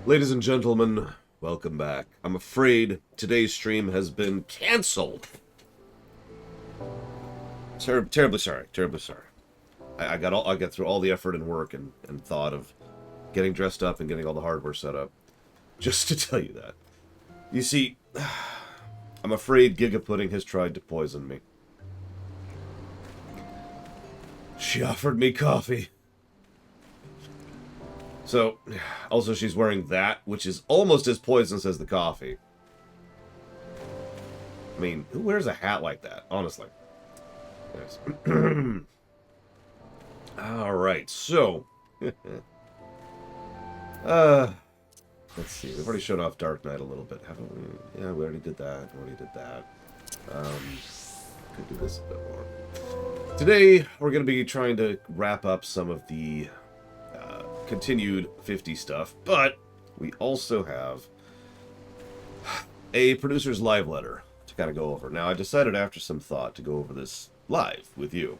Ladies and gentlemen, welcome back. I'm afraid today's stream has been cancelled. Terribly sorry. Terribly sorry. I got through all the effort and work and thought of getting dressed up and getting all the hardware set up just to tell you that. You see, I'm afraid Giga Pudding has tried to poison me. She offered me coffee. So, also she's wearing that, which is almost as poisonous as the coffee. I mean, who wears a hat like that, honestly? Yes. Alright, so... let's see, we've already shown off Dark Knight a little bit, haven't we? Yeah, we already did that, Could do this a bit more. Today, we're going to be trying to wrap up some of the continued 50 stuff, but we also have a producer's live letter to kind of go over. Now, I decided after some thought to go over this live with you,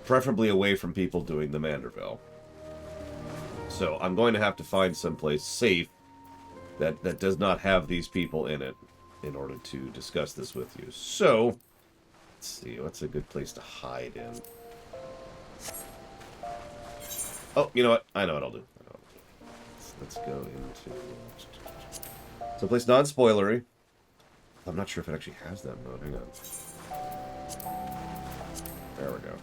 preferably away from people doing the Manderville. So I'm going to have to find someplace safe that does not have these people in it in order to discuss this with you. So, let's see, what's a good place to hide in? Oh, you know what? I know what I'll do. Let's go into someplace non-spoilery. I'm not sure if it actually has that mode. Hang on. There we go.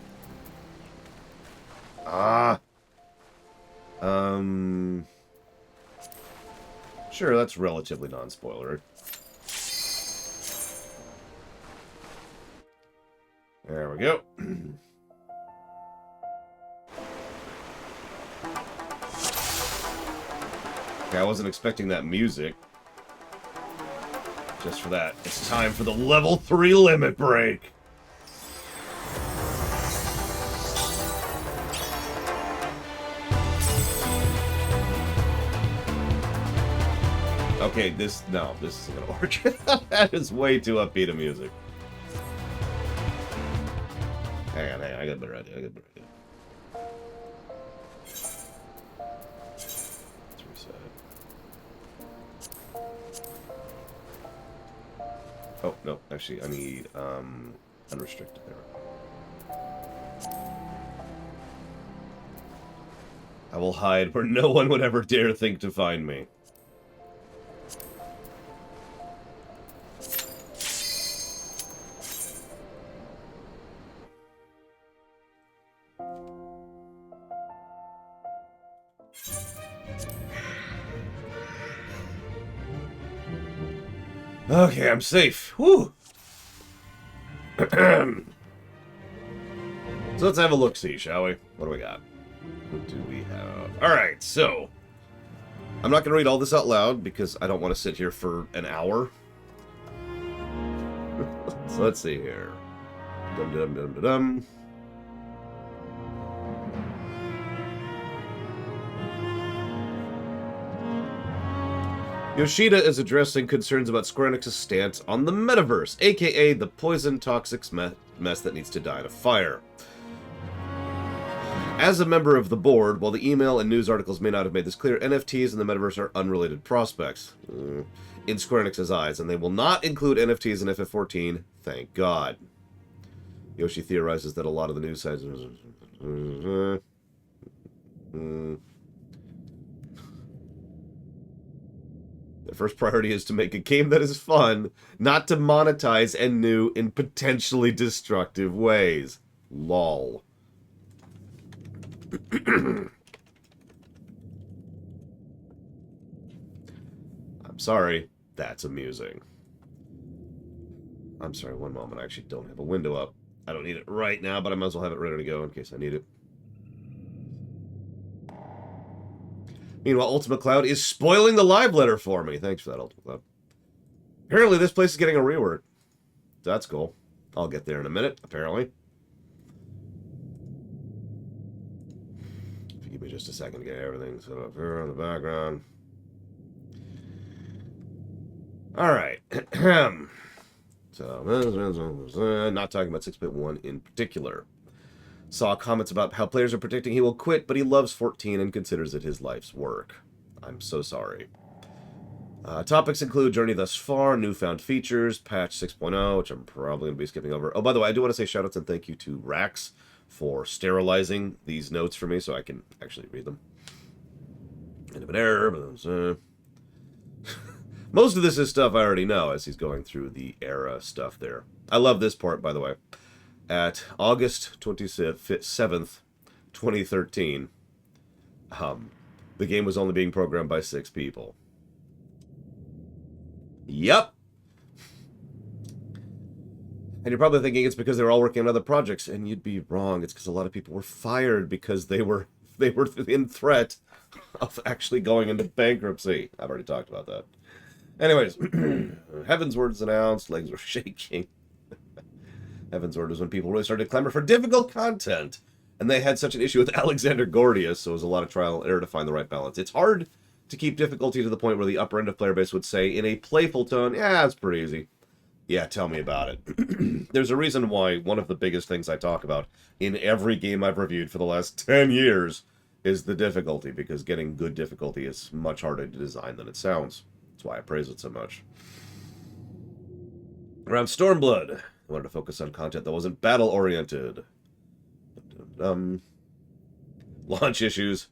Sure, that's relatively non-spoilery. There we go. Okay, I wasn't expecting that music. Just for that, it's time for the level 3 limit break. Okay, this isn't gonna work. That is way too upbeat of music. Hang on, I got a better idea, Let's reset. Oh, no, actually, I need, unrestricted there. I will hide where no one would ever dare think to find me. Okay, I'm safe. Whew. So let's have a look-see, shall we? What do we got? What do we have? Alright, so... I'm not going to read all this out loud because I don't want to sit here for an hour. So let's see here. Dum-dum-dum-dum-dum. Yoshida is addressing concerns about Square Enix's stance on the metaverse, aka the poison toxic mess that needs to die in a fire. As a member of the board, while the email and news articles may not have made this clear, NFTs and the metaverse are unrelated prospects in Square Enix's eyes, and they will not include NFTs in FF14, thank God. Yoshi theorizes that a lot of the news sites... The first priority is to make a game that is fun, not to monetize and new in potentially destructive ways. LOL. I'm sorry, that's amusing. I'm sorry, one moment. I actually don't have a window up. I don't need it right now, but I might as well have it ready to go in case I need it. Meanwhile, Ultimate Cloud is spoiling the live letter for me. Thanks for that, Ultimate Cloud. Apparently, this place is getting a rework. That's cool. I'll get there in a minute, apparently. If you give me just a second to get everything set up here in the background. Alright. So, not talking about 6.1 in particular. Saw comments about how players are predicting he will quit, but he loves 14 and considers it his life's work. I'm so sorry. Topics include Journey Thus Far, newfound features, patch 6.0, which I'm probably going to be skipping over. Oh, by the way, I do want to say shoutouts and thank you to Rax for sterilizing these notes for me so I can actually read them. End of an error, but most of this is stuff I already know as he's going through the era stuff there. I love this part, by the way. At August 27th, 2013, the game was only being programmed by 6 people. Yep. And you're probably thinking it's because they were all working on other projects, and you'd be wrong. It's because a lot of people were fired because they were in threat of actually going into bankruptcy. I've already talked about that. Anyways, Heaven's Word is announced. Legs were shaking. Heaven's Word was when people really started to clamor for difficult content, and they had such an issue with Alexander Gordius, so it was a lot of trial and error to find the right balance. It's hard to keep difficulty to the point where the upper end of player base would say, in a playful tone, yeah, it's pretty easy. Yeah, tell me about it. There's a reason why one of the biggest things I talk about in every game I've reviewed for the last 10 years is the difficulty, because getting good difficulty is much harder to design than it sounds. That's why I praise it so much. Around Stormblood, I wanted to focus on content that wasn't battle-oriented. Launch issues.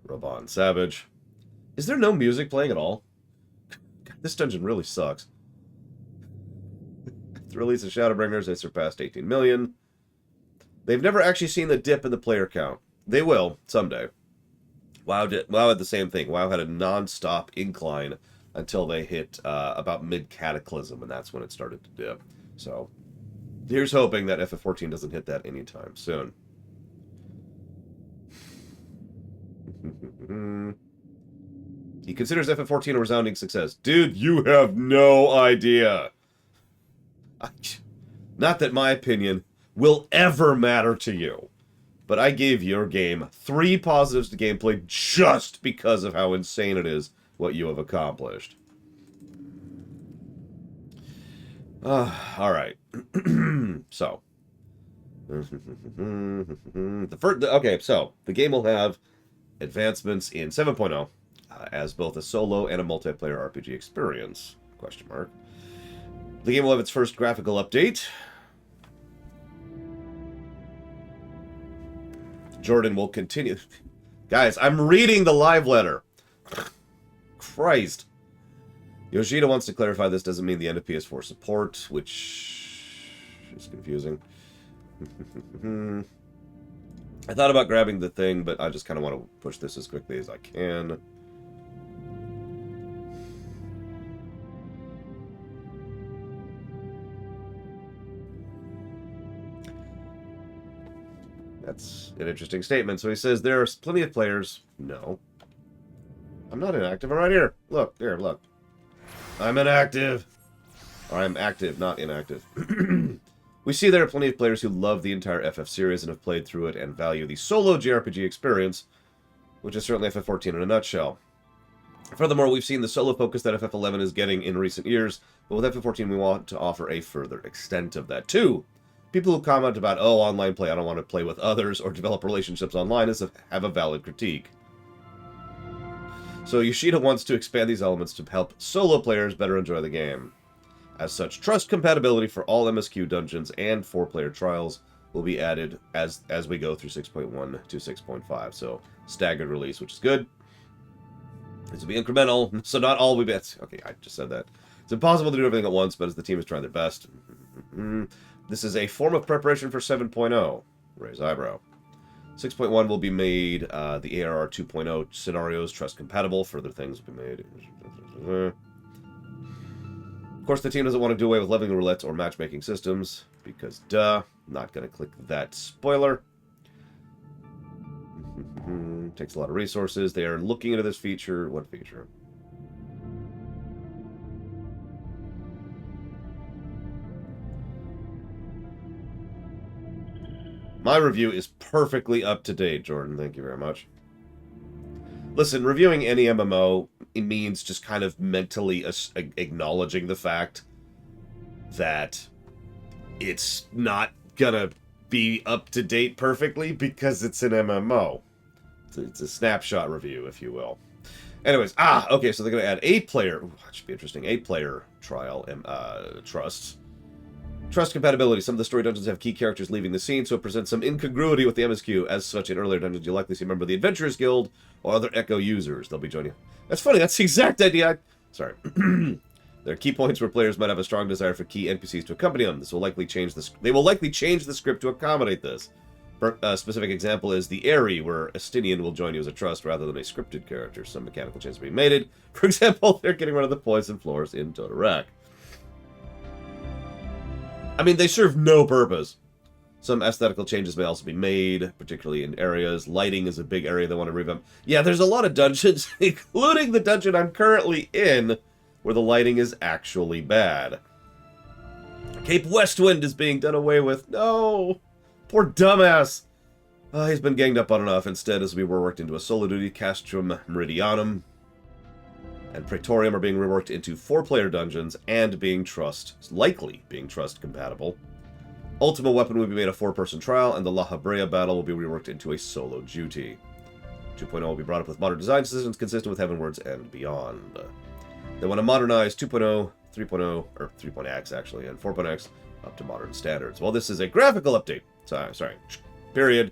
Roban Savage. Is there no music playing at all? God, this dungeon really sucks. The release of Shadowbringers, they surpassed 18 million. They've never actually seen the dip in the player count. They will, someday. WoW had the same thing. WoW had a non-stop incline until they hit about mid-Cataclysm, and that's when it started to dip. So, here's hoping that FF14 doesn't hit that anytime soon. He considers FF14 a resounding success. Dude, you have no idea. Not that my opinion will ever matter to you, but I gave your game 3 positives to gameplay just because of how insane it is what you have accomplished. Alright. So. Okay, so the game will have advancements in 7.0 as both a solo and a multiplayer RPG experience. Question mark. The game will have its first graphical update. Jordan will continue. Guys, I'm reading the live letter. Christ. Yoshida wants to clarify this doesn't mean the end of PS4 support, which is confusing. I thought about grabbing the thing, but I just kind of want to push this as quickly as I can. That's an interesting statement. So he says, there are plenty of players. No. I'm not inactive. I'm right here. Look. Here, look. I'm inactive. Or I'm active, not inactive. We see there are plenty of players who love the entire FF series and have played through it and value the solo JRPG experience, which is certainly FF14 in a nutshell. Furthermore, we've seen the solo focus that FF11 is getting in recent years, but with FF14 we want to offer a further extent of that too. People who comment about, oh, online play, I don't want to play with others or develop relationships online, have a valid critique. So Yoshida wants to expand these elements to help solo players better enjoy the game. As such, trust compatibility for all MSQ dungeons and 4-player trials will be added as we go through 6.1 to 6.5. So, staggered release, which is good. This will be incremental, so not all will be... Okay, I just said that. It's impossible to do everything at once, but as the team is trying their best. This is a form of preparation for 7.0. Raise eyebrow. 6.1 will be made, the ARR 2.0 scenarios trust compatible. Further things will be made. Of course, the team doesn't want to do away with leveling roulette or matchmaking systems, because duh, not going to click that spoiler. Takes a lot of resources. They are looking into this feature. What feature? My review is perfectly up to date, Jordan. Thank you very much. Listen, reviewing any MMO, it means just kind of mentally acknowledging the fact that it's not gonna be up to date perfectly because it's an MMO. It's a snapshot review, if you will. Anyways, okay, so they're going to add 8-player... Ooh, that should be interesting. 8-player trial trusts. Trust compatibility. Some of the story dungeons have key characters leaving the scene, so it presents some incongruity with the MSQ. As such, in earlier dungeons, you'll likely see a member of the Adventurers Guild or other Echo users. They'll be joining you. That's funny. That's the exact idea. Sorry. There are key points where players might have a strong desire for key NPCs to accompany them. This will likely change the... They will likely change the script to accommodate this. A specific example is the Airy, where Estinian will join you as a trust rather than a scripted character. Some mechanical changes being made. For example, they're getting rid of the poison floors in Todorek. I mean, they serve no purpose. Some aesthetical changes may also be made, particularly in areas. Lighting is a big area they want to revamp. Yeah, there's a lot of dungeons, including the dungeon I'm currently in, where the lighting is actually bad. Cape Westwind is being done away with. No! Poor dumbass! He's been ganged up on and off. Instead, as we were worked into a solo duty, Castrum Meridianum and Praetorium are being reworked into 4-player dungeons and being likely being trust compatible. Ultima Weapon will be made a 4-person trial, and the La Habrea battle will be reworked into a solo duty. 2.0 will be brought up with modern design decisions consistent with Heavenwards and beyond. They want to modernize 2.0, 3.0, or 3.x actually, and 4.x up to modern standards. Well, this is a graphical update. Sorry. Period.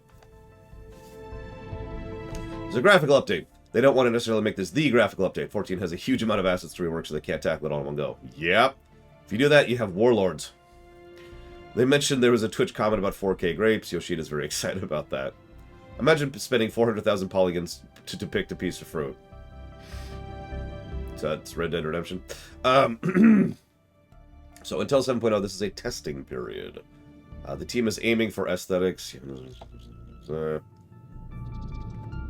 It's a graphical update. They don't want to necessarily make this the graphical update. 14 has a huge amount of assets to rework, so they can't tackle it all in one go. Yep. If you do that, you have warlords. They mentioned there was a Twitch comment about 4K grapes. Yoshida's very excited about that. Imagine spending 400,000 polygons to depict a piece of fruit. So that's Red Dead Redemption. So until 7.0, this is a testing period. The team is aiming for aesthetics.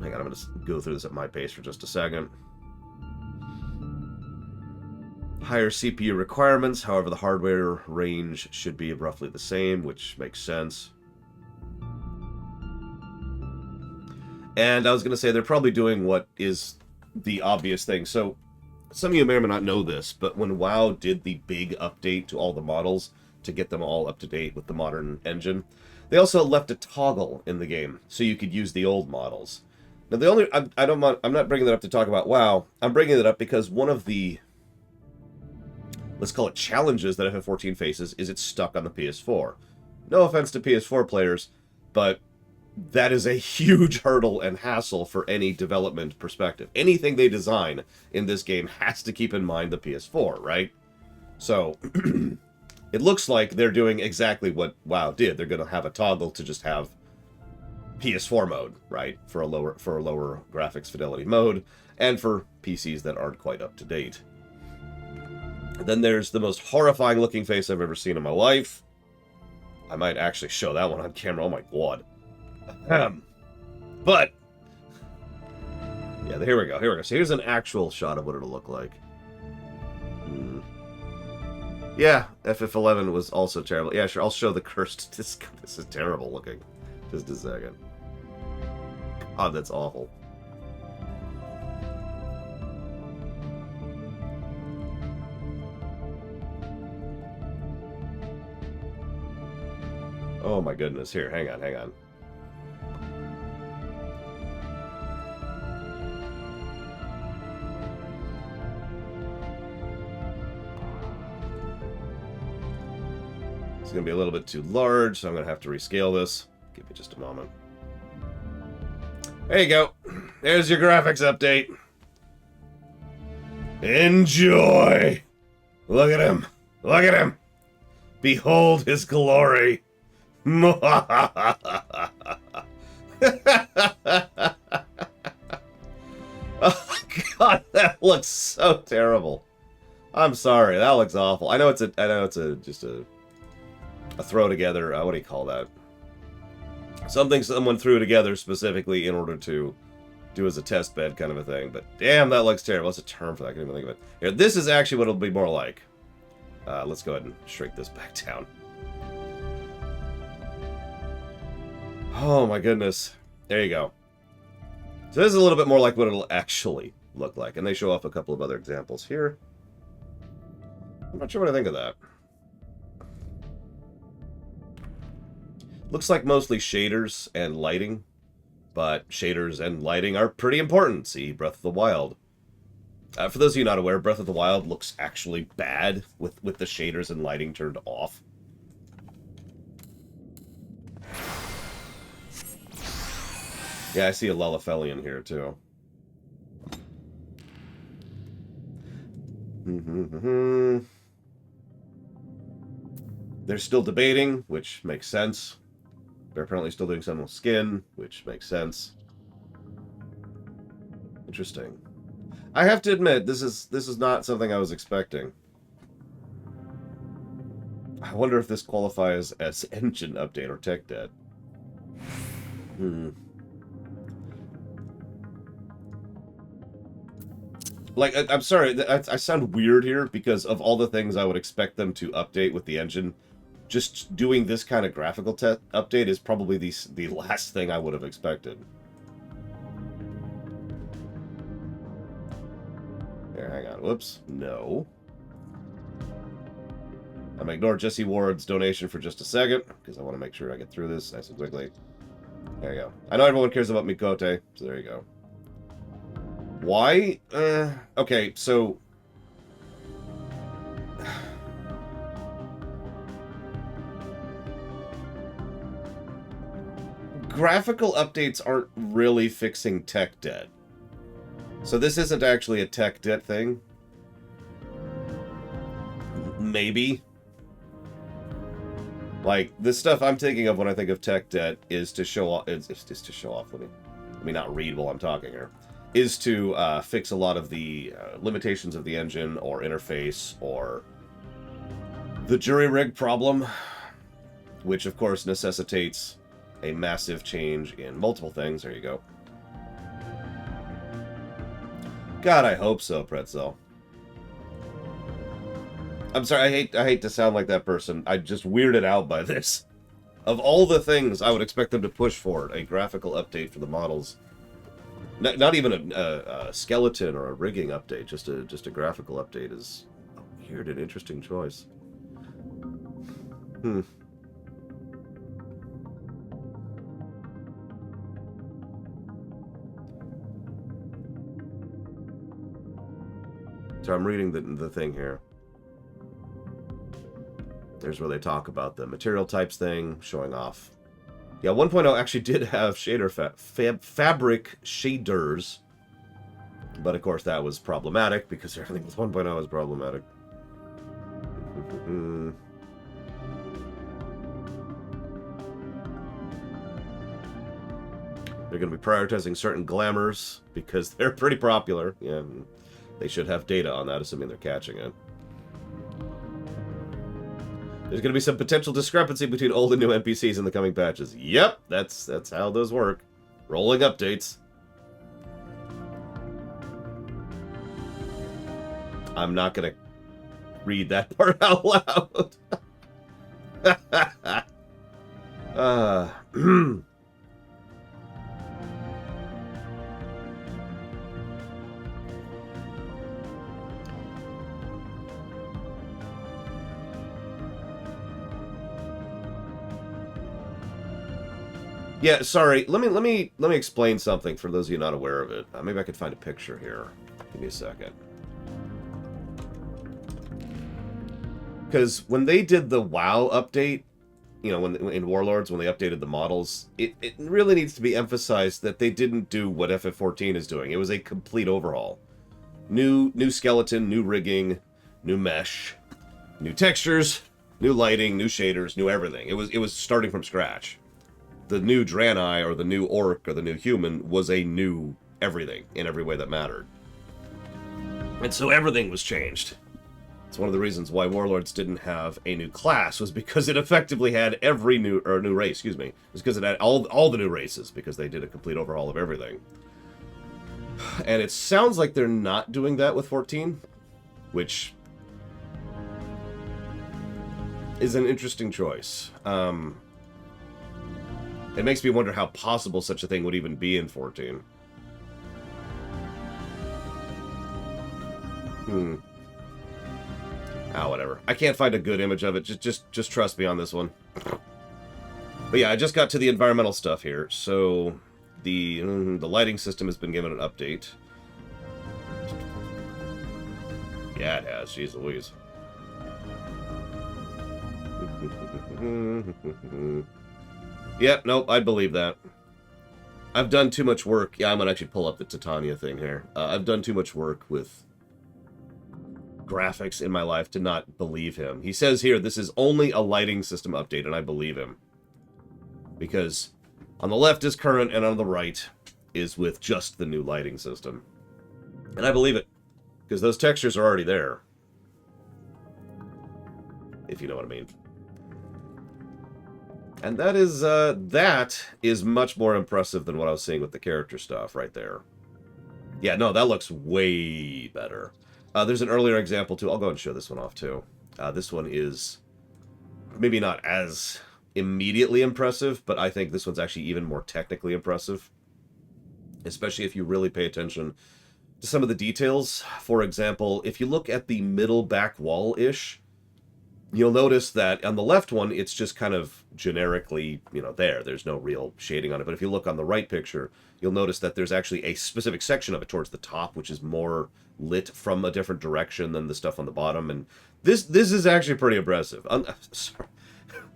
Hang on, I'm going to go through this at my pace for just a second. Higher CPU requirements, however, the hardware range should be roughly the same, which makes sense. And I was going to say they're probably doing what is the obvious thing. So, some of you may or may not know this, but when WoW did the big update to all the models to get them all up to date with the modern engine, they also left a toggle in the game so you could use the old models. Now, I'm not bringing that up to talk about WoW. I'm bringing it up because one of the, let's call it challenges that FF14 faces is it's stuck on the PS4. No offense to PS4 players, but that is a huge hurdle and hassle for any development perspective. Anything they design in this game has to keep in mind the PS4, right? So, it looks like they're doing exactly what WoW did. They're going to have a toggle to just have PS4 mode, right? For a lower graphics fidelity mode, and for PCs that aren't quite up to date. Then there's the most horrifying looking face I've ever seen in my life. I might actually show that one on camera. Oh my god. But yeah, here we go. So here's an actual shot of what it'll look like. Yeah, FF11 was also terrible. Yeah, sure. I'll show the cursed. This is terrible looking. Just a second. God, that's awful. Oh my goodness. Here, hang on. It's going to be a little bit too large, so I'm going to have to rescale this. Give me just a moment. There you go. There's your graphics update. Enjoy! Look at him. Look at him. Behold his glory. Oh, God, that looks so terrible. I'm sorry, that looks awful. I know it's just a throw together. What do you call that? Something someone threw together specifically in order to do as a test bed kind of a thing. But damn, that looks terrible. What's a term for that? I can't even think of it. Here, this is actually what it'll be more like. Let's go ahead and shrink this back down. Oh my goodness. There you go. So this is a little bit more like what it'll actually look like. And they show off a couple of other examples here. I'm not sure what I think of that. Looks like mostly shaders and lighting. But shaders and lighting are pretty important. See Breath of the Wild. For those of you not aware, Breath of the Wild looks actually bad with the shaders and lighting turned off. Yeah, I see a Lullifelian here, too. They're still debating, which makes sense. They're apparently still doing something with skin, which makes sense. Interesting. I have to admit, this is not something I was expecting. I wonder if this qualifies as engine update or tech debt. Like, I'm sorry, I sound weird here because of all the things I would expect them to update with the engine. Just doing this kind of graphical update is probably the last thing I would have expected. Here, hang on. Whoops. No. I'm going to ignore Jesse Ward's donation for just a second, because I want to make sure I get through this nice and quickly. There you go. I know everyone cares about Mikote, so there you go. Why? Okay, so... graphical updates aren't really fixing tech debt. So this isn't actually a tech debt thing. Maybe. Like, the stuff I'm thinking of when I think of tech debt is to show off... It's to show off. Let me not read while I'm talking here. Is to fix a lot of the limitations of the engine or interface or the jury rig problem, which of course necessitates a massive change in multiple things. There you go. God, I hope so, Pretzel. I'm sorry, I hate to sound like that person. I'm just weirded out by this. Of all the things I would expect them to push forward, a graphical update for the models. Not even a skeleton or a rigging update, just a graphical update is a weird and interesting choice. So I'm reading the thing here. There's where they talk about the material types thing, showing off. Yeah, 1.0 actually did have shader fabric shaders, but of course that was problematic because everything with 1.0 is problematic. They're going to be prioritizing certain glamours because they're pretty popular. Yeah, they should have data on that, assuming they're catching it. There's going to be some potential discrepancy between old and new NPCs in the coming patches. Yep, that's how those work. Rolling updates. I'm not going to read that part out loud. Yeah, sorry. Let me explain something for those of you not aware of it. Maybe I could find a picture here. Give me a second. Because when they did the WoW update, you know, in Warlords, when they updated the models, it really needs to be emphasized that they didn't do what FF14 is doing. It was a complete overhaul. New skeleton, new rigging, new mesh, new textures, new lighting, new shaders, new everything. It was starting from scratch. The new Draenei, or the new Orc, or the new Human, was a new everything, in every way that mattered. And so everything was changed. It's one of the reasons why Warlords didn't have a new class, was because it effectively had every new race, excuse me. It was because it had all the new races, because they did a complete overhaul of everything. And it sounds like they're not doing that with 14, which is an interesting choice. It makes me wonder how possible such a thing would even be in 14. Ah, whatever. I can't find a good image of it. Just trust me on this one. But yeah, I just got to the environmental stuff here. So, the lighting system has been given an update. Yeah, it has. Jeez Louise. Yep, nope, I believe that. I've done too much work. Yeah, I'm going to actually pull up the Titania thing here. I've done too much work with graphics in my life to not believe him. He says here, this is only a lighting system update, and I believe him. Because on the left is current, and on the right is with just the new lighting system. And I believe it. Because those textures are already there. If you know what I mean. And that is much more impressive than what I was seeing with the character stuff right there. Yeah, no, that looks way better. There's an earlier example, too. I'll go and show this one off, too. This one is maybe not as immediately impressive, but I think this one's actually even more technically impressive. Especially if you really pay attention to some of the details. For example, if you look at the middle back wall-ish, you'll notice that on the left one, it's just kind of generically, you know, there's no real shading on it. But if you look on the right picture, you'll notice that there's actually a specific section of it towards the top, which is more lit from a different direction than the stuff on the bottom. And this is actually pretty impressive.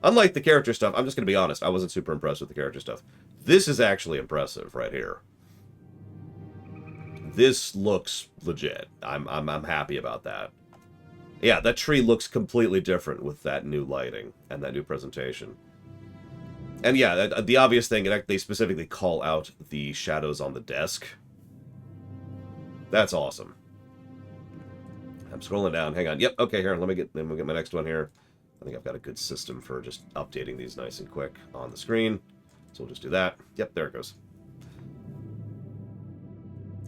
Unlike the character stuff, I'm just going to be honest, I wasn't super impressed with the character stuff. This is actually impressive right here. This looks legit. I'm happy about that. Yeah, that tree looks completely different with that new lighting and that new presentation. And yeah, the obvious thing, they specifically call out the shadows on the desk. That's awesome. I'm scrolling down. Hang on. Yep, okay, here, let me get my next one here. I think I've got a good system for just updating these nice and quick on the screen. So we'll just do that. Yep, there it goes.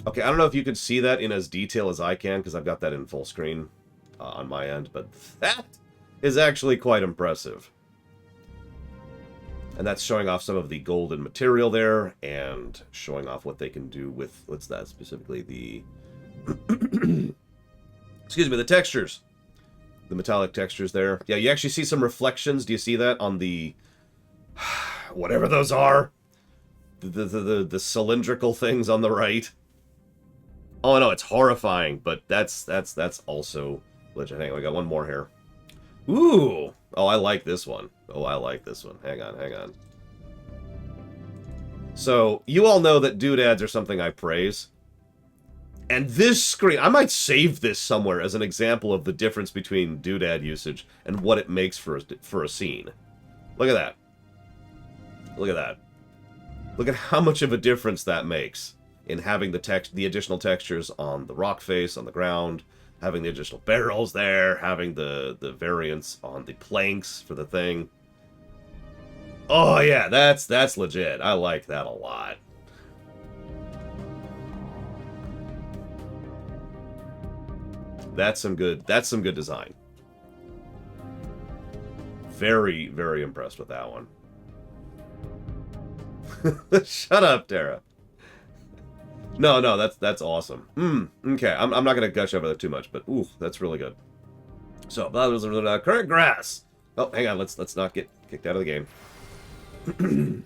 Okay, I don't know if you can see that in as detail as I can, because I've got that in full screen. On my end, but that is actually quite impressive. And that's showing off some of the golden material there, and showing off what they can do with, what's that specifically, the, excuse me, the textures. The metallic textures there. Yeah, you actually see some reflections. Do you see that on the, whatever those are? The cylindrical things on the right. Oh no, it's horrifying, but that's also legit. Hang on, we got one more here. Ooh! Oh, I like this one. Oh, I like this one. Hang on. So, you all know that doodads are something I praise. And this screen, I might save this somewhere as an example of the difference between doodad usage and what it makes for a scene. Look at that. Look at that. Look at how much of a difference that makes in having the additional textures on the rock face, on the ground, having the additional barrels there, having the variants on the planks for the thing. Oh yeah, that's legit. I like that a lot. That's some good design. Very, very impressed with that one. Shut up, Tara. No, that's awesome. Okay, I'm not gonna gush over that too much, but ooh, that's really good. So that was current grass. Oh, hang on, let's not get kicked out of the game.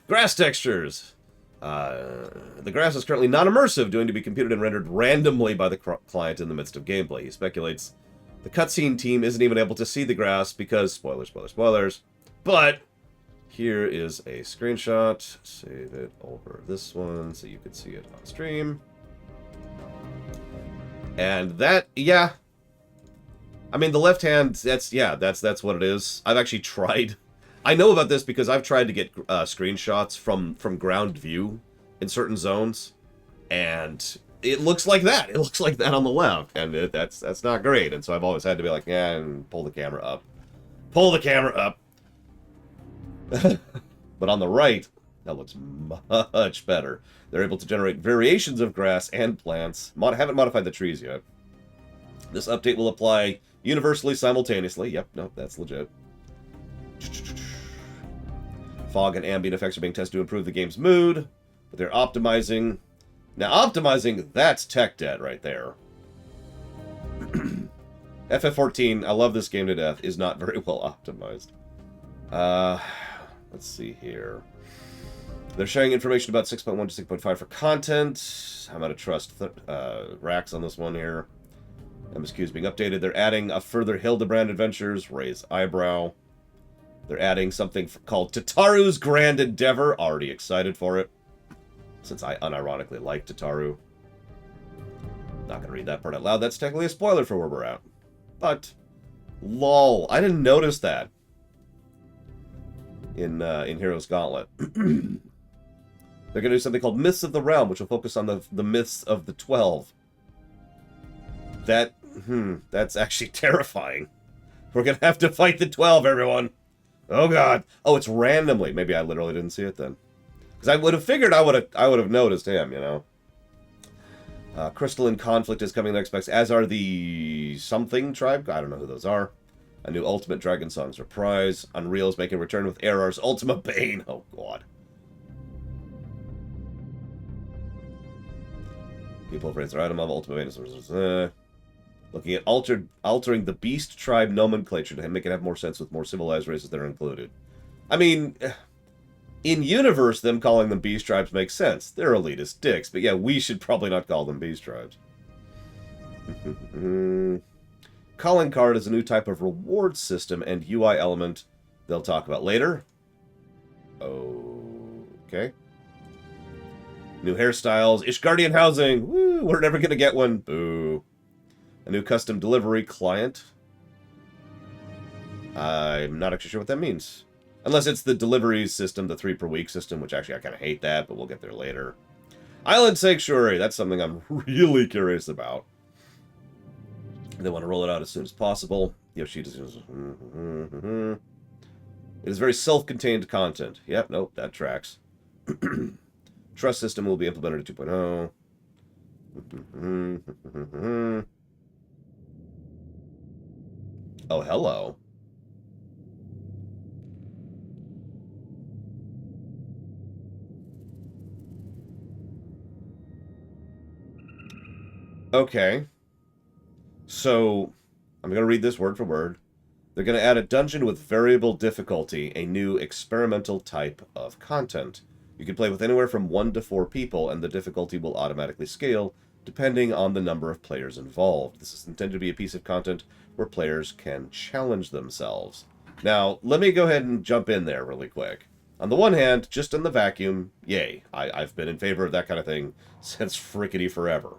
Grass textures. The grass is currently non-immersive, due to be computed and rendered randomly by the client in the midst of gameplay. He speculates the cutscene team isn't even able to see the grass because spoilers. But here is a screenshot. Save it over this one so you can see it on stream. And that, yeah. I mean, the left hand, that's what it is. I've actually tried. I know about this because I've tried to get screenshots from ground view in certain zones. And it looks like that. It looks like that on the left. And that's not great. And so I've always had to be like, yeah, and pull the camera up. Pull the camera up. But on the right, that looks much better. They're able to generate variations of grass and plants. Haven't modified the trees yet. This update will apply universally simultaneously. Yep, no, that's legit. Fog and ambient effects are being tested to improve the game's mood. But they're optimizing. Now, optimizing, that's tech debt right there. FF14, I love this game to death, is not very well optimized. Let's see here. They're sharing information about 6.1 to 6.5 for content. I'm going to trust Rax on this one here. MSQ is being updated. They're adding a further Hildebrand Adventures. Raise eyebrow. They're adding something called Tataru's Grand Endeavor. Already excited for it, since I unironically like Tataru. Not going to read that part out loud. That's technically a spoiler for where we're at. But, lol, I didn't notice that in Heroes Gauntlet. They're going to do something called Myths of the Realm, which will focus on the myths of the 12. That's actually terrifying. We're going to have to fight the 12, everyone. Oh, God. Oh, it's randomly. Maybe I literally didn't see it then. Because I would have figured I would have noticed him, you know. Crystalline Conflict is coming next, as are the something tribe. I don't know who those are. A new Ultimate Dragon Songs Reprise. Unreal is making a return with Error's Ultima Bane. Oh, God. People have raised their item level. Ultima Bane is... Looking at altering the Beast Tribe nomenclature to make it have more sense with more civilized races that are included. I mean, in universe, them calling them Beast Tribes makes sense. They're elitist dicks, but yeah, we should probably not call them Beast Tribes. Calling card is a new type of reward system and UI element they'll talk about later. Okay. New hairstyles. Ishgardian housing. Woo, we're never going to get one. Boo. A new custom delivery client. I'm not actually sure what that means. Unless it's the delivery system, the 3 per week system, which actually I kind of hate that, but we'll get there later. Island Sanctuary. That's something I'm really curious about. They want to roll it out as soon as possible. Yoshida's... It is very self-contained content. Yep, nope, that tracks. Trust system will be implemented at 2.0. Oh, hello. Okay. So, I'm going to read this word for word. They're going to add a dungeon with variable difficulty, a new experimental type of content. You can play with anywhere from 1 to 4 people, and the difficulty will automatically scale, depending on the number of players involved. This is intended to be a piece of content where players can challenge themselves. Now, let me go ahead and jump in there really quick. On the one hand, just in the vacuum, yay. I've been in favor of that kind of thing since frickety forever.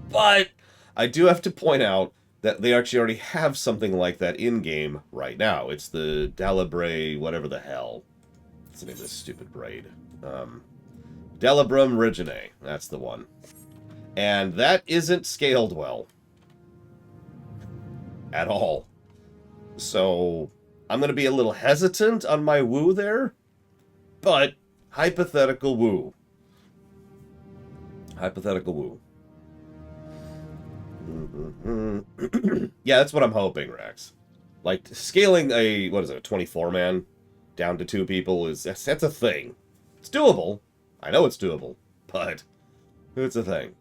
But I do have to point out that they actually already have something like that in-game right now. It's the Dalibray, whatever the hell. What's the name of this stupid braid? Delibrum Reginae. That's the one. And that isn't scaled well. At all. So, I'm going to be a little hesitant on my woo there. But, hypothetical woo. Hypothetical woo. Yeah, that's what I'm hoping, Rex. Like, scaling a, what is it, a 24-man down to 2 people that's a thing. It's doable. I know it's doable, but it's a thing.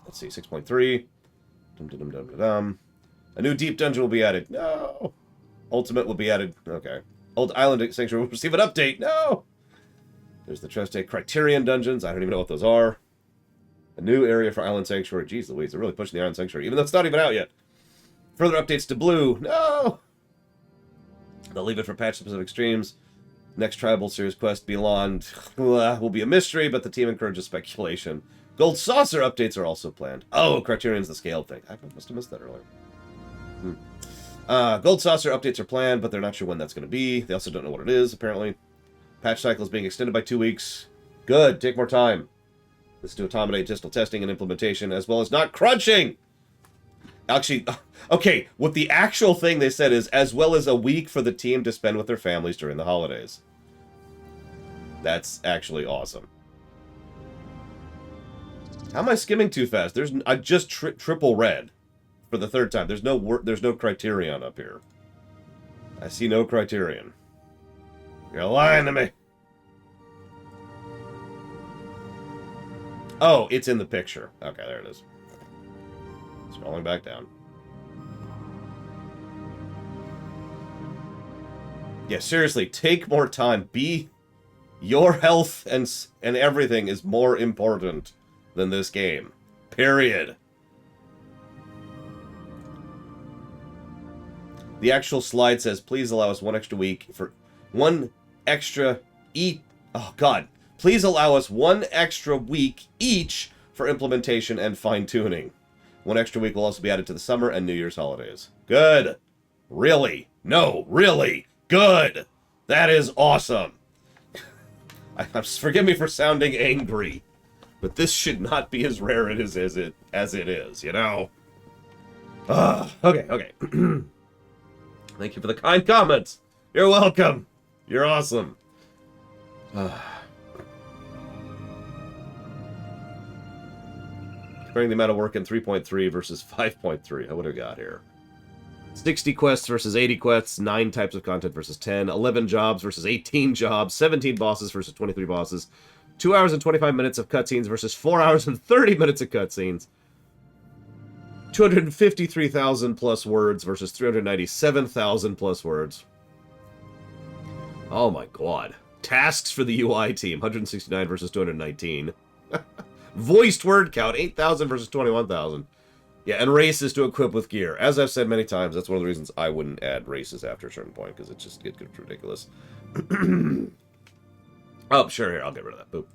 Let's see, 6.3. Dum-dum-dum-dum-dum. A new deep dungeon will be added. No! Ultimate will be added. Okay. Old Island Sanctuary will receive an update. No! There's the Trusted Criterion dungeons. I don't even know what those are. A new area for Island Sanctuary. Jeez Louise, they're really pushing the Island Sanctuary, even though it's not even out yet. Further updates to Blue. No! They'll leave it for patch-specific streams. Next Tribal Series quest beyond will be a mystery, but the team encourages speculation. Gold Saucer updates are also planned. Oh, Criterion's the scaled thing. I must have missed that earlier. Gold Saucer updates are planned, but they're not sure when that's going to be. They also don't know what it is, apparently. Patch cycle is being extended by 2 weeks. Good, take more time. This is to accommodate distal testing and implementation, as well as not crunching! Actually, okay, what the actual thing they said is, as well as a week for the team to spend with their families during the holidays. That's actually awesome. How am I skimming too fast? I just triple read for the 3rd time. There's no Criterion up here. I see no Criterion. You're lying to me. Oh, it's in the picture. Okay, there it is. Scrolling back down. Yeah, seriously, take more time. Your health and everything is more important than this game. Period. The actual slide says, please allow us one extra week for one extra oh god. Please allow us one extra week each for implementation and fine-tuning. One extra week will also be added to the summer and New Year's holidays. Good. Really? No, really? Good. That is awesome. Forgive me for sounding angry, but this should not be as rare as it is, you know? Okay. Thank you for the kind comments. You're welcome. You're awesome. Comparing the amount of work in 3.3 versus 5.3. What do we got here? 60 quests versus 80 quests, 9 types of content versus 10, 11 jobs versus 18 jobs, 17 bosses versus 23 bosses, 2 hours and 25 minutes of cutscenes versus 4 hours and 30 minutes of cutscenes, 253,000 plus words versus 397,000 plus words. Oh my god. Tasks for the UI team, 169 versus 219. Voiced word count, 8,000 versus 21,000. Yeah, and races to equip with gear. As I've said many times, that's one of the reasons I wouldn't add races after a certain point, because it just gets ridiculous. Oh, sure, here, I'll get rid of that. Boop.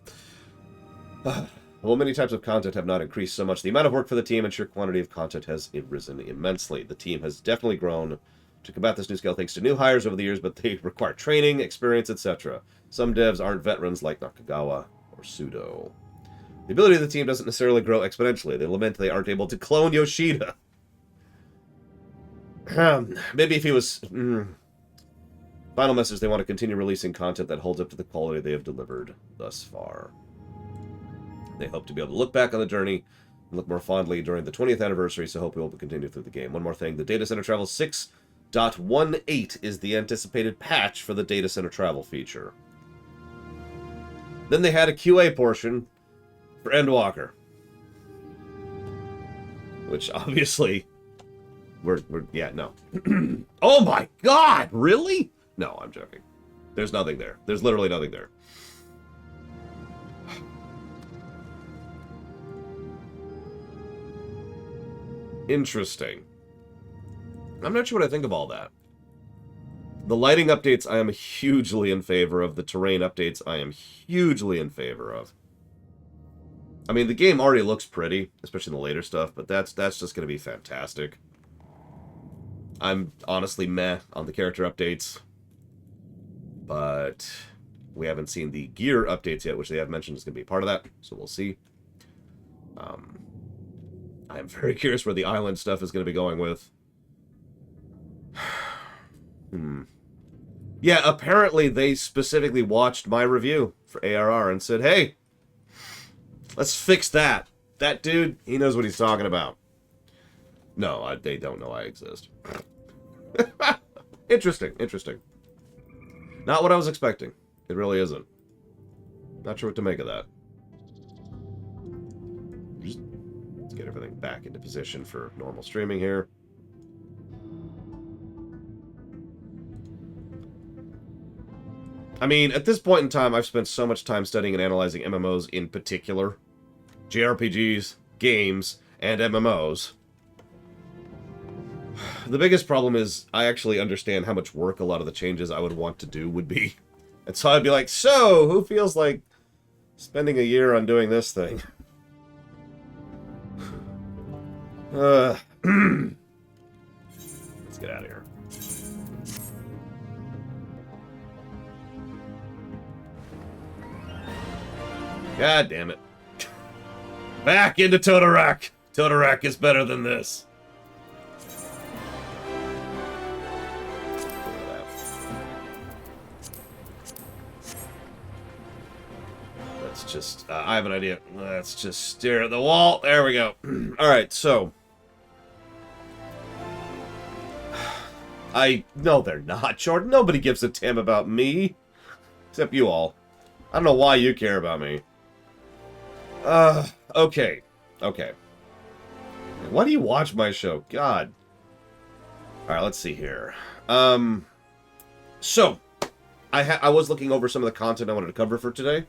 While many types of content have not increased so much, the amount of work for the team and sheer quantity of content has risen immensely. The team has definitely grown to combat this new scale thanks to new hires over the years, but they require training, experience, etc. Some devs aren't veterans like Nakagawa or Sudo. The ability of the team doesn't necessarily grow exponentially. They lament they aren't able to clone Yoshida. Maybe if he was... Final message, they want to continue releasing content that holds up to the quality they have delivered thus far. They hope to be able to look back on the journey and look more fondly during the 20th anniversary, so hope we will continue through the game. One more thing, the Data Center Travel 6.18 is the anticipated patch for the Data Center Travel feature. Then they had a QA portion for Endwalker, which obviously we're yeah, no. Oh my god, really? No, I'm joking. There's nothing there. There's literally nothing there. Interesting. I'm not sure what I think of all that. The lighting updates I am hugely in favor of. The terrain updates I am hugely in favor of. I mean, the game already looks pretty, especially in the later stuff, but that's just going to be fantastic. I'm honestly meh on the character updates, but we haven't seen the gear updates yet, which they have mentioned is going to be part of that, so we'll see. I'm very curious where the island stuff is going to be going with. Yeah, apparently they specifically watched my review for ARR and said, hey, let's fix that. That dude, he knows what he's talking about. No, they don't know I exist. Interesting, interesting. Not what I was expecting. It really isn't. Not sure what to make of that. Just let's get everything back into position for normal streaming here. I mean, at this point in time, I've spent so much time studying and analyzing MMOs in particular. JRPGs, games, and MMOs. The biggest problem is I actually understand how much work a lot of the changes I would want to do would be. And so I'd be like, so, who feels like spending a year on doing this thing? Let's get out of here. God damn it. Back into Totorak. Totorak is better than this. Let's just, I have an idea. Let's just stare at the wall. There we go. Alright, so. No, they're not, Jordan. Nobody gives a damn about me. Except you all. I don't know why you care about me. Okay. Okay. Why do you watch my show? God. Alright, let's see here. So, I was looking over some of the content I wanted to cover for today.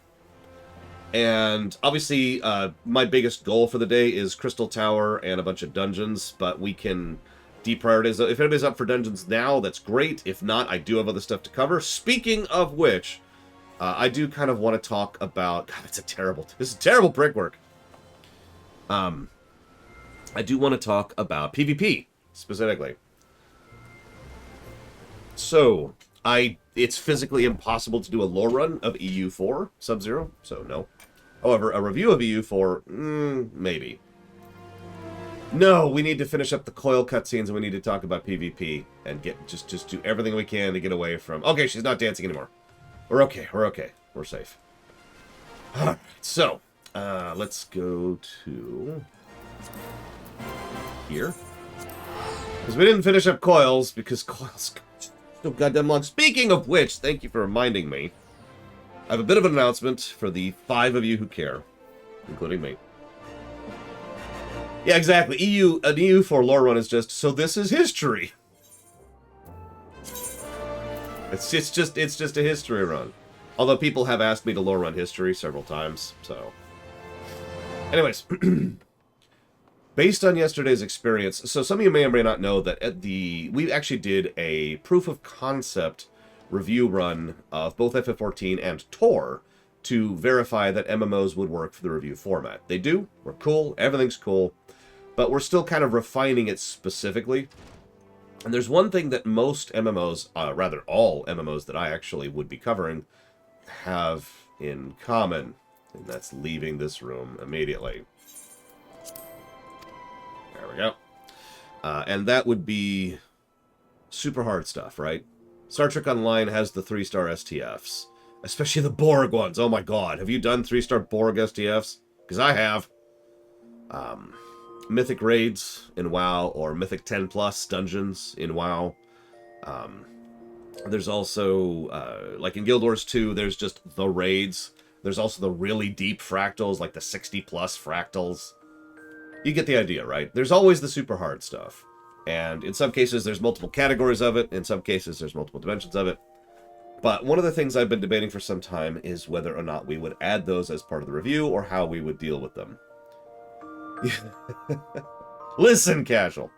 And obviously, my biggest goal for the day is Crystal Tower and a bunch of dungeons, but we can deprioritize. If anybody's up for dungeons now, that's great. If not, I do have other stuff to cover. Speaking of which, I do kind of want to talk about... God, this is terrible brickwork. I do want to talk about PvP, specifically. So, it's physically impossible to do a lore run of EU4 Sub-Zero, so no. However, a review of EU4, maybe. No, we need to finish up the Coil cutscenes and we need to talk about PvP and just do everything we can to get away from... Okay, she's not dancing anymore. We're okay, we're safe. Alright, so, let's go to... here. Because we didn't finish up Coils, because Coils... so goddamn long. Speaking of which, thank you for reminding me. I have a bit of an announcement for the 5 of you who care, including me. Yeah, exactly. An EU4 lore run is just, so this is history. It's just a history run. Although people have asked me to lore run history several times, so. Anyways, based on yesterday's experience, so some of you may or may not know that we actually did a proof of concept review run of both FF14 and Tor to verify that MMOs would work for the review format. They do. We're cool. Everything's cool. But we're still kind of refining it specifically. And there's one thing that most MMOs, rather all MMOs that I actually would be covering, have in common. And that's leaving this room immediately. There we go. And that would be super hard stuff, right? Star Trek Online has the 3-star STFs. Especially the Borg ones. Oh my god. Have you done 3-star Borg STFs? Because I have. Mythic raids in WoW, or Mythic 10+ dungeons in WoW. There's also, like in Guild Wars 2, there's just the raids. There's also the really deep fractals, like the 60+ fractals. You get the idea, right? There's always the super hard stuff. And in some cases, there's multiple categories of it. In some cases, there's multiple dimensions of it. But one of the things I've been debating for some time is whether or not we would add those as part of the review, or how we would deal with them. Listen, casual.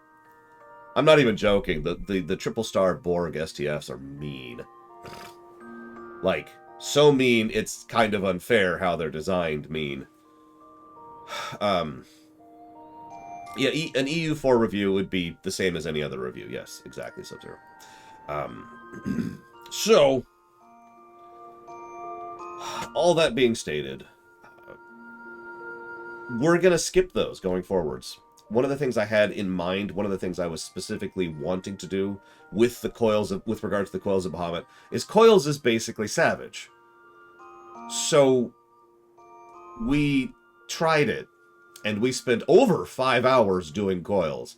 I'm not even joking. The triple-star Borg STFs are mean. Like, so mean, it's kind of unfair how they're designed mean. Yeah, an EU4 review would be the same as any other review. Yes, exactly, Sub-Zero. So, all that being stated, we're going to skip those going forwards. One of the things I had in mind, one of the things I was specifically wanting to do with the Coils, with regard to the Coils of Bahamut, is Coils is basically Savage. So, we tried it. And we spent over 5 hours doing Coils.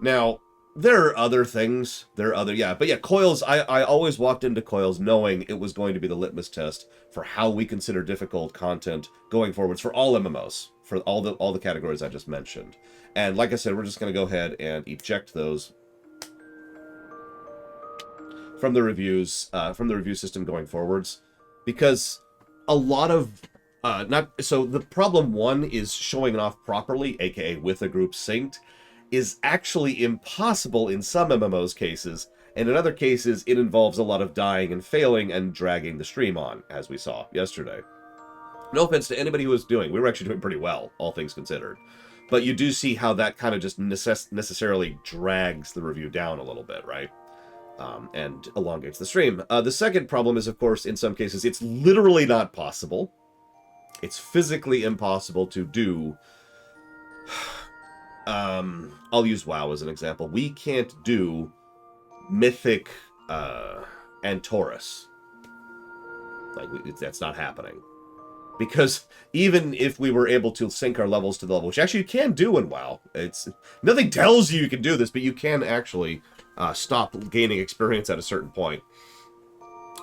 Now, there are other things. But yeah, Coils, I always walked into Coils knowing it was going to be the litmus test for how we consider difficult content going forwards for all MMOs, for all the categories I just mentioned. And like I said, we're just going to go ahead and eject those from the review system going forwards, because a lot of so the problem one is showing it off properly, aka with a group synced, is actually impossible in some MMOs cases, and in other cases it involves a lot of dying and failing and dragging the stream on, as we saw yesterday. No offense to anybody who was we were actually doing pretty well, all things considered. But you do see how that kind of just necessarily drags the review down a little bit, right? And elongates the stream. The second problem is, of course, in some cases, it's literally not possible. It's physically impossible to do. I'll use WoW as an example. We can't do Mythic and Taurus. Like, that's not happening. Because even if we were able to sync our levels to the level, which actually you can do in WoW, nothing tells you can do this, but you can actually stop gaining experience at a certain point.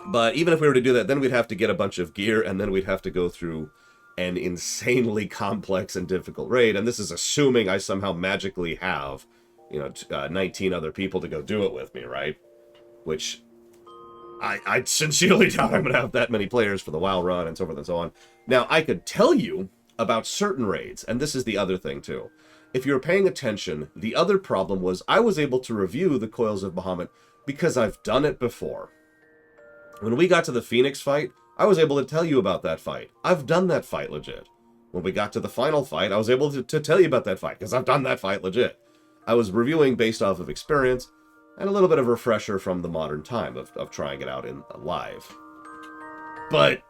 But even if we were to do that, then we'd have to get a bunch of gear, and then we'd have to go through an insanely complex and difficult raid, and this is assuming I somehow magically have, 19 other people to go do it with me, right? Which I sincerely doubt I'm going to have that many players for the WoW run and so forth and so on. Now, I could tell you about certain raids, and this is the other thing, too. If you were paying attention, the other problem was I was able to review the Coils of Bahamut because I've done it before. When we got to the Phoenix fight, I was able to tell you about that fight. I've done that fight legit. When we got to the final fight, I was able to tell you about that fight because I've done that fight legit. I was reviewing based off of experience and a little bit of a refresher from the modern time of trying it out in live. But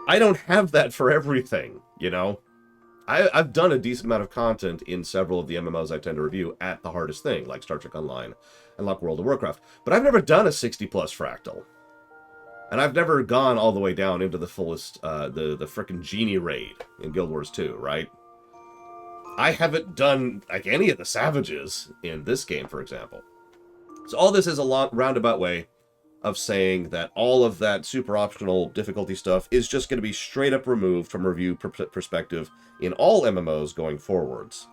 I don't have that for everything, you know? I've done a decent amount of content in several of the MMOs I tend to review at the hardest thing, like Star Trek Online and like World of Warcraft. But I've never done a 60-plus fractal. And I've never gone all the way down into the fullest, the frickin' Genie raid in Guild Wars 2, right? I haven't done, like, any of the Savages in this game, for example. So all this is a long, roundabout way of saying that all of that super optional difficulty stuff is just going to be straight up removed from review perspective in all MMOs going forwards.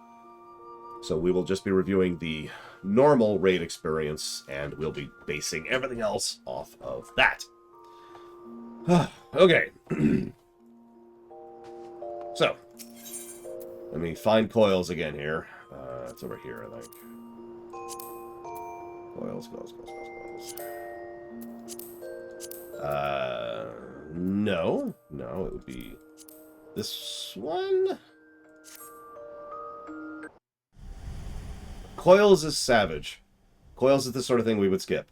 So we will just be reviewing the normal raid experience, and we'll be basing everything else off of that. Okay. So, let me find Coils again here. It's over here, I think. Coils. No, it would be this one. Coils is Savage. Coils is the sort of thing we would skip.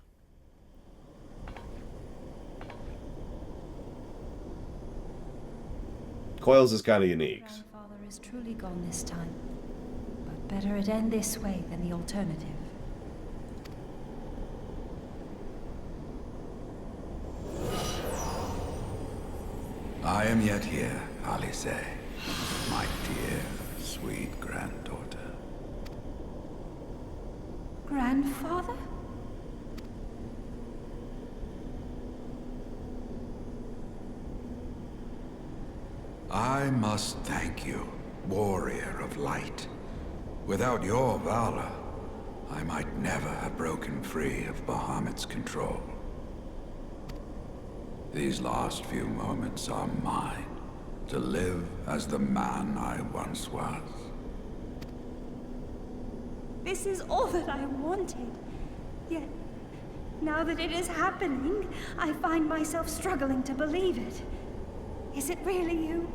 Coils is kind of unique. Grandfather is truly gone this time, but better it end this way than the alternative. I am yet here, Alice, my dear, sweet granddaughter. Grandfather? I must thank you, warrior of light. Without your valor, I might never have broken free of Bahamut's control. These last few moments are mine, to live as the man I once was. This is all that I wanted. Yet, now that it is happening, I find myself struggling to believe it. Is it really you?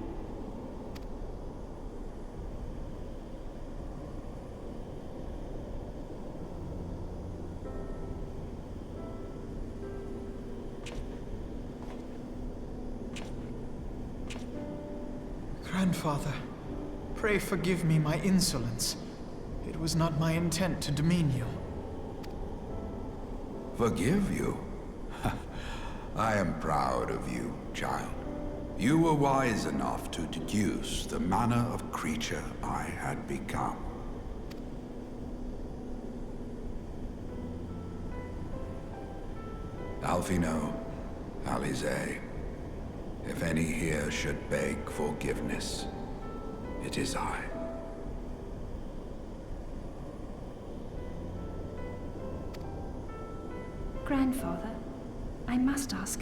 Grandfather, pray forgive me my insolence. It was not my intent to demean you. Forgive you? I am proud of you, child. You were wise enough to deduce the manner of creature I had become. Alfino, Alize, if any here should beg forgiveness, it is I. Grandfather, I must ask,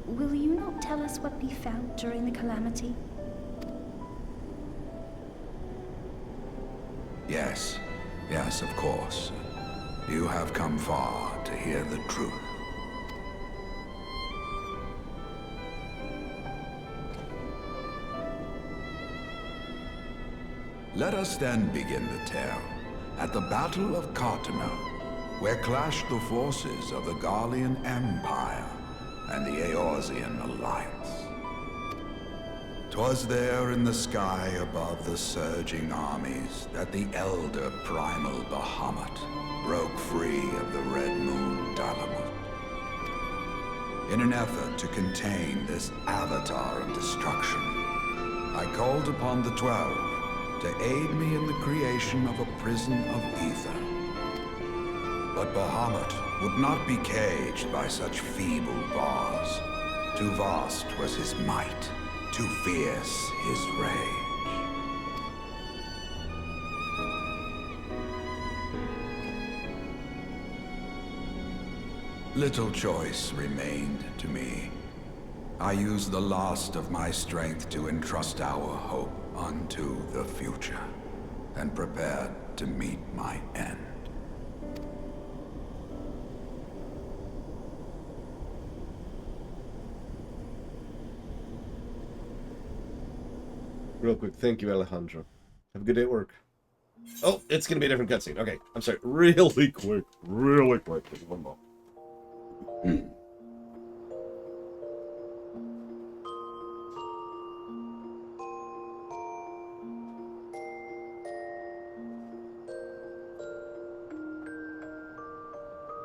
will you not tell us what we found during the Calamity? Yes, of course. You have come far to hear the truth. Let us then begin the tale at the Battle of Cartano, where clashed the forces of the Garlean Empire and the Eorzean Alliance. 'Twas there in the sky above the surging armies that the elder primal Bahamut broke free of the Red Moon Dalamut. In an effort to contain this avatar of destruction, I called upon the 12 to aid me in the creation of a prison of ether. But Bahamut would not be caged by such feeble bars. Too vast was his might, too fierce his rage. Little choice remained to me. I used the last of my strength to entrust our hope unto the future, and prepared to meet my end. Real quick, thank you, Alejandro. Have a good day at work. Oh, it's gonna be a different cutscene. Okay, I'm sorry. Really quick. Just one more.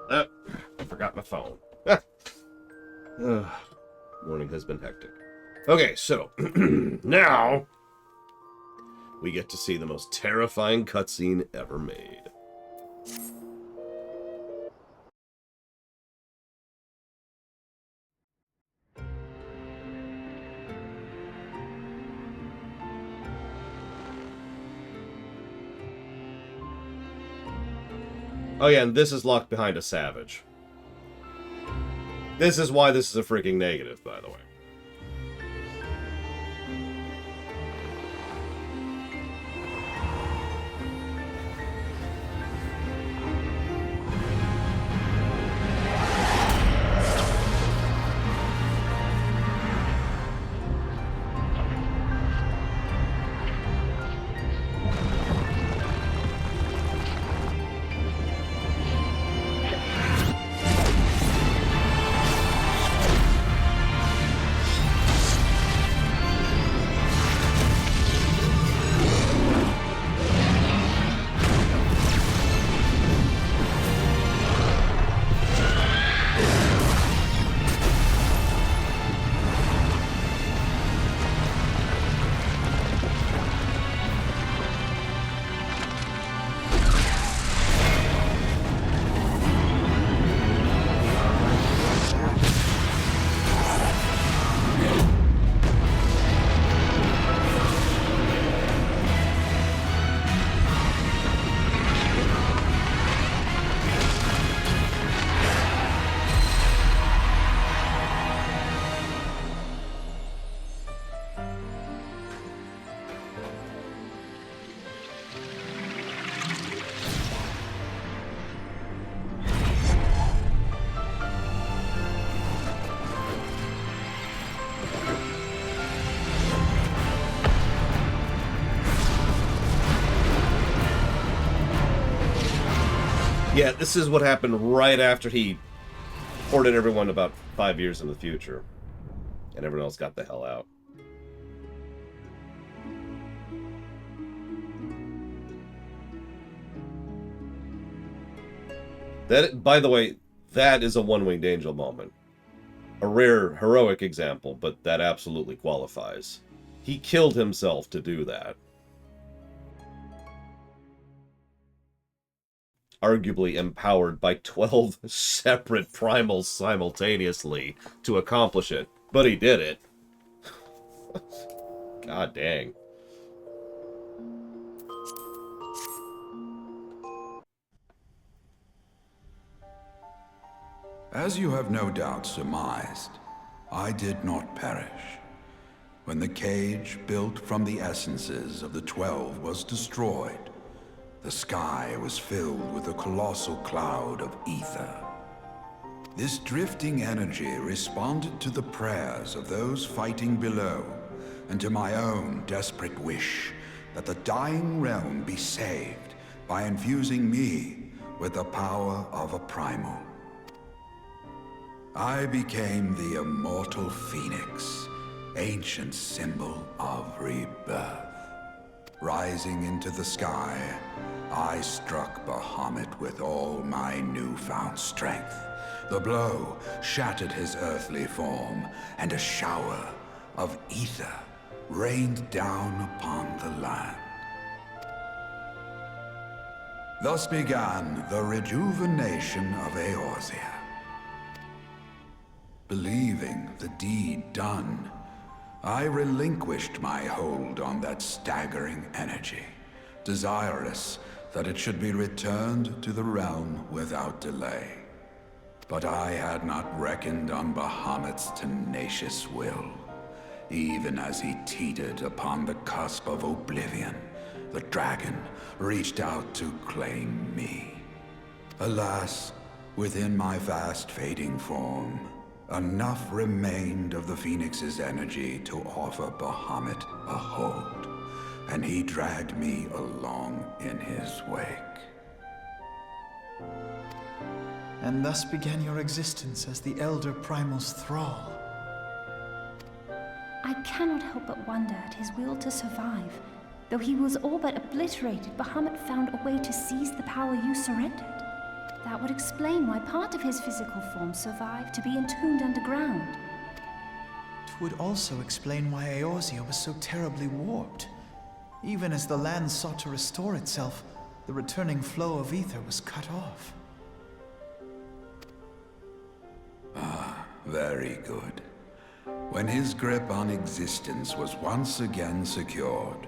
I forgot my phone. Morning has been hectic. Okay, so now we get to see the most terrifying cutscene ever made. Oh yeah, and this is locked behind a savage. This is why this is a freaking negative, by the way. Yeah, this is what happened right after he ported everyone about 5 years in the future. And everyone else got the hell out. That, by the way, that is a one-winged angel moment. A rare, heroic example, but that absolutely qualifies. He killed himself to do that. Arguably empowered by 12 separate primals simultaneously to accomplish it. But he did it. God dang. As you have no doubt surmised, I did not perish. When the cage built from the essences of the 12 was destroyed, the sky was filled with a colossal cloud of ether. This drifting energy responded to the prayers of those fighting below, and to my own desperate wish that the dying realm be saved by infusing me with the power of a primal. I became the immortal phoenix, ancient symbol of rebirth. Rising into the sky, I struck Bahamut with all my newfound strength. The blow shattered his earthly form, and a shower of ether rained down upon the land. Thus began the rejuvenation of Eorzea. Believing the deed done, I relinquished my hold on that staggering energy, desirous that it should be returned to the realm without delay. but I had not reckoned on Bahamut's tenacious will. Even as he teetered upon the cusp of oblivion, the dragon reached out to claim me. Alas, within my fast fading form, enough remained of the Phoenix's energy to offer Bahamut a hold, and he dragged me along in his wake. And thus began your existence as the Elder Primal's thrall. I cannot help but wonder at his will to survive. Though he was all but obliterated, Bahamut found a way to seize the power you surrendered. That would explain why part of his physical form survived to be entombed underground. It would also explain why Eorzea was so terribly warped. Even as the land sought to restore itself, the returning flow of ether was cut off. Ah, very good. When his grip on existence was once again secured,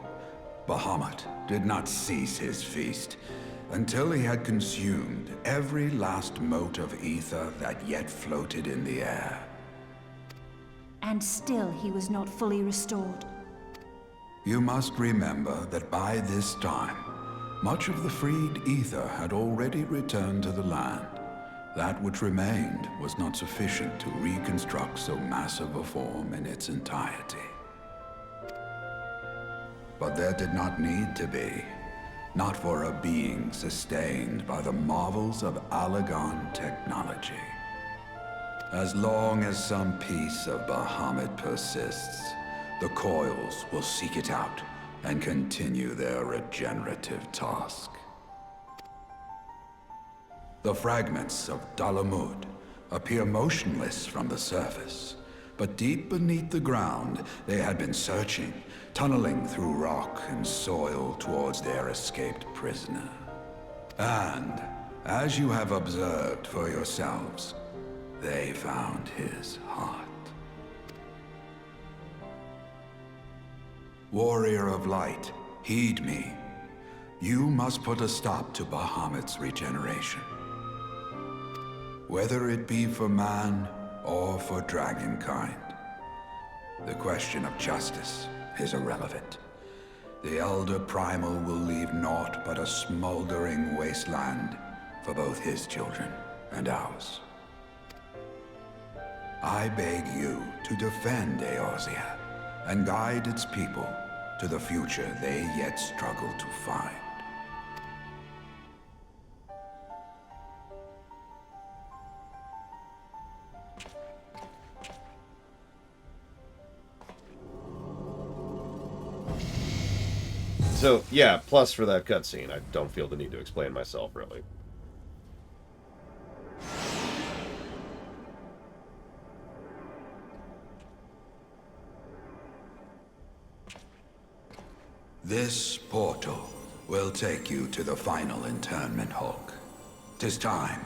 Bahamut did not cease his feast until he had consumed every last mote of ether that yet floated in the air. And still he was not fully restored. You must remember that by this time, much of the freed ether had already returned to the land. That which remained was not sufficient to reconstruct so massive a form in its entirety. But there did not need to be. Not for a being sustained by the marvels of Allagan technology. As long as some piece of Bahamut persists, the Coils will seek it out and continue their regenerative task. The fragments of Dalamud appear motionless from the surface, but deep beneath the ground they had been searching, tunneling through rock and soil towards their escaped prisoner. And, as you have observed for yourselves, they found his heart. Warrior of Light, heed me. You must put a stop to Bahamut's regeneration. Whether it be for man or for dragonkind. The question of justice is irrelevant. The Elder Primal will leave naught but a smoldering wasteland for both his children and ours. I beg you to defend Eorzea and guide its people to the future they yet struggle to find. So, yeah, plus for that cutscene, I don't feel the need to explain myself, really. This portal will take you to the final internment hulk. 'Tis time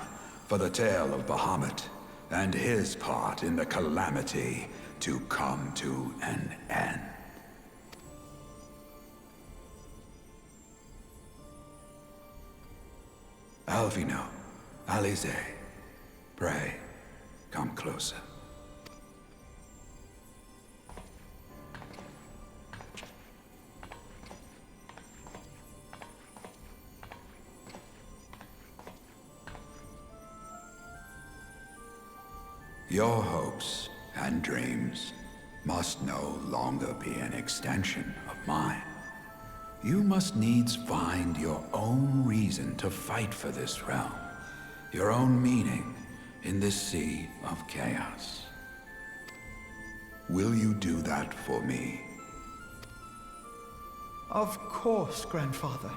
for the tale of Bahamut and his part in the Calamity to come to an end. Alvino, Alize, pray, come closer. Your hopes and dreams must no longer be an extension of mine. You must needs find your own reason to fight for this realm, your own meaning in this sea of chaos. Will you do that for me? Of course, Grandfather.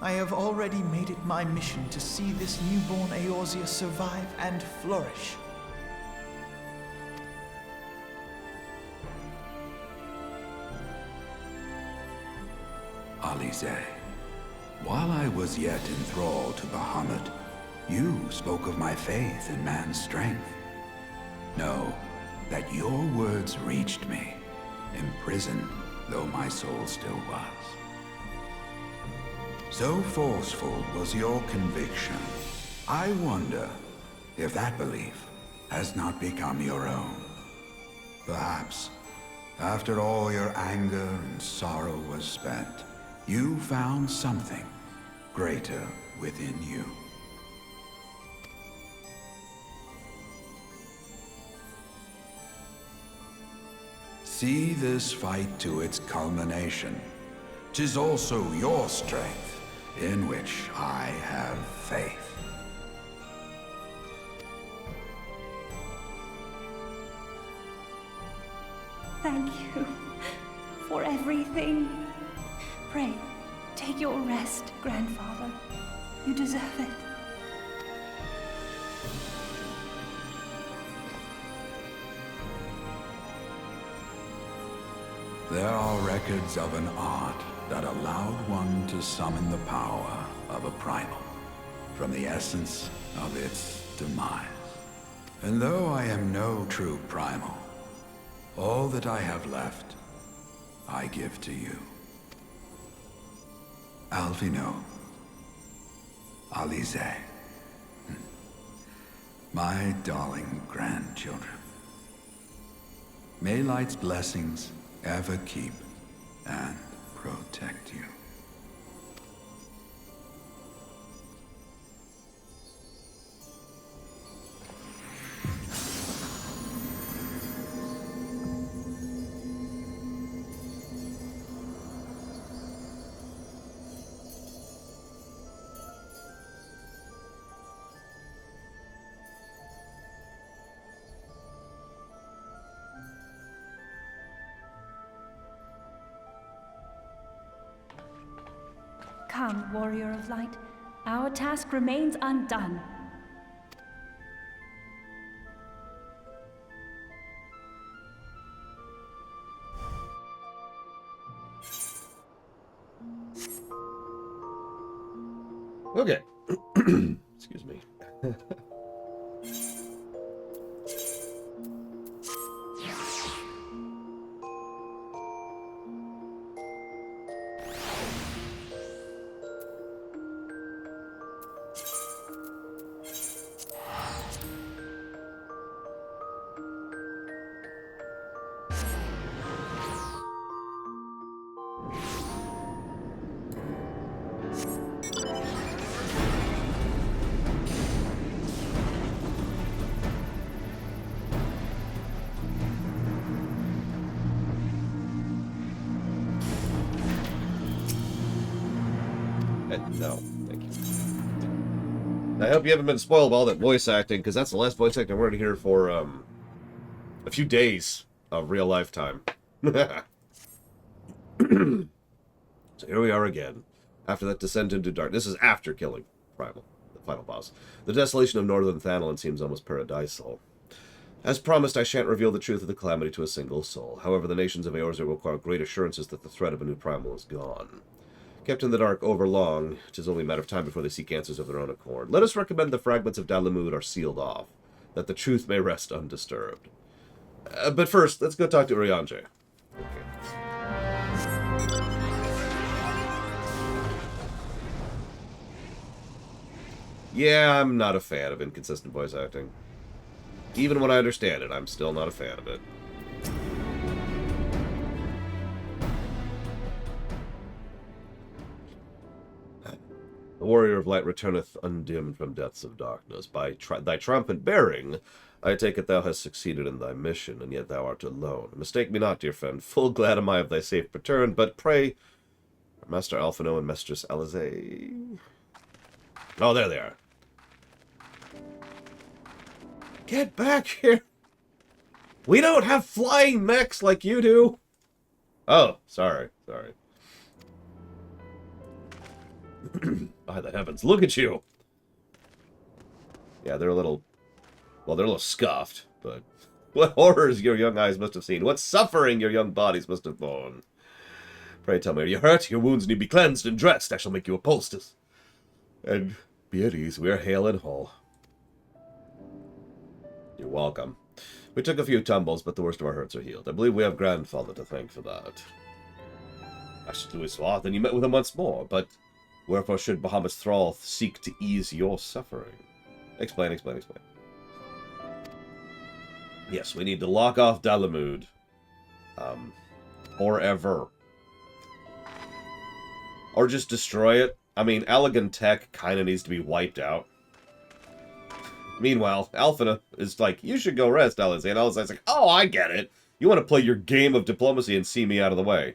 I have already made it my mission to see this newborn Eorzea survive and flourish. Alize, while I was yet enthralled to Bahamut, you spoke of my faith in man's strength. Know that your words reached me, imprisoned though my soul still was. So forceful was your conviction, I wonder if that belief has not become your own. Perhaps, after all your anger and sorrow was spent, you found something greater within you. See this fight to its culmination. 'Tis also your strength, in which I have faith. Thank you for everything. Pray, take your rest, Grandfather. You deserve it. There are records of an art that allowed one to summon the power of a primal from the essence of its demise. And though I am no true primal, all that I have left, I give to you. Alvino, Alize, my darling grandchildren. May light's blessings ever keep and protect you. Come, Warrior of Light. Our task remains undone. Okay. Excuse me. No, thank you. I hope you haven't been spoiled by all that voice acting, because that's the last voice acting we're going to hear for a few days of real life time. So here we are again, after that descent into dark. This is after killing Primal, the final boss. The desolation of Northern Thanalan seems almost paradisal. As promised, I shan't reveal the truth of the Calamity to a single soul. However, the nations of Eorzea will require great assurances that the threat of a new Primal is gone. Kept in the dark overlong, 'tis only a matter of time before they seek answers of their own accord. Let us recommend the fragments of Dalamud are sealed off, that the truth may rest undisturbed. But first, let's go talk to Urianger. Okay. Yeah, I'm not a fan of inconsistent voice acting. Even when I understand it, I'm still not a fan of it. The Warrior of Light returneth undimmed from depths of darkness. By thy triumphant bearing, I take it thou hast succeeded in thy mission, and yet thou art alone. Mistake me not, dear friend. Full glad am I of thy safe return, but pray, Master Alphino and Mistress Alize. Oh, there they are. Get back here! We don't have flying mechs like you do! Oh, sorry. By the heavens, look at you! Yeah, they're a little... Well, they're a little scuffed, but... What horrors your young eyes must have seen. What suffering your young bodies must have borne. Pray tell me, are you hurt? Your wounds need be cleansed and dressed. I shall make you a poultice. And be at ease. We are hale and whole. You're welcome. We took a few tumbles, but the worst of our hurts are healed. I believe we have Grandfather to thank for that. I should do his swath, and you met with him once more, but... Wherefore should Bahamut's thrall seek to ease your suffering? Explain. Yes, we need to lock off Dalamud. Or ever. Or just destroy it. I mean, Elegant Tech kind of needs to be wiped out. Meanwhile, Alphina is like, you should go rest, Alizé. And Alizé's like, oh, I get it. You want to play your game of diplomacy and see me out of the way.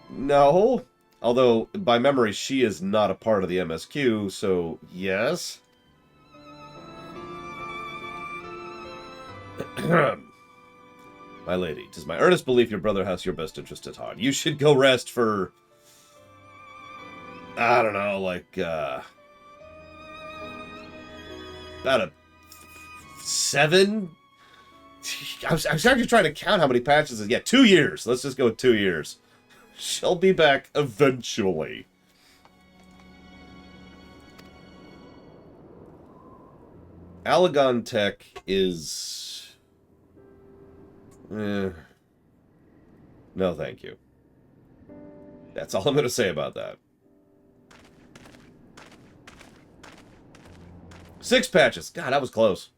No. Although, by memory, she is not a part of the MSQ, so yes. My lady, 'tis my earnest belief your brother has your best interest at heart. You should go rest for... I don't know, like, about a 7? I was actually trying to count how many patches. Yeah, 2 years. Let's just go with 2 years. She'll be back eventually. Alagon Tech is... No, thank you. That's all I'm going to say about that. 6 patches. God, that was close.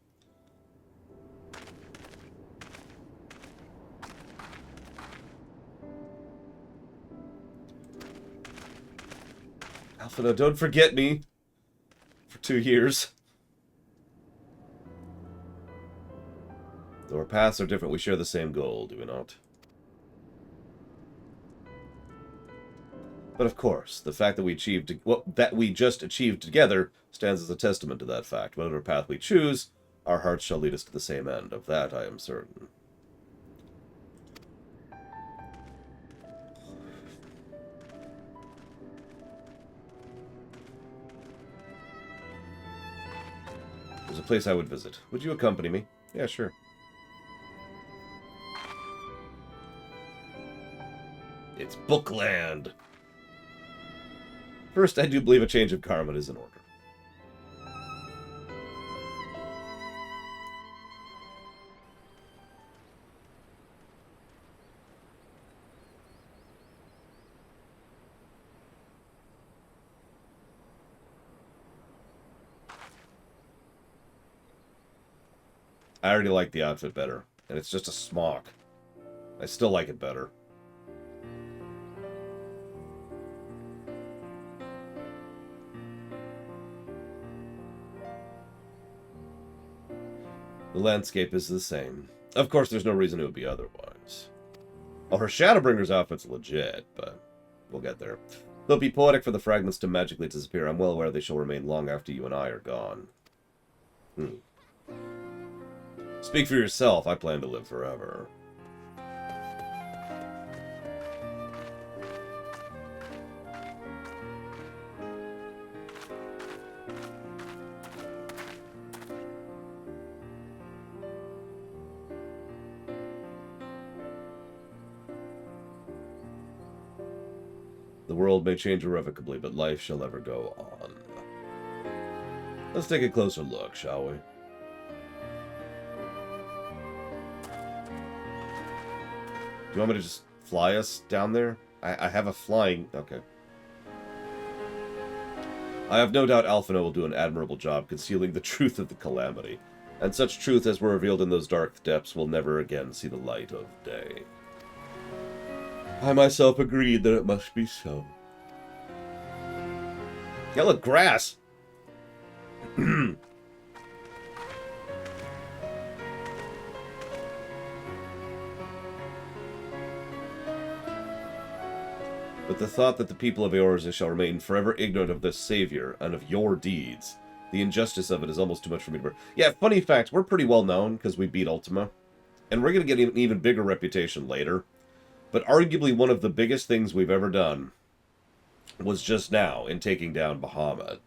Alphina, don't forget me. For 2 years. Though our paths are different, we share the same goal, do we not? But of course, the fact that we just achieved together stands as a testament to that fact. Whatever path we choose, our hearts shall lead us to the same end. Of that I am certain. There's a place I would visit. Would you accompany me? Yeah, sure. It's Bookland! First, I do believe a change of garment is in order. I already like the outfit better, and it's just a smock. I still like it better. The landscape is the same. Of course, there's no reason it would be otherwise. Oh, her Shadowbringer's outfit's legit, but we'll get there. Though it'd be poetic for the fragments to magically disappear, I'm well aware they shall remain long after you and I are gone. Speak for yourself, I plan to live forever. The world may change irrevocably, but life shall ever go on. Let's take a closer look, shall we? Do you want me to just fly us down there? I have a flying... Okay. I have no doubt Alphina will do an admirable job concealing the truth of the calamity, and such truth as were revealed in those dark depths will never again see the light of day. I myself agreed that it must be so. Yeah, look, grass! But the thought that the people of Eorzea shall remain forever ignorant of this savior and of your deeds, the injustice of it is almost too much for me to bear. Yeah, funny fact, we're pretty well known because we beat Ultima. And we're going to get an even bigger reputation later. But arguably one of the biggest things we've ever done was just now in taking down Bahamut.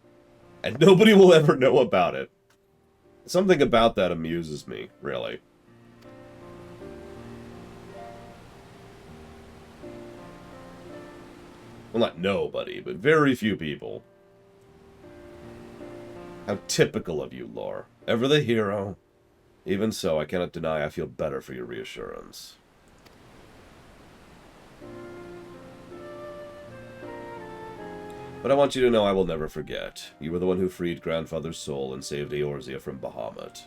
And nobody will ever know about it. Something about that amuses me, really. Well, not nobody, but very few people. How typical of you, Lore. Ever the hero. Even so, I cannot deny I feel better for your reassurance. But I want you to know I will never forget. You were the one who freed Grandfather's soul and saved Eorzea from Bahamut.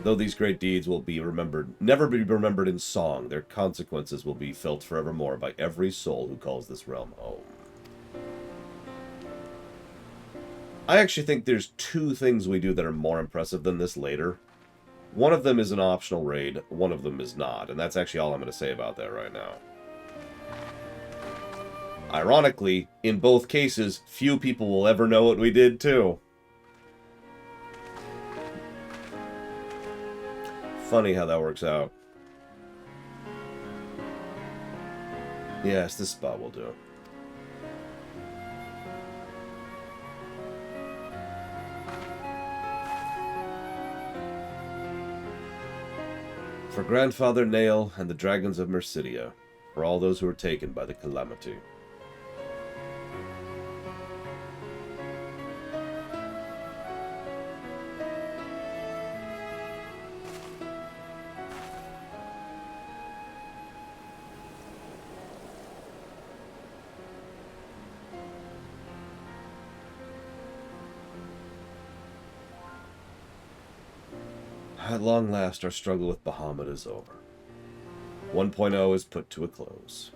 Though these great deeds will be remembered, never be remembered in song, their consequences will be felt forevermore by every soul who calls this realm home. I actually think there's two things we do that are more impressive than this later. One of them is an optional raid, one of them is not, and that's actually all I'm going to say about that right now. Ironically, in both cases, few people will ever know what we did too. Funny how that works out. Yes, this spot will do. For Grandfather Nail and the Dragons of Mercidia, for all those who were taken by the Calamity. At long last, our struggle with Bahamut is over. 1.0 is put to a close.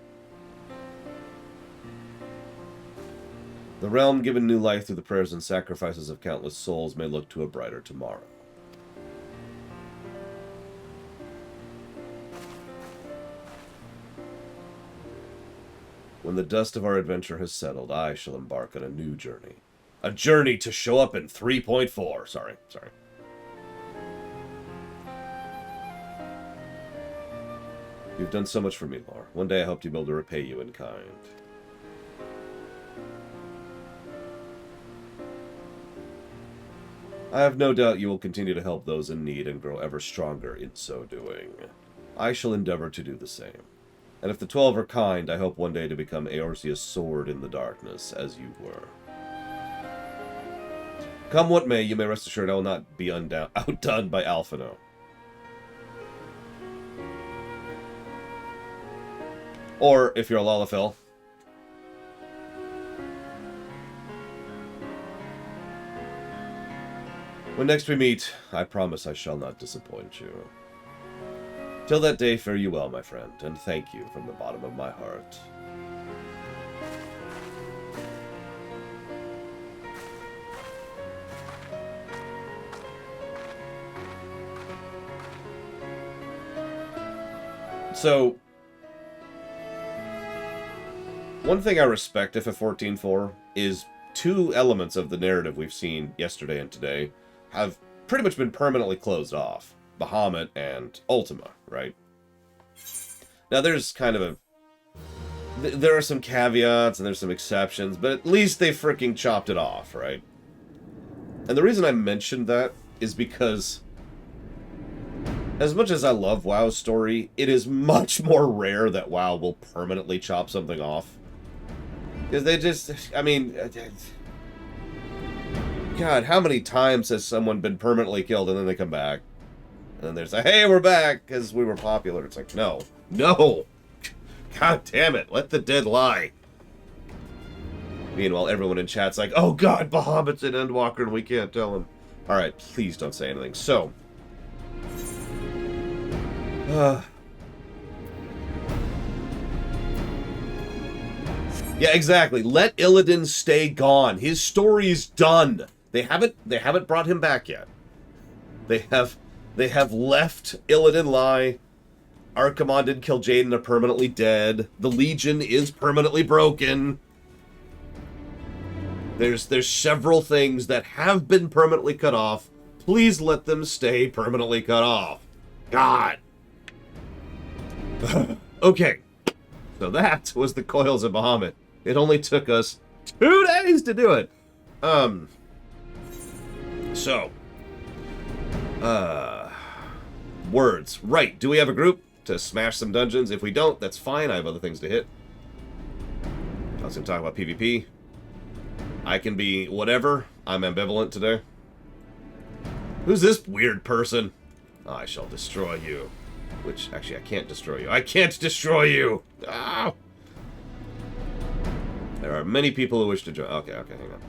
The realm, given new life through the prayers and sacrifices of countless souls, may look to a brighter tomorrow. When the dust of our adventure has settled, I shall embark on a new journey. A journey to show up in 3.4. Sorry. You've done so much for me, Laura. One day I hope to be able to repay you in kind. I have no doubt you will continue to help those in need and grow ever stronger in so doing. I shall endeavor to do the same. And if the 12 are kind, I hope one day to become Eorzea's sword in the darkness, as you were. Come what may, you may rest assured I will not be outdone by Alphino. Or, if you're a Lalafell, when next we meet, I promise I shall not disappoint you. Till that day, fare you well, my friend, and thank you from the bottom of my heart. So, one thing I respect FF14 for is two elements of the narrative we've seen yesterday and today have pretty much been permanently closed off. Bahamut and Ultima, right? Now there's kind of there are some caveats and there's some exceptions, but at least they freaking chopped it off, right? And the reason I mentioned that is because as much as I love WoW's story, it is much more rare that WoW will permanently chop something off. Because they just, I mean, God, how many times has someone been permanently killed and then they come back? And then there's like, hey, we're back because we were popular. It's like, no. God damn it, let the dead lie. Meanwhile, everyone in chat's like, oh God, Bahamut's an Endwalker and we can't tell him. Alright, please don't say anything. So, yeah, exactly. Let Illidan stay gone. His story's done. They haven't brought him back yet. They have left Illidan lie. Archimonde and Kil'jaeden are permanently dead. The Legion is permanently broken. There's several things that have been permanently cut off. Please let them stay permanently cut off. God. Okay. So that was the Coils of Bahamut. It only took us 2 days to do it. Words. Right. Do we have a group to smash some dungeons? If we don't, that's fine. I have other things to hit. I was going to talk about PvP. I can be whatever. I'm ambivalent today. Who's this weird person? I shall destroy you. Which, actually, I can't destroy you. I can't destroy you! Ah! There are many people who wish to join. Okay, hang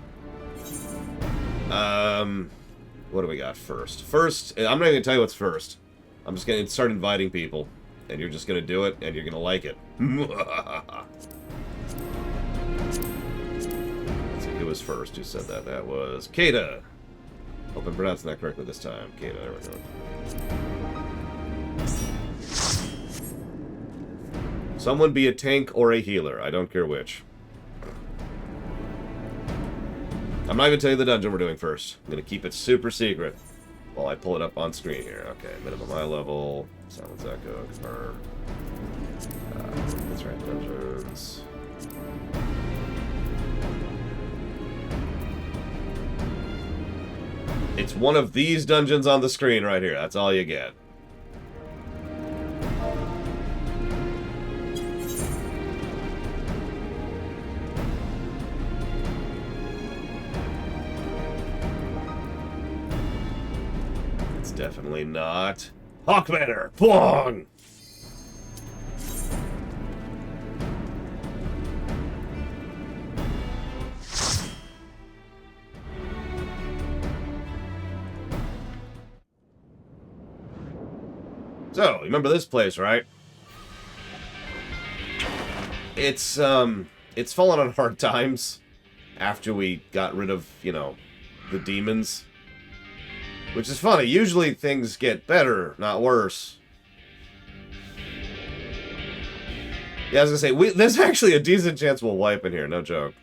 on. what do we got first? First, I'm not even going to tell you what's first. I'm just going to start inviting people, and you're just going to do it, and you're going to like it. Let's see, who was first? Who said that? That was Kata. Hope I'm pronouncing that correctly this time. Kata, there we go. Someone be a tank or a healer. I don't care which. I'm not even telling you the dungeon we're doing first. I'm going to keep it super secret while I pull it up on screen here. Okay, minimum eye level. Silence echo. Confirm. That's right, dungeons. It's one of these dungeons on the screen right here. That's all you get. Definitely not. Hawkmanner! Bwong! So, you remember this place, right? It's fallen on hard times after we got rid of, you know, the demons. Which is funny. Usually things get better, not worse. Yeah, I was gonna say, there's actually a decent chance we'll wipe in here, no joke.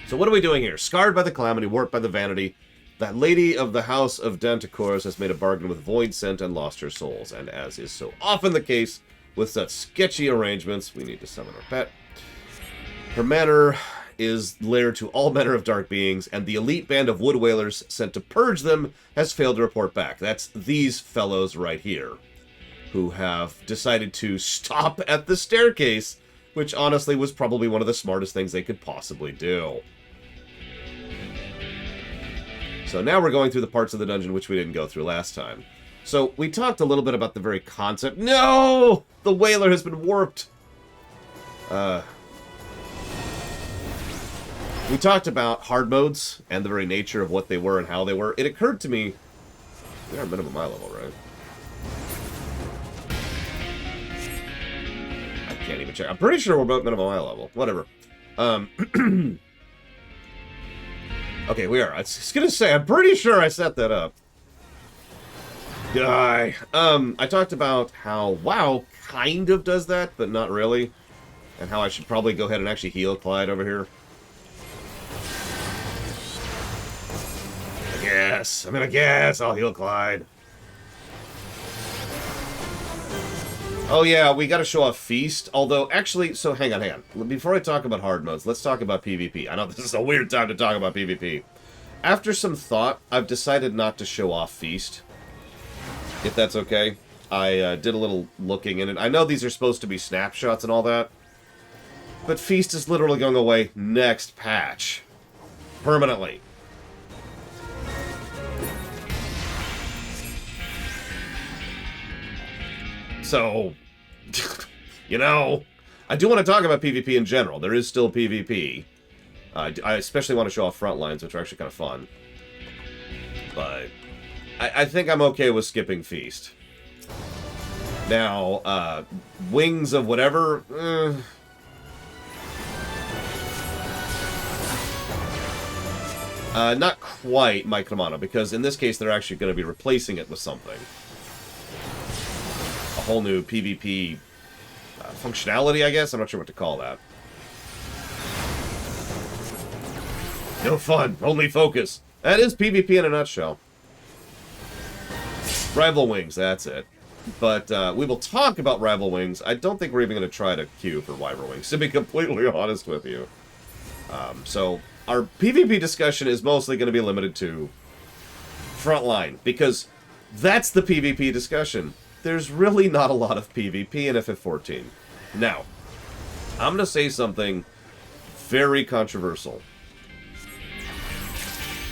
So what are we doing here? Scarred by the calamity, warped by the vanity, that lady of the house of Danticoris has made a bargain with Void Scent and lost her souls. And as is so often the case with such sketchy arrangements, we need to summon our pet. Her manor is lair to all manner of dark beings, and the elite band of wood whalers sent to purge them has failed to report back. That's these fellows right here, who have decided to stop at the staircase, which honestly was probably one of the smartest things they could possibly do. So now we're going through the parts of the dungeon which we didn't go through last time. So we talked a little bit about the very concept. No! The whaler has been warped! We talked about hard modes and the very nature of what they were and how they were. It occurred to me, we are minimum eye level, right? I can't even check. I'm pretty sure we're both minimum eye level. Whatever. Okay, we are. I was gonna say, I'm pretty sure I set that up. Guy. I talked about how WoW kind of does that, but not really. And how I should probably go ahead and actually heal Clyde over here. I'm gonna guess I'll heal Clyde. Oh yeah, we gotta show off Feast. Although, actually, so hang on. Before I talk about hard modes, let's talk about PvP. I know this is a weird time to talk about PvP. After some thought, I've decided not to show off Feast. If that's okay. I did a little looking in it. I know these are supposed to be snapshots and all that. But Feast is literally going away next patch. Permanently. So, you know, I do want to talk about PvP in general. There is still PvP. I especially want to show off front lines, which are actually kind of fun. But I think I'm okay with skipping Feast. Now, Wings of whatever... not quite Mike Romano, because in this case they're actually going to be replacing it with something. A whole new PvP functionality, I guess? I'm not sure what to call that. No fun, only focus. That is PvP in a nutshell. Rival Wings, that's it. But we will talk about Rival Wings. I don't think we're even going to try to queue for Rival Wings, to be completely honest with you. So our PvP discussion is mostly going to be limited to Frontline, because that's the PvP discussion. There's really not a lot of PvP in FF14. Now, I'm going to say something very controversial.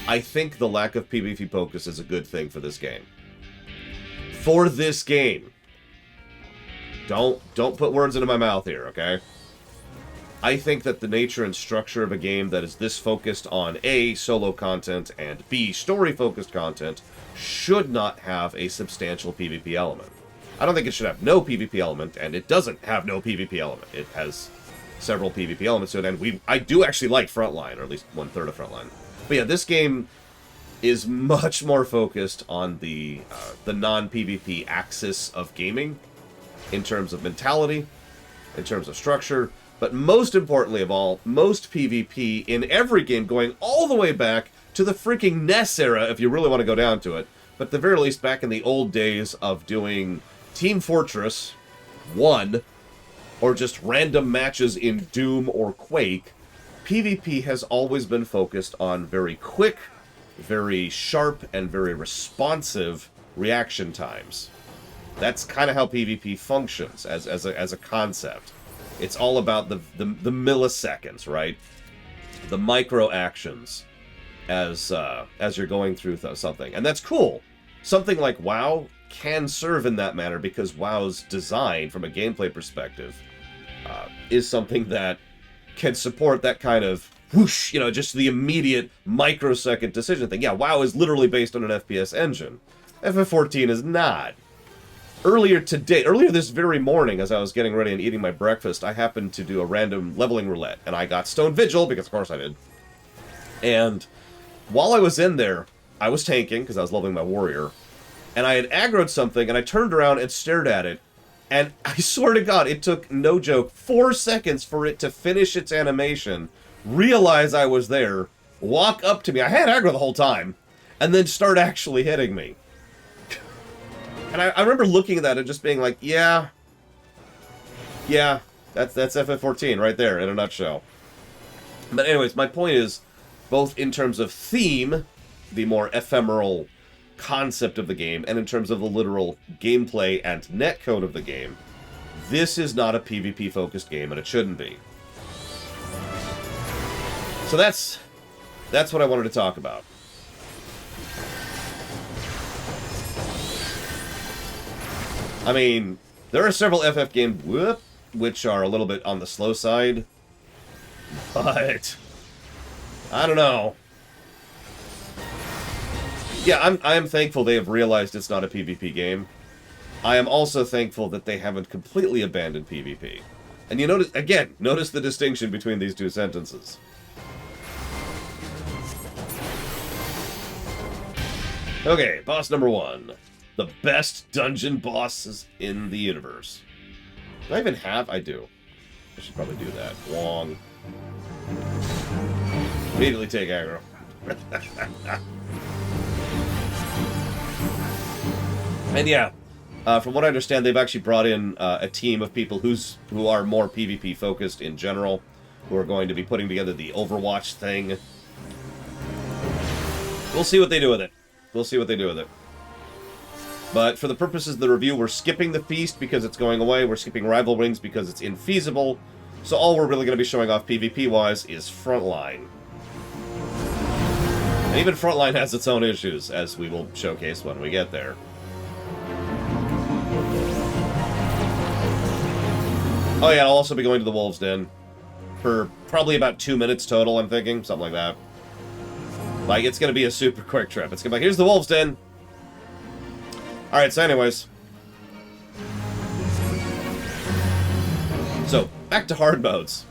I think the lack of PvP focus is a good thing for this game. For this game. Don't put words into my mouth here, okay? I think that the nature and structure of a game that is this focused on A, solo content, and B, story-focused content, should not have a substantial PvP element. I don't think it should have no PvP element, and it doesn't have no PvP element. It has several PvP elements to it, and I do actually like Frontline, or at least 1/3 of Frontline. But yeah, this game is much more focused on the non-PvP axis of gaming, in terms of mentality, in terms of structure, but most importantly of all, most PvP in every game going all the way back to the freaking NES era, if you really want to go down to it, but at the very least back in the old days of doing Team Fortress 1, or just random matches in Doom or Quake, PvP has always been focused on very quick, very sharp, and very responsive reaction times. That's kind of how PvP functions as a concept. It's all about the milliseconds, right? The micro actions as you're going through something, and that's cool. Something like WoW can serve in that manner because WoW's design, from a gameplay perspective, is something that can support that kind of whoosh, you know, just the immediate microsecond decision thing. Yeah, WoW is literally based on an FPS engine. FF14 is not. Earlier this very morning, as I was getting ready and eating my breakfast, I happened to do a random leveling roulette, and I got Stone Vigil, because of course I did. And while I was in there, I was tanking, because I was leveling my warrior, and I had aggroed something, and I turned around and stared at it, and I swear to God, it took, no joke, 4 seconds for it to finish its animation, realize I was there, walk up to me, I had aggro the whole time, and then start actually hitting me. And I remember looking at that and just being like, yeah, that's FF14 right there in a nutshell. But anyways, my point is, both in terms of theme, the more ephemeral concept of the game, and in terms of the literal gameplay and netcode of the game, this is not a PvP-focused game, and it shouldn't be. So that's what I wanted to talk about. I mean, there are several FF games which are a little bit on the slow side, but I don't know. Yeah, I am thankful they have realized it's not a PvP game. I am also thankful that they haven't completely abandoned PvP. And you notice the distinction between these two sentences. Okay, boss number 1. The best dungeon bosses in the universe. Do I even have? I do. I should probably do that. Wong. Immediately take aggro. And yeah, from what I understand, they've actually brought in a team of people who are more PvP focused in general, who are going to be putting together the Overwatch thing. We'll see what they do with it. We'll see what they do with it. But for the purposes of the review, we're skipping the Feast because it's going away. We're skipping Rival Rings because it's infeasible. So all we're really going to be showing off PvP-wise is Frontline. And even Frontline has its own issues, as we will showcase when we get there. Oh yeah, I'll also be going to the Wolves' Den. For probably about 2 minutes total, I'm thinking. Something like that. Like, it's going to be a super quick trip. It's going to be like, here's the Wolves' Den. Alright, so anyways. So, back to hard modes.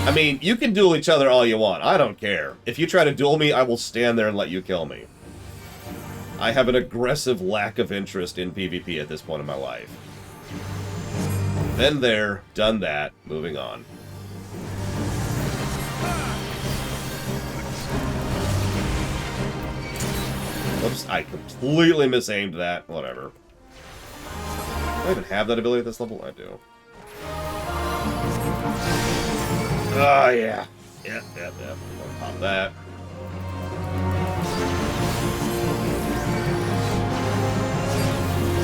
I mean, you can duel each other all you want. I don't care. If you try to duel me, I will stand there and let you kill me. I have an aggressive lack of interest in PvP at this point in my life. Been there, done that, moving on. Oops, I completely misaimed that. Whatever. Do I even have that ability at this level? I do. Oh, yeah. Yep. I'll pop that.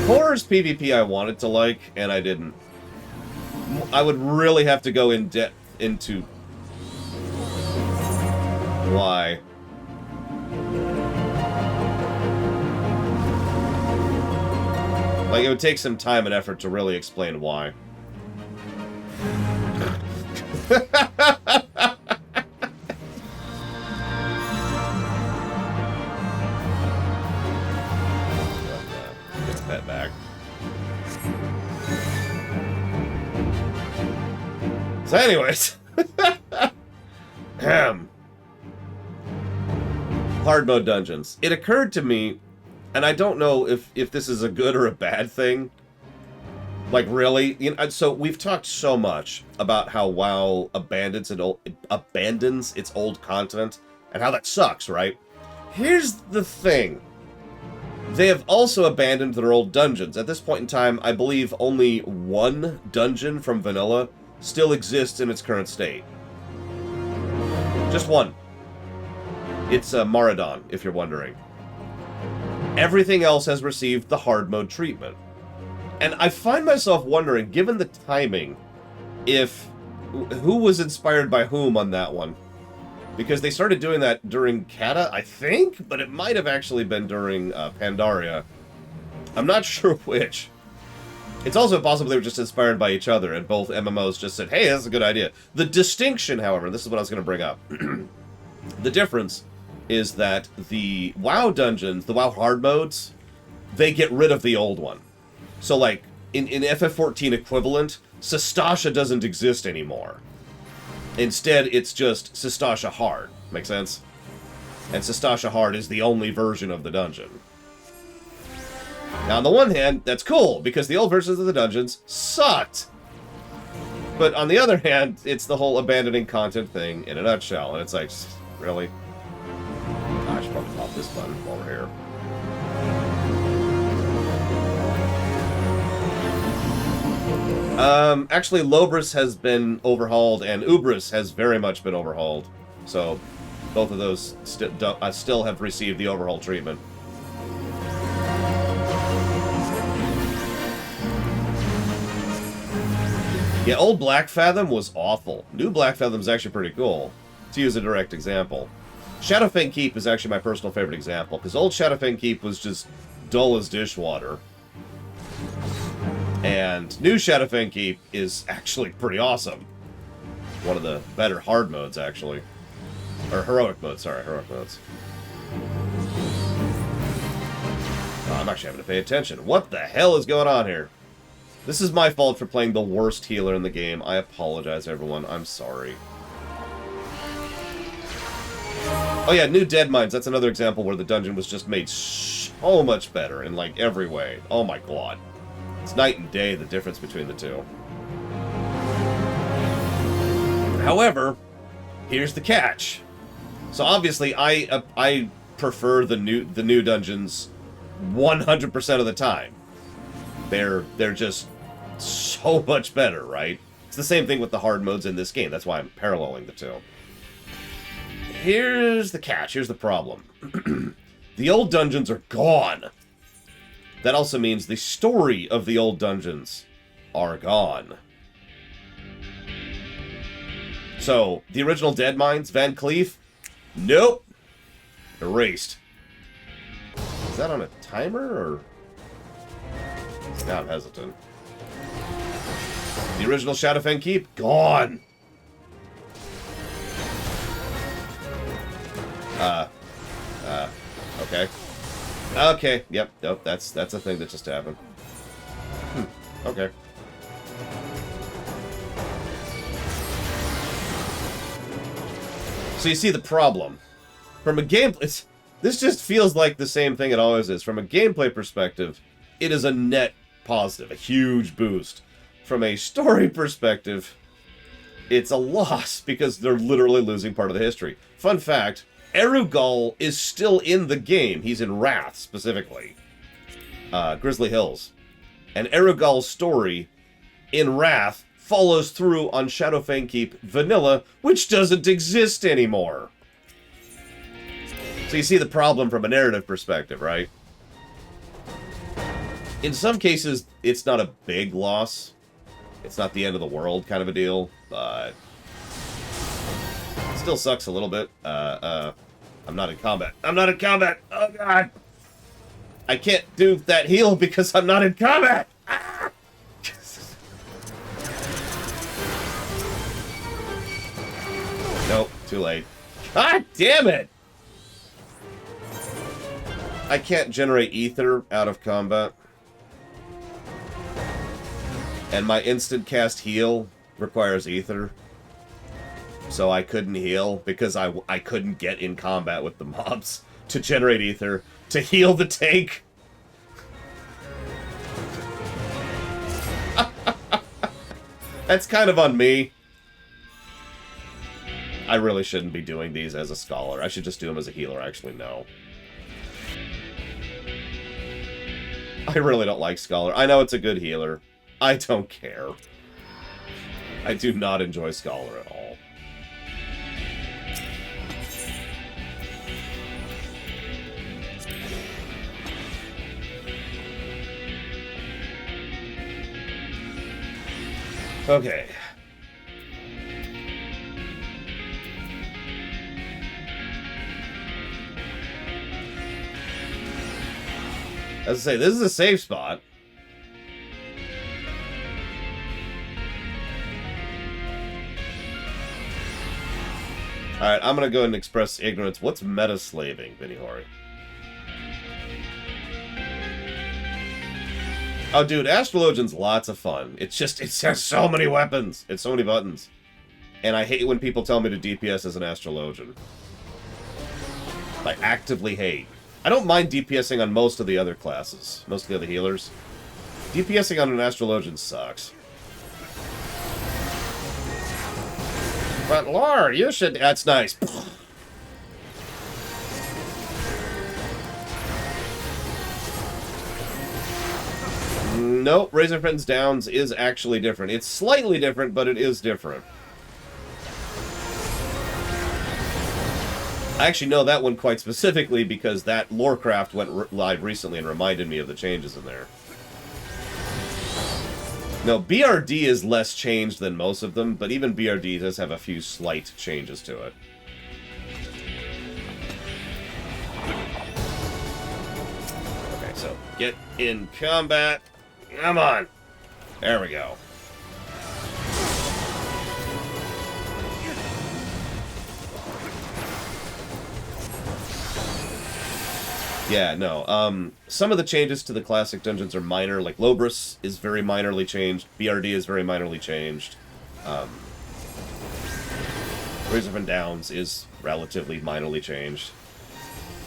Horror's PvP I wanted to like, and I didn't. I would really have to go in depth into why. Like, it would take some time and effort to really explain why. Get the pet back. So anyways. Hard mode dungeons. It occurred to me, and I don't know if this is a good or a bad thing. Like, really? You know, so we've talked so much about how WoW abandons its old content, and how that sucks, right? Here's the thing. They have also abandoned their old dungeons. At this point in time, I believe only one dungeon from vanilla still exists in its current state. Just one. It's Maradon, if you're wondering. Everything else has received the hard mode treatment. And I find myself wondering, given the timing, who was inspired by whom on that one. Because they started doing that during Kata, I think, but it might have actually been during Pandaria. I'm not sure which. It's also possible they were just inspired by each other, and both MMOs just said, hey, that's a good idea. The distinction, however, this is what I was going to bring up. The difference is that the WoW dungeons, the WoW hard modes, they get rid of the old one. So, like, in FF14 equivalent, Sastasha doesn't exist anymore. Instead, it's just Sastasha Hard. Make sense? And Sastasha Hard is the only version of the dungeon. Now, on the one hand, that's cool, because the old versions of the dungeons sucked. But on the other hand, it's the whole abandoning content thing in a nutshell. And it's like, really? I should probably pop this button while we're here. Actually, Lobris has been overhauled, and Ubris has very much been overhauled. So, both of those still have received the overhaul treatment. Yeah, old Black Fathom was awful. New Black Fathom is actually pretty cool, to use a direct example. Shadowfang Keep is actually my personal favorite example, because old Shadowfang Keep was just dull as dishwater. And new Shadowfang Keep is actually pretty awesome. One of the better hard modes, actually. Or heroic modes, sorry, heroic modes. Oh, I'm actually having to pay attention. What the hell is going on here? This is my fault for playing the worst healer in the game. I apologize, everyone. I'm sorry. Oh yeah, new Dead Mines. That's another example where the dungeon was just made so much better in, like, every way. Oh my god. It's night and day, the difference between the two. However, here's the catch. So obviously, I prefer the new dungeons 100% of the time. They're just so much better, right? It's the same thing with the hard modes in this game. That's why I'm paralleling the two. Here's the catch. Here's the problem. The old dungeons are gone. That also means the story of the old dungeons are gone. So, the original Dead Mines, Van Cleef? Nope. Erased. Is that on a timer, or...? Now I'm hesitant. The original Shadowfang Keep? Gone! Okay. Okay, yep, nope, that's a thing that just happened. Okay. So you see the problem. From a gameplay... This just feels like the same thing it always is. From a gameplay perspective, it is a net positive, a huge boost. From a story perspective, it's a loss, because they're literally losing part of the history. Fun fact, Erugal is still in the game. He's in Wrath, specifically. Grizzly Hills. And Erugal's story in Wrath follows through on Shadowfang Keep Vanilla, which doesn't exist anymore. So you see the problem from a narrative perspective, right? In some cases, it's not a big loss. It's not the end of the world kind of a deal, but... it still sucks a little bit. I'm not in combat. I'm not in combat! Oh, God! I can't do that heal because I'm not in combat! Nope, too late. God damn it! I can't generate ether out of combat. And my instant cast heal requires ether. So I couldn't heal because I couldn't get in combat with the mobs to generate ether to heal the tank. That's kind of on me. I really shouldn't be doing these as a scholar. I should just do them as a healer, actually, no. I really don't like Scholar. I know it's a good healer. I don't care. I do not enjoy Scholar at all. Okay. As I say, this is a safe spot. Alright, I'm gonna go ahead and express ignorance. What's meta-slaving, Vinny Hori? Oh, dude, Astrologian's lots of fun. It's just, it has so many weapons. It's so many buttons. And I hate when people tell me to DPS as an Astrologian. I actively hate. I don't mind DPSing on most of the other classes. Most of the other healers. DPSing on an Astrologian sucks. But Lord, you should... That's nice. Nope, Razor Friends Downs is actually different. It's slightly different, but it is different. I actually know that one quite specifically because that Lorecraft went live recently and reminded me of the changes in there. No, BRD is less changed than most of them, but even BRD does have a few slight changes to it. Okay, so get in combat. Come on. There we go. Yeah, no. Some of the changes to the classic dungeons are minor, like Lobris is very minorly changed, BRD is very minorly changed. Razor and Downs is relatively minorly changed.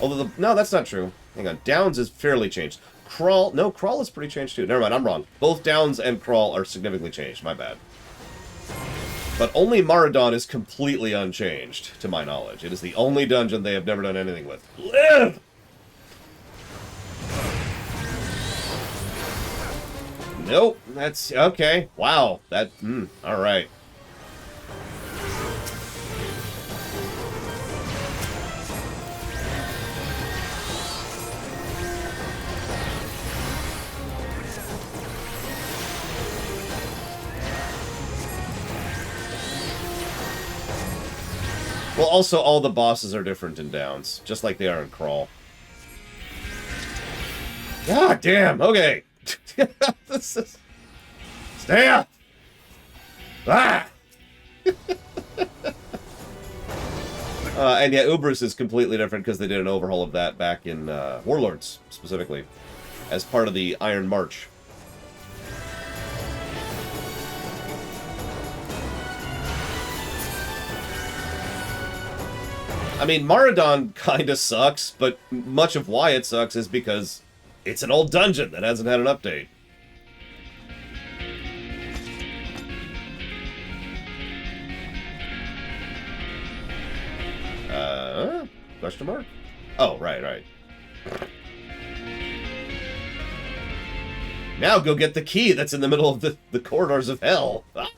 Although, no, that's not true. Hang on, Downs is fairly changed. Crawl, no, Crawl is pretty changed too. Never mind, I'm wrong. Both Downs and Crawl are significantly changed, my bad. But only Maradon is completely unchanged, to my knowledge. It is the only dungeon they have never done anything with. Live! Nope, that's... okay. Wow, that... alright. Well, also, all the bosses are different in Downs, just like they are in Crawl. God damn, okay. This is... Stay up! Ah! And yeah, Ubris is completely different because they did an overhaul of that back in Warlords, specifically, as part of the Iron March. I mean, Maradon kinda sucks, but much of why it sucks is because it's an old dungeon that hasn't had an update. Question mark? Oh, right. Now go get the key that's in the middle of the corridors of hell. Ah.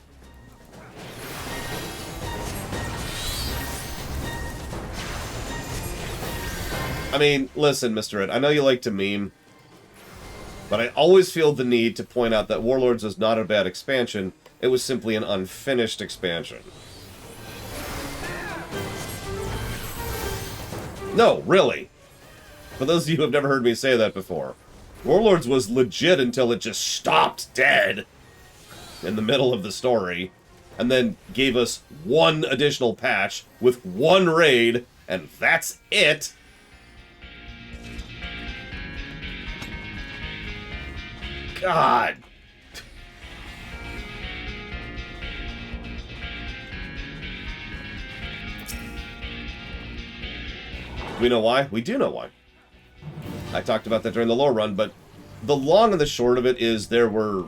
I mean, listen, Mr. Ed, I know you like to meme, but I always feel the need to point out that Warlords is not a bad expansion, it was simply an unfinished expansion. No, really. For those of you who have never heard me say that before, Warlords was legit until it just stopped dead in the middle of the story, and then gave us one additional patch with one raid, and that's it. God. We know why? We do know why. I talked about that during the lore run, but the long and the short of it is there were...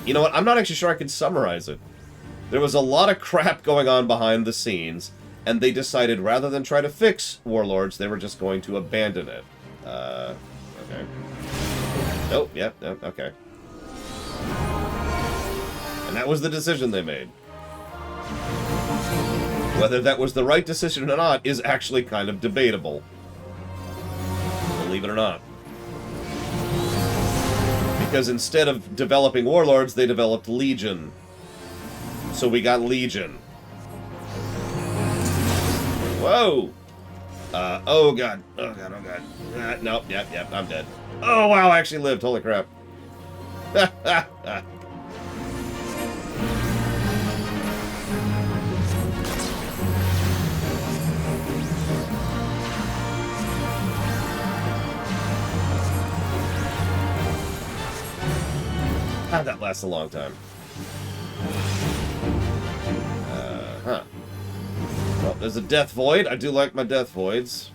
You know what? I'm not actually sure I can summarize it. There was a lot of crap going on behind the scenes, and they decided rather than try to fix Warlords, they were just going to abandon it. Okay. Nope, yep, nope, okay. And that was the decision they made. Whether that was the right decision or not is actually kind of debatable. Believe it or not. Because instead of developing Warlords, they developed Legion. So we got Legion. Whoa! Oh god. Oh god, oh god. Nope, yep, I'm dead. Oh wow, I actually lived. Holy crap. That lasts a long time. Huh. Well, there's a Death Void. I do like my Death Voids.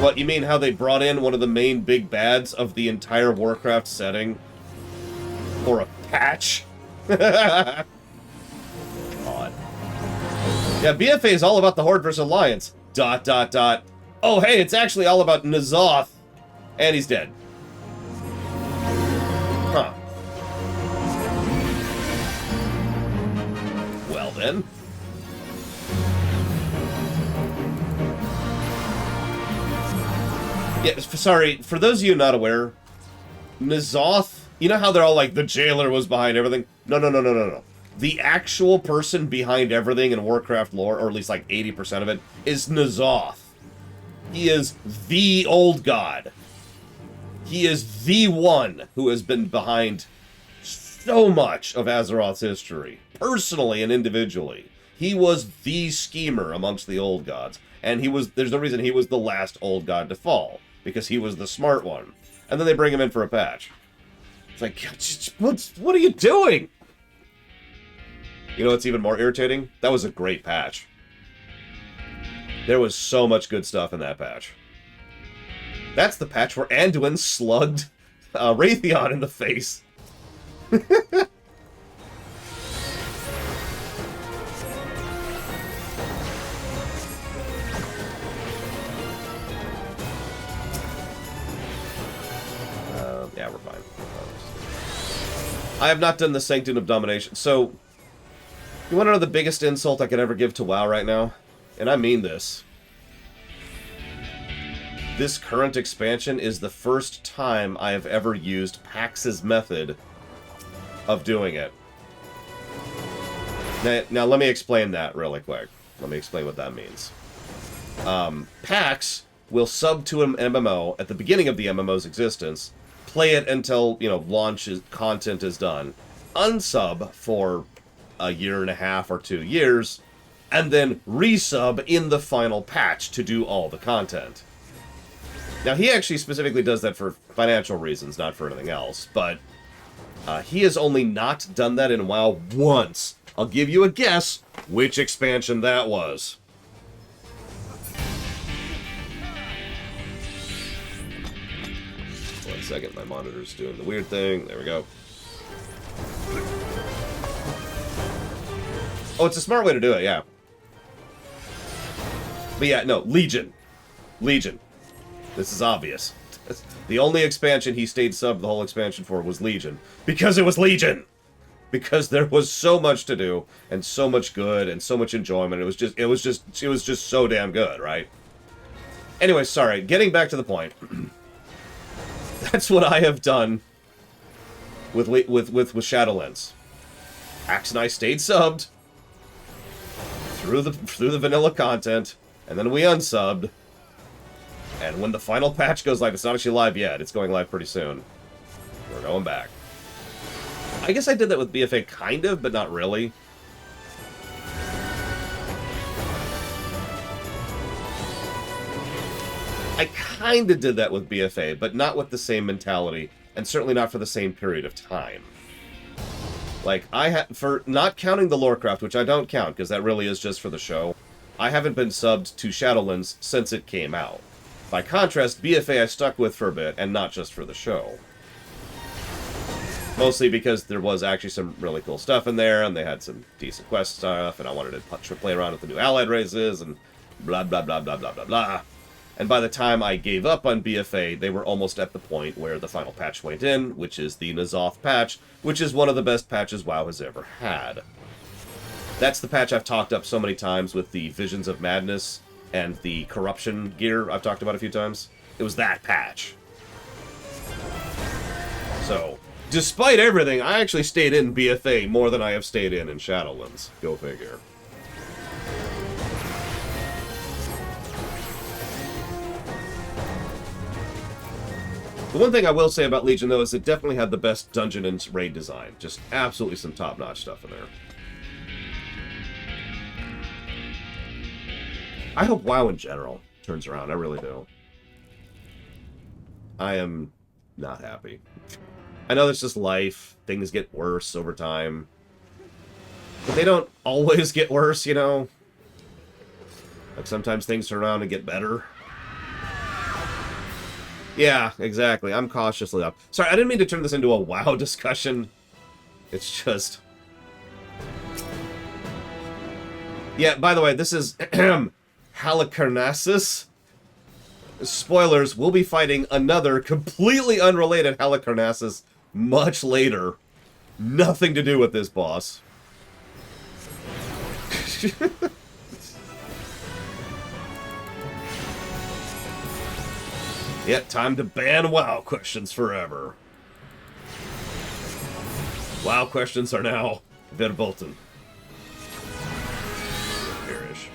What, you mean how they brought in one of the main big bads of the entire Warcraft setting? For a patch? God. Yeah, BFA is all about the Horde versus Alliance. ... Oh, hey, it's actually all about N'Zoth. And he's dead. Huh. Well, then. Yeah, sorry, for those of you not aware, N'Zoth, you know how they're all like, the jailer was behind everything? No. The actual person behind everything in Warcraft lore, or at least like 80% of it, is N'Zoth. He is the old god. He is the one who has been behind so much of Azeroth's history, personally and individually. He was the schemer amongst the old gods, and there's no reason he was the last old god to fall. Because he was the smart one. And then they bring him in for a patch. It's like, what are you doing? You know what's even more irritating? That was a great patch. There was so much good stuff in that patch. That's the patch where Anduin slugged Raytheon in the face. Yeah, we're fine. I have not done the Sanctum of Domination. So, you want to know the biggest insult I could ever give to WoW right now? And I mean this. This current expansion is the first time I have ever used Pax's method of doing it. Now let me explain that really quick. Let me explain what that means. Pax will sub to an MMO at the beginning of the MMO's existence, play it until, launch content is done, unsub for a year and a half or 2 years, and then resub in the final patch to do all the content. Now, he actually specifically does that for financial reasons, not for anything else, but he has only not done that in WoW once. I'll give you a guess which expansion that was. Second, my monitor's doing the weird thing. There we go. Oh, it's a smart way to do it, yeah. But yeah, no, Legion. Legion. This is obvious. The only expansion he stayed sub the whole expansion for was Legion. Because it was Legion! Because there was so much to do, and so much good, and so much enjoyment. It was just so damn good, right? Anyway, sorry, getting back to the point. That's what I have done with Shadowlands. Axe and I stayed subbed through the vanilla content, and then we unsubbed. And when the final patch goes live, it's not actually live yet. It's going live pretty soon. We're going back. I guess I did that with BFA kind of, but not really. I kind of did that with BFA, but not with the same mentality, and certainly not for the same period of time. Like, for not counting the Lorecraft, which I don't count, because that really is just for the show, I haven't been subbed to Shadowlands since it came out. By contrast, BFA I stuck with for a bit, and not just for the show. Mostly because there was actually some really cool stuff in there, and they had some decent quest stuff, and I wanted to play around with the new allied races, and blah blah blah blah blah blah blah. And by the time I gave up on BFA, they were almost at the point where the final patch went in, which is the N'Zoth patch, which is one of the best patches WoW has ever had. That's the patch I've talked up so many times with the Visions of Madness and the corruption gear I've talked about a few times. It was that patch. So, despite everything, I actually stayed in BFA more than I have stayed in Shadowlands. Go figure. The one thing I will say about Legion, though, is it definitely had the best dungeon and raid design. Just absolutely some top-notch stuff in there. I hope WoW in general turns around. I really do. I am not happy. I know that's just life. Things get worse over time. But they don't always get worse, you know? Like, sometimes things turn around and get better. Yeah, exactly. I'm cautiously up. Sorry, I didn't mean to turn this into a WoW discussion. It's just... Yeah, by the way, this is Halicarnassus. Spoilers, we'll be fighting another completely unrelated Halicarnassus much later. Nothing to do with this boss. Yeah, time to ban WoW questions forever. WoW questions are now verboten. Perish.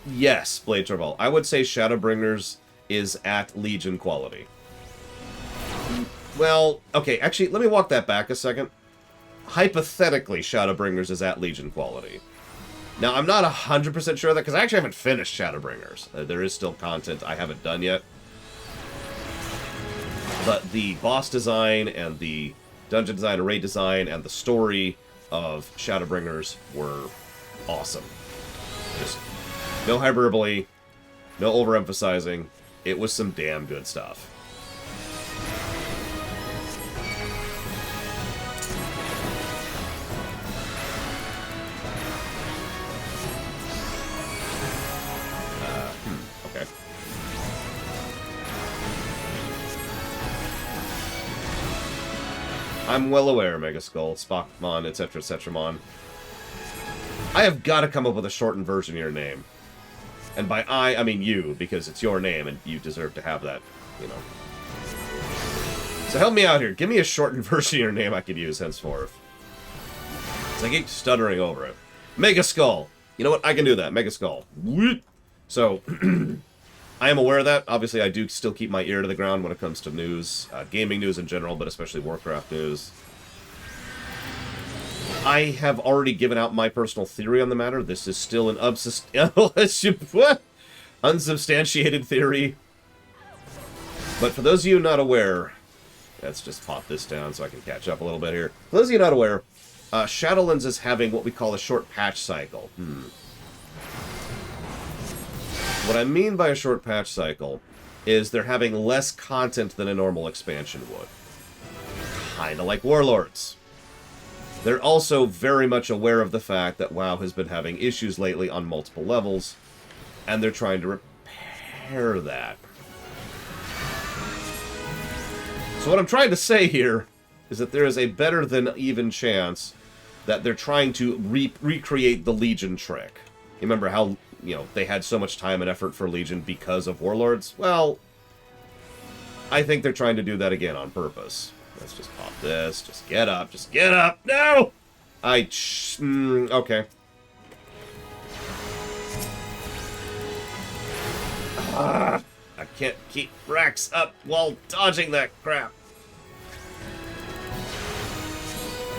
Yes, Blade Travel. I would say Shadowbringers is at Legion quality. Well, okay, actually, let me walk that back a second. Hypothetically, Shadowbringers is at Legion quality. Now, I'm not 100% sure of that, because I actually haven't finished Shadowbringers. There is still content I haven't done yet. But the boss design, and the dungeon design, array design, and the story of Shadowbringers were awesome. Just no hyperbole, no overemphasizing. It was some damn good stuff. Okay. I'm well aware, Megaskull, Spockmon, etc., etc., Mon. I have got to come up with a shortened version of your name. And by I mean you, because it's your name, and you deserve to have that, you know. So help me out here. Give me a shortened version of your name I could use henceforth. Because I keep stuttering over it. Megaskull! You know what? I can do that. Megaskull. So, I am aware of that. Obviously, I do still keep my ear to the ground when it comes to news. Gaming news in general, but especially Warcraft news. I have already given out my personal theory on the matter. This is still an unsubstantiated theory. But for those of you not aware, let's just pop this down so I can catch up a little bit here. For those of you not aware, Shadowlands is having what we call a short patch cycle. What I mean by a short patch cycle is they're having less content than a normal expansion would. Kinda like Warlords. they're also very much aware of the fact that WoW has been having issues lately on multiple levels, and they're trying to repair that. So what I'm trying to say here is that there is a better than even chance that they're trying to recreate the Legion trick. You remember how, you know, they had so much time and effort for Legion because of Warlords? Well, I think they're trying to do that again on purpose. Let's just pop this. Just get up. Just get up. No! Okay. I can't keep Rax up while dodging that crap.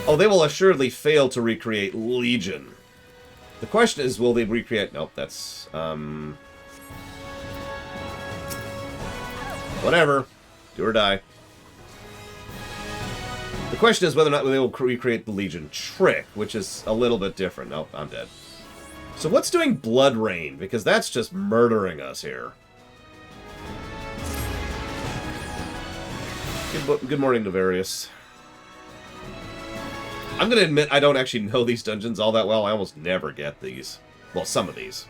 Oh, they will assuredly fail to recreate Legion. The question is, will they recreate... Nope, that's... Whatever. Do or die. The question is whether or not they will recreate the Legion trick, which is a little bit different. Nope, I'm dead. So what's doing Blood Rain? Because that's just murdering us here. Good morning, Navarius. I'm going to admit I don't actually know these dungeons all that well. I almost never get these. Well, some of these.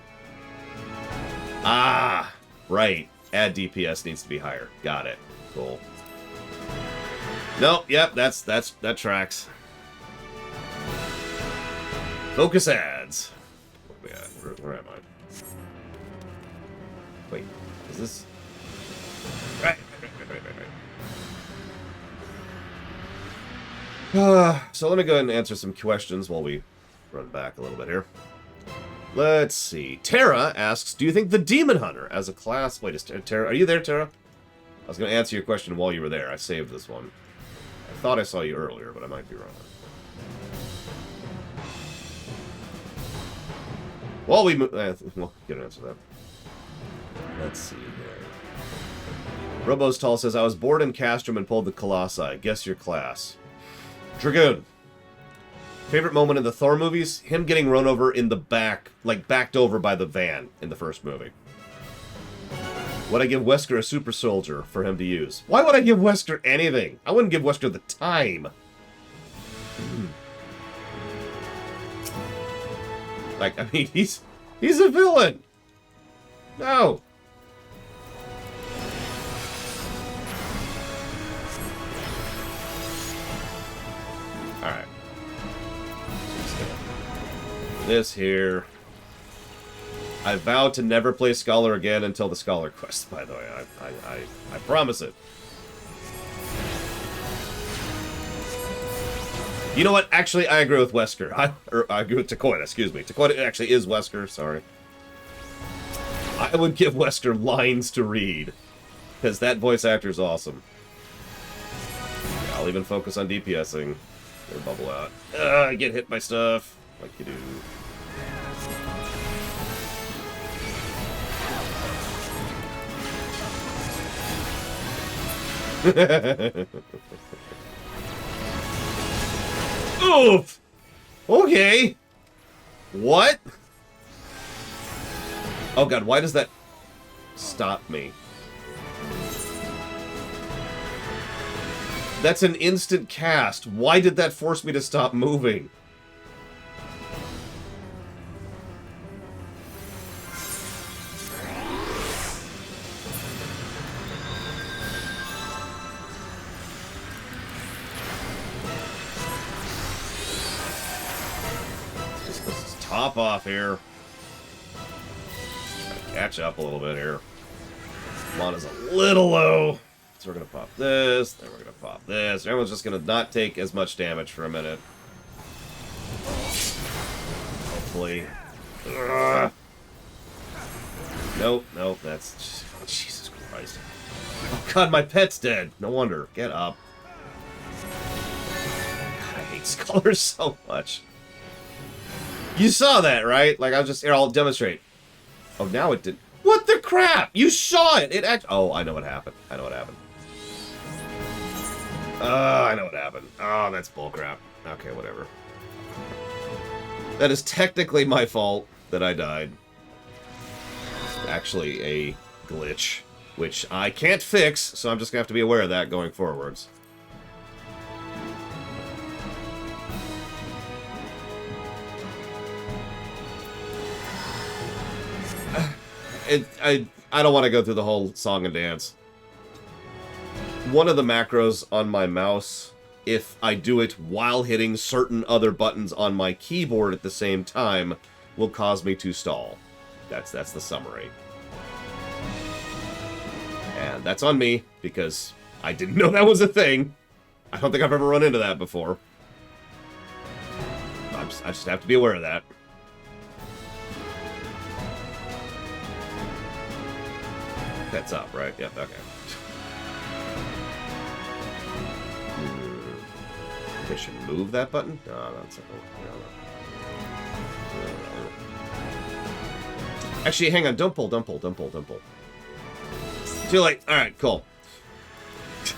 Ah, right. Add DPS needs to be higher. Got it. Cool. Nope, yep, that tracks. Focus ads. Where am I? Wait, is this... Right. So let me go ahead and answer some questions while we run back a little bit here. Let's see. Tara asks, do you think the Demon Hunter as a class... Wait, is Tara... Are you there, Tara? I was going to answer your question while you were there. I saved this one. I thought I saw you earlier, but I might be wrong. While we move... well, get an answer to that. Let's see here. Robostall says, I was bored in Castrum and pulled the Colossi. Guess your class. Dragoon. Favorite moment in the Thor movies? Him getting run over in the back, like backed over by the van in the first movie. Would I give Wesker a super soldier for him to use? Why would I give Wesker anything? I wouldn't give Wesker the time. Like, I mean, he's a villain. No. Alright. This here. I vow to never play Scholar again until the Scholar quest, by the way. I promise it. You know what? Actually, I agree with Wesker. I agree with Takoida, excuse me. Takoida actually is Wesker, sorry. I would give Wesker lines to read. Because that voice actor is awesome. I'll even focus on DPSing. Or bubble out. I get hit by stuff. Like you do. Oof! Okay. What? Oh god, why does that stop me? That's an instant cast. Why did that force me to stop moving? Let's top off here. Gotta catch up a little bit here. Mana's a little low. So we're going to pop this, then we're going to pop this. Everyone's just going to not take as much damage for a minute. Hopefully. Ugh. Nope, nope, that's... Oh, Jesus Christ. Oh god, my pet's dead. No wonder. Get up. God, I hate Scholars so much. You saw that, right? Like, here, I'll demonstrate. Oh, now it did... What the crap? You saw it! It actually... Oh, I know what happened. I know what happened. I know what happened. Oh, that's bullcrap. Okay, whatever. That is technically my fault that I died. It's actually a glitch, which I can't fix, so I'm just gonna have to be aware of that going forwards. I don't want to go through the whole song and dance. One of the macros on my mouse, if I do it while hitting certain other buttons on my keyboard at the same time, will cause me to stall. That's the summary. And that's on me, because I didn't know that was a thing. I don't think I've ever run into that before. I just have to be aware of that. That's up, right? Yep, okay. They should move that button? No, that's not. Actually, hang on. Don't pull. Too late. Alright, cool.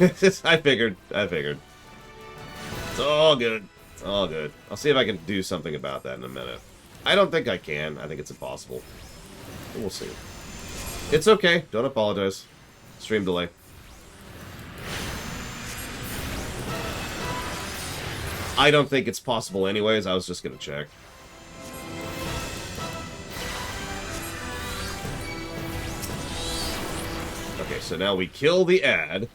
I figured. It's all good. It's all good. I'll see if I can do something about that in a minute. I don't think I can. I think it's impossible. But we'll see. It's okay. Don't apologize. Stream delay. I don't think it's possible anyways. I was just gonna check. Okay, so now we kill the ad,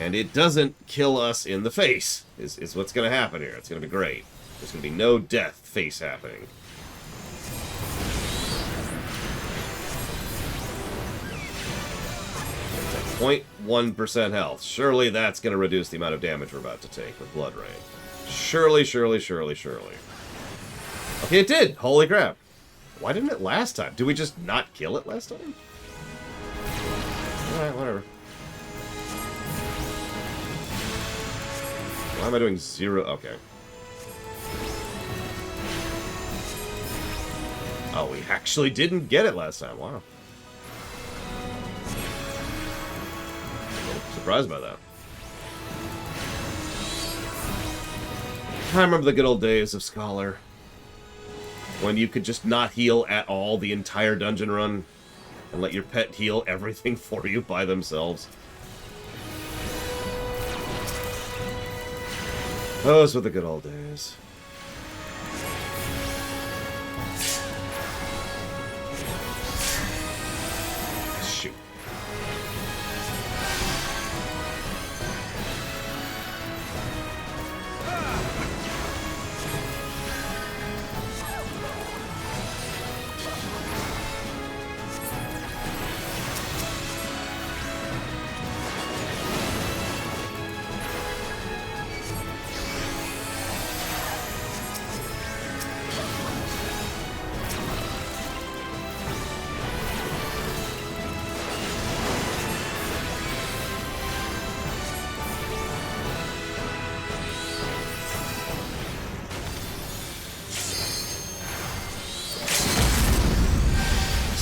and it doesn't kill us in the face, is what's gonna happen here. It's gonna be great. There's gonna be no death face happening. It's at 0.1% health. Surely that's gonna reduce the amount of damage we're about to take with Blood Rain. Surely. Okay, it did! Holy crap. Why didn't it last time? Did we just not kill it last time? Alright, whatever. Why am I doing 0? Okay. Oh, we actually didn't get it last time. Wow. I'm surprised by that. I remember the good old days of Scholar, when you could just not heal at all the entire dungeon run, and let your pet heal everything for you by themselves. Those were the good old days. Shoot.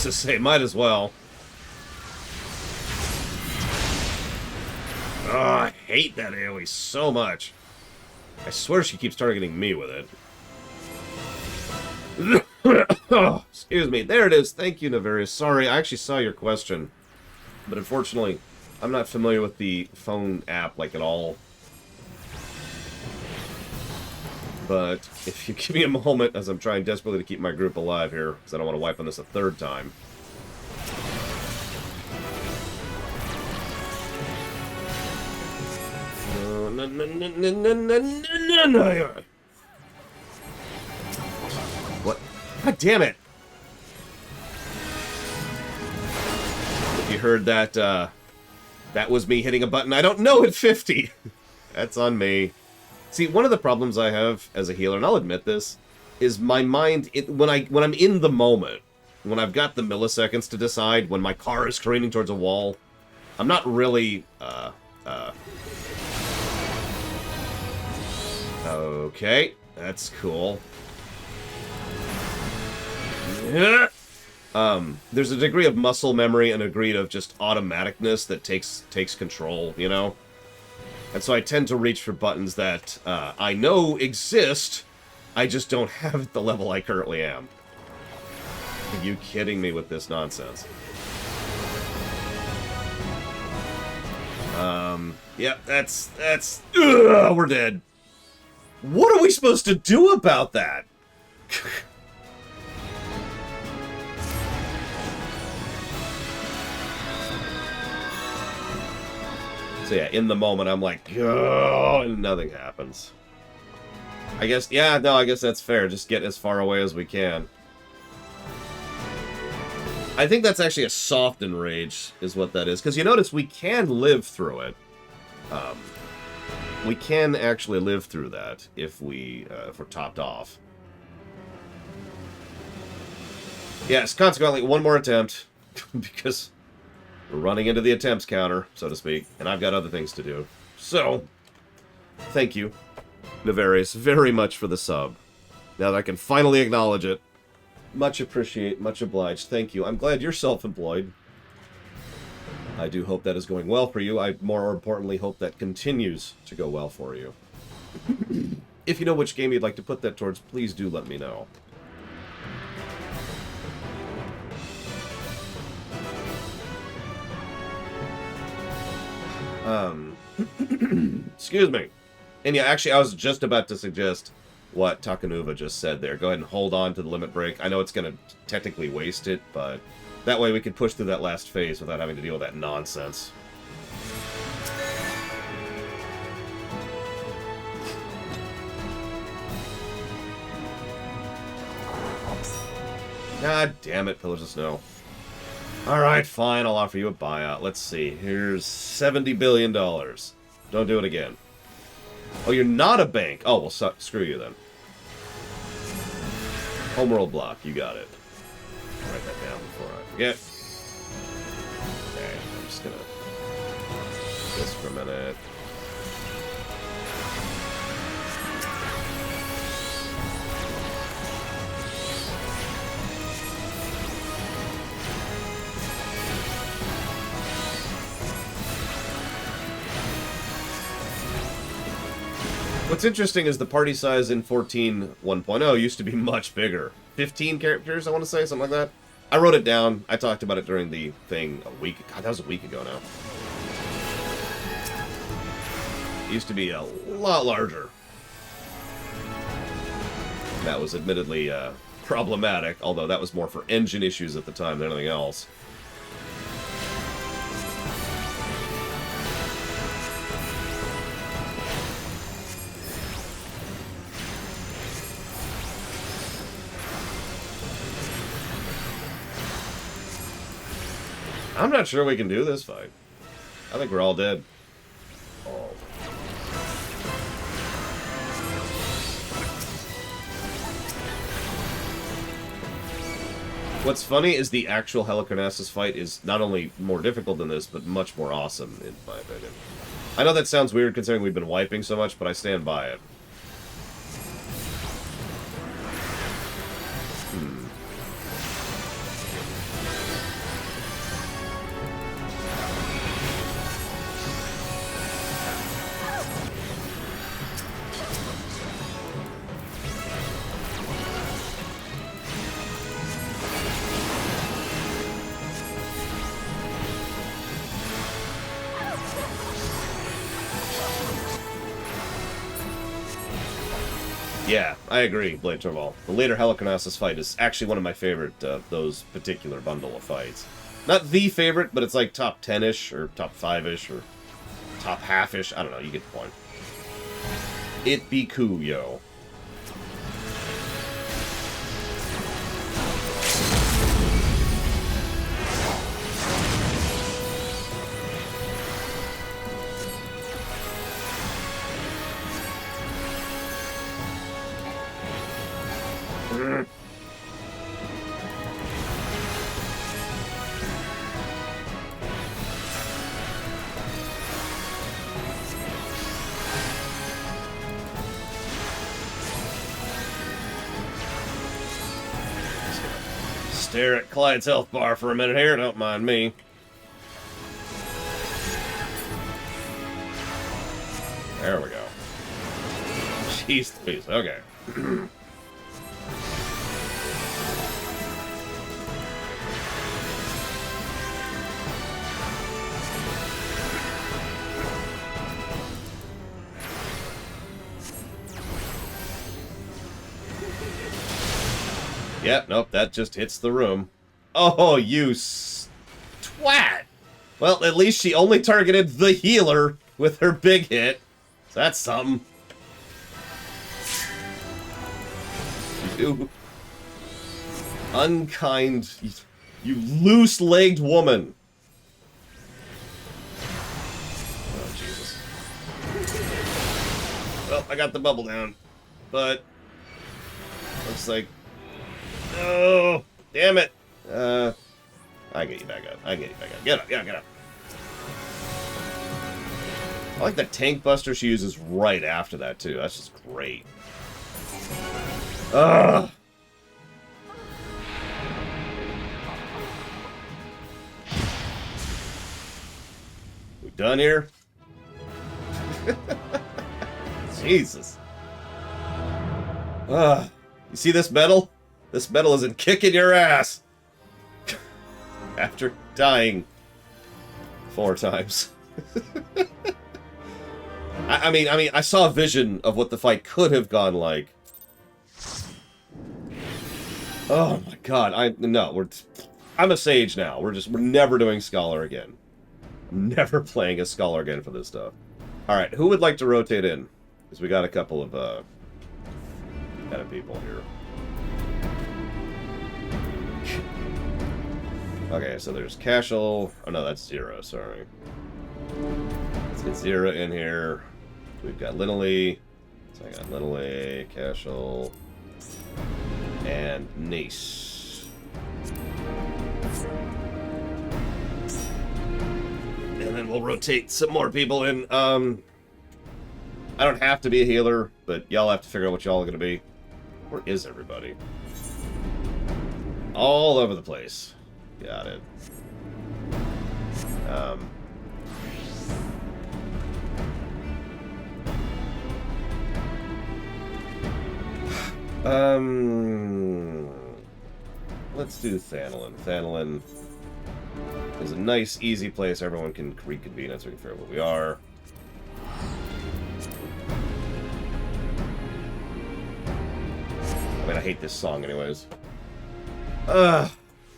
To say, might as well. Oh, I hate that AoE so much. I swear she keeps targeting me with it. Oh, excuse me. There it is. Thank you, Navarius. Sorry, I actually saw your question. But unfortunately, I'm not familiar with the phone app, like, at all. But if you give me a moment, as I'm trying desperately to keep my group alive here, because I don't want to wipe on this a third time. What? God damn it! If you heard that, that was me hitting a button I don't know at 50. That's on me. See, one of the problems I have as a healer, and I'll admit this, is my mind, when I'm in the moment, when I've got the milliseconds to decide, when my car is careening towards a wall, I'm not really, okay, that's cool. Yeah. There's a degree of muscle memory and a degree of just automaticness that takes control, you know? And so I tend to reach for buttons that I know exist, I just don't have at the level I currently am. Are you kidding me with this nonsense? Yep, that's, ugh, we're dead. What are we supposed to do about that? So yeah, in the moment, I'm like, oh, and nothing happens. I guess, yeah, no, I guess that's fair. Just get as far away as we can. I think that's actually a softened rage, is what that is. Because you notice we can live through it. We can actually live through that if we're topped off. Yes, consequently, one more attempt. Because we're running into the attempts counter, so to speak. And I've got other things to do. So, thank you, Navarius, very much for the sub. Now that I can finally acknowledge it. Much appreciate, much obliged. Thank you. I'm glad you're self-employed. I do hope that is going well for you. I, more importantly, hope that continues to go well for you. If you know which game you'd like to put that towards, please do let me know. Excuse me. And yeah, actually, I was just about to suggest what Takanuva just said there. Go ahead and hold on to the limit break. I know it's going to technically waste it, but that way we can push through that last phase without having to deal with that nonsense. God damn it, Pillars of Snow. Alright, fine, I'll offer you a buyout. Let's see, here's $70 billion. Don't do it again. Oh, you're not a bank. Oh, well, screw you then. Homeworld block, you got it. Write that down before I forget. Okay, I'm just gonna do this for a minute. What's interesting is the party size in 14.1.0 used to be much bigger. 15 characters, I want to say, something like that. I wrote it down. I talked about it during the thing a week... God, that was a week ago now. It used to be a lot larger. That was admittedly problematic, although that was more for engine issues at the time than anything else. I'm not sure we can do this fight. I think we're all dead. Oh. What's funny is the actual Helicarnassus fight is not only more difficult than this, but much more awesome, in my opinion. I know that sounds weird considering we've been wiping so much, but I stand by it. Yeah, I agree, Blade Torval. The later Helicarnassus fight is actually one of my favorite, those particular bundle of fights. Not the favorite, but it's like top 10-ish, or top 5-ish, or top half-ish. I don't know, you get the point. It be cool, yo. Stare at Clyde's health bar for a minute here, don't mind me. There we go. Jeez Louise, okay. Yep, nope, that just hits the room. Oh, you twat! Well, at least she only targeted the healer with her big hit. So that's something. You unkind, you loose-legged woman. Oh, Jesus. Well, I got the bubble down, but looks like... Oh, damn it. I get you back up. I get you back up. Get up, yeah, get up. I like the tank buster she uses right after that, too. That's just great. Ugh. We done here? Jesus. Ugh. You see this medal? This medal isn't kicking your ass. After dying 4 times. I mean, I saw a vision of what the fight could have gone like. Oh my god, I'm a sage now. We're never doing Scholar again. I'm never playing a Scholar again for this stuff. Alright, who would like to rotate in? Because we got a couple of, kind of people here. Okay, so there's Cashel. Oh no, that's Zero, sorry. Let's get Zero in here. We've got Linley. So I got Linley, Cashel, and Nace. And then we'll rotate some more people in. I don't have to be a healer, but y'all have to figure out what y'all are going to be. Where is everybody? All over the place. Got it. Let's do Thanalin. Thanalin is a nice, easy place everyone can reconvene at so we can figure out what we are. I mean, I hate this song anyways.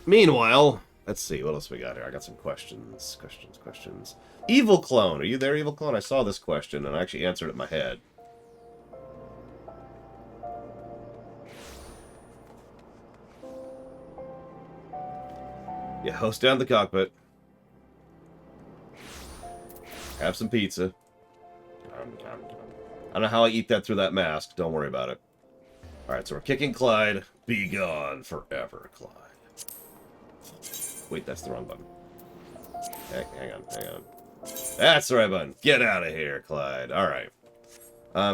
Meanwhile, let's see, what else we got here? I got some questions. Questions. Evil Clone. Are you there, Evil Clone? I saw this question, and I actually answered it in my head. Yeah, host down the cockpit. Have some pizza. I don't know how I eat that through that mask. Don't worry about it. Alright, so we're kicking Clyde. Be gone forever, Clyde. Wait, that's the wrong button. Hang on. That's the right button. Get out of here, Clyde. Alright.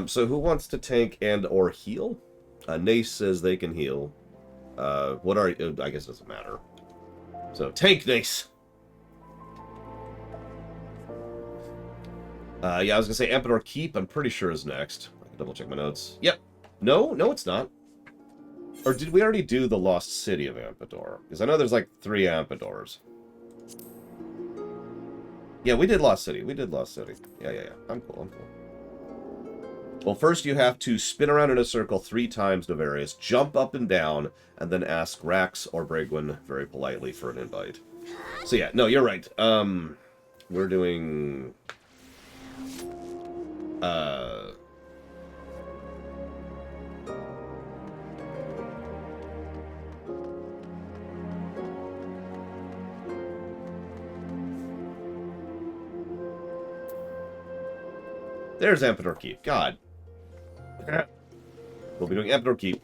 So who wants to tank and or heal? Nace says they can heal. What are you? I guess it doesn't matter. So, tank Nace. Yeah, I was gonna say Ampedor Keep, I'm pretty sure is next. I can double check my notes. Yep. No, it's not. Or did we already do the Lost City of Ampedor? Because I know there's like 3 Ampedors. Yeah, we did Lost City. Yeah. I'm cool. Well, first you have to spin around in a circle 3 times, Novarius, jump up and down, and then ask Rax or Brigwin very politely for an invite. So yeah, no, you're right. We're doing... There's Ampedor Keep. God. We'll be doing Ampedor Keep.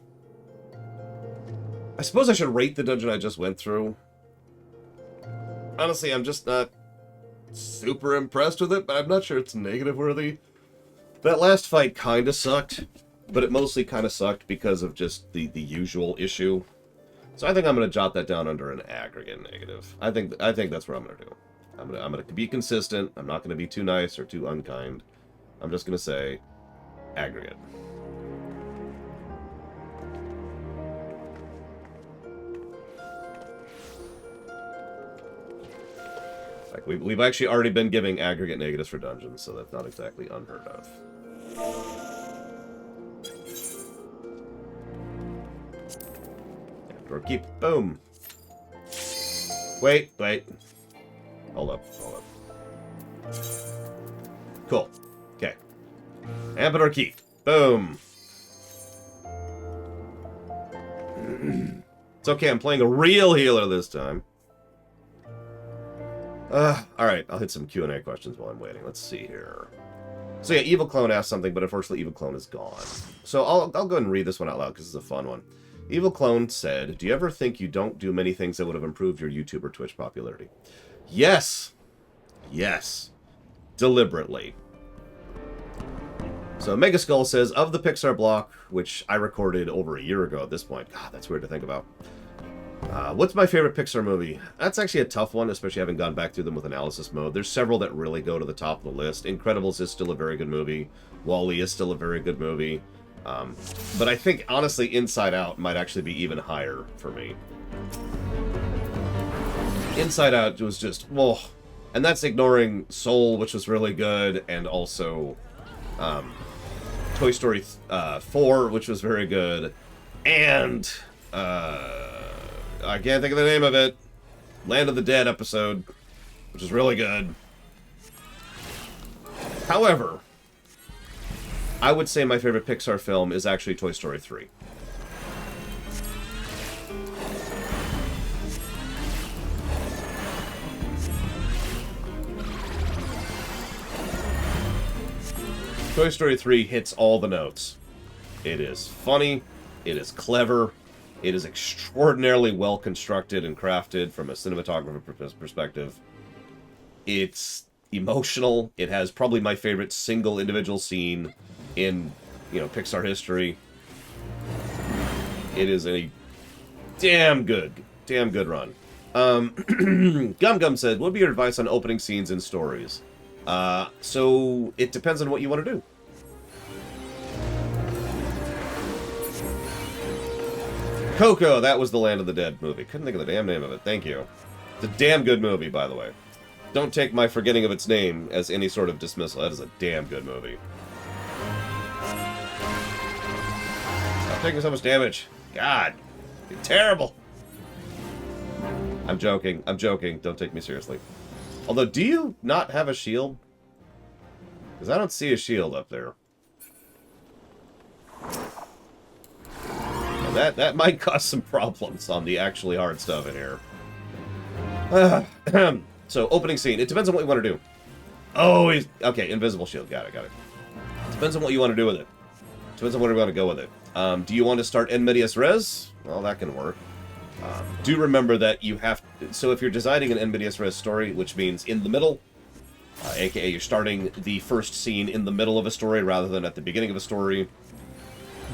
I suppose I should rate the dungeon I just went through. Honestly, I'm just not super impressed with it, but I'm not sure it's negative worthy. That last fight kind of sucked, but it mostly kind of sucked because of just the usual issue. So I think I'm going to jot that down under an aggregate negative. I think that's what I'm going to do. I'm going to be consistent. I'm not going to be too nice or too unkind. I'm just going to say aggregate. Like we've actually already been giving aggregate negatives for dungeons, so that's not exactly unheard of. Or keep boom. Wait. Hold up. Cool. Okay. Ampedor key. Boom. It's okay, I'm playing a real healer this time. Alright, I'll hit some Q&A questions while I'm waiting. Let's see here. So yeah, Evil Clone asked something, but unfortunately Evil Clone is gone. So I'll go ahead and read this one out loud, because it's a fun one. Evil Clone said, do you ever think you don't do many things that would have improved your YouTube or Twitch popularity? Yes. Yes. Deliberately. So Megaskull says, of the Pixar block, which I recorded over a year ago at this point. God, that's weird to think about. What's my favorite Pixar movie? That's actually a tough one, especially having gone back through them with analysis mode. There's several that really go to the top of the list. Incredibles is still a very good movie. WALL-E is still a very good movie. But I think, honestly, Inside Out might actually be even higher for me. Inside Out was just, whoa. And that's ignoring Soul, which was really good, and also Toy Story 4, which was very good, and I can't think of the name of it. Land of the Dead episode, which is really good. However, I would say my favorite Pixar film is actually Toy Story 3. Toy Story 3 hits all the notes. It is funny, it is clever, it is extraordinarily well constructed and crafted from a cinematographer perspective. It's emotional. It has probably my favorite single individual scene in, Pixar history. It is a damn good run. Gum Gum said, what would be your advice on opening scenes in stories? So it depends on what you want to do. Coco, that was the Land of the Dead movie. Couldn't think of the damn name of it. Thank you. It's a damn good movie, by the way. Don't take my forgetting of its name as any sort of dismissal. That is a damn good movie. Stop taking so much damage. God. You're terrible. I'm joking. I'm joking. Don't take me seriously. Although, do you not have a shield? Because I don't see a shield up there. And that might cause some problems on the actually hard stuff in here. So, opening scene. It depends on what you want to do. Oh, okay, invisible shield. Got it. Depends on what you want to do with it. Depends on where you want to go with it. Do you want to start en medias res? Well, that can work. Do remember that you have... So if you're designing an en medias res story, which means in the middle, aka you're starting the first scene in the middle of a story rather than at the beginning of a story,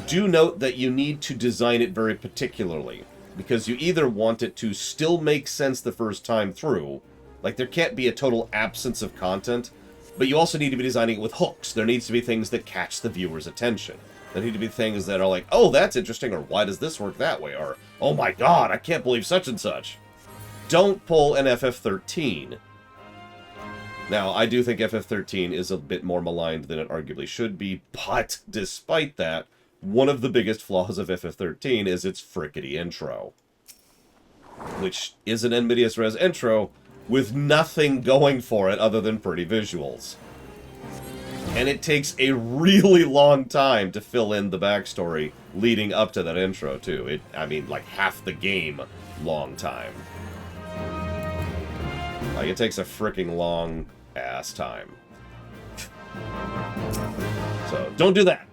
do note that you need to design it very particularly, because you either want it to still make sense the first time through, like there can't be a total absence of content, but you also need to be designing it with hooks. There needs to be things that catch the viewer's attention. There need to be things that are like, oh, that's interesting, or why does this work that way, or oh my god, I can't believe such and such. Don't pull an FF13. Now, I do think FF13 is a bit more maligned than it arguably should be, but despite that, one of the biggest flaws of FF13 is its frickety intro. Which is an en medias res intro with nothing going for it other than pretty visuals. And it takes a really long time to fill in the backstory leading up to that intro, too. I mean, like half the game long time. Like, it takes a freaking long-ass time. So, don't do that.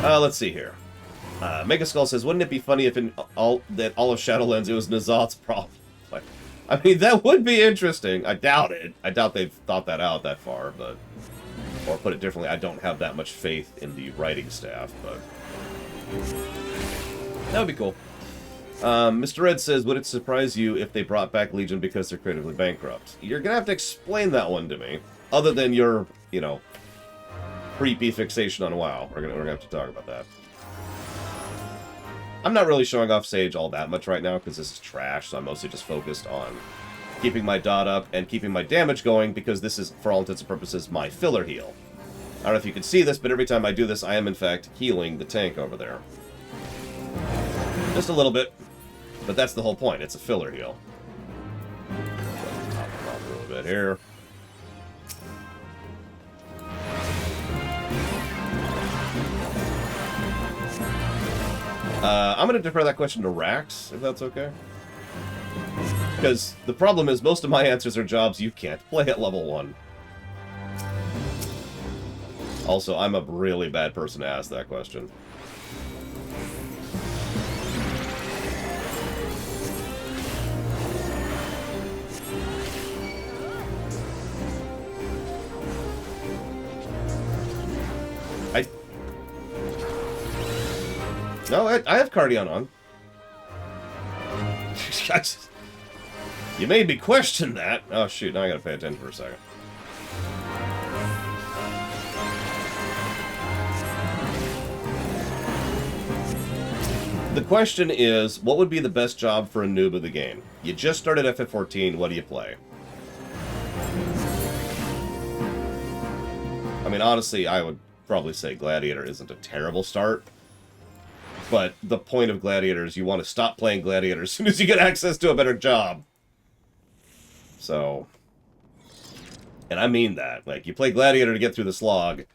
Let's see here. Megaskull says, wouldn't it be funny if all of Shadowlands it was N'Zoth's problem? Like, I mean, that would be interesting. I doubt it. I doubt they've thought that out that far, but... Or put it differently, I don't have that much faith in the writing staff, but... That would be cool. Mr. Red says, would it surprise you if they brought back Legion because they're creatively bankrupt? You're gonna have to explain that one to me. Other than your, creepy fixation on WoW. We're gonna have to talk about that. I'm not really showing off Sage all that much right now because this is trash, so I'm mostly just focused on keeping my dot up and keeping my damage going because this is, for all intents and purposes, my filler heal. I don't know if you can see this, but every time I do this, I am in fact healing the tank over there. Just a little bit, but that's the whole point. It's a filler heal. a bit here. I'm going to defer that question to Rax, if that's okay. Because the problem is, most of my answers are jobs you can't play at level 1. Also, I'm a really bad person to ask that question. No, I have Criterion on. You made me question that. Oh, shoot. Now I gotta pay attention for a second. The question is, what would be the best job for a noob of the game? You just started FF14, what do you play? I mean, honestly, I would probably say Gladiator isn't a terrible start. But the point of Gladiator is you want to stop playing Gladiator as soon as you get access to a better job. So... And I mean that. Like, you play Gladiator to get through the slog,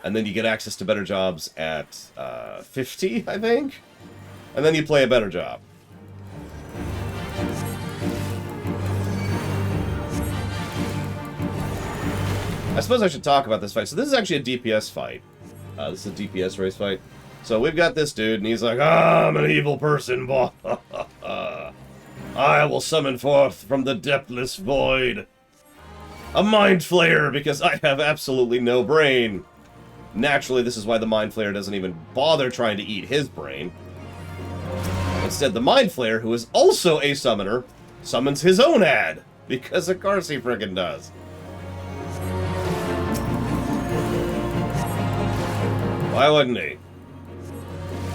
and then you get access to better jobs at 50, I think? And then you play a better job. I suppose I should talk about this fight. So this is actually a DPS fight. This is a DPS race fight. So we've got this dude, and he's like, I'm an evil person, boy. I will summon forth from the depthless void a Mind Flayer, because I have absolutely no brain. Naturally, this is why the Mind Flayer doesn't even bother trying to eat his brain. Instead, the Mind Flayer, who is also a summoner, summons his own ad, because of course he frickin' does. Why wouldn't he?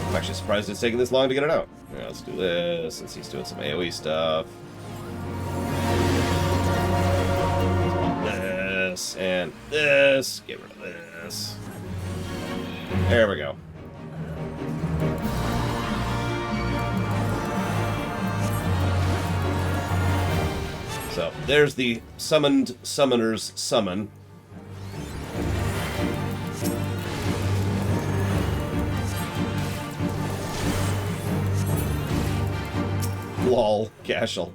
I'm actually surprised it's taking this long to get it out. Yeah, let's do this, since he's doing some AoE stuff. This, and this. Get rid of this. There we go. So, there's the summoned summoner's summon. Lol, Cashel.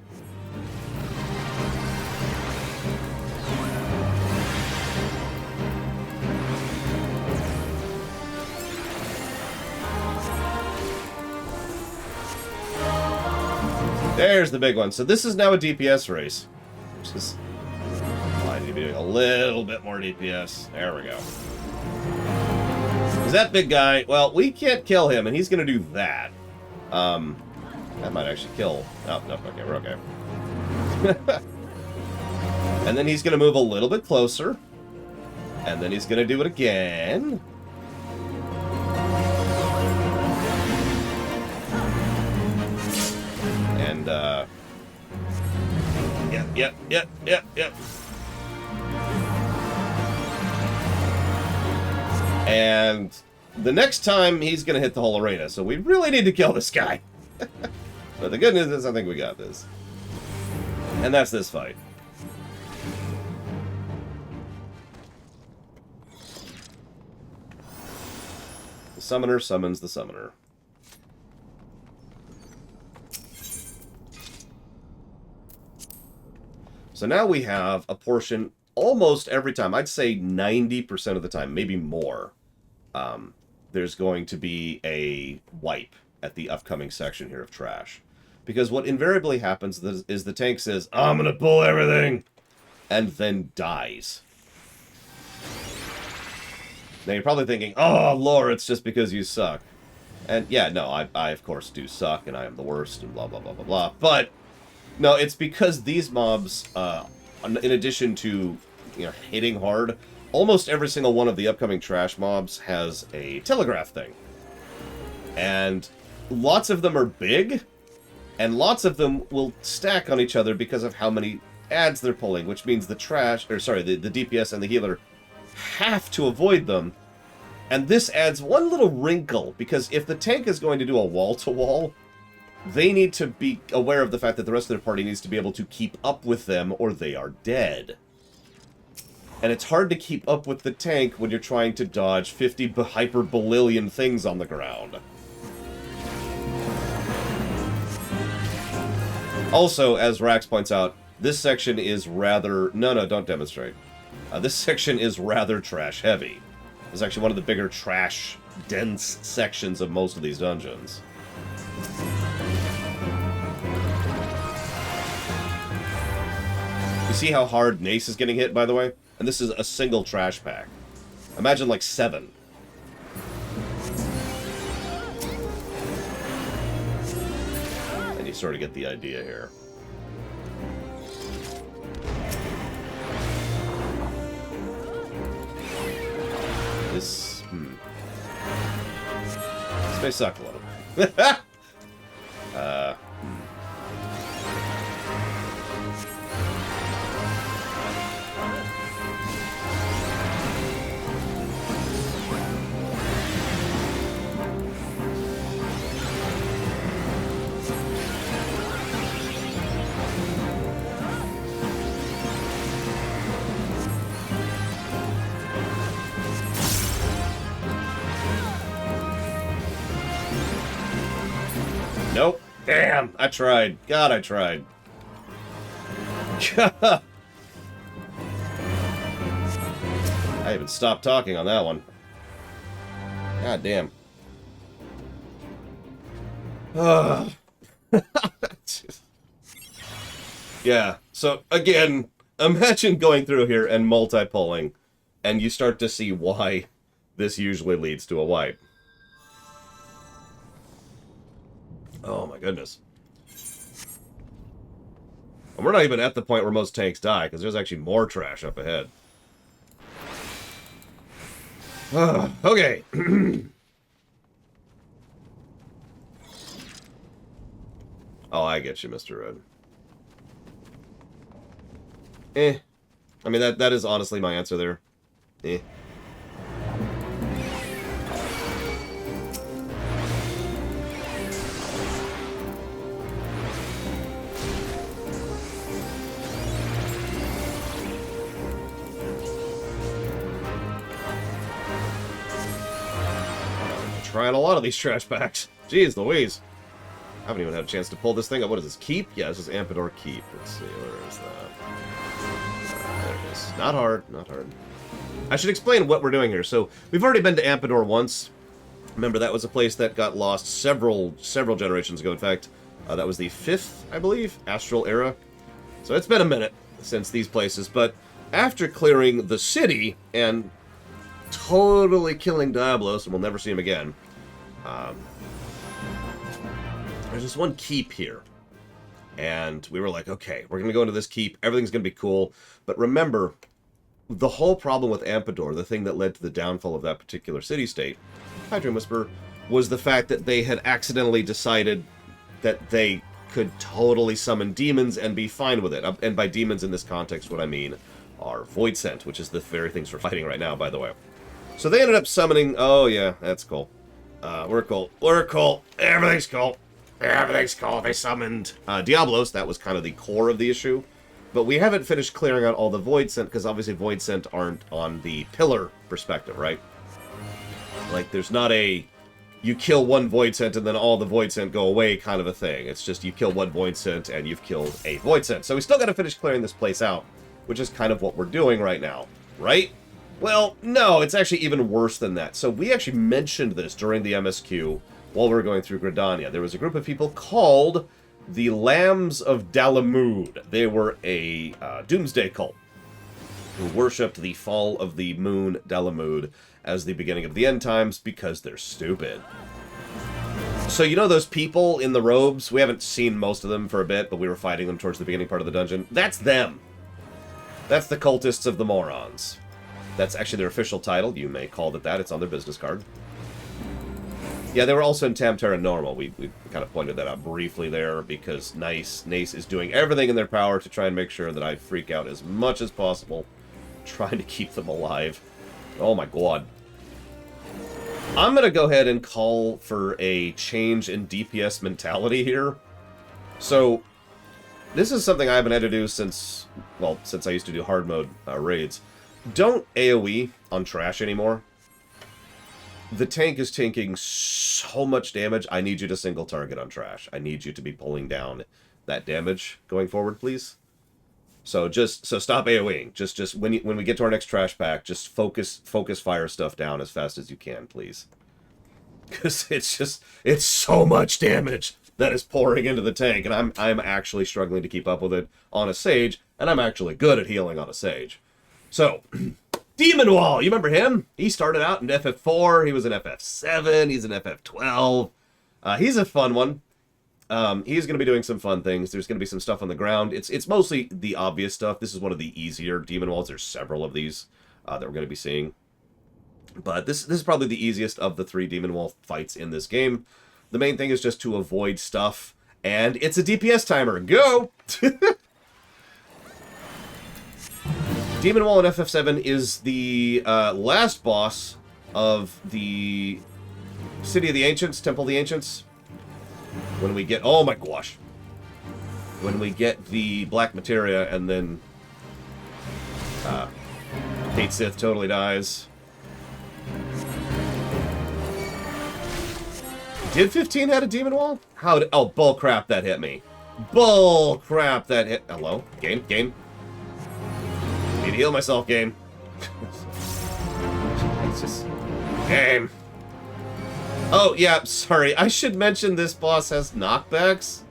There's the big one. So this is now a DPS race. Which is... I need to be doing a little bit more DPS. There we go. Is that big guy? Well, we can't kill him, and he's going to do that. That might actually kill... Oh, no, okay, we're okay. And then he's going to move a little bit closer. And then he's going to do it again. And, Yep. And the next time, he's going to hit the whole arena. So we really need to kill this guy. But the good news is I think we got this. And that's this fight. The summoner summons the summoner. So now we have a portion almost every time. I'd say 90% of the time, maybe more. There's going to be a wipe at the upcoming section here of trash. Because what invariably happens is the tank says, I'm going to pull everything, and then dies. Now you're probably thinking, oh, lore, it's just because you suck. And yeah, no, I of course do suck, and I am the worst, and blah, blah, blah, blah, blah. But, no, it's because these mobs, in addition to, hitting hard, almost every single one of the upcoming trash mobs has a telegraph thing. And lots of them are big, and lots of them will stack on each other because of how many ads they're pulling, which means the DPS and the healer have to avoid them. And this adds one little wrinkle, because if the tank is going to do a wall-to-wall, they need to be aware of the fact that the rest of their party needs to be able to keep up with them or they are dead. And it's hard to keep up with the tank when you're trying to dodge 50 hyper-billion things on the ground. Also, as Rax points out, this section is rather... No, don't demonstrate. This section is rather trash-heavy. It's actually one of the bigger trash-dense sections of most of these dungeons. You see how hard Nace is getting hit, by the way? And this is a single trash pack. Imagine, like, 7. And you sort of get the idea here. This may suck a little. Nope. Damn, I tried. God, I tried. I even stopped talking on that one. God damn. Yeah, so again, imagine going through here and multi-pulling, and you start to see why this usually leads to a wipe. Oh my goodness. And we're not even at the point where most tanks die, because there's actually more trash up ahead. Okay. Oh, I get you, Mr. Red. I mean, that is honestly my answer there. Trying a lot of these trash packs. Jeez Louise. I haven't even had a chance to pull this thing up. What is this? Keep? Yeah, this is Ampedor Keep. Let's see, where is that? There it is. Not hard, not hard. I should explain what we're doing here. So, we've already been to Ampedor once. Remember, that was a place that got lost several generations ago. In fact, that was the 5th, I believe, Astral Era. So it's been a minute since these places. But after clearing the city and totally killing Diablos, and we'll never see him again, there's this one keep here. And we were like, okay, we're going to go into this keep. Everything's going to be cool. But remember, the whole problem with Ampedor, the thing that led to the downfall of that particular city-state, hi, Dream Whisperer, was the fact that they had accidentally decided that they could totally summon demons and be fine with it. And by demons in this context, what I mean are Void Sent, which is the very things we're fighting right now, by the way. So they ended up summoning... Oh, yeah, that's cool. We're cool. We're cool. Everything's cool. Everything's cool. They summoned Diablos. That was kind of the core of the issue. But we haven't finished clearing out all the Void Sent, because obviously Void Sent aren't on the pillar perspective, right? Like, there's not a... You kill one Void Sent and then all the Void Sent go away kind of a thing. It's just you kill one Void Sent and you've killed a Void Sent. So we still got to finish clearing this place out, which is kind of what we're doing right now, right? Well, no, it's actually even worse than that. So we actually mentioned this during the MSQ while we were going through Gridania. There was a group of people called the Lambs of Dalamud. They were a doomsday cult who worshipped the fall of the moon Dalamud as the beginning of the end times because they're stupid. So you know those people in the robes? We haven't seen most of them for a bit, but we were fighting them towards the beginning part of the dungeon. That's them. That's the cultists of the morons. That's actually their official title. You may call it that. It's on their business card. Yeah, they were also in Tamterra Normal. We kind of pointed that out briefly there because Nace is doing everything in their power to try and make sure that I freak out as much as possible, trying to keep them alive. Oh my god. I'm going to go ahead and call for a change in DPS mentality here. So, this is something I haven't had to do since, well, since I used to do hard mode raids. Don't AoE on trash anymore. The tank is taking so much damage, I need you to single target on trash. I need you to be pulling down that damage going forward, please. So stop AoEing. Just when we get to our next trash pack, just focus fire stuff down as fast as you can, please. Because it's so much damage that is pouring into the tank, and I'm actually struggling to keep up with it on a Sage, and I'm actually good at healing on a Sage. So, Demon Wall, you remember him? He started out in FF4, he was in FF7, he's in FF12. He's a fun one. He's going to be doing some fun things. There's going to be some stuff on the ground. It's mostly the obvious stuff. This is one of the easier Demon Walls. There's several of these that we're going to be seeing. But this is probably the easiest of the 3 Demon Wall fights in this game. The main thing is just to avoid stuff. And it's a DPS timer. Go! Demon Wall in FF7 is the last boss of the City of the Ancients, Temple of the Ancients. When we get... Oh my gosh. When we get the Black Materia and then... Kate Sith totally dies. Did 15 had a Demon Wall? How did... Oh, bull crap, that hit me. Bull crap, that hit... Hello? Game? Need to heal myself, game. It's just... Game. Oh, yeah, sorry. I should mention this boss has knockbacks.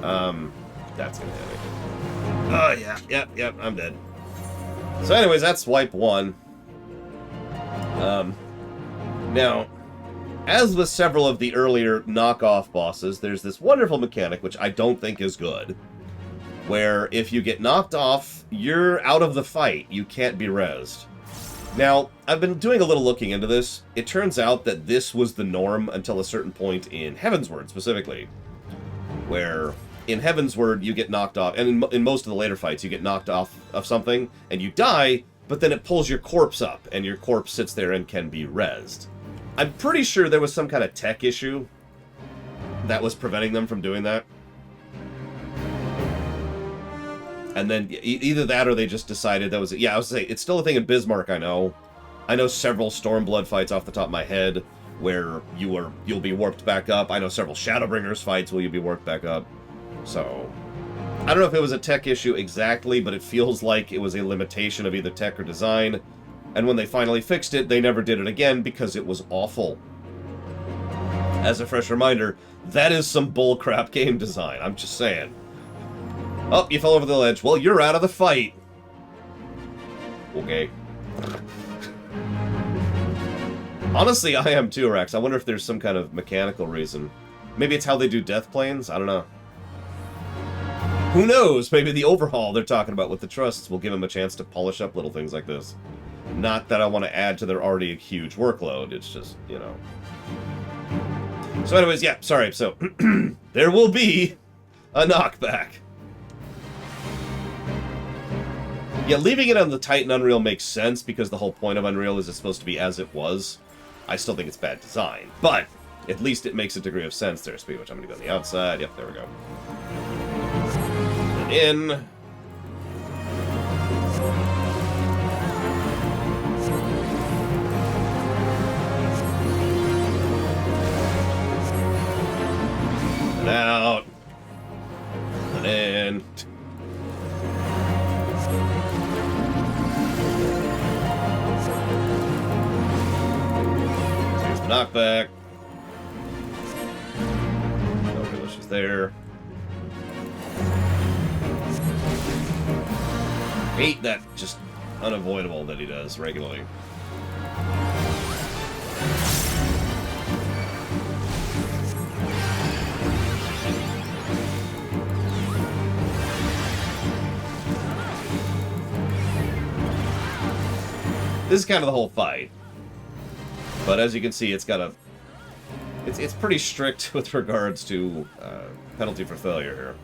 That's gonna hit me. Oh, yeah, yep, I'm dead. So anyways, that's wipe 1. Now, as with several of the earlier knockoff bosses, there's this wonderful mechanic, which I don't think is good, where if you get knocked off, you're out of the fight. You can't be rezzed. Now, I've been doing a little looking into this. It turns out that this was the norm until a certain point in Heavensward, specifically, where in Heavensward you get knocked off, and in most of the later fights you get knocked off of something, and you die, but then it pulls your corpse up, and your corpse sits there and can be rezzed. I'm pretty sure there was some kind of tech issue that was preventing them from doing that. And then either that or they just decided that was it. Yeah, I was saying it's still a thing in Bismarck, I know. I know several Stormblood fights off the top of my head where you'll be warped back up. I know several Shadowbringers fights where you'll be warped back up. So, I don't know if it was a tech issue exactly, but it feels like it was a limitation of either tech or design. And when they finally fixed it, they never did it again because it was awful. As a fresh reminder, that is some bullcrap game design. I'm just saying. Oh, you fell over the ledge. Well, you're out of the fight. Okay. Honestly, I am too, Rex. I wonder if there's some kind of mechanical reason. Maybe it's how they do death planes? I don't know. Who knows? Maybe the overhaul they're talking about with the trusts will give them a chance to polish up little things like this. Not that I want to add to their already huge workload. It's just, you know. So anyways, yeah, sorry. So, there will be a knockback. Yeah, leaving it on the Titan Unreal makes sense because the whole point of Unreal is it's supposed to be as it was. I still think it's bad design, but at least it makes a degree of sense there, speed, which I'm going to go on the outside. Yep, there we go. And in. And out. And in. Knockback. No delicious there. Hate that just unavoidable that he does regularly. This is kind of the whole fight. But as you can see, it's got a... It's pretty strict with regards to penalty for failure here.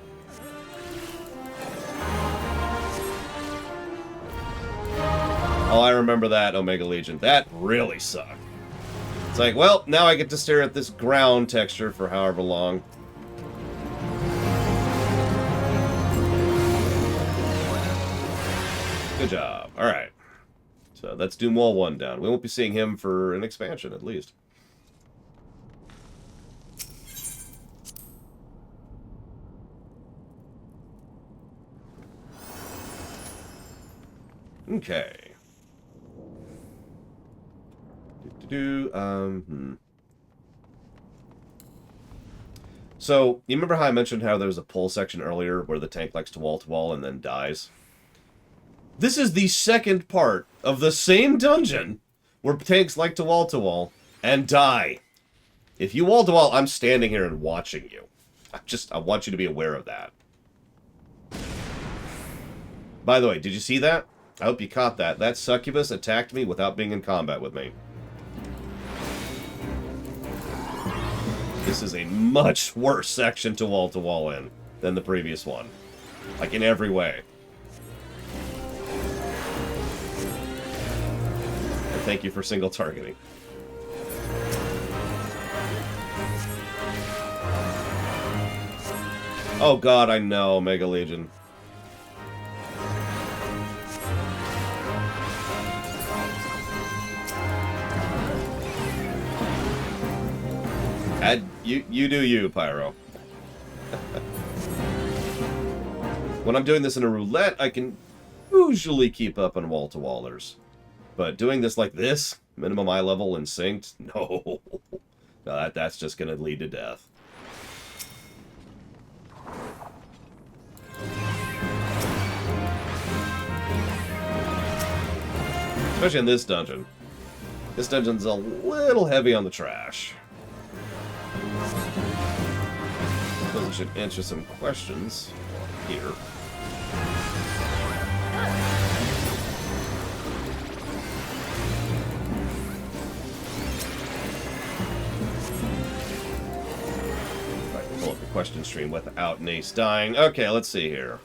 Oh, I remember that Omega Legion. That really sucked. It's like, well, now I get to stare at this ground texture for however long. Good job. Alright. So that's Doom Wall 1 down. We won't be seeing him for an expansion, at least. Okay. So, you remember how I mentioned how there was a pull section earlier where the tank likes to wall and then dies? This is the second part of the same dungeon where tanks like to wall and die. If you wall, I'm standing here and watching you. I want you to be aware of that. By the way, did you see that? I hope you caught that. That succubus attacked me without being in combat with me. This is a much worse section to wall in than the previous one. Like, in every way. And thank you for single targeting. Oh god, I know, Mega Legion. You do you, Pyro. When I'm doing this in a roulette, I can usually keep up on wall-to-wallers. But doing this like this, minimum eye level and synced, no. No, that's just going to lead to death. Especially in this dungeon. This dungeon's a little heavy on the trash. We should answer some questions here. If I can pull up the question stream without Nace dying. Okay, let's see here.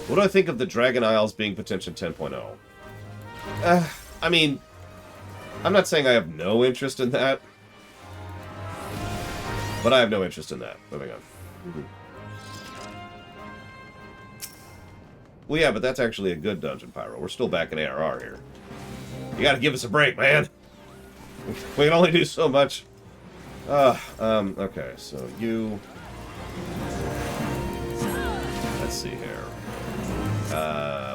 What do I think of the Dragon Isles being potential 10.0? I mean, I'm not saying I have no interest in that, but I have no interest in that. Moving on. Well, yeah, but that's actually a good dungeon, Pyro. We're still back in ARR here. You gotta give us a break, man. We can only do so much. Okay, so you... Let's see here.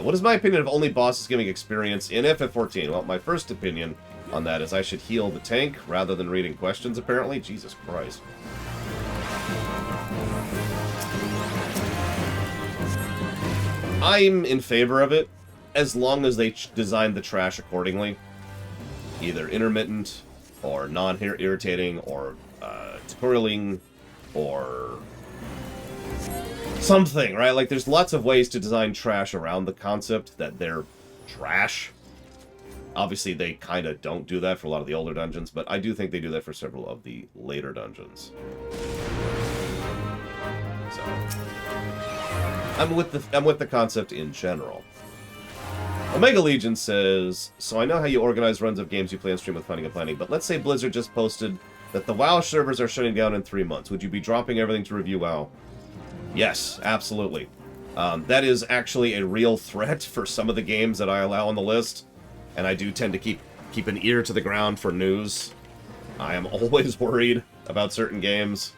What is my opinion of only bosses giving experience in FF14? Well, my first opinion on that is I should heal the tank rather than reading questions, apparently. Jesus Christ. I'm in favor of it, as long as they design the trash accordingly. Either intermittent, or non-irritating, or twirling, or something, right? Like, there's lots of ways to design trash around the concept that they're trash. Obviously, they kind of don't do that for a lot of the older dungeons, but I do think they do that for several of the later dungeons. So, I'm with the concept in general. Omega Legion says, so I know how you organize runs of games you play on stream with funding and planning, but let's say Blizzard just posted that the WoW servers are shutting down in 3 months. Would you be dropping everything to review WoW? Yes, absolutely. That is actually a real threat for some of the games that I allow on the list. And I do tend to keep an ear to the ground for news. I am always worried about certain games.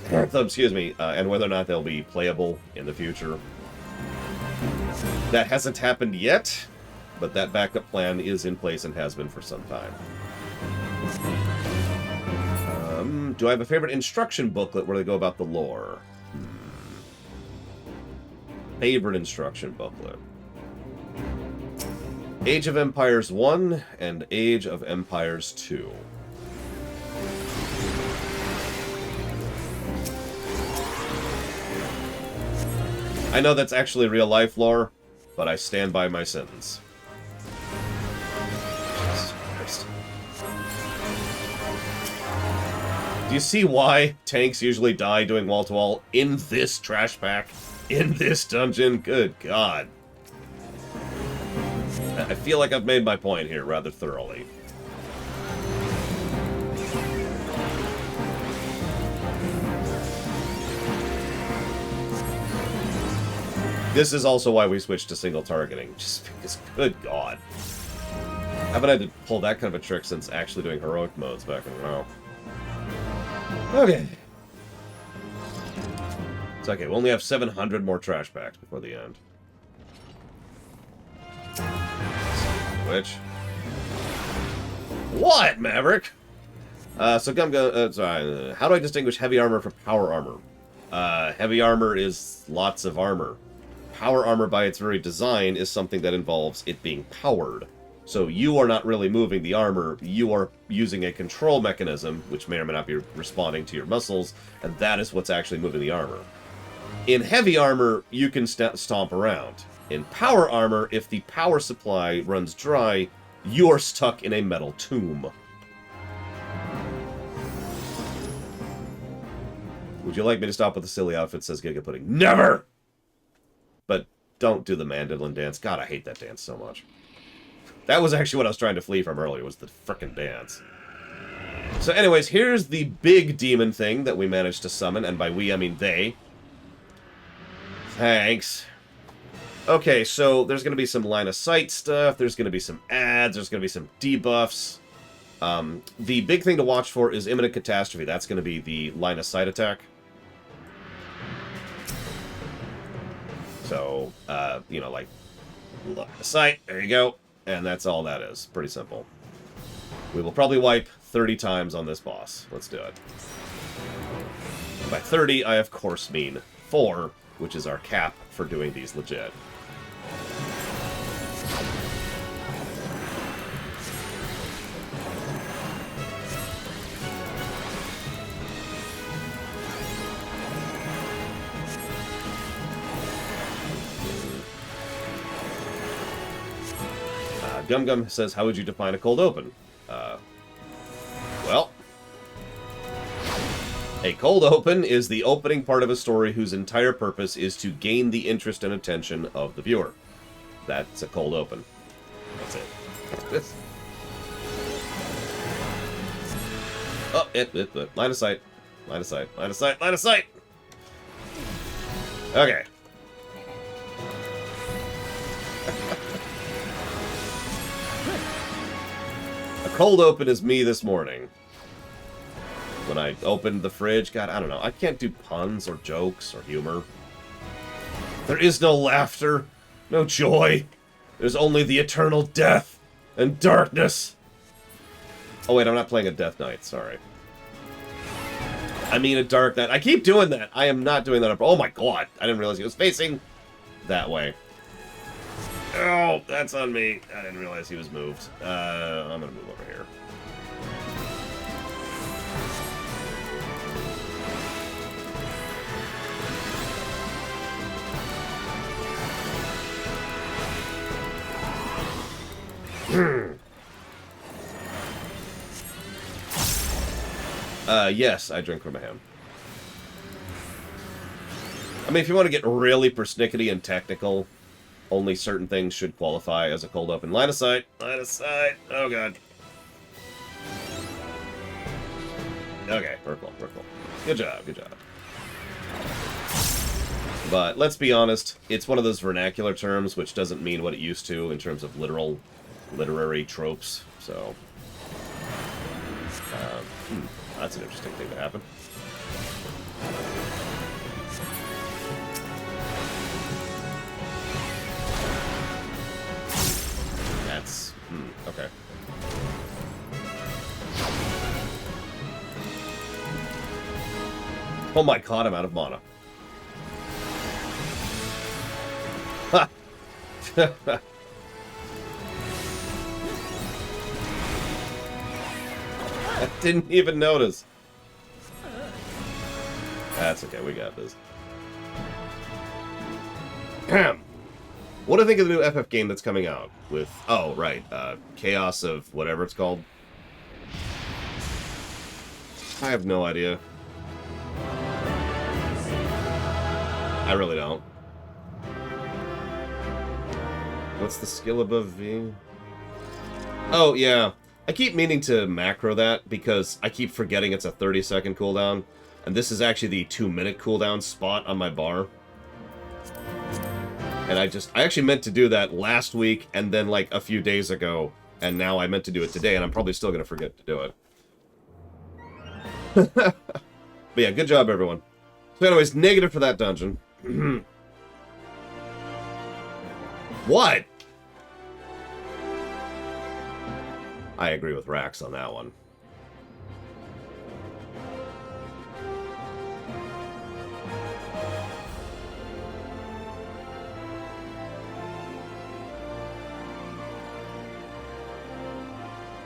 Excuse me, and whether or not they'll be playable in the future. That hasn't happened yet, but that backup plan is in place and has been for some time. Do I have a favorite instruction booklet where they go about the lore? Favorite instruction booklet. Age of Empires 1 and Age of Empires 2. I know that's actually real life lore, but I stand by my sentence. Jesus Christ. Do you see why tanks usually die doing wall-to-wall in this trash pack? In this dungeon? Good God. I feel like I've made my point here rather thoroughly. This is also why we switched to single targeting. Just because, good God. I haven't had to pull that kind of a trick since actually doing heroic modes back in WoW. Okay. It's okay, we only have 700 more trash packs before the end. Which? What, Maverick? Sorry. How do I distinguish heavy armor from power armor? Heavy armor is lots of armor. Power armor, by its very design, is something that involves it being powered. So you are not really moving the armor, you are using a control mechanism, which may or may not be responding to your muscles, and that is what's actually moving the armor. In heavy armor, you can stomp around. In power armor, if the power supply runs dry, you're stuck in a metal tomb. Would you like me to stop with the silly outfit, says Giga Pudding? Never! But don't do the mandolin dance. God, I hate that dance so much. That was actually what I was trying to flee from earlier, was the frickin' dance. So anyways, here's the big demon thing that we managed to summon, and by we, I mean they. Thanks. Okay, so there's going to be some line of sight stuff, there's going to be some ads, there's going to be some debuffs. The big thing to watch for is imminent catastrophe. That's going to be the line of sight attack. So, you know, like, line of sight, there you go. And that's all that is. Pretty simple. We will probably wipe 30 times on this boss. Let's do it. By 30, I of course mean 4, which is our cap for doing these legit. Gum Gum says, how would you define a cold open? Well, a cold open is the opening part of a story whose entire purpose is to gain the interest and attention of the viewer. That's a cold open. That's it. Oh, line of sight. Line of sight. Line of sight. Line of sight! Okay. Cold open is me this morning. When I opened the fridge, God, I don't know. I can't do puns or jokes or humor. There is no laughter, no joy. There's only the eternal death and darkness. Oh wait, I'm not playing a Death Knight, sorry. I mean a Dark Knight. I keep doing that. I am not doing that. Oh my God, I didn't realize he was facing that way. Oh, that's on me. I didn't realize he was moved. I'm gonna move over here. Yes, I drink from a ham. I mean, if you want to get really persnickety and technical, only certain things should qualify as a cold open. Line of sight. Line of sight. Oh, God. Okay, we're cool. We're cool. Good job. Good job. But let's be honest, it's one of those vernacular terms which doesn't mean what it used to in terms of literary tropes. So, that's an interesting thing to happen. That's... okay. Oh my God, I'm out of mana. Ha! I didn't even notice. That's okay, we got this. What do you think of the new FF game that's coming out? With, oh, right, Chaos of whatever it's called. I have no idea. I really don't. What's the skill above V? Oh, yeah. I keep meaning to macro that because I keep forgetting it's a 30-second cooldown. And this is actually the 2-minute cooldown spot on my bar. And I actually meant to do that last week and then like a few days ago. And now I meant to do it today and I'm probably still going to forget to do it. But yeah, good job, everyone. So anyways, negative for that dungeon. What? I agree with Rax on that one.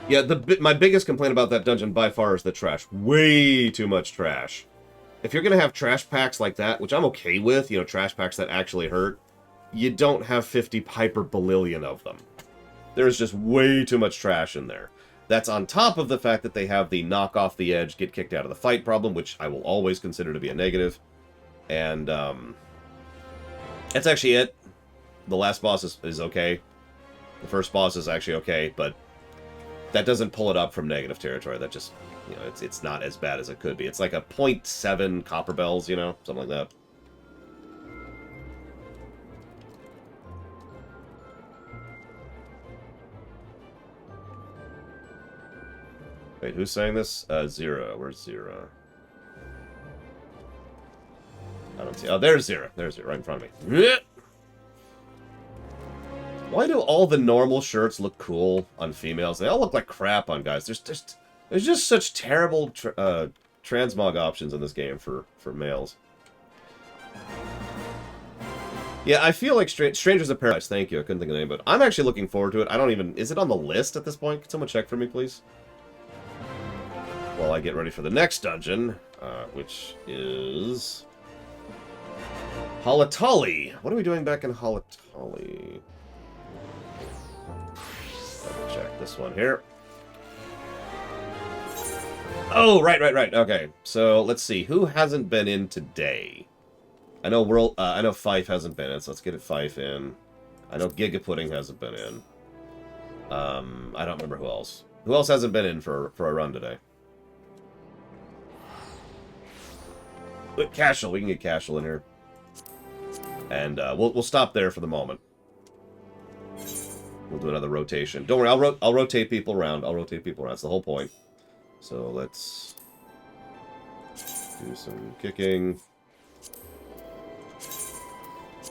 Yeah, my biggest complaint about that dungeon by far is the trash. Way too much trash. If you're going to have trash packs like that, which I'm okay with, you know, trash packs that actually hurt, you don't have 50 hyper-billion of them. There's just way too much trash in there. That's on top of the fact that they have the knock off the edge, get kicked out of the fight problem, which I will always consider to be a negative. And, that's actually it. The last boss is okay. The first boss is actually okay, but that doesn't pull it up from negative territory. That just, you know, it's not as bad as it could be. It's like a 0.7 copper bells, you know, something like that. Wait, who's saying this? Zero. Where's Zero? I don't see. Oh, there's Zero. There's Zero right in front of me. Why do all the normal shirts look cool on females? They all look like crap on guys. There's just such terrible transmog options in this game for males. Yeah, I feel like Strangers of Paradise. Thank you. I couldn't think of the name, but I'm actually looking forward to it. I don't even... Is it on the list at this point? Can someone check for me, please? While I get ready for the next dungeon, which is... Halatali. What are we doing back in Halatali? Double check this one here. Oh, right. Okay, so let's see. Who hasn't been in today? I know I know Fife hasn't been in, so let's get it Fife in. I know Giga Pudding hasn't been in. I don't remember who else. Who else hasn't been in for a run today? Cashel, we can get Cashel in here. And we'll stop there for the moment. We'll do another rotation. Don't worry, I'll rotate people around. That's the whole point. So let's do some kicking.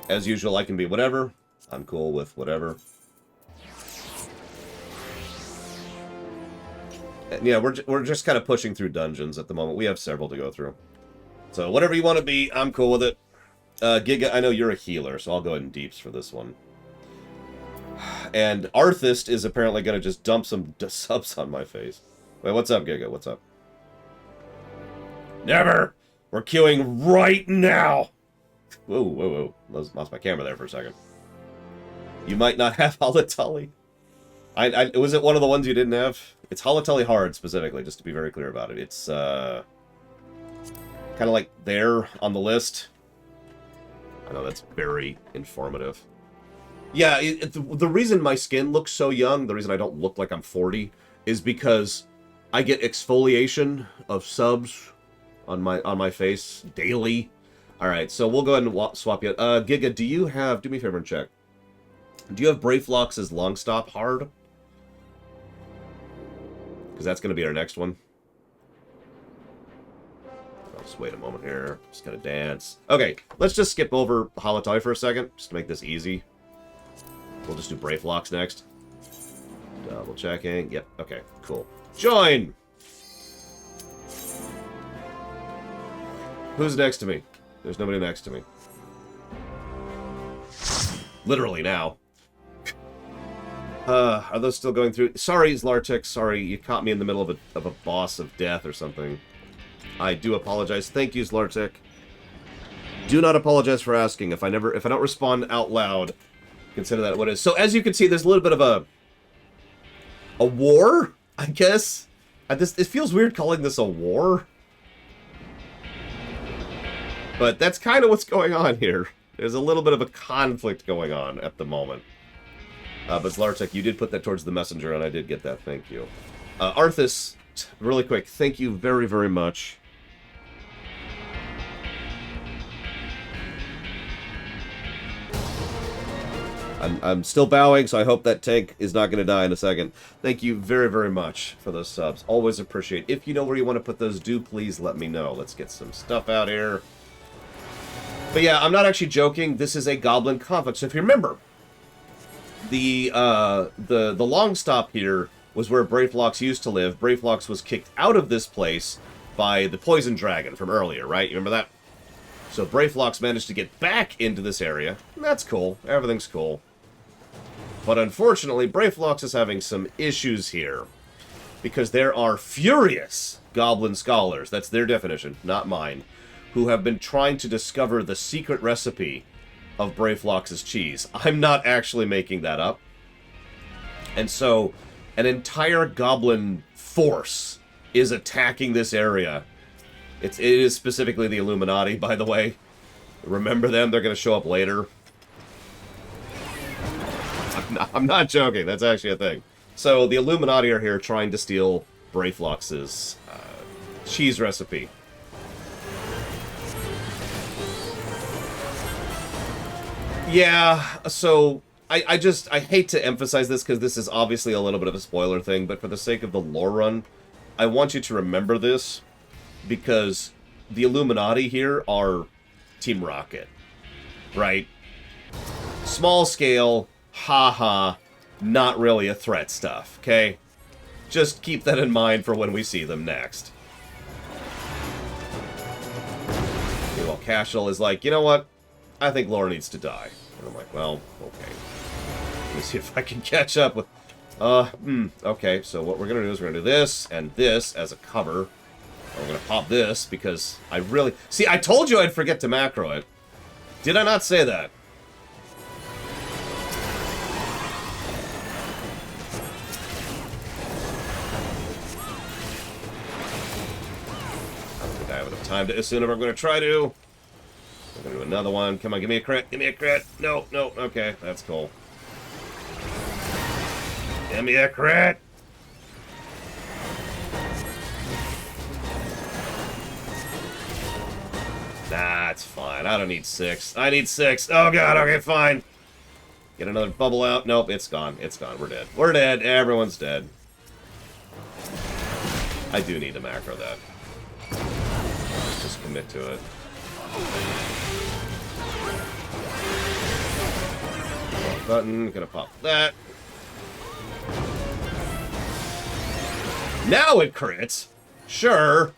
As usual, I can be whatever. I'm cool with whatever. And yeah, we're just kind of pushing through dungeons at the moment. We have several to go through. So whatever you want to be, I'm cool with it. Giga, I know you're a healer, so I'll go ahead and deeps for this one. And Arthist is apparently going to just dump some subs on my face. Wait, what's up, Giga? What's up? Never! We're queuing right now! Whoa. Lost my camera there for a second. You might not have Halatali. Was it one of the ones you didn't have? It's Halatali Hard, specifically, just to be very clear about it. It's, kind of like there on the list. I know that's very informative. Yeah, the reason my skin looks so young, the reason I don't look like I'm 40, is because I get exfoliation of subs on my face daily. Alright, so we'll go ahead and swap you. Giga, do you have... Do me a favor and check. Do you have Brayflox's long stop hard? Because that's going to be our next one. I'll just wait a moment here. Just gonna dance. Okay, let's just skip over Halatali for a second, just to make this easy. We'll just do Brayflox next. Double checking. Yep, okay, cool. Join! Who's next to me? There's nobody next to me. Literally now. Are those still going through? Sorry, Zlartic, sorry, you caught me in the middle of a boss of death or something. I do apologize. Thank you, Zlartic. Do not apologize for asking. If I don't respond out loud, consider that what it is. So as you can see, there's a little bit of a war, I guess. It feels weird calling this a war. But that's kind of what's going on here. There's a little bit of a conflict going on at the moment. But Zlartek, you did put that towards the messenger, and I did get that. Thank you. Arthas, really quick, thank you very, very much. I'm still bowing, so I hope that tank is not going to die in a second. Thank you very, very much for those subs. Always appreciate. If you know where you want to put those, do please let me know. Let's get some stuff out here. But yeah, I'm not actually joking. This is a goblin conflict. So if you remember, the long stop here was where Brayflox used to live. Brayflox was kicked out of this place by the poison dragon from earlier, right? You remember that? So Brayflox managed to get back into this area. That's cool. Everything's cool. But unfortunately, Brayflox is having some issues here. Because there are furious goblin scholars, that's their definition, not mine, who have been trying to discover the secret recipe of Brayflox's cheese. I'm not actually making that up. And so, an entire goblin force is attacking this area. It is specifically the Illuminati, by the way. Remember them, they're going to show up later. I'm not joking, that's actually a thing. So, the Illuminati are here trying to steal Brayflox's cheese recipe. Yeah, so I hate to emphasize this because this is obviously a little bit of a spoiler thing, but for the sake of the lore run, I want you to remember this because the Illuminati here are Team Rocket, right? Small scale, haha, not really a threat stuff, okay? Just keep that in mind for when we see them next. Well, Cashel is like, you know what? I think Laura needs to die. And I'm like, well, okay. Let me see if I can catch up with... okay, so what we're going to do is we're going to do this and this as a cover. We're going to pop this because I really... See, I told you I'd forget to macro it. Did I not say that? I don't think I have enough time to assume if I'm going to try to. I'm going to do another one. Come on, give me a crit. Give me a crit. No, no, okay, that's cool. Give me a crit. Nah, it's fine. I don't need 6. I need 6. Oh, God. Okay, fine. Get another bubble out. Nope, it's gone. It's gone. We're dead. We're dead. Everyone's dead. I do need to macro that. Let's just commit to it. Button. Gonna pop that. Now it crits. Sure.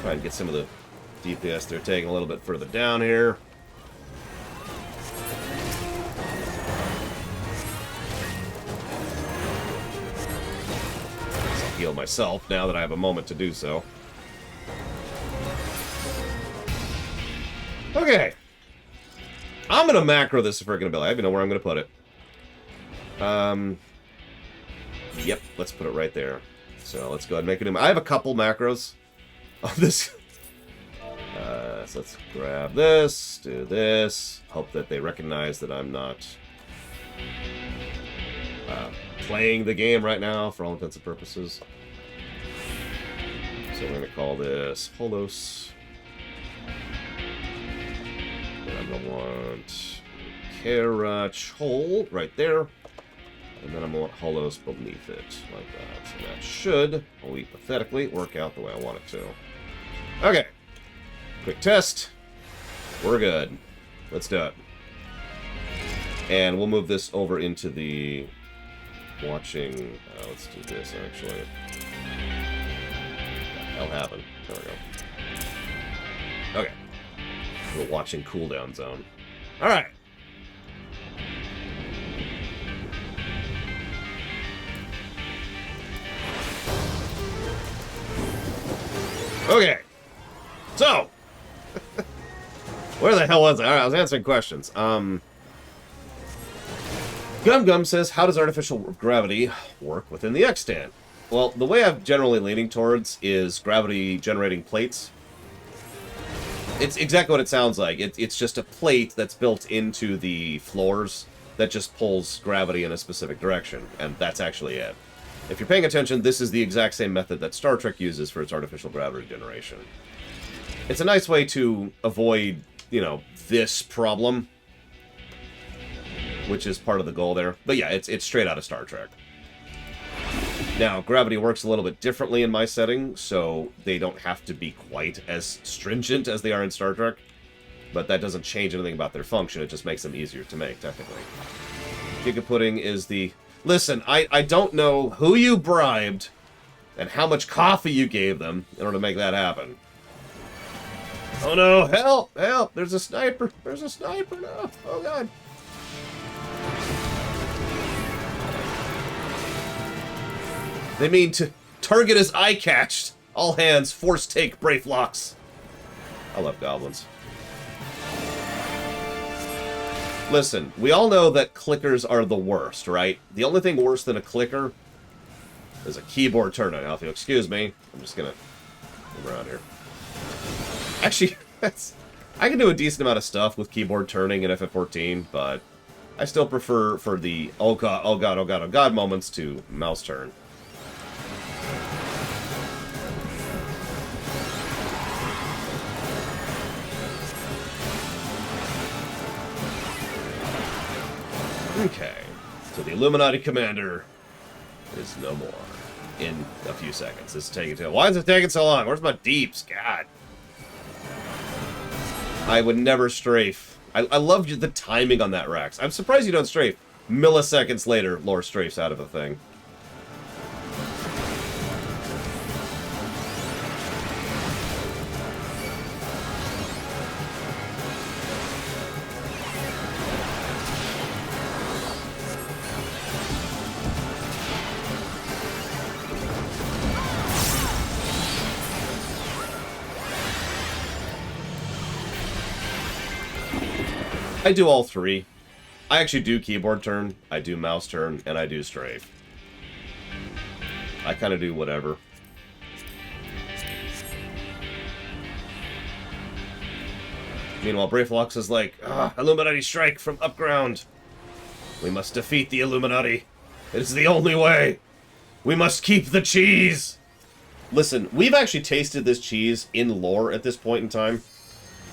Try and get some of the DPS they're taking a little bit further down here. I'll heal myself now that I have a moment to do so. Okay. I'm gonna macro this friggin' ability. I even know where I'm gonna put it. Yep, let's put it right there. So let's go ahead and make it. I have a couple macros of this. So let's grab this, do this. Hope that they recognize that I'm not playing the game right now for all intents and purposes. So we're going to call this Holos. And I'm going to want Karachol right there. And then I'm going to want Holos beneath it, like that. So that should, only pathetically, work out the way I want it to. Okay. Quick test. We're good. Let's do it. And we'll move this over into the watching. Let's do this, actually. That'll happen. There we go. Okay. We're watching cooldown zone. Alright. Okay. So. Where the hell was I? Alright, I was answering questions. Gum Gum says, how does artificial gravity work within the extant? Well, the way I'm generally leaning towards is gravity generating plates. It's exactly what it sounds like. It's just a plate that's built into the floors that just pulls gravity in a specific direction, and that's actually it. If you're paying attention, this is the exact same method that Star Trek uses for its artificial gravity generation. It's a nice way to avoid, you know, this problem, which is part of the goal there. But yeah, it's straight out of Star Trek. Now, gravity works a little bit differently in my setting, so they don't have to be quite as stringent as they are in Star Trek. But that doesn't change anything about their function, it just makes them easier to make, technically. Giga Pudding is the... Listen, I don't know who you bribed and how much coffee you gave them in order to make that happen. Oh no, help, help, there's a sniper, no, oh god. They mean to target is eye-catched. All hands, force take, brave locks. I love goblins. Listen, we all know that clickers are the worst, right? The only thing worse than a clicker is a keyboard turner. Now, if you'll excuse me, I'm just gonna move around here. Actually, I can do a decent amount of stuff with keyboard turning in FF14, but I still prefer for the oh god, oh god, oh god, oh god moments to mouse turn. Okay, so the Illuminati commander is no more in a few seconds. This is taking too long. Why is it taking so long? Where's my deeps? God. I would never strafe. I love the timing on that, Rax. I'm surprised you don't strafe. Milliseconds later, Lore strafes out of the thing. I do all three. I actually do keyboard turn, I do mouse turn, and I do strafe. I kind of do whatever. Meanwhile, Brayflox is like, Illuminati strike from upground. We must defeat the Illuminati. It is the only way. We must keep the cheese. Listen, we've actually tasted this cheese in lore at this point in time.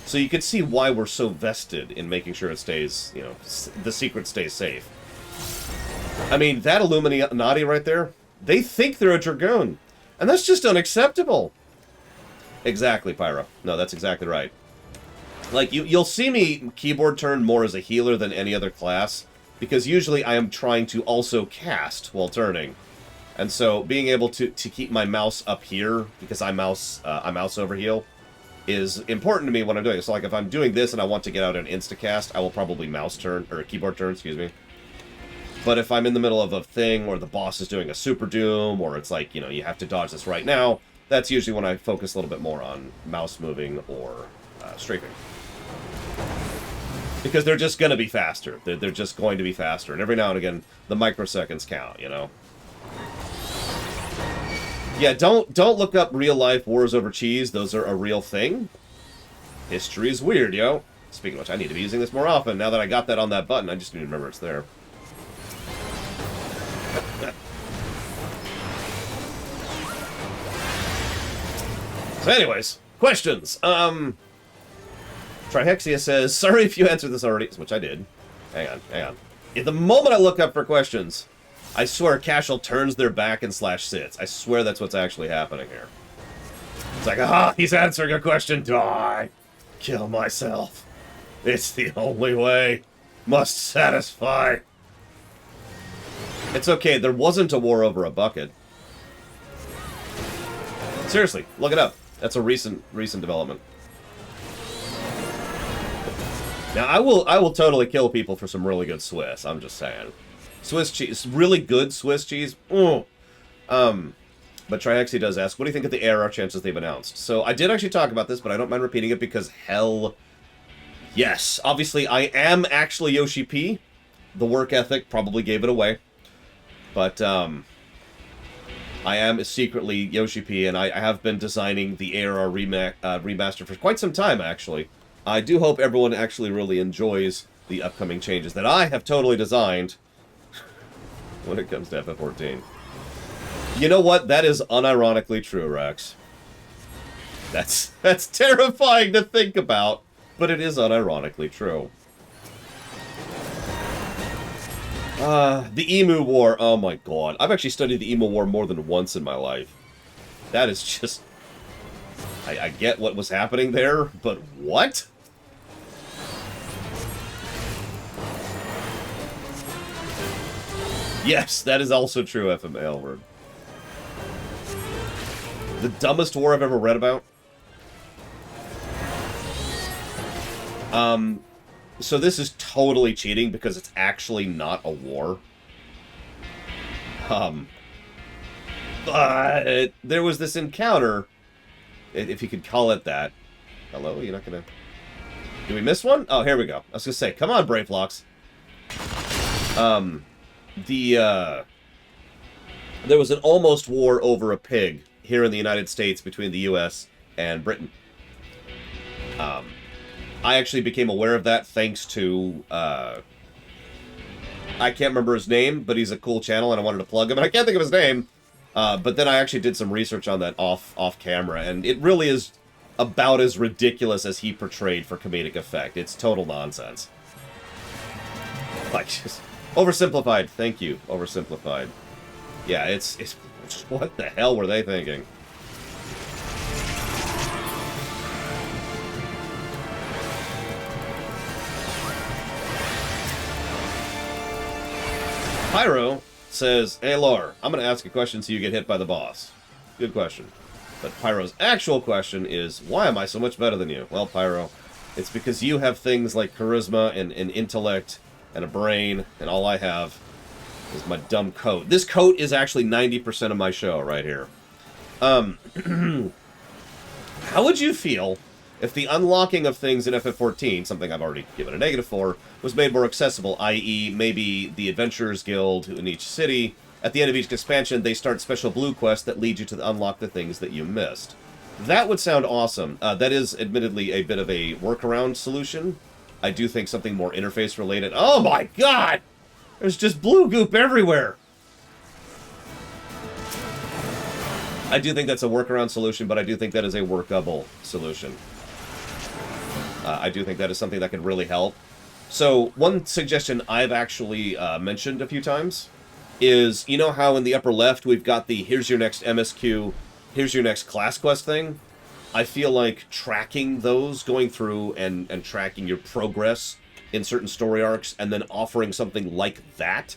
So you can see why we're so vested in making sure it stays, you know, the secret stays safe. I mean, that Illuminati right there, they think they're a Dragoon. And that's just unacceptable. Exactly, Pyro. No, that's exactly right. Like, you'll see me keyboard turn more as a healer than any other class, because usually I am trying to also cast while turning. And so being able to keep my mouse up here, because I mouse over heal, is important to me when I'm doing it. So like if I'm doing this and I want to get out an instacast, I will probably mouse turn, or keyboard turn, excuse me. But if I'm in the middle of a thing where the boss is doing a super doom, or it's like, you know, you have to dodge this right now, that's usually when I focus a little bit more on mouse moving or strafing. Because they're just going to be faster. They're just going to be faster. And every now and again, the microseconds count, you know? Yeah, don't look up real-life wars over cheese. Those are a real thing. History is weird, yo. Speaking of which, I need to be using this more often. Now that I got that on that button, I just need to remember it's there. So anyways, questions. Trihexia says, sorry if you answered this already, which I did. Hang on. At the moment I look up for questions, I swear Cashel turns their back and /sits. I swear that's what's actually happening here. It's like, aha, he's answering a question. Die. Kill myself. It's the only way. Must satisfy. It's okay, there wasn't a war over a bucket. Seriously, look it up. That's a recent development. Now, I will totally kill people for some really good Swiss. I'm just saying. Swiss cheese, really good Swiss cheese. But Trihexi does ask, what do you think of the ARR chances they've announced? So I did actually talk about this, but I don't mind repeating it because hell yes. Obviously, I am actually Yoshi P. The work ethic probably gave it away. But I am secretly Yoshi P, and I have been designing the ARR remaster for quite some time, actually. I do hope everyone actually really enjoys the upcoming changes that I have totally designed when it comes to FF14. You know what? That is unironically true, Rex. That's terrifying to think about, but it is unironically true. The Emu War. Oh my god. I've actually studied the Emu War more than once in my life. That is just... I get what was happening there, but what? Yes, that is also true, FM Aylward. The dumbest war I've ever read about? So this is totally cheating because it's actually not a war. But there was this encounter, if you could call it that. Hello, you're not gonna... Did we miss one? Oh, here we go. I was gonna say, come on, Brave Locks. There was an almost war over a pig here in the United States between the U.S. and Britain. I actually became aware of that thanks to, I can't remember his name, but he's a cool channel and I wanted to plug him, and I can't think of his name. But then I actually did some research on that off camera, and it really is about as ridiculous as he portrayed for comedic effect. It's total nonsense. Like, just oversimplified. Thank you. Oversimplified. Yeah, it's what the hell were they thinking? Pyro says, hey, Lore, I'm going to ask a question so you get hit by the boss. Good question. But Pyro's actual question is, why am I so much better than you? Well, Pyro, it's because you have things like charisma and intellect and a brain, and all I have is my dumb coat. This coat is actually 90% of my show right here. How would you feel if the unlocking of things in FF14, something I've already given a negative for, was made more accessible, i.e. maybe the Adventurers Guild in each city, at the end of each expansion, they start special blue quests that lead you to unlock the things that you missed. That would sound awesome. That is admittedly a bit of a workaround solution. I do think something more interface related. Oh my god! There's just blue goop everywhere! I do think that's a workaround solution, but I do think that is a workable solution. I do think that is something that could really help. So, one suggestion I've actually mentioned a few times is, you know how in the upper left we've got the here's your next MSQ, here's your next class quest thing? I feel like tracking those, going through and tracking your progress in certain story arcs, and then offering something like that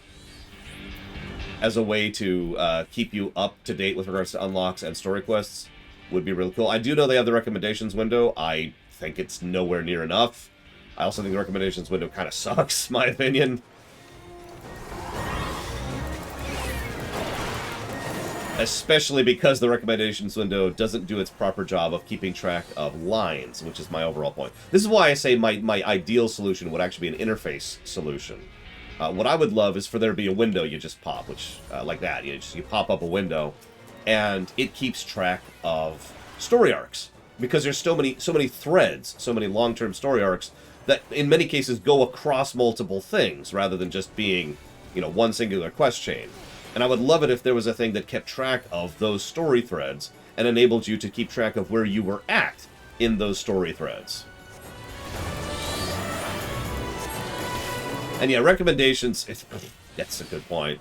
as a way to keep you up to date with regards to unlocks and story quests would be really cool. I do know they have the recommendations window. I think it's nowhere near enough. I also think the recommendations window kind of sucks, my opinion. Especially because the recommendations window doesn't do its proper job of keeping track of lines, which is my overall point. This is why I say my ideal solution would actually be an interface solution. What I would love is for there to be a window you just pop, which, like that, you pop up a window, and it keeps track of story arcs. Because there's so many threads, so many long-term story arcs, that in many cases go across multiple things, rather than just being, one singular quest chain. And I would love it if there was a thing that kept track of those story threads, and enabled you to keep track of where you were at in those story threads. And yeah, recommendations, that's a good point.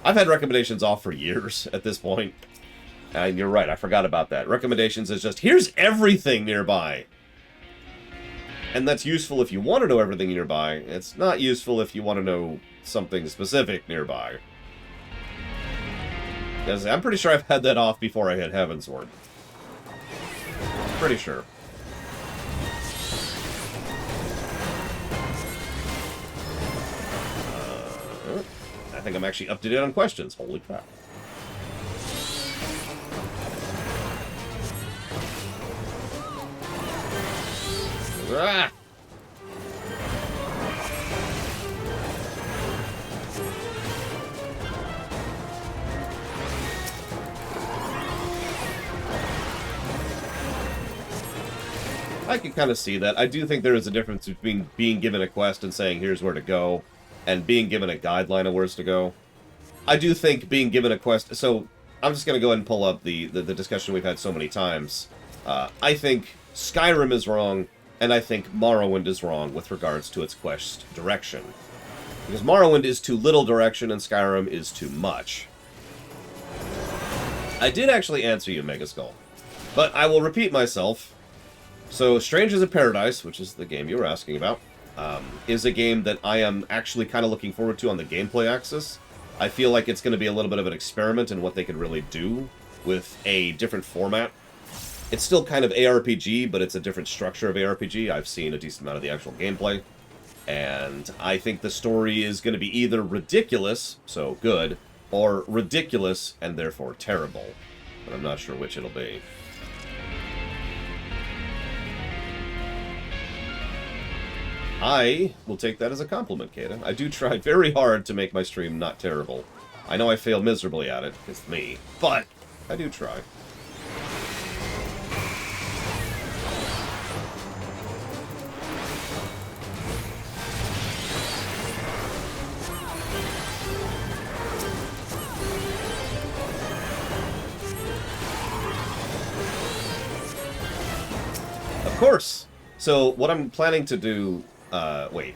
I've had recommendations off for years at this point. And you're right, I forgot about that. Recommendations is just, here's everything nearby. And that's useful if you want to know everything nearby. It's not useful if you want to know something specific nearby. Because I'm pretty sure I've had that off before I hit Heavensward. Pretty sure. I think I'm actually up to date on questions. Holy crap. Ah! I can kind of see that. I do think there is a difference between being given a quest and saying, here's where to go, and being given a guideline of where to go. I do think being given a quest... So, I'm just going to go ahead and pull up the discussion we've had so many times. I think Skyrim is wrong, and I think Morrowind is wrong with regards to its quest direction. Because Morrowind is too little direction, and Skyrim is too much. I did actually answer you, Megaskull. But I will repeat myself. So, Strangers of Paradise, which is the game you were asking about, is a game that I am actually kind of looking forward to on the gameplay axis. I feel like it's going to be a little bit of an experiment in what they could really do with a different format. It's still kind of ARPG, but it's a different structure of ARPG. I've seen a decent amount of the actual gameplay. And I think the story is going to be either ridiculous, so good, or ridiculous and therefore terrible. But I'm not sure which it'll be. I will take that as a compliment, Kata. I do try very hard to make my stream not terrible. I know I fail miserably at it, it's me, but I do try. Of course! So, what I'm planning to do... wait.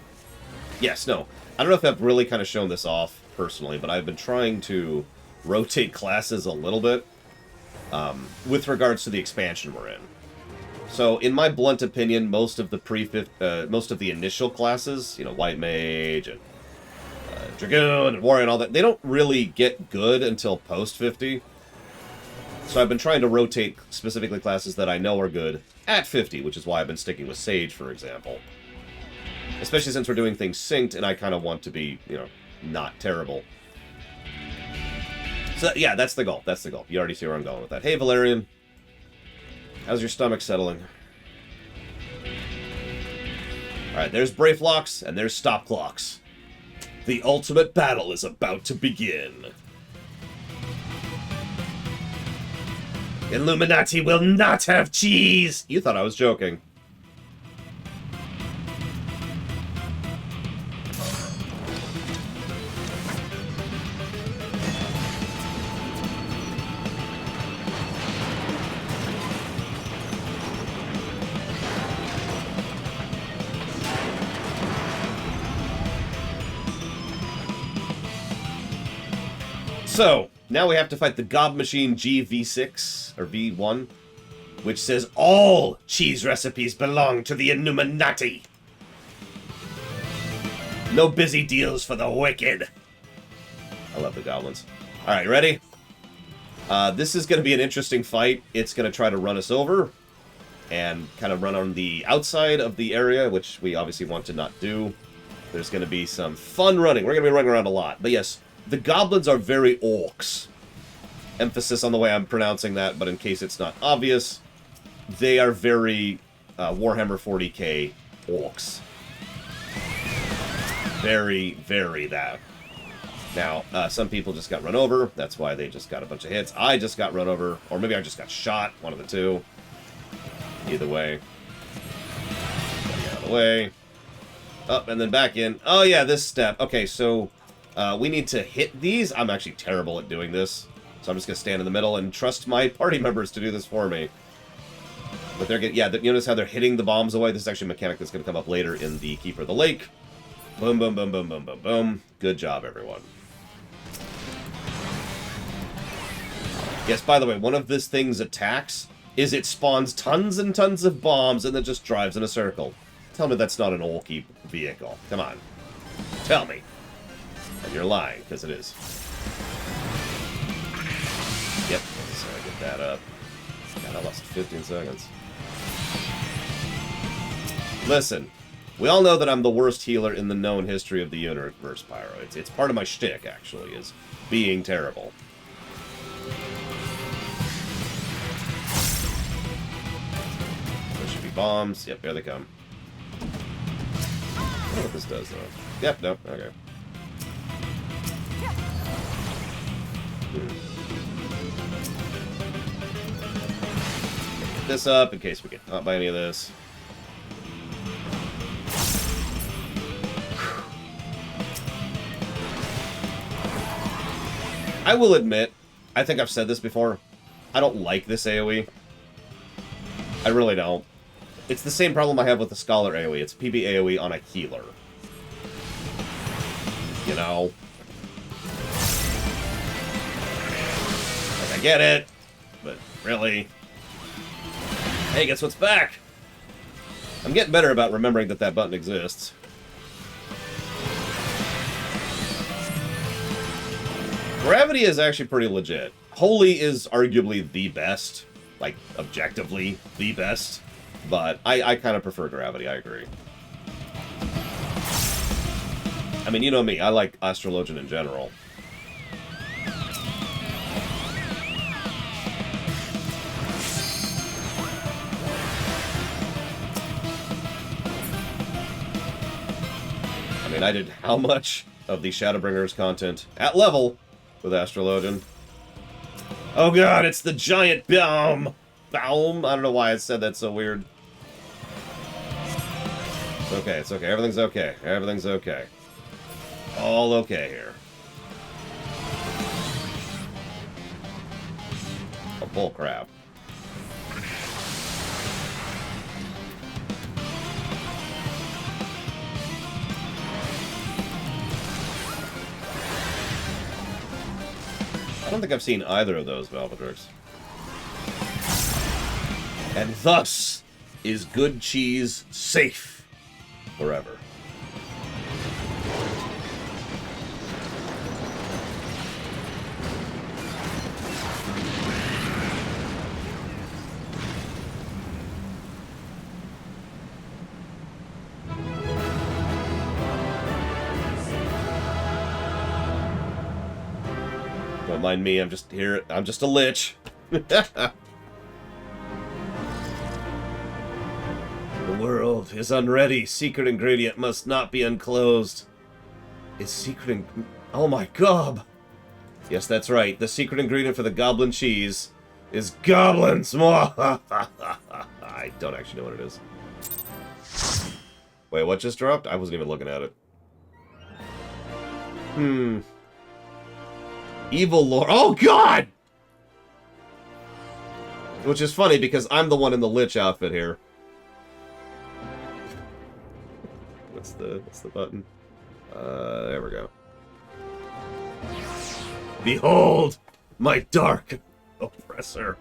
Yes, no. I don't know if I've really kind of shown this off, personally, but I've been trying to rotate classes a little bit with regards to the expansion we're in. So, in my blunt opinion, most of the initial classes, you know, White Mage and Dragoon and Warrior and all that, they don't really get good until post-50. So I've been trying to rotate specifically classes that I know are good at 50, which is why I've been sticking with Sage, for example. Especially since we're doing things synced, and I kind of want to be, you know, not terrible. So, yeah, that's the goal. That's the goal. You already see where I'm going with that. Hey, Valerian. How's your stomach settling? Alright, there's Brave Locks, and there's Stop Clocks. The ultimate battle is about to begin. Illuminati will not have cheese! You thought I was joking. So, now we have to fight the Gob Machine GV6, or V1, which says all cheese recipes belong to the Illuminati. No busy deals for the wicked. I love the goblins. Alright, ready? This is going to be an interesting fight. It's going to try to run us over and kind of run on the outside of the area, which we obviously want to not do. There's going to be some fun running. We're going to be running around a lot. But yes, the goblins are very orcs. Emphasis on the way I'm pronouncing that, but in case it's not obvious, they are very Warhammer 40k orcs. Very, very that. Now, some people just got run over. That's why they just got a bunch of hits. I just got run over. Or maybe I just got shot. One of the two. Either way. Get out of the way. Up and then back in. Oh, yeah, this step. Okay, so we need to hit these. I'm actually terrible at doing this. So I'm just going to stand in the middle and trust my party members to do this for me. But they're getting... Yeah, you notice how they're hitting the bombs away? This is actually a mechanic that's going to come up later in the Keeper of the Lake. Boom, boom, boom, boom, boom, boom, boom. Good job, everyone. Yes, by the way, one of this thing's attacks is it spawns tons and tons of bombs and then just drives in a circle. Tell me that's not an orky vehicle. Come on. Tell me. And you're lying, because it is. Yep, so I get that up. God, I lost 15 seconds. Listen, we all know that I'm the worst healer in the known history of the universe, Pyro. It's part of my shtick, actually, is being terrible. There should be bombs. Yep, there they come. I don't know what this does, though. Yep, no, okay. Get this up in case we get caught by any of this. I will admit, I think I've said this before, I don't like this AoE. I really don't. It's the same problem I have with the Scholar AoE. It's PB AoE on a healer. You know? Like, I get it, but really? Hey, guess what's back? I'm getting better about remembering that that button exists. Gravity is actually pretty legit. Holy is arguably the best. Like, objectively the best. But I kind of prefer Gravity, I agree. I mean, you know me, I like Astrologian in general. I mean, I did how much of the Shadowbringers content at level with Astrologian? Oh god, it's the giant Baum! Baum? I don't know why I said that so weird. It's okay, it's okay. Everything's okay. Everything's okay. All okay here. Oh, bull crap. I don't think I've seen either of those Valvedrix. And thus is good cheese safe forever. Don't mind me, I'm just here. I'm just a lich. The world is unready. Secret ingredient must not be unclosed. Is secret Oh my god! Yes, that's right. The secret ingredient for the goblin cheese is goblins! I don't actually know what it is. Wait, what just dropped? I wasn't even looking at it. Evil Lord. Oh god! Which is funny because I'm the one in the lich outfit here. What's the button? There we go. Behold, my dark oppressor.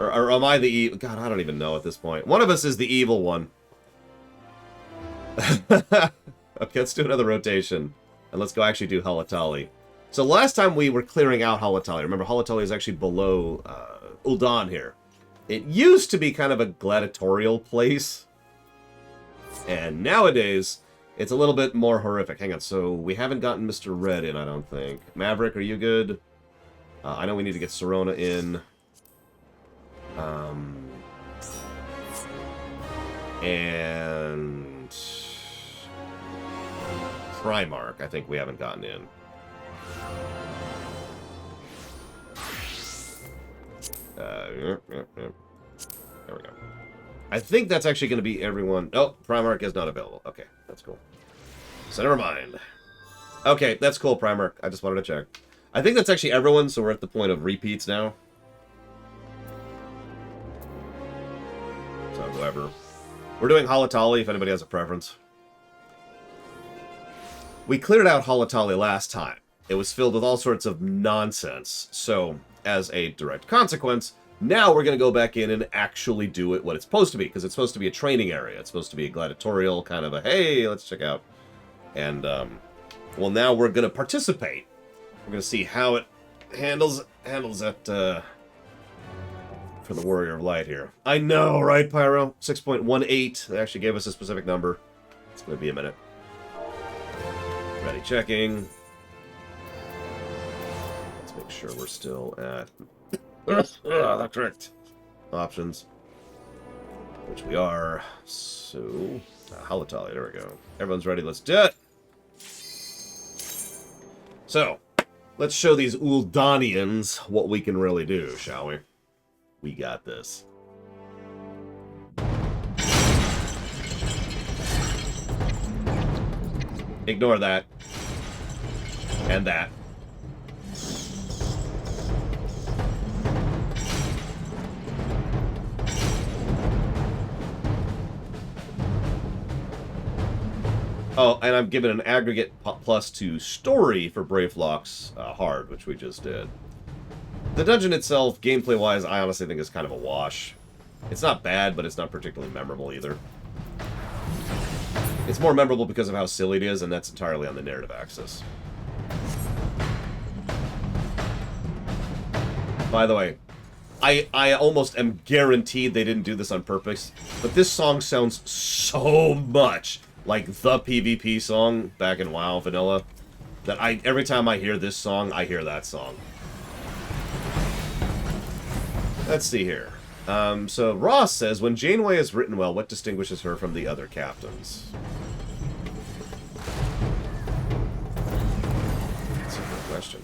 Or am I the evil? God, I don't even know at this point. One of us is the evil one. Okay, let's do another rotation. And let's go actually do Halatali. So last time we were clearing out Halatali. Remember, Halatali is actually below Ul'dan here. It used to be kind of a gladiatorial place. And nowadays, it's a little bit more horrific. Hang on, so we haven't gotten Mr. Red in, I don't think. Maverick, are you good? I know we need to get Serona in. And Primarch, I think we haven't gotten in. There we go. I think that's actually going to be everyone. Oh, Primarch is not available. Okay, that's cool. So never mind. Okay, that's cool, Primarch. I just wanted to check. I think that's actually everyone, so we're at the point of repeats now. So whoever. We're doing Halatali, if anybody has a preference. We cleared out Halatali last time. It was filled with all sorts of nonsense. So, as a direct consequence, now we're going to go back in and actually do it what it's supposed to be, because it's supposed to be a training area. It's supposed to be a gladiatorial kind of a, hey, let's check out. And, well, now we're going to participate. We're going to see how it handles that, for the Warrior of Light here. I know, right, Pyro? 6.18. They actually gave us a specific number. It's going to be a minute. Ready, checking. Let's make sure we're still at the correct options, which we are. So, Halatali, there we go. Everyone's ready, let's do it! So, let's show these Uldanians what we can really do, shall we? We got this. Ignore that. And that. Oh, and I'm giving an aggregate plus to story for Bravelock's hard, which we just did. The dungeon itself, gameplay-wise, I honestly think is kind of a wash. It's not bad, but it's not particularly memorable either. It's more memorable because of how silly it is, and that's entirely on the narrative axis. By the way, I almost am guaranteed they didn't do this on purpose, but this song sounds so much like the PvP song back in WoW Vanilla that every time I hear this song, I hear that song. Let's see here. So Ross says, when Janeway is written well, what distinguishes her from the other captains? That's a good question.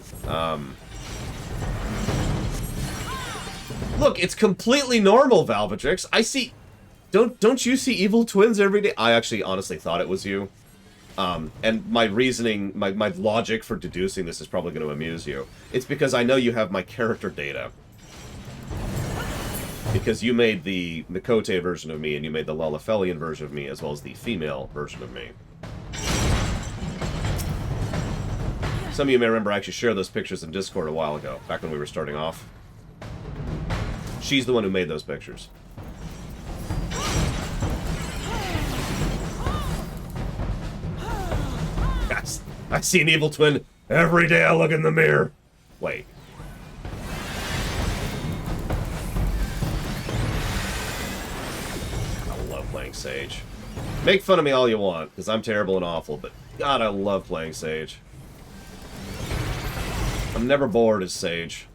Look, it's completely normal, Valvatrix. I see... Don't you see evil twins every day? I actually honestly thought it was you. And my reasoning, my logic for deducing this is probably going to amuse you. It's because I know you have my character data. Because you made the Mikote version of me, and you made the Lalafelian version of me, as well as the female version of me. Some of you may remember I actually shared those pictures in Discord a while ago, back when we were starting off. She's the one who made those pictures. Yes, I see an evil twin every day I look in the mirror. Wait. I love playing Sage. Make fun of me all you want, because I'm terrible and awful, but God, I love playing Sage. I'm never bored as Sage.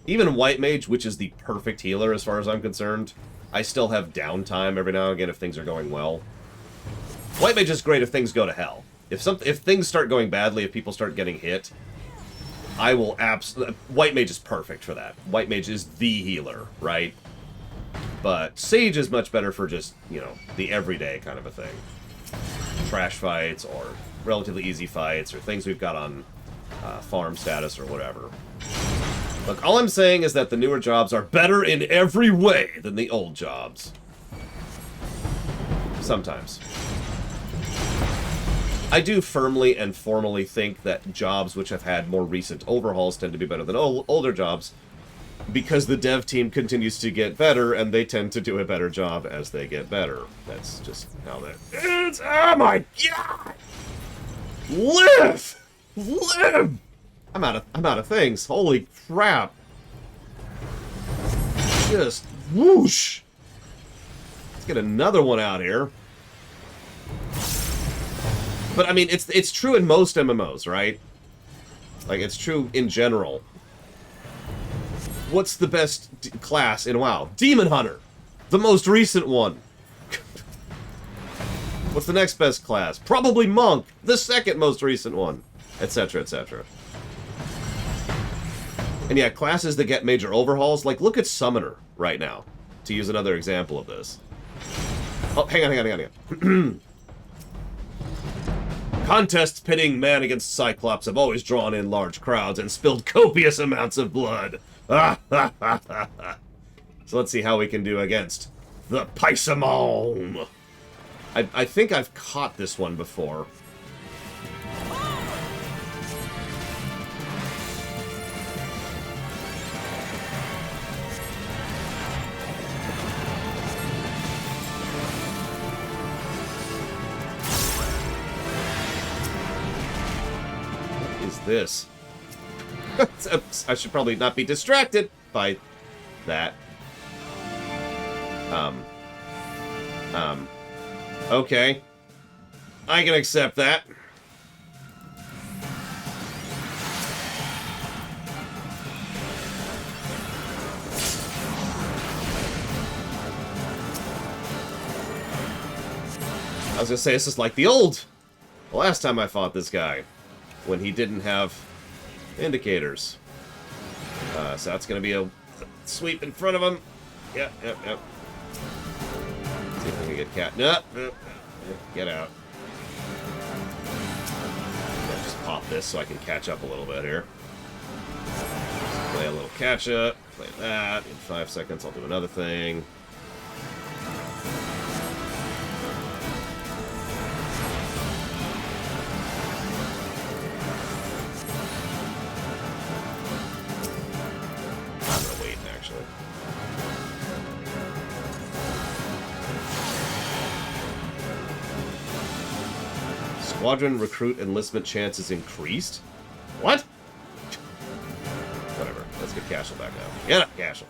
Even White Mage, which is the perfect healer as far as I'm concerned, I still have downtime every now and again if things are going well. White Mage is great if things go to hell. If things start going badly, if people start getting hit, I will absolutely... White Mage is perfect for that. White Mage is the healer, right? But Sage is much better for just, you know, the everyday kind of a thing. Trash fights, or relatively easy fights, or things we've got on farm status or whatever. Look, all I'm saying is that the newer jobs are better in every way than the old jobs. Sometimes. I do firmly and formally think that jobs which have had more recent overhauls tend to be better than older jobs, because the dev team continues to get better, and they tend to do a better job as they get better. That's just how that is. Oh my god! Live! Live! I'm out of things. Holy crap. Just whoosh. Let's get another one out here. But I mean, it's true in most MMOs, right? Like, it's true in general. What's the best class in WoW? Demon Hunter. The most recent one. What's the next best class? Probably Monk. The second most recent one. Etc, etc. And yeah, classes that get major overhauls, like look at Summoner right now, to use another example of this. Oh, hang on. Contests pitting man against Cyclops have always drawn in large crowds and spilled copious amounts of blood. So let's see how we can do against the Paisamon. I think I've caught this one before. This. I should probably not be distracted by that. Okay. I can accept that. I was gonna say, this is like the last time I fought this guy, when he didn't have indicators. So that's going to be a sweep in front of him. Yep. See if we can get cat. No. Get out. I'll just pop this so I can catch up a little bit here. Just play a little catch up. Play that. In 5 seconds, I'll do another thing. Squadron recruit enlistment chances increased? What? Whatever. Let's get Cashel back now. Get up, Cashel.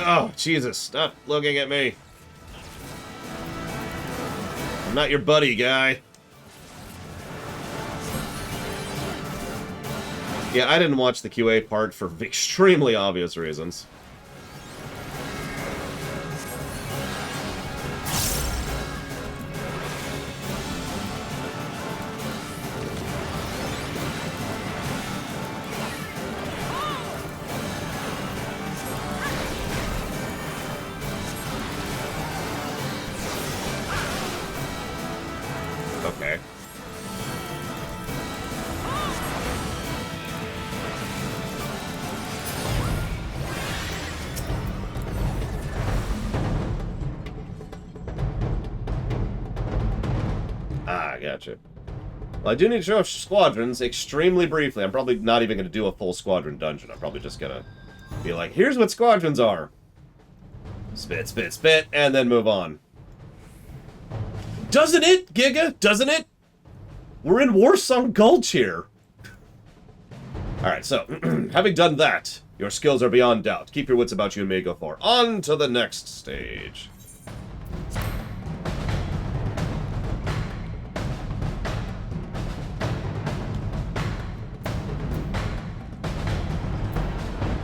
Oh, Jesus. Stop looking at me. I'm not your buddy, guy. Yeah, I didn't watch the QA part for extremely obvious reasons. Okay. Ah, gotcha. Well, I do need to show off squadrons extremely briefly. I'm probably not even going to do a full squadron dungeon. I'm probably just going to be like, here's what squadrons are. Spit, spit, spit, and then move on. Doesn't it, Giga? Doesn't it? We're in Warsong Gulch here. Alright, so, having done that, your skills are beyond doubt. Keep your wits about you and may go for. On to the next stage.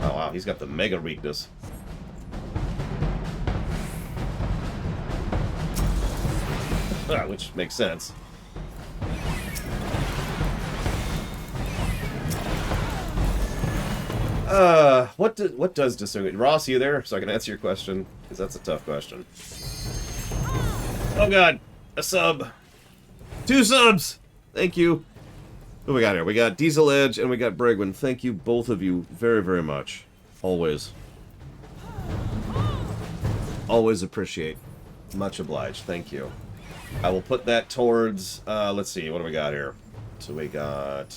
Oh wow, he's got the mega weakness. Which makes sense. What does distinguish? Ross, you there? So I can answer your question, because that's a tough question. Oh god, a sub. 2 subs! Thank you. What we got here? We got Diesel Edge and we got Brigwin. Thank you, both of you, very, very much. Always. Always appreciate. Much obliged. Thank you. I will put that towards, let's see, what do we got here? So we got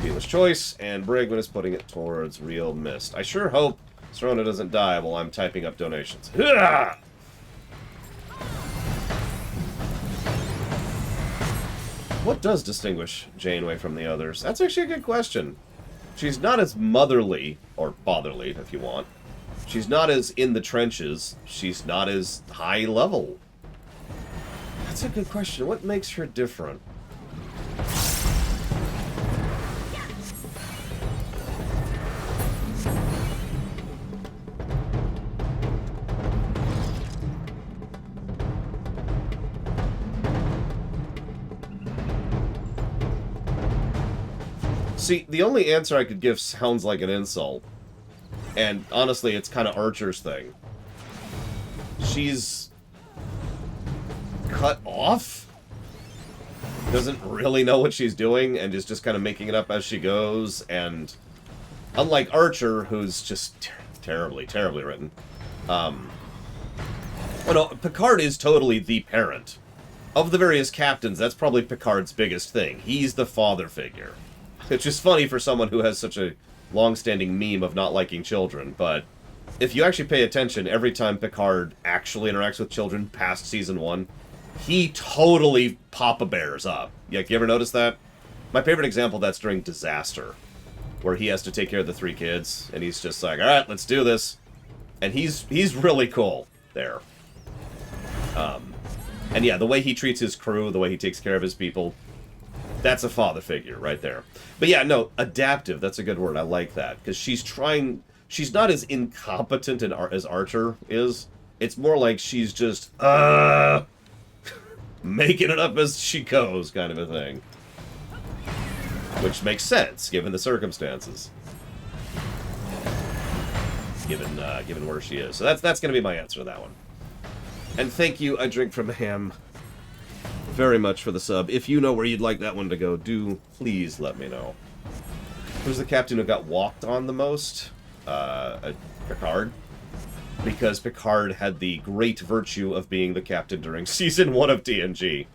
Dealer's Choice, and Brigman is putting it towards Real Mist. I sure hope Serona doesn't die while I'm typing up donations. What does distinguish Janeway from the others? That's actually a good question. She's not as motherly, or fatherly, if you want. She's not as in the trenches. She's not as high level. That's a good question. What makes her different? See, the only answer I could give sounds like an insult. And honestly, it's kind of Archer's thing. She's cut off? Doesn't really know what she's doing and is just kind of making it up as she goes. And unlike Archer, who's just terribly, terribly written. Well, no, Picard is totally the parent. Of the various captains, that's probably Picard's biggest thing. He's the father figure. It's just funny for someone who has such a long-standing meme of not liking children, but if you actually pay attention, every time Picard actually interacts with children past Season 1, he totally Papa Bears up. You ever notice that? My favorite example of that's during Disaster, where he has to take care of the 3 kids, and he's just like, alright, let's do this. And he's really cool there. And yeah, the way he treats his crew, the way he takes care of his people, that's a father figure right there. But yeah, no, adaptive, that's a good word. I like that. Because she's not as incompetent as Archer is. It's more like she's just, making it up as she goes kind of a thing. Which makes sense, given the circumstances. Given where she is. So that's going to be my answer to that one. And thank you, I Drink from Ham, very much for the sub. If you know where you'd like that one to go, do please let me know. Who's the captain who got walked on the most? Picard. Because Picard had the great virtue of being the captain during Season 1 of TNG.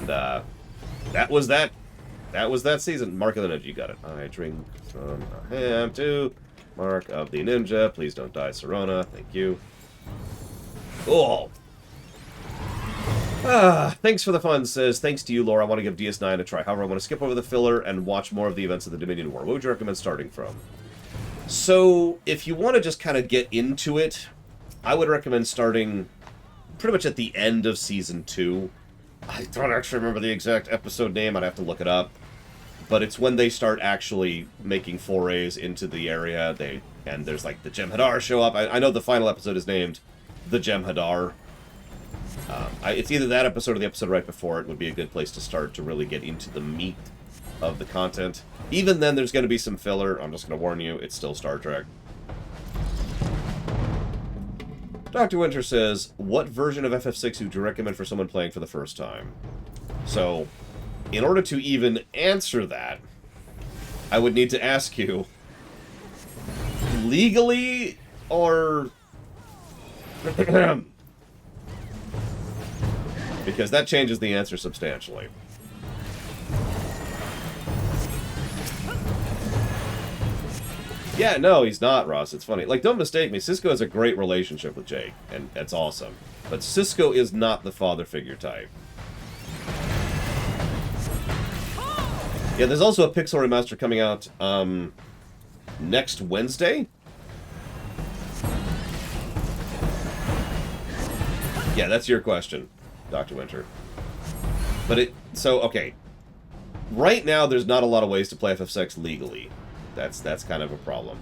that was that. That was that season. Mark of the Ninja, you got it. I drink from a ham too. Mark of the Ninja. Please don't die, Serona. Thank you. Cool. Thanks for the fun, says, thanks to you, Laura. I want to give DS9 a try. However, I want to skip over the filler and watch more of the events of the Dominion War. What would you recommend starting from? So, if you want to just kind of get into it, I would recommend starting pretty much at the end of Season 2. I don't actually remember the exact episode name. I'd have to look it up. But it's when they start actually making forays into the area. And there's, like, the Jem'Hadar show up. I know the final episode is named The Jem'Hadar. It's either that episode or the episode right before it would be a good place to start to really get into the meat of the content. Even then, there's going to be some filler. I'm just going to warn you, it's still Star Trek. Dr. Winter says, what version of FF6 would you recommend for someone playing for the first time? So, in order to even answer that, I would need to ask you, legally or... because that changes the answer substantially. Yeah, no, he's not, Ross. It's funny. Like, don't mistake me. Cisco has a great relationship with Jake, and that's awesome. But Cisco is not the father figure type. Yeah, there's also a Pixel remaster coming out next Wednesday. Yeah, that's your question, Dr. Winter. But okay. Right now, there's not a lot of ways to play FF6 legally. That's kind of a problem.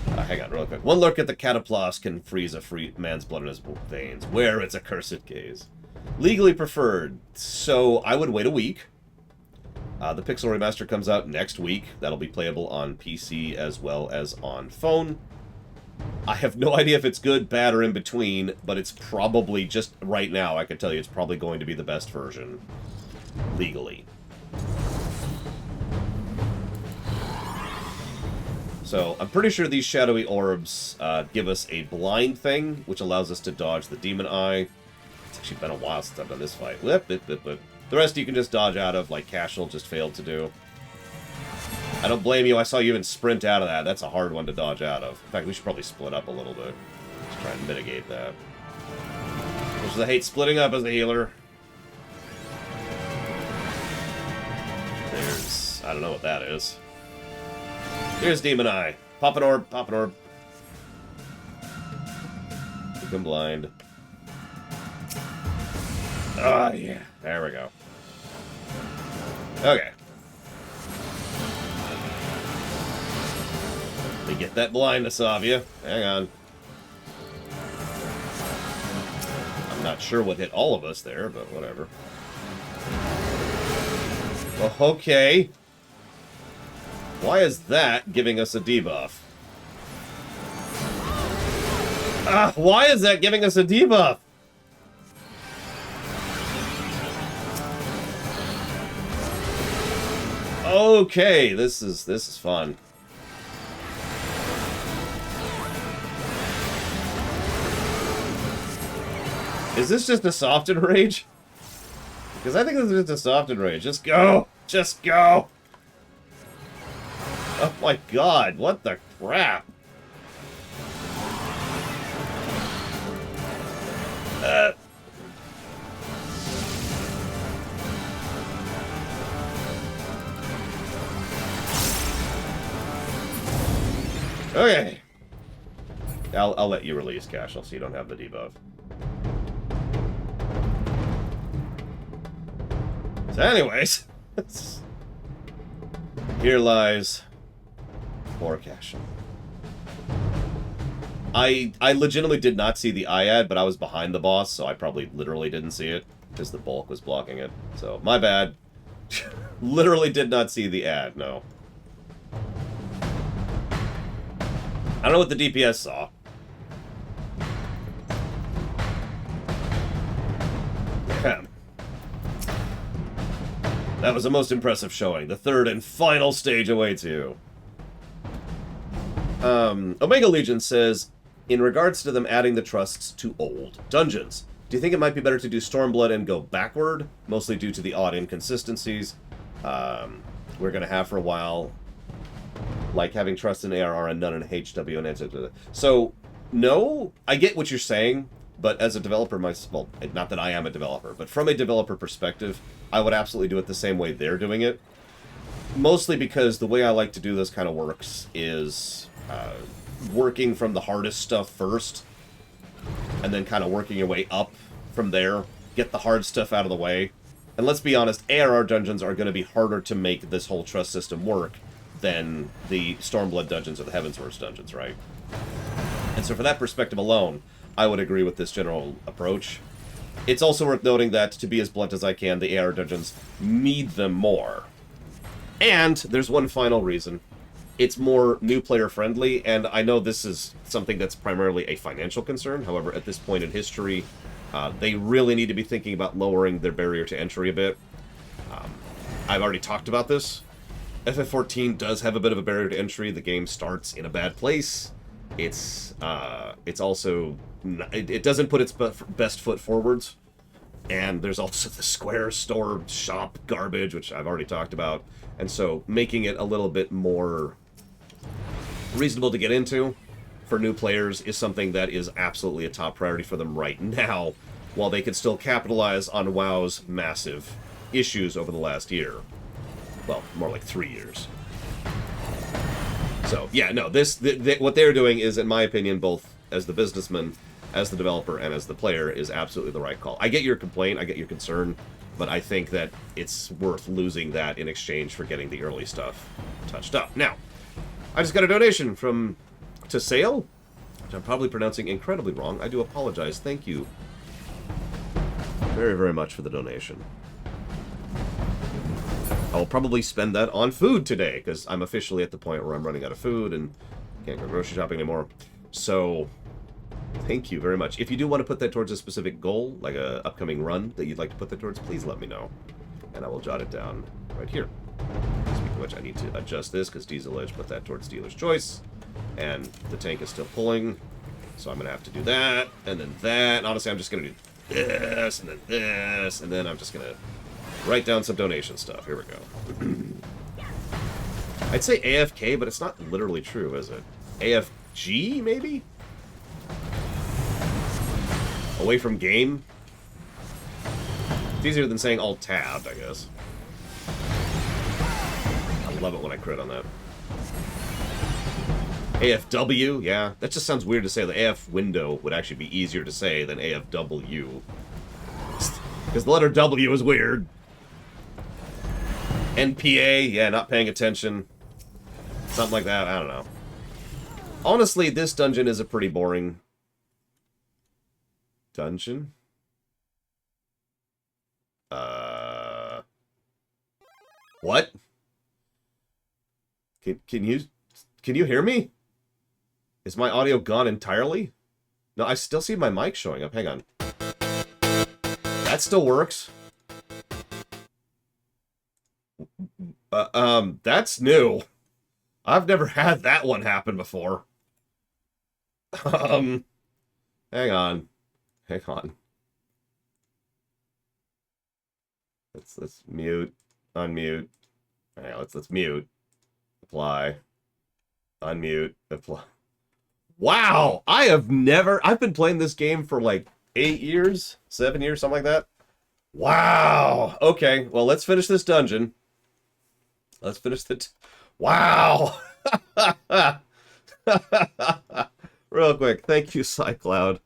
Hang on, real quick. One look at the cataplasm can freeze a free man's blood in his veins. Where it's a cursed gaze. Legally preferred. So, I would wait a week. The Pixel Remaster comes out next week. That'll be playable on PC as well as on phone. I have no idea if it's good, bad, or in between, but it's probably just right now, I can tell you, it's probably going to be the best version. Legally. So, I'm pretty sure these shadowy orbs give us a blind thing, which allows us to dodge the demon eye. It's actually been a while since I've done this fight. Whip, whip, whip, whip. The rest you can just dodge out of, like Cashel just failed to do. I don't blame you, I saw you even sprint out of that. That's a hard one to dodge out of. In fact, we should probably split up a little bit. Just try and mitigate that. Because I hate splitting up as a healer. There's... I don't know what that is. Here's Demon Eye. Pop an orb, pop an orb. Become blind. Ah, yeah. There we go. Okay. Let me get that blindness off you. Hang on. I'm not sure what hit all of us there, but whatever. Oh, okay. Why is that giving us a debuff? Why is that giving us a debuff? Okay, this is fun. Is this just a soft enrage? Because I think this is just a soft enrage. Just go! Just go! Oh my god, what the crap? Okay. I'll let you release Cashel so you don't have the debuff. So anyways, here lies poor Cashel. I legitimately did not see the eye ad, but I was behind the boss, so I probably literally didn't see it because the bulk was blocking it. So my bad. Literally did not see the ad, no. I don't know what the DPS saw. That was a most impressive showing. The third and final stage awaits you. Omega Legion says, in regards to them adding the trusts to old dungeons, Do you think it might be better to do Stormblood and go backward? Mostly due to the odd inconsistencies we're going to have for a while. Like having trust in ARR and none in HW and etc. So, no, I get what you're saying, but as a developer myself, well, not that I am a developer, but from a developer perspective, I would absolutely do it the same way they're doing it. Mostly because the way I like to do this kind of works is working from the hardest stuff first, and then kind of working your way up from there, get the hard stuff out of the way. And let's be honest, ARR dungeons are going to be harder to make this whole trust system work than the Stormblood dungeons or the Heavensward dungeons, right? And so for that perspective alone, I would agree with this general approach. It's also worth noting that, to be as blunt as I can, the ARR dungeons need them more. And there's one final reason. It's more new player friendly, and I know this is something that's primarily a financial concern. However, at this point in history, they really need to be thinking about lowering their barrier to entry a bit. I've already talked about this. FF14 does have a bit of a barrier to entry. The game starts in a bad place. It's also... It doesn't put its best foot forwards. And there's also the Square store shop garbage, which I've already talked about. And so making it a little bit more reasonable to get into for new players is something that is absolutely a top priority for them right now, while they can still capitalize on WoW's massive issues over the last year. Well, more like 3 years. So, yeah, no, what they're doing is, in my opinion, both as the businessman, as the developer, and as the player, is absolutely the right call. I get your complaint, I get your concern, but I think that it's worth losing that in exchange for getting the early stuff touched up. Now, I just got a donation from To Sale, which I'm probably pronouncing incredibly wrong. I do apologize. Thank you very, very much for the donation. I'll probably spend that on food today, because I'm officially at the point where I'm running out of food and can't go grocery shopping anymore. So, thank you very much. If you do want to put that towards a specific goal, like a upcoming run that you'd like to put that towards, please let me know, and I will jot it down right here. Speaking of which, I need to adjust this, because Diesel Edge put that towards dealer's choice, and the tank is still pulling, so I'm going to have to do that, and then that. And honestly, I'm just going to do this, and then this, and then I'm just going to write down some donation stuff. Here we go. I'd say AFK, but it's not literally true, is it? AFG, maybe? Away from game? It's easier than saying alt-tabbed, I guess. I love it when I crit on that. AFW, yeah. That just sounds weird to say. The AF window would actually be easier to say than AFW. Because the letter W is weird. NPA, yeah, not paying attention. Something like that, I don't know. Honestly, this dungeon is a pretty boring dungeon. What? Can you hear me? Is my audio gone entirely? No, I still see my mic showing up. Hang on. That still works. That's new. I've never had that one happen before. Hang on. Hang on. Let's mute, unmute. All right, let's mute. Apply. Unmute. Apply. Wow! I've been playing this game for like 8 years, 7 years, something like that. Wow! Okay, well, let's finish this dungeon. Let's finish the... Wow! Real quick, thank you, Cycloud.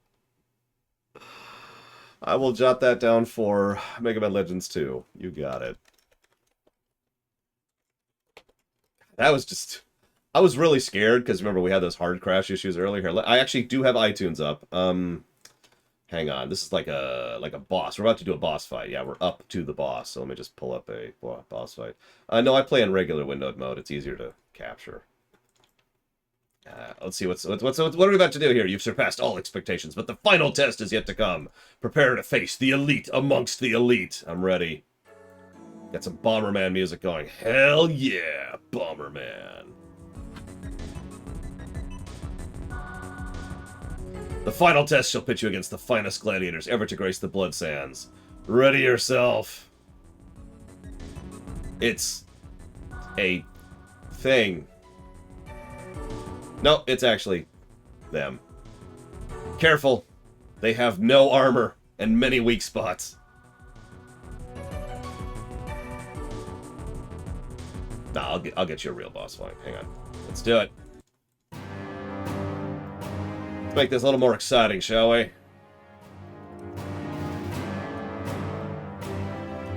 I will jot that down for Mega Man Legends 2. You got it. That was just... I was really scared, because remember we had those hard crash issues earlier. I actually do have iTunes up. Hang on, this is like a boss. We're about to do a boss fight. Yeah, we're up to the boss, so let me just pull up a boss fight. No, I play in regular windowed mode. It's easier to capture. Let's see, what are we about to do here? You've surpassed all expectations, but the final test is yet to come. Prepare to face the elite amongst the elite. I'm ready. Got some Bomberman music going. Hell yeah, Bomberman. The final test shall pit you against the finest gladiators ever to grace the blood sands. Ready yourself. It's a thing. No, it's actually them. Careful. They have no armor and many weak spots. Nah, I'll get you a real boss fight. Hang on. Let's do it. Let's make this a little more exciting, shall we?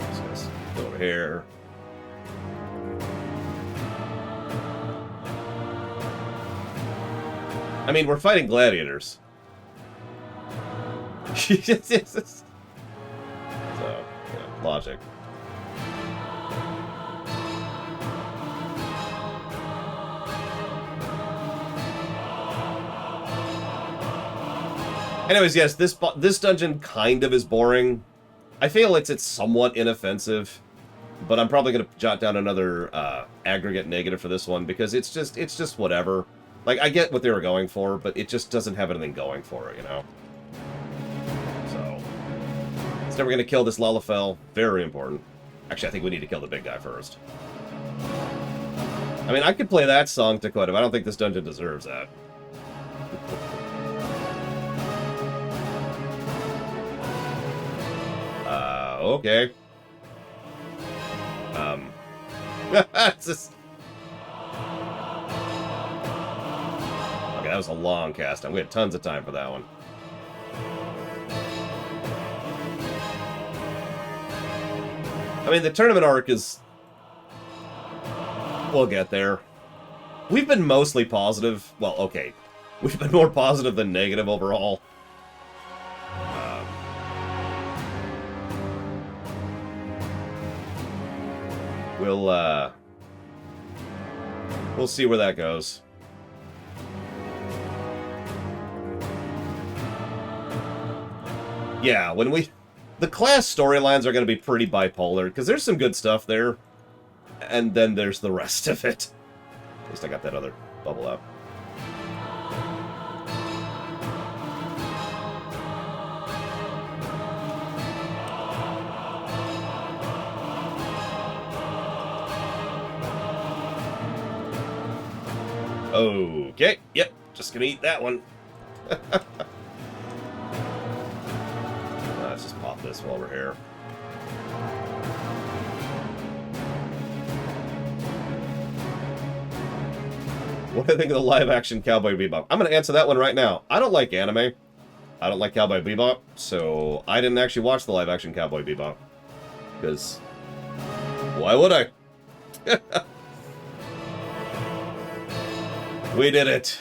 Let's go over here. I mean, we're fighting gladiators. So, yeah, logic. Anyways, yes, this dungeon kind of is boring. I feel it's somewhat inoffensive, but I'm probably gonna jot down another aggregate negative for this one because it's just whatever. Like, I get what they were going for, but it just doesn't have anything going for it, you know? So, it's never gonna kill this Lalafell. Very important. Actually, I think we need to kill the big guy first. I mean, I could play that song to quite him. I don't think this dungeon deserves that. Okay. It's just... Okay, that was a long cast. We had tons of time for that one. I mean, the tournament arc is... We'll get there. We've been mostly positive. Well, okay. We've been more positive than negative overall. We'll see where that goes. Yeah, the class storylines are going to be pretty bipolar, because there's some good stuff there, and then there's the rest of it. At least I got that other bubble out. Okay, yep, just gonna eat that one. Let's just pop this while we're here. What do I think of the live-action Cowboy Bebop? I'm gonna answer that one right now. I don't like anime. I don't like Cowboy Bebop, so I didn't actually watch the live-action Cowboy Bebop. Because... why would I? We did it.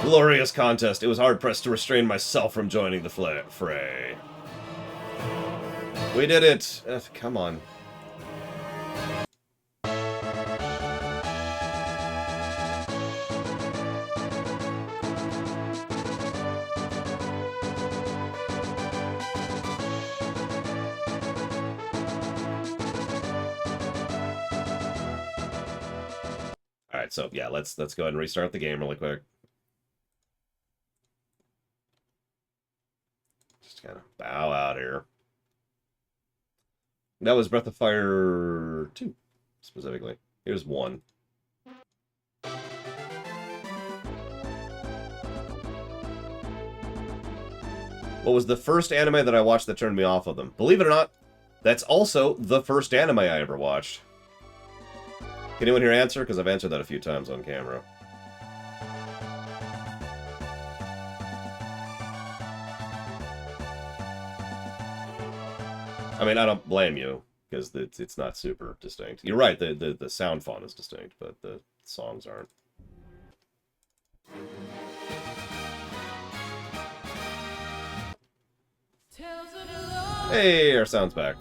Glorious contest. It was hard-pressed to restrain myself from joining the fray. We did it. Come on. Alright, so yeah, let's go ahead and restart the game really quick. Just kind of bow out here. That was Breath of Fire 2, specifically. Here's 1. What was the first anime that I watched that turned me off of them? Believe it or not, that's also the first anime I ever watched. Can anyone here answer? Because I've answered that a few times on camera. I mean, I don't blame you, because it's not super distinct. You're right, the sound font is distinct, but the songs aren't. Hey, our sound's back.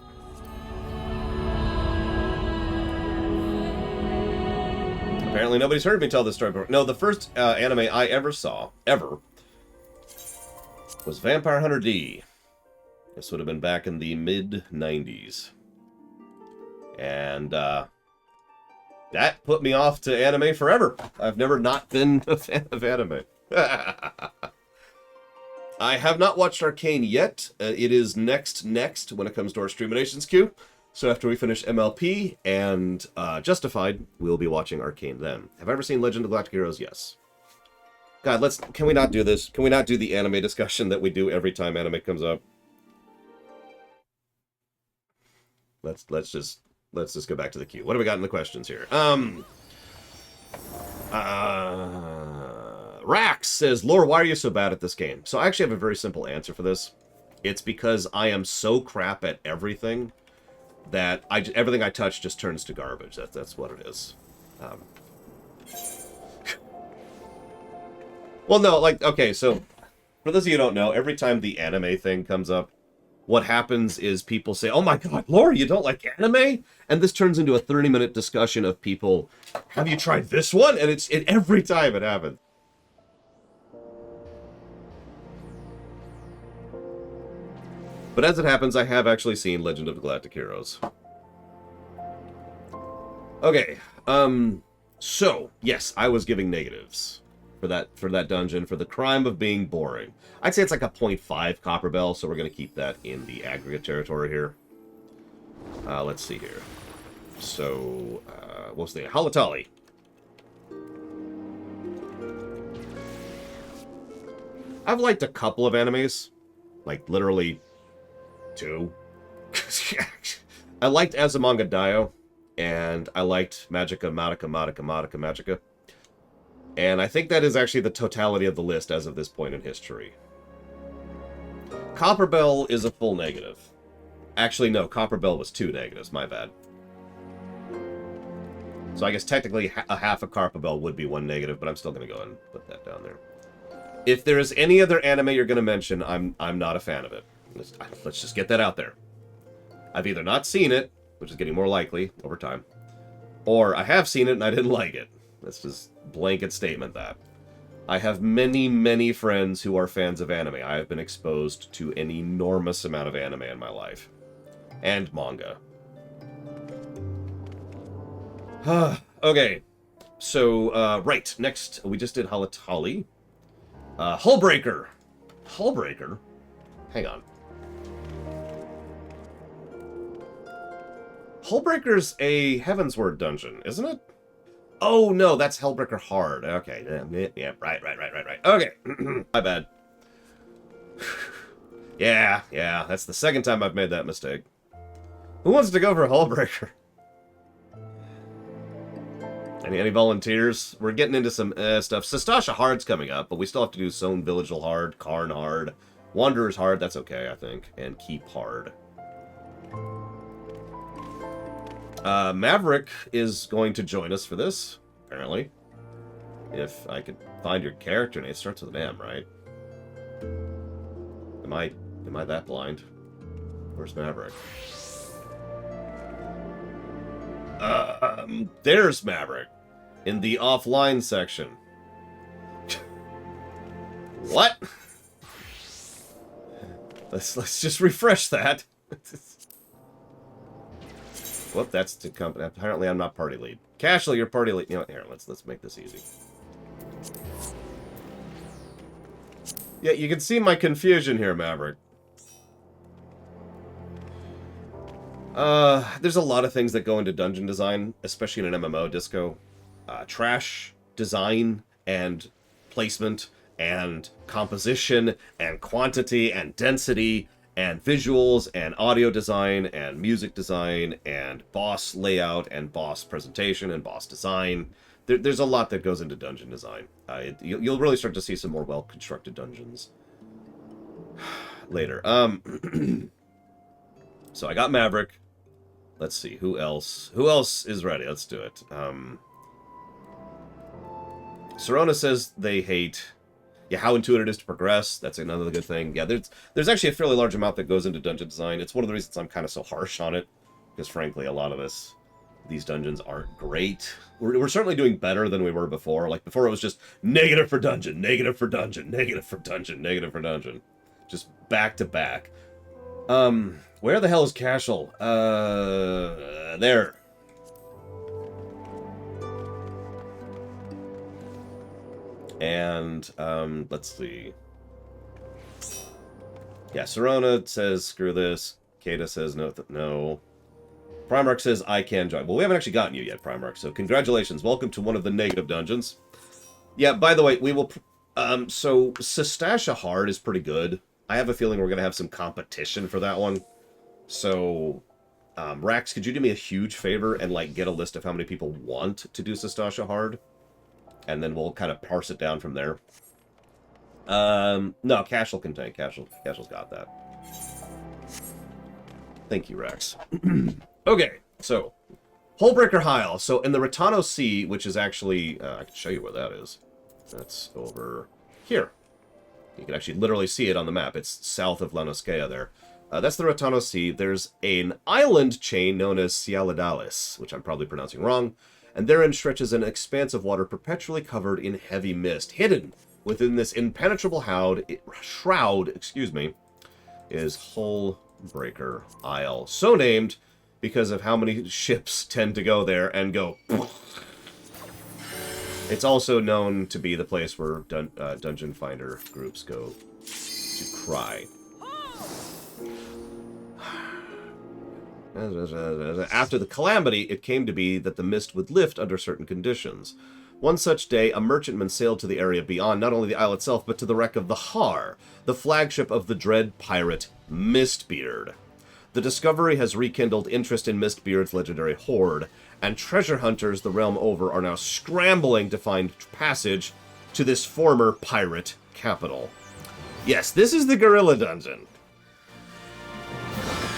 Apparently nobody's heard me tell this story before. No, the first anime I ever saw, was Vampire Hunter D. This would have been back in the mid-90s. And, that put me off to anime forever. I've never not been a fan of anime. I have not watched Arcane yet. It is next when it comes to our Streaminations queue. So after we finish MLP and Justified, we'll be watching Arcane then. Have I ever seen Legend of Galactic Heroes? Yes. God, can we not do this? Can we not do the anime discussion that we do every time anime comes up? Let's just go back to the queue. What do we got in the questions here? Rax says, Lore, why are you so bad at this game? So I actually have a very simple answer for this. It's because I am so crap at everything that everything I touch just turns to garbage. That's what it is. Well, no, like, okay, so for those of you who don't know, every time the anime thing comes up, what happens is people say, oh my god, Laura, you don't like anime? And this turns into a 30-minute discussion of people, have you tried this one? And every time it happens. But as it happens, I have actually seen Legend of the Galactic Heroes. Okay, so, yes, I was giving negatives for that dungeon, for the crime of being boring. I'd say it's like a 0.5 Copper Bell, so we're going to keep that in the aggregate territory here. Let's see here. So, what's the Halatali? I've liked a couple of animes. Like, literally 2. I liked Azumanga Daioh, and I liked Magica Magica. And I think that is actually the totality of the list as of this point in history. Copper Bell is a full negative. Actually, no, Copper Bell was 2 negatives, my bad. So I guess technically a half a Copper Bell would be 1 negative, but I'm still going to go ahead and put that down there. If there is any other anime you're going to mention, I'm not a fan of it. Let's just get that out there. I've either not seen it, which is getting more likely over time, or I have seen it and I didn't like it. That's just blanket statement that. I have many, many friends who are fans of anime. I have been exposed to an enormous amount of anime in my life. And manga. Okay. So, right. Next, we just did Halatali. Hullbreaker. Hullbreaker? Hang on. Hullbreaker's a Heavensward dungeon, isn't it? Oh, no, that's Hellbreaker Hard. Okay, yeah, right. Okay, my bad. Yeah, that's the second time I've made that mistake. Who wants to go for Hullbreaker? Any volunteers? We're getting into some stuff. Sestasha Hard's coming up, but we still have to do Sown Villagel Hard, Karn Hard, Wanderer's Hard, that's okay, I think, and Keep Hard. Maverick is going to join us for this, apparently. If I could find your character name. It starts with an M, right? Am I that blind? Where's Maverick? There's Maverick. In the offline section. What? Let's just refresh that. Whoop, that's to come. Apparently, I'm not party lead. Casual, you're party lead. You know, here, let's make this easy. Yeah, you can see my confusion here, Maverick. There's a lot of things that go into dungeon design, especially in an MMO disco. Trash design and placement and composition and quantity and density and visuals, and audio design, and music design, and boss layout, and boss presentation, and boss design. There's a lot that goes into dungeon design. You'll really start to see some more well-constructed dungeons later. So I got Maverick. Let's see, who else? Who else is ready? Let's do it. Serona says they hate... Yeah, how intuitive it is to progress. That's another good thing. Yeah, there's actually a fairly large amount that goes into dungeon design. It's one of the reasons I'm kind of so harsh on it. Because frankly, a lot of these dungeons aren't great. We're certainly doing better than we were before. Like, before it was just negative for dungeon, negative for dungeon, negative for dungeon, negative for dungeon. Just back to back. Where the hell is Cashel? There. And, let's see. Yeah, Serona says, screw this. Kata says, no. Primarch says, I can join. Well, we haven't actually gotten you yet, Primarch, so congratulations. Welcome to one of the negative dungeons. Yeah, by the way, we will... so, Sestasha Hard is pretty good. I have a feeling we're going to have some competition for that one. So, Rax, could you do me a huge favor and, like, get a list of how many people want to do Sestasha Hard? And then we'll kind of parse it down from there. No, Cashel can tank. Cashel's got that. Thank you, Rax. Okay, so, Hullbreaker Heil. So, in the Ratano Sea, which is actually... I can show you where that is. That's over here. You can actually literally see it on the map. It's south of Lanoskea there. That's the Ratano Sea. There's an island chain known as Cialidalis, which I'm probably pronouncing wrong, and therein stretches an expanse of water perpetually covered in heavy mist. Hidden within this impenetrable shroud, is Hullbreaker Isle. So named because of how many ships tend to go there and go... It's also known to be the place where dungeon finder groups go to cry. After the Calamity, it came to be that the mist would lift under certain conditions. One such day, a merchantman sailed to the area beyond not only the isle itself, but to the wreck of the Har, the flagship of the dread pirate Mistbeard. The discovery has rekindled interest in Mistbeard's legendary hoard, and treasure hunters the realm over are now scrambling to find passage to this former pirate capital. Yes, this is the Gorilla Dungeon.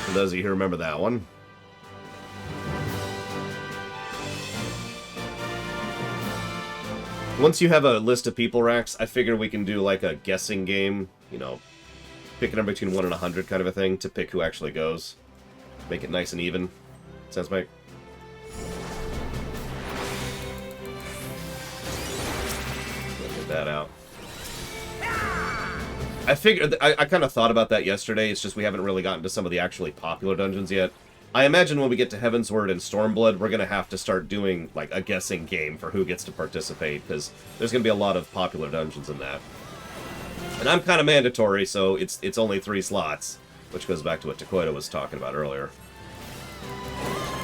For those of you who remember that one. Once you have a list of people, Rax, I figure we can do like a guessing game, you know, pick a number between 1 and 100 kind of a thing to pick who actually goes. Make it nice and even. Sense, mate? Get that out. I figured, I kind of thought about that yesterday. It's just we haven't really gotten to some of the actually popular dungeons yet. I imagine when we get to Heavensward and Stormblood, we're going to have to start doing, like, a guessing game for who gets to participate, because there's going to be a lot of popular dungeons in that. And I'm kind of mandatory, so it's only 3 slots, which goes back to what Takoida was talking about earlier.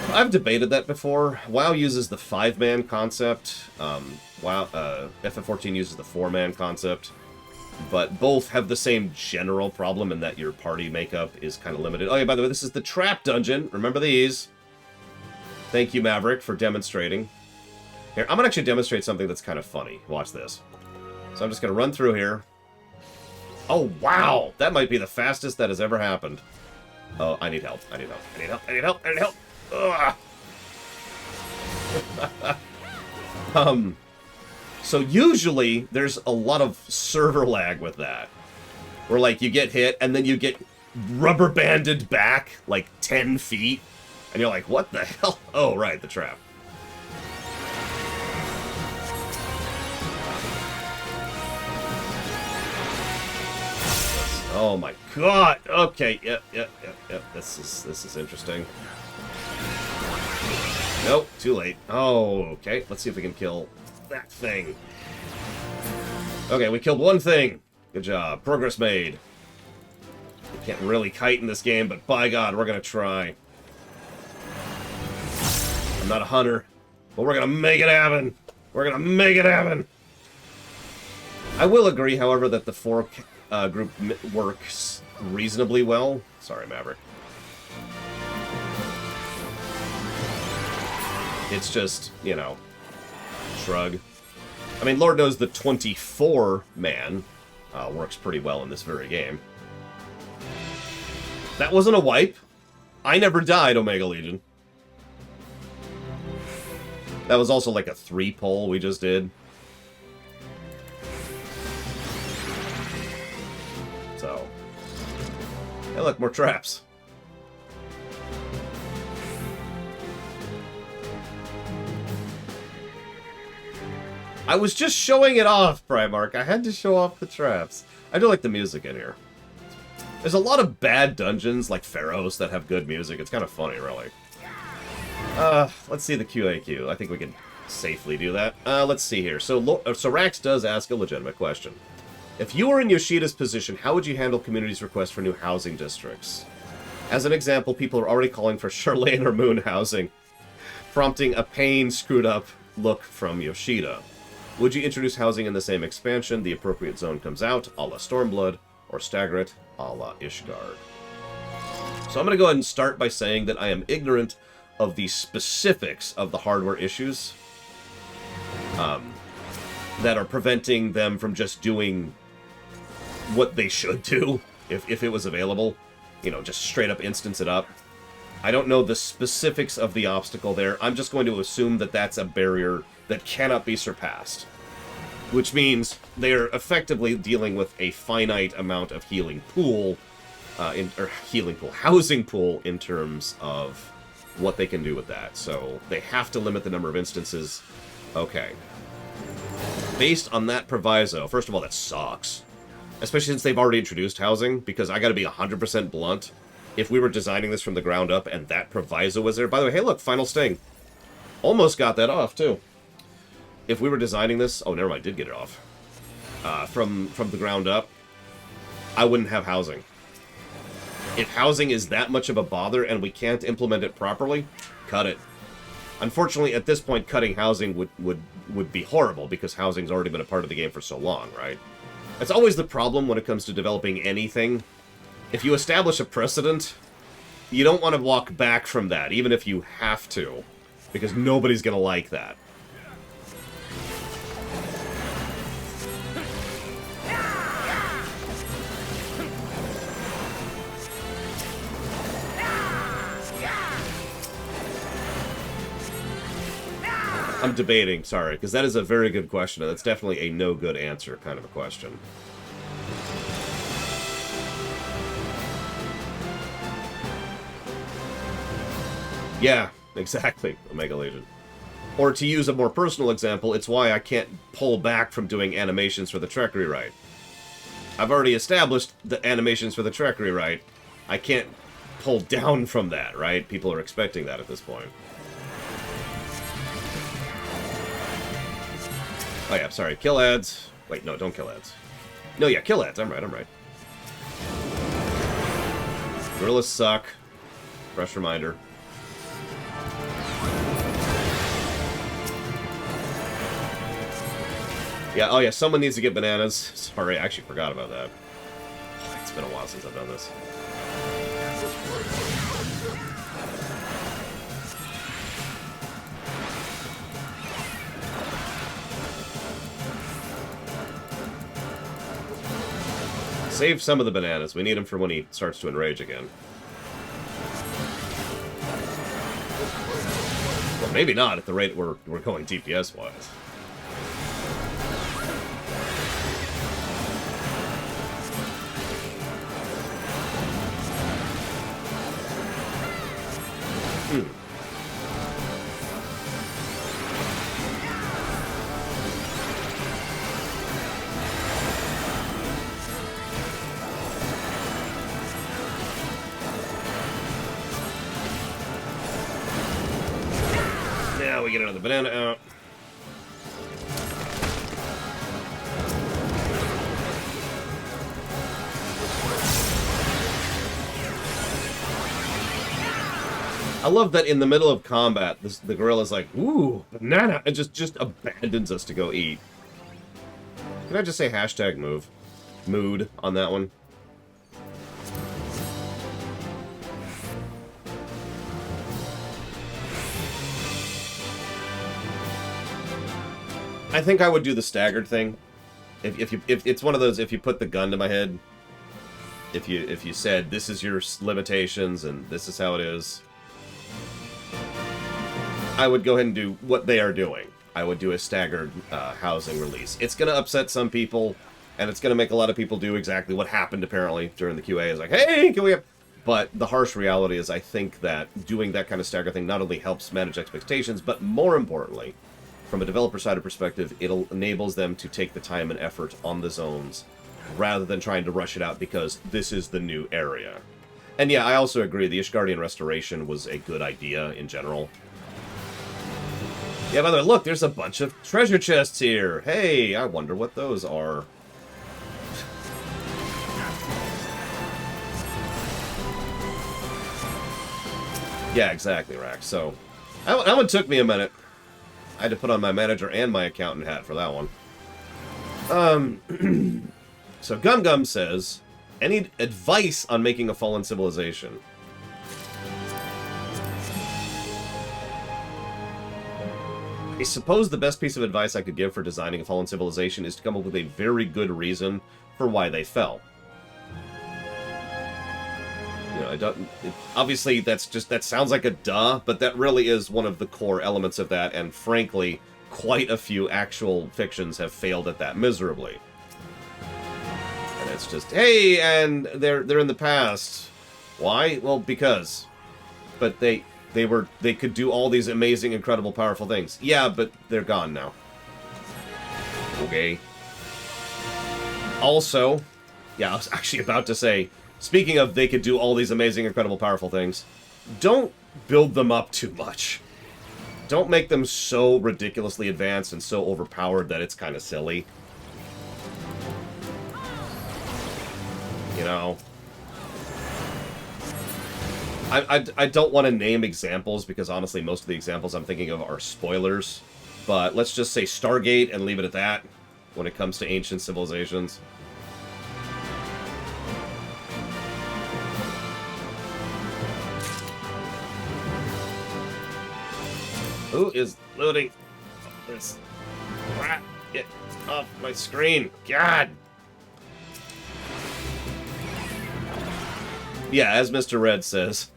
I've debated that before. WoW uses the 5-man concept. FF14 uses the 4-man concept. But both have the same general problem in that your party makeup is kind of limited. Oh yeah, by the way, this is the Trap Dungeon. Remember these. Thank you, Maverick, for demonstrating. Here, I'm going to actually demonstrate something that's kind of funny. Watch this. So I'm just going to run through here. Oh, wow! That might be the fastest that has ever happened. Oh, I need help. I need help. I need help. I need help. I need help. So usually, there's a lot of server lag with that. Where, like, you get hit, and then you get rubber banded back, like, 10 feet. And you're like, what the hell? Oh, right, the trap. Oh my god! Okay, yep. This is interesting. Nope, too late. Oh, okay. Let's see if we can kill that thing. Okay, we killed one thing. Good job. Progress made. We can't really kite in this game, but by God, we're gonna try. I'm not a hunter, but we're gonna make it happen. We're gonna make it happen. I will agree, however, that the 4 group works reasonably well. Sorry, Maverick. It's just, you know, shrug. I mean, Lord knows the 24-man works pretty well in this very game. That wasn't a wipe. I never died, Omega Legion. That was also like a 3-pull we just did. So. Hey, look, more traps. I was just showing it off, Primarch. I had to show off the traps. I do like the music in here. There's a lot of bad dungeons, like Pharaohs, that have good music. It's kind of funny, really. Let's see the QAQ. I think we can safely do that. Let's see here. So Rax does ask a legitimate question. If you were in Yoshida's position, how would you handle community's request for new housing districts? As an example, people are already calling for Charlene or Moon housing, prompting a pain screwed up look from Yoshida. Would you introduce housing in the same expansion? The appropriate zone comes out, a la Stormblood, or stagger it, a la Ishgard. So I'm going to go ahead and start by saying that I am ignorant of the specifics of the hardware issues that are preventing them from just doing what they should do if it was available. You know, just straight up instance it up. I don't know the specifics of the obstacle there. I'm just going to assume that that's a barrier that cannot be surpassed. Which means they're effectively dealing with a finite amount of healing pool, housing pool in terms of what they can do with that. So they have to limit the number of instances. Okay. Based on that proviso, first of all, that sucks. Especially since they've already introduced housing, because I gotta be 100% blunt. If we were designing this from the ground up and that proviso was there... By the way, hey look, Final Sting. Almost got that off, too. If we were designing this... Oh, never mind, I did get it off. From the ground up, I wouldn't have housing. If housing is that much of a bother and we can't implement it properly, cut it. Unfortunately, at this point, cutting housing would be horrible, because housing's already been a part of the game for so long, right? That's always the problem when it comes to developing anything. If you establish a precedent, you don't want to walk back from that, even if you have to, because nobody's going to like that. I'm debating, sorry, because that is a very good question, and that's definitely a no-good answer kind of a question. Yeah, exactly, Omega Legion. Or to use a more personal example, it's why I can't pull back from doing animations for the Trek Rewrite. I've already established the animations for the Trek Rewrite. I can't pull down from that, right? People are expecting that at this point. Oh yeah, sorry, kill ads. Wait, no, don't kill ads. No, yeah, kill ads, I'm right. Gorillas suck. Fresh reminder. Yeah, oh yeah, someone needs to get bananas. Sorry, I actually forgot about that. It's been a while since I've done this. Save some of the bananas. We need them for when he starts to enrage again. Well, maybe not at the rate we're going DPS-wise. Now we get another banana out. I love that in the middle of combat, the gorilla's like, ooh, banana, and just abandons us to go eat. Can I just say hashtag mood on that one? I think I would do the staggered thing. If it's one of those, if you put the gun to my head, if you said this is your limitations and this is how it is, I would go ahead and do what they are doing. I would do a staggered housing release. It's going to upset some people, and it's going to make a lot of people do exactly what happened apparently during the QA. Is like, hey, can we have... But the harsh reality is I think that doing that kind of stagger thing not only helps manage expectations, but more importantly, from a developer side of perspective, it enables them to take the time and effort on the zones rather than trying to rush it out because this is the new area. And yeah, I also agree the Ishgardian Restoration was a good idea in general. Yeah, by the way, look, there's a bunch of treasure chests here. Hey, I wonder what those are. Yeah, exactly, Rack. So, that one took me a minute. I had to put on my manager and my accountant hat for that one. So Gum Gum says, any advice on making a fallen civilization? I suppose the best piece of advice I could give for designing a fallen civilization is to come up with a very good reason for why they fell. You know, obviously that sounds like a duh, but that really is one of the core elements of that, and frankly, quite a few actual fictions have failed at that miserably. And it's just, hey, and they're in the past. Why? Well, because. But they could do all these amazing, incredible, powerful things. Yeah, but they're gone now. Okay. Also, yeah, I was actually about to say, speaking of they could do all these amazing, incredible, powerful things, don't build them up too much. Don't make them so ridiculously advanced and so overpowered that it's kind of silly. You know? I don't want to name examples, because honestly most of the examples I'm thinking of are spoilers. But let's just say Stargate and leave it at that when it comes to ancient civilizations. Who is loading this? Get off my screen. God! Yeah, as Mr. Red says,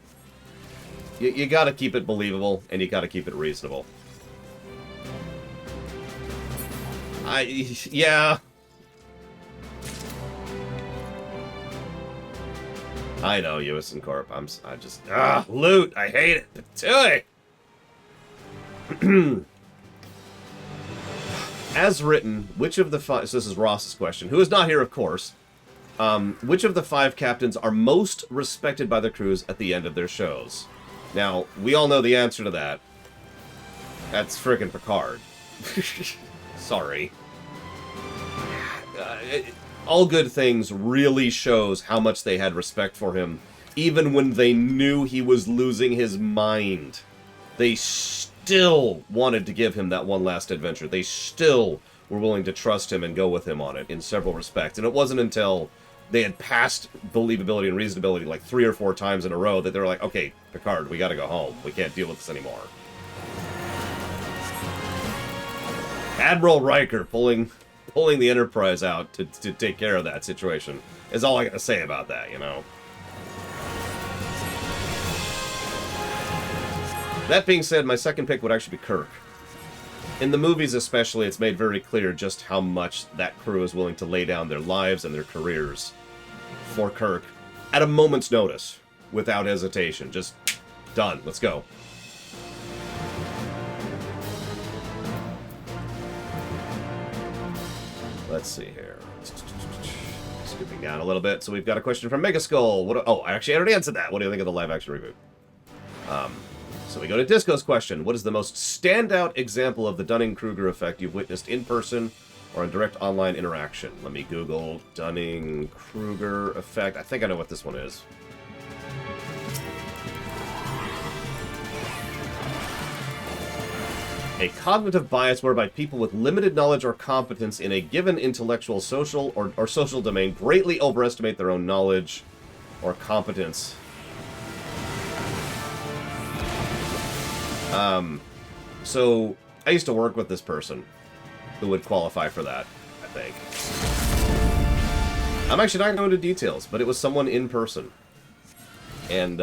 you gotta keep it believable, and you gotta keep it reasonable. Yeah. I know, Uison Corp. I just, loot! I hate it! Patooey! As written, which of the five... So this is Ross's question, who is not here, of course. Which of the 5 captains are most respected by the crews at the end of their shows? Now, we all know the answer to that. That's frickin' Picard. Sorry. All Good Things really shows how much they had respect for him, even when they knew he was losing his mind. They still wanted to give him that one last adventure. They still were willing to trust him and go with him on it in several respects. And it wasn't until they had passed believability and reasonability like 3 or 4 times in a row that they were like, okay, Picard, we gotta go home. We can't deal with this anymore. Admiral Riker pulling the Enterprise out to take care of that situation is all I gotta say about that, you know? That being said, my second pick would actually be Kirk. In the movies especially, it's made very clear just how much that crew is willing to lay down their lives and their careers for Kirk at a moment's notice, without hesitation. Just done. Let's go. Let's see here. Skipping down a little bit. So we've got a question from Megaskull. Oh, I actually already answered that. What do you think of the live-action reboot? So we go to Disco's question. What is the most standout example of the Dunning-Kruger effect you've witnessed in person or in direct online interaction? Let me Google Dunning-Kruger effect. I think I know what this one is. A cognitive bias whereby people with limited knowledge or competence in a given intellectual, social, or social domain greatly overestimate their own knowledge or competence. So, I used to work with this person who would qualify for that, I think. I'm actually not going to go into details, but it was someone in person. And,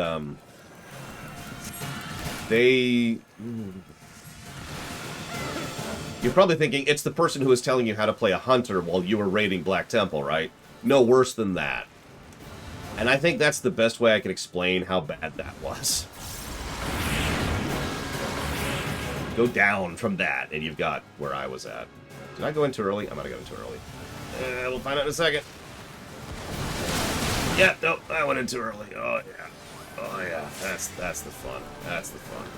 they... You're probably thinking, it's the person who was telling you how to play a hunter while you were raiding Black Temple, right? No, worse than that. And I think that's the best way I can explain how bad that was. Go down from that, and you've got where I was at. Did I go in too early? I might have gone in too early. We'll find out in a second. Yeah, nope, I went in too early. Oh, yeah. Oh, yeah. That's the fun. That's the fun.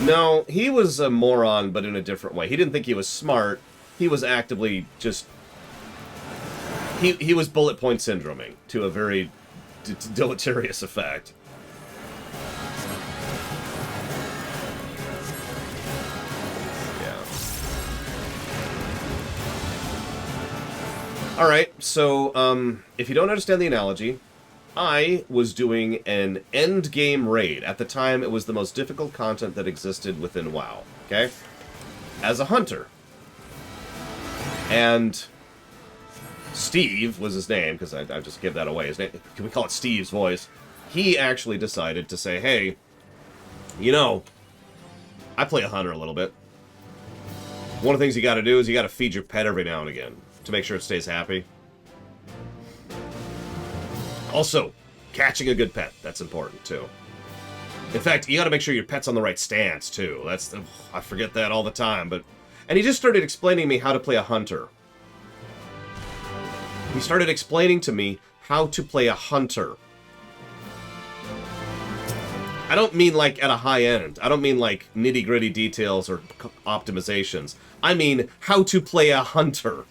No, he was a moron, but in a different way. He didn't think he was smart. He was actively just... He was bullet point syndroming to a very deleterious effect. Alright, so, if you don't understand the analogy, I was doing an endgame raid. At the time, it was the most difficult content that existed within WoW, okay? As a hunter. And Steve was his name, because I just give that away. His name, can we call it Steve's voice? He actually decided to say, hey, you know, I play a hunter a little bit. One of the things you gotta do is you gotta feed your pet every now and again to make sure it stays happy. Also, catching a good pet. That's important, too. In fact, you gotta make sure your pet's on the right stance, too. I forget that all the time, but... And he just started explaining to me how to play a hunter. He started explaining to me how to play a hunter. I don't mean like at a high end. I don't mean like nitty-gritty details or optimizations. I mean how to play a hunter.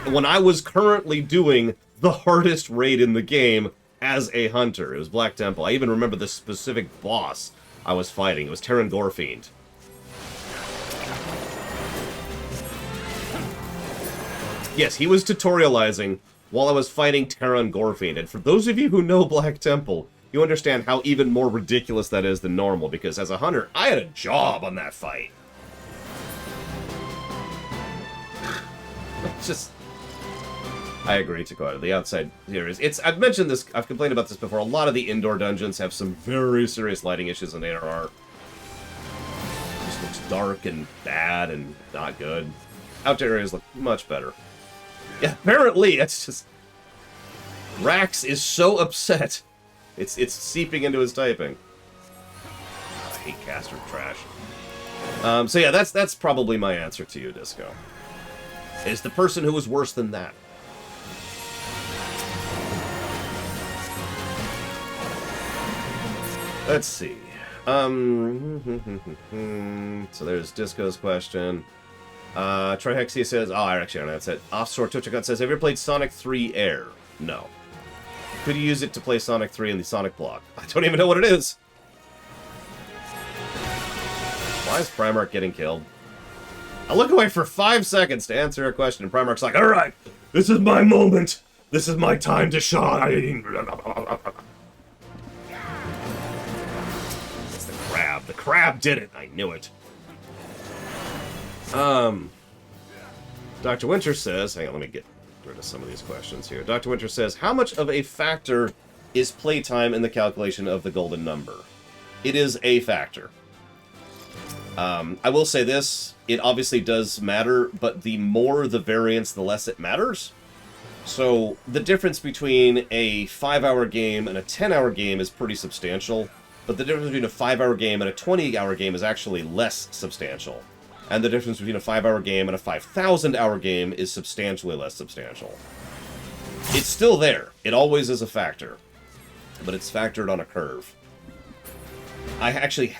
When I was currently doing the hardest raid in the game as a hunter. It was Black Temple. I even remember the specific boss I was fighting. It was Terran Gorefiend. Yes, he was tutorializing while I was fighting Terran Gorefiend. And for those of you who know Black Temple, you understand how even more ridiculous that is than normal, because as a hunter, I had a job on that fight. It's just... I agree, Dakota. The outside here is... I've mentioned this, I've complained about this before. A lot of the indoor dungeons have some very serious lighting issues in ARR. It just looks dark and bad and not good. Outdoor areas look much better. Yeah, apparently, it's just... Rax is so upset. It's seeping into his typing. I hate caster trash. So yeah, that's probably my answer to you, Disco. Is the person who was worse than that. Let's see. So there's Disco's question. Trihexia says, oh, I actually don't know. That's it. Offshore Twitchicot says, have you ever played Sonic 3 Air? No. Could you use it to play Sonic 3 in the Sonic block? I don't even know what it is. Why is Primarch getting killed? I look away for 5 seconds to answer a question, and Primarch's like, alright, this is my moment. This is my time to shine. It's the crab. The crab did it. I knew it. Dr. Winter says, hang on, let me get rid of some of these questions here. Dr. Winter says, how much of a factor is playtime in the calculation of the golden number? It is a factor. I will say this, it obviously does matter, but the more the variance, the less it matters. So, the difference between a 5-hour game and a 10-hour game is pretty substantial, but the difference between a 5-hour game and a 20-hour game is actually less substantial. And the difference between a 5-hour game and a 5,000-hour game is substantially less substantial. It's still there. It always is a factor. But it's factored on a curve.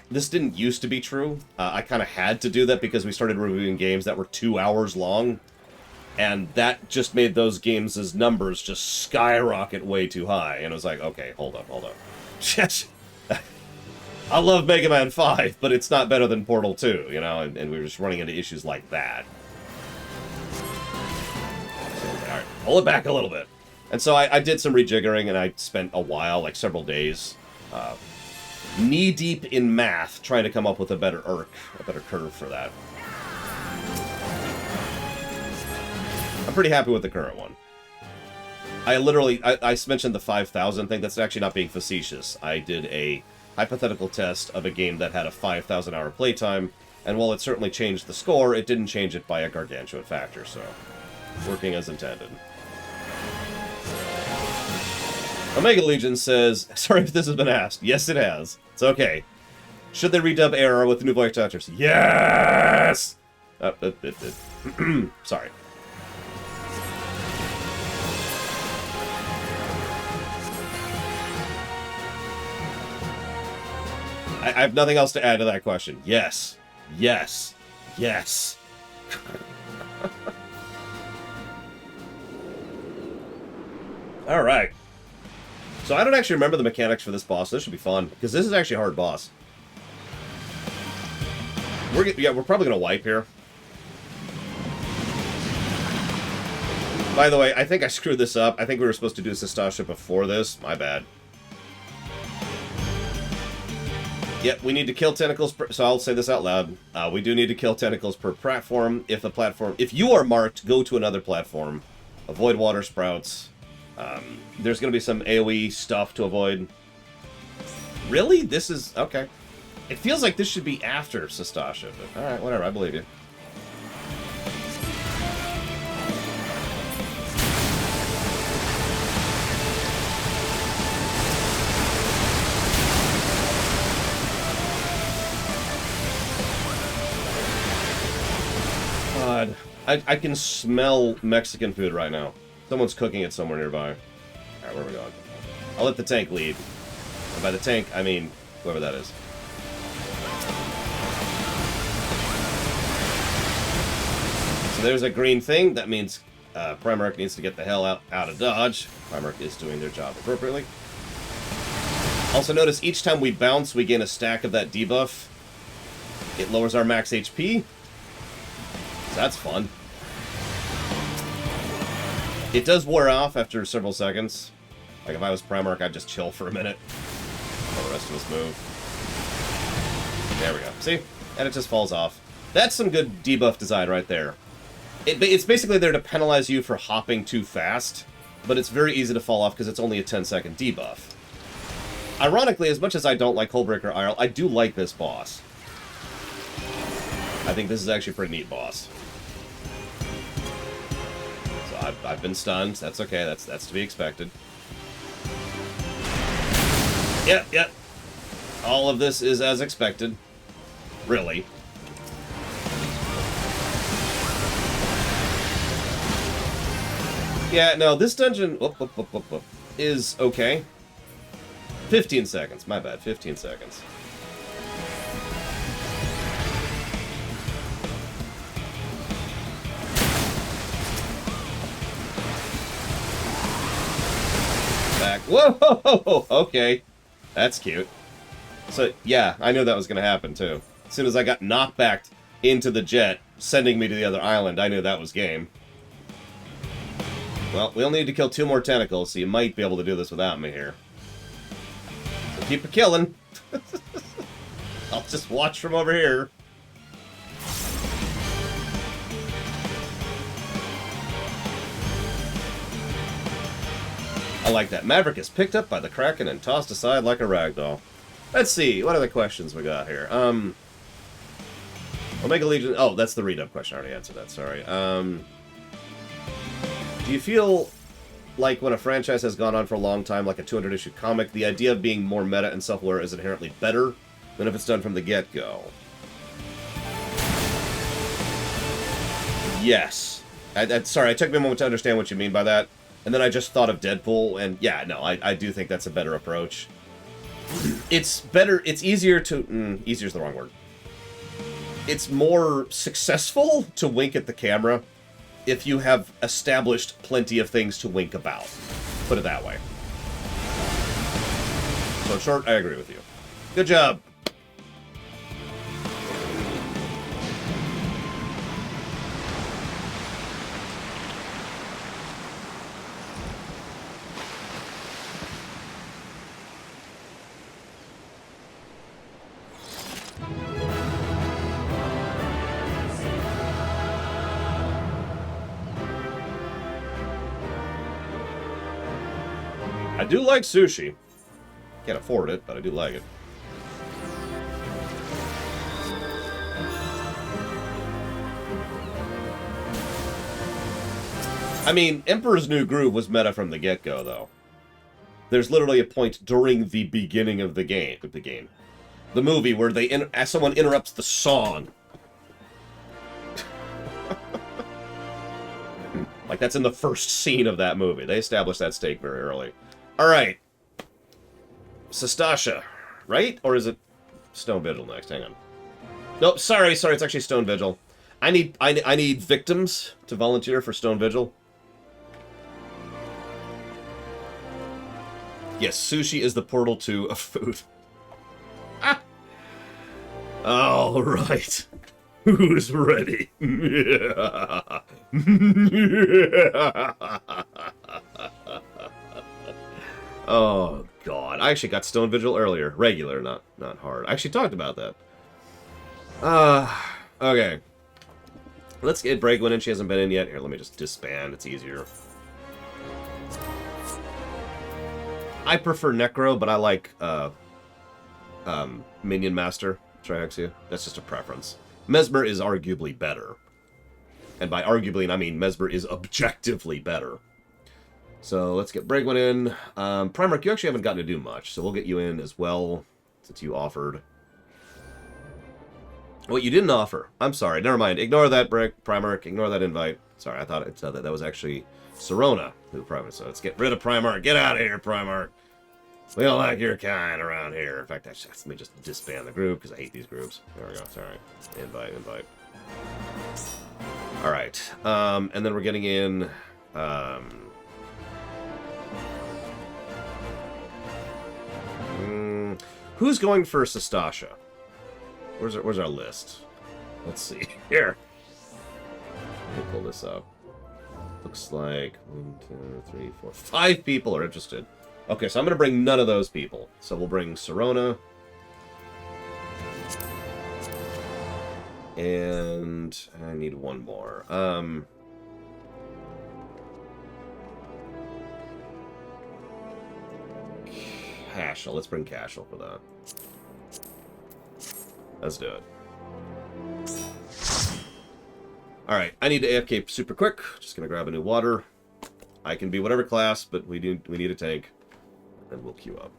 This didn't used to be true. I kind of had to do that because we started reviewing games that were 2 hours long. And that just made those games' numbers just skyrocket way too high. And it was like, okay, hold up. I love Mega Man 5, but it's not better than Portal 2, you know, and we were just running into issues like that. So, alright, pull it back a little bit. And so I did some rejiggering, and I spent a while, like several days, knee-deep in math, trying to come up with a better curve for that. I'm pretty happy with the current one. I mentioned the 5,000 thing. That's actually not being facetious. I did a hypothetical test of a game that had a 5,000-hour playtime, and while it certainly changed the score, it didn't change it by a gargantuan factor, so working as intended. Omega Legion says, sorry if this has been asked. Yes, it has. It's okay. Should they redub ARR with the new voice actors? Yes! Sorry. I have nothing else to add to that question. Yes. Yes. Yes. Alright. So I don't actually remember the mechanics for this boss. This should be fun, because this is actually a hard boss. We're probably going to wipe here. By the way, I think I screwed this up. I think we were supposed to do Sestasha before this. My bad. Yep, we need to kill tentacles per... So I'll say this out loud. We do need to kill tentacles per platform. If you are marked, go to another platform. Avoid water sprouts. There's going to be some AoE stuff to avoid. Really? This is... Okay. It feels like this should be after Sestasha, but alright, whatever, I believe you. God, I can smell Mexican food right now. Someone's cooking it somewhere nearby. Alright, where are we going? I'll let the tank lead. And by the tank, I mean whoever that is. So there's a green thing. That means Primarch needs to get the hell out of Dodge. Primarch is doing their job appropriately. Also notice each time we bounce, we gain a stack of that debuff. It lowers our max HP. So that's fun. It does wear off after several seconds. Like if I was Primarch, I'd just chill for a minute. While the rest of us move. There we go. See? And it just falls off. That's some good debuff design right there. It's basically there to penalize you for hopping too fast, but it's very easy to fall off because it's only a 10-second debuff. Ironically, as much as I don't like Hullbreaker Isle, I do like this boss. I think this is actually a pretty neat boss. So I've been stunned. That's okay. That's to be expected. Yep. All of this is as expected. Really. Yeah, no, this dungeon is okay. 15 seconds. My bad. 15 seconds. Back. Whoa! Okay. That's cute. So, yeah, I knew that was going to happen, too. As soon as I got knocked back into the jet, sending me to the other island, I knew that was game. Well, we only need to kill 2 more tentacles, so you might be able to do this without me here. So keep it killing. I'll just watch from over here. I like that. Maverick is picked up by the Kraken and tossed aside like a ragdoll. Let's see, what other questions we got here? Omega Legion... Oh, that's the read-up question. I already answered that, sorry. Do you feel like when a franchise has gone on for a long time, like a 200-issue comic, the idea of being more meta and self-aware is inherently better than if it's done from the get-go? Yes. Sorry, it took me a moment to understand what you mean by that. And then I just thought of Deadpool, and yeah, no, I do think that's a better approach. It's better, it's easier to... easier's the wrong word. It's more successful to wink at the camera if you have established plenty of things to wink about. Put it that way. So in short, I agree with you. Good job. I do like sushi. Can't afford it, but I do like it. I mean, Emperor's New Groove was meta from the get-go, though. There's literally a point during the beginning of the movie, where someone interrupts the song. Like, that's in the first scene of that movie. They established that stake very early. Alright. Sestasha, right? Or is it... Stone Vigil next. Hang on. Nope, sorry, it's actually Stone Vigil. I need victims to volunteer for Stone Vigil. Yes, sushi is the portal to food. Ah! All right. Who's ready? Oh, God. I actually got Stone Vigil earlier. Regular, not hard. I actually talked about that. Okay. Let's get Breakwin in. She hasn't been in yet. Here, let me just disband. It's easier. I prefer Necro, but I like Minion Master Triaxia. That's just a preference. Mesmer is arguably better. And by arguably, I mean Mesmer is objectively better. So let's get Breakwin in. Primarch, you actually haven't gotten to do much, so we'll get you in as well, since you offered. What you didn't offer. I'm sorry, never mind. Ignore that, Primarch. Ignore that invite. Sorry, I thought it said that was actually Serona who Primarch. So let's get rid of Primarch. Get out of here, Primarch. We don't like your kind around here. In fact, let me just disband the group, because I hate these groups. There we go. Sorry. Invite. Alright. And then we're getting in... who's going for Sastasha? Where's our list? Let's see. Here. Let me pull this up. Looks like 1, 2, 3, 4, 5 people are interested. Okay, so I'm going to bring none of those people. So we'll bring Serona. And I need one more. Cashel. Let's bring Cashel for that. Let's do it. Alright, I need to AFK super quick. Just gonna grab a new water. I can be whatever class, but we need a tank. And we'll queue up.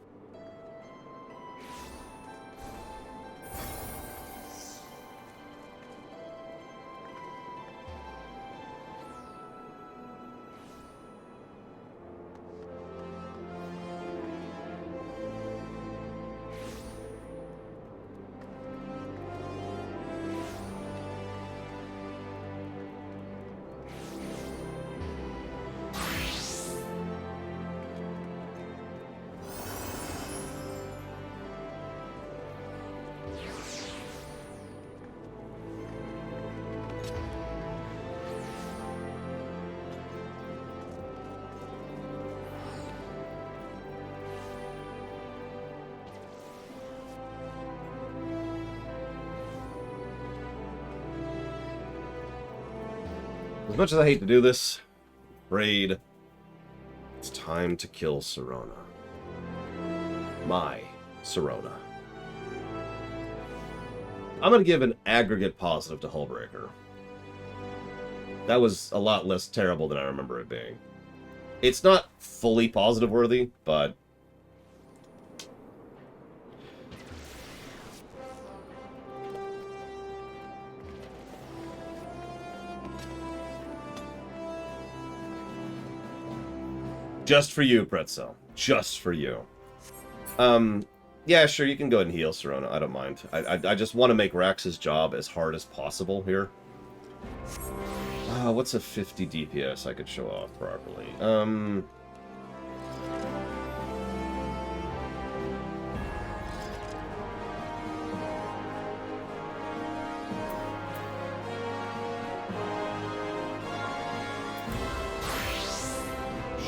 As much as I hate to do this, raid, it's time to kill Serona. My Serona. I'm going to give an aggregate positive to Hullbreaker. That was a lot less terrible than I remember it being. It's not fully positive worthy, but... Just for you, Pretzel. Just for you. Yeah, sure, you can go ahead and heal Serona. I don't mind. I just want to make Rax's job as hard as possible here. What's a 50 DPS I could show off properly?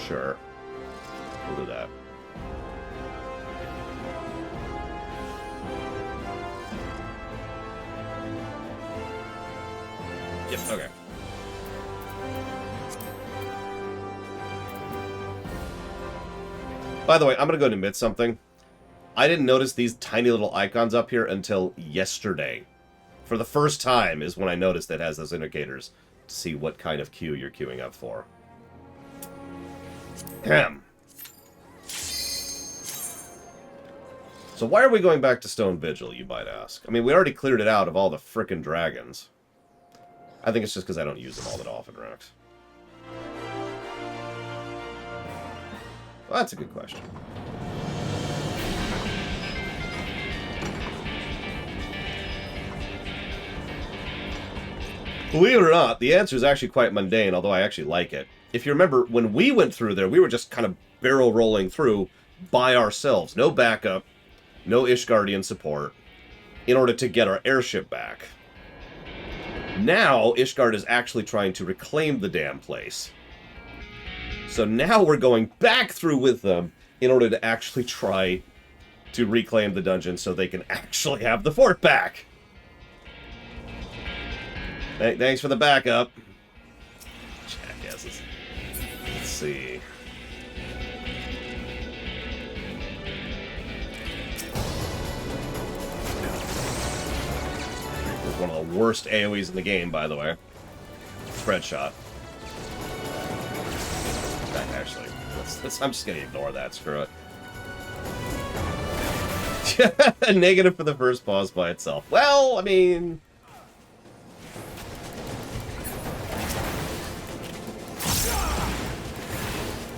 Sure. We'll do that. Yep, okay. By the way, I'm going to go and admit something. I didn't notice these tiny little icons up here until yesterday. For the first time is when I noticed it has those indicators to see what kind of queue you're queuing up for. Damn. So why are we going back to Stone Vigil, you might ask? I mean, we already cleared it out of all the frickin' dragons. I think it's just because I don't use them all that often, Rex. Well, that's a good question. Believe it or not, the answer is actually quite mundane, although I actually like it. If you remember, when we went through there, we were just kind of barrel rolling through by ourselves. No backup, no Ishgardian support, in order to get our airship back. Now, Ishgard is actually trying to reclaim the damn place. So now we're going back through with them in order to actually try to reclaim the dungeon so they can actually have the fort back. Thanks for the backup. Jackasses. Let's see. It's one of the worst AoEs in the game, by the way. Spread shot. Actually, I'm just going to ignore that. Screw it. A negative for the first pause by itself. Well, I mean...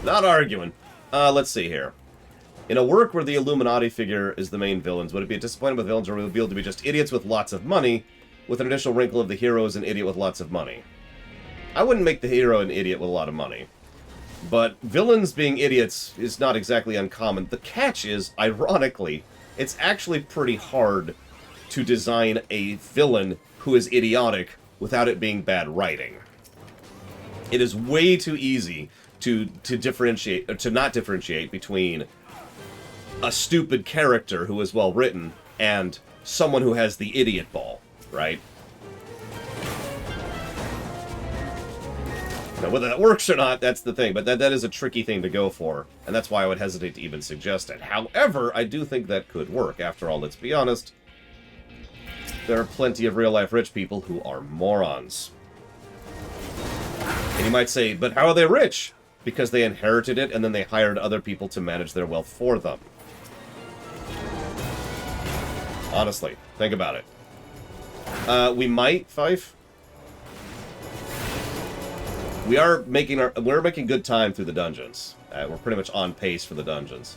Not arguing. Let's see here. In a work where the Illuminati figure is the main villains, would it be disappointing with villains are revealed to be just idiots with lots of money, with an additional wrinkle of the hero is an idiot with lots of money? I wouldn't make the hero an idiot with a lot of money. But villains being idiots is not exactly uncommon. The catch is, ironically, it's actually pretty hard to design a villain who is idiotic without it being bad writing. It is way too easy to differentiate, or to not differentiate between a stupid character who is well written and someone who has the idiot ball, right? Now, whether that works or not, that's the thing, but that is a tricky thing to go for, and that's why I would hesitate to even suggest it. However, I do think that could work. After all, let's be honest, there are plenty of real-life rich people who are morons. And you might say, but how are they rich? Because they inherited it, and then they hired other people to manage their wealth for them. Honestly, think about it. We might, Fife? We're making good time through the dungeons. We're pretty much on pace for the dungeons.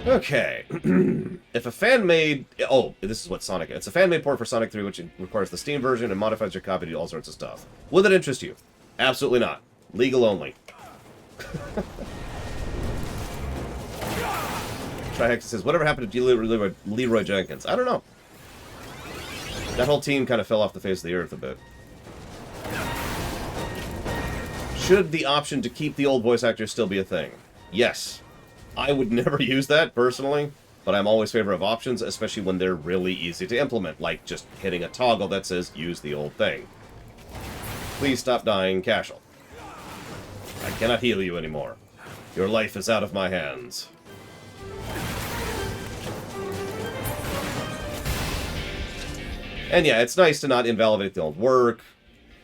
Okay. If a fan-made... Oh, this is what Sonic... It's a fan-made port for Sonic 3, which requires the Steam version and modifies your copy to do all sorts of stuff. Will it interest you? Absolutely not. Legal only. Trihex says, whatever happened to Leroy Jenkins? I don't know. That whole team kind of fell off the face of the earth a bit. Should the option to keep the old voice actors still be a thing? Yes. I would never use that, personally, but I'm always in favor of options, especially when they're really easy to implement, like just hitting a toggle that says, use the old thing. Please stop dying, Cashel. I cannot heal you anymore. Your life is out of my hands. And yeah, it's nice to not invalidate the old work,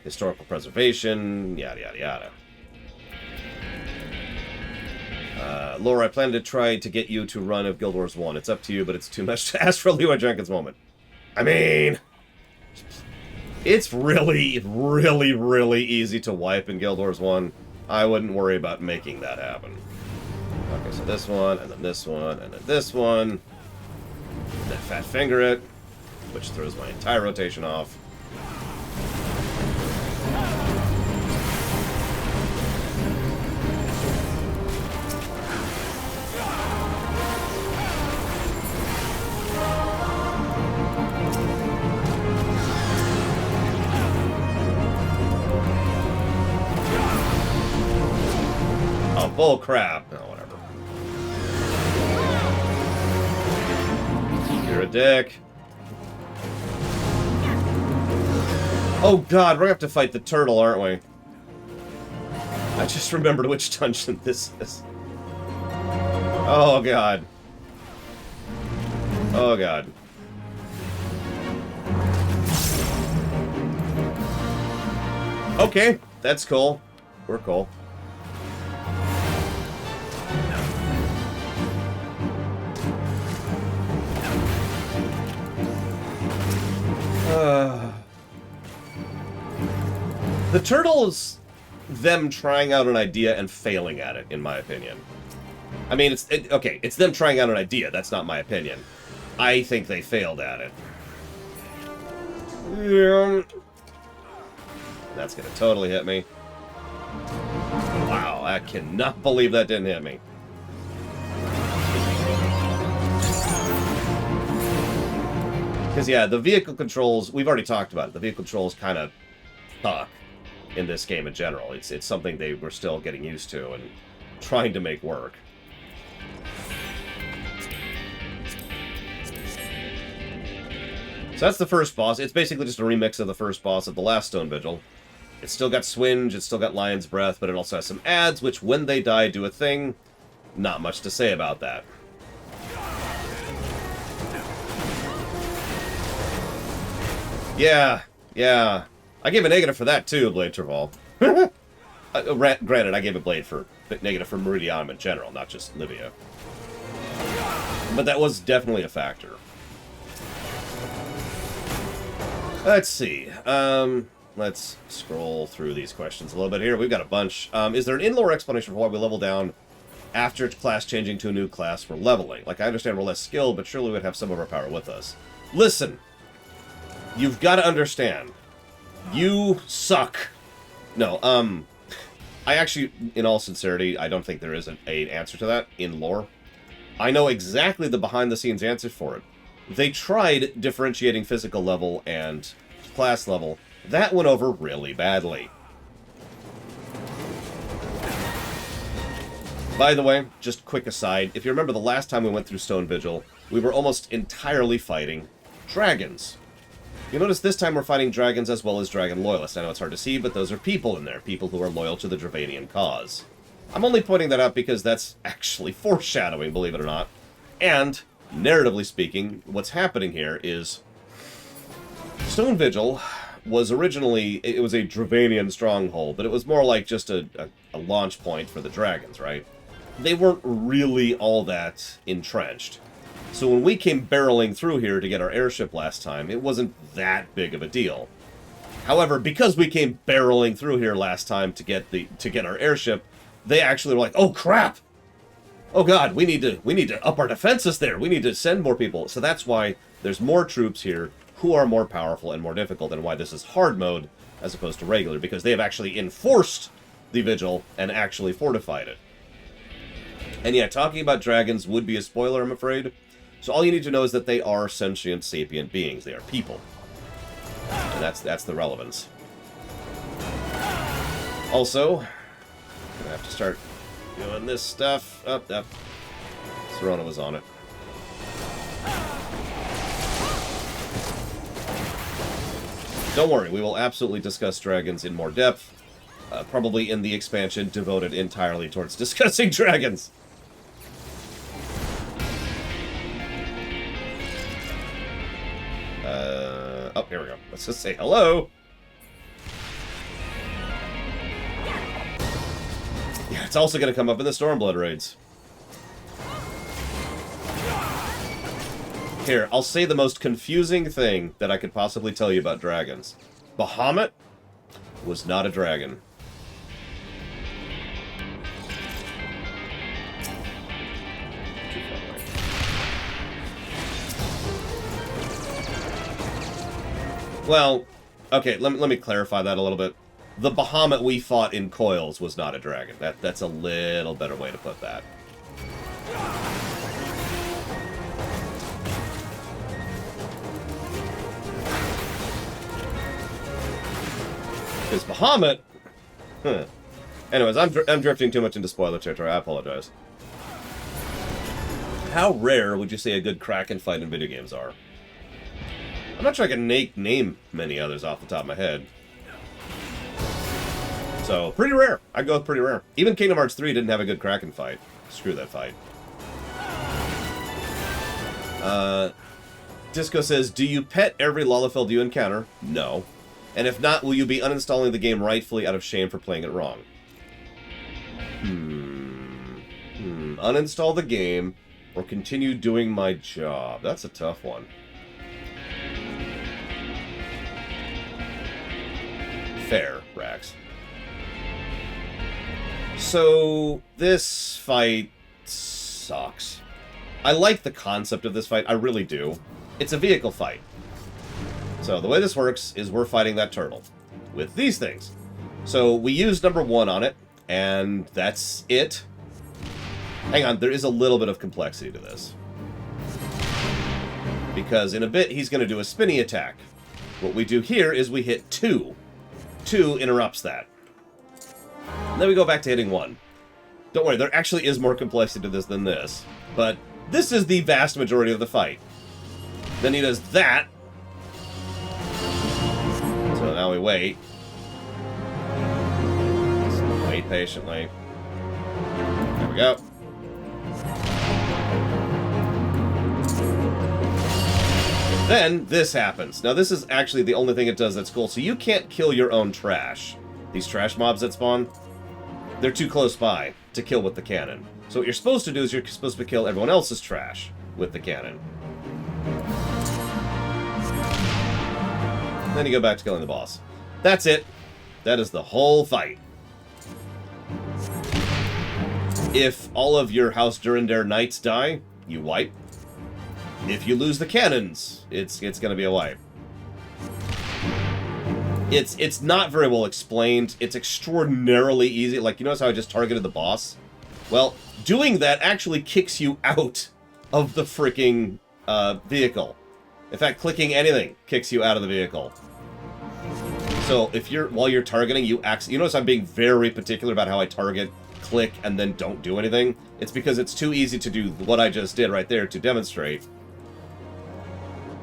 historical preservation, yada yada yada. Laura, I plan to try to get you to run of Guild Wars 1. It's up to you, but it's too much to ask for a Leroy Jenkins moment. I mean, it's really, really, really easy to wipe in Guild Wars 1. I wouldn't worry about making that happen. Okay, so this one, and then this one, and then this one. And then fat finger it, which throws my entire rotation off. Bull crap. No, whatever. You're a dick. Oh god, we're gonna have to fight the turtle, aren't we? I just remembered which dungeon this is. Oh god. Oh god. Okay, that's cool. We're cool. The turtle is them trying out an idea and failing at it, in my opinion. I mean, okay, it's them trying out an idea. That's not my opinion. I think they failed at it. Yeah. That's gonna totally hit me. Wow, I cannot believe that didn't hit me. Because, yeah, the vehicle controls, we've already talked about it. The vehicle controls kind of suck in this game in general. It's something they were still getting used to and trying to make work. So that's the first boss. It's basically just a remix of the first boss of the last Stone Vigil. It's still got Swinge, it's still got Lion's Breath, but it also has some ads, which when they die do a thing. Not much to say about that. Yeah. I gave a negative for that too, Blade Traval. Granted, I gave a blade for negative for Meridianum in general, not just Livia. But that was definitely a factor. Let's see. Let's scroll through these questions a little bit here. We've got a bunch. Is there an in-lore explanation for why we level down after class changing to a new class for leveling? Like, I understand we're less skilled, but surely we'd have some of our power with us. Listen. You've got to understand. You suck. No, I actually, in all sincerity, I don't think there is an answer to that in lore. I know exactly the behind-the-scenes answer for it. They tried differentiating physical level and class level. That went over really badly. By the way, just quick aside, if you remember the last time we went through Stone Vigil, we were almost entirely fighting dragons. You'll notice this time we're fighting dragons as well as dragon loyalists. I know it's hard to see, but those are people in there. People who are loyal to the Dravanian cause. I'm only pointing that out because that's actually foreshadowing, believe it or not. And, narratively speaking, what's happening here is Stone Vigil was originally, it was a Dravanian stronghold, but it was more like just a launch point for the dragons, right? They weren't really all that entrenched. So when we came barreling through here to get our airship last time, it wasn't that big of a deal. However, because we came barreling through here last time to get our airship, they actually were like, "Oh crap! Oh god, we need to up our defenses there. We need to send more people." So that's why there's more troops here who are more powerful and more difficult, and why this is hard mode as opposed to regular, because they have actually enforced the vigil and actually fortified it. And yeah, talking about dragons would be a spoiler, I'm afraid. So all you need to know is that they are sentient, sapient beings. They are people. And that's the relevance. Also, gonna have to start doing this stuff. Oh, Serona was on it. Don't worry, we will absolutely discuss dragons in more depth. Probably in the expansion devoted entirely towards discussing dragons. Oh, here we go. Let's just say hello. Yeah, it's also going to come up in the Stormblood raids. Here, I'll say the most confusing thing that I could possibly tell you about dragons. Bahamut was not a dragon. Well, okay, let me clarify that a little bit. The Bahamut we fought in Coils was not a dragon. That's a little better way to put that. Because Bahamut... Anyways, I'm drifting too much into spoiler territory. I apologize. How rare would you say a good Kraken fight in video games are? I'm not sure I can name many others off the top of my head. So, pretty rare. I'd go with pretty rare. Even Kingdom Hearts 3 didn't have a good Kraken fight. Screw that fight. Disco says, do you pet every Lalafell you encounter? No. And if not, will you be uninstalling the game rightfully out of shame for playing it wrong? Uninstall the game or continue doing my job. That's a tough one. Fair, Rax. So, this fight sucks. I like the concept of this fight, I really do. It's a vehicle fight. So the way this works is we're fighting that turtle with these things. So we use number 1 on it, and that's it. Hang on, there is a little bit of complexity to this. Because in a bit, he's going to do a spinny attack. What we do here is we hit 2. 2 interrupts that. And then we go back to hitting 1. Don't worry, there actually is more complexity to this than this. But this is the vast majority of the fight. Then he does that. So now we wait. Just wait patiently. There we go. Then this happens. Now this is actually the only thing it does that's cool. So you can't kill your own trash. These trash mobs that spawn, they're too close by to kill with the cannon. So what you're supposed to do is you're supposed to kill everyone else's trash with the cannon. Then you go back to killing the boss. That's it. That is the whole fight. If all of your House Durandare knights die, you wipe. If you lose the cannons, it's going to be a wipe. It's not very well explained. It's extraordinarily easy. Like, you notice how I just targeted the boss? Well, doing that actually kicks you out of the freaking vehicle. In fact, clicking anything kicks you out of the vehicle. So if while you're targeting, you notice I'm being very particular about how I target, click, and then don't do anything. It's because it's too easy to do what I just did right there to demonstrate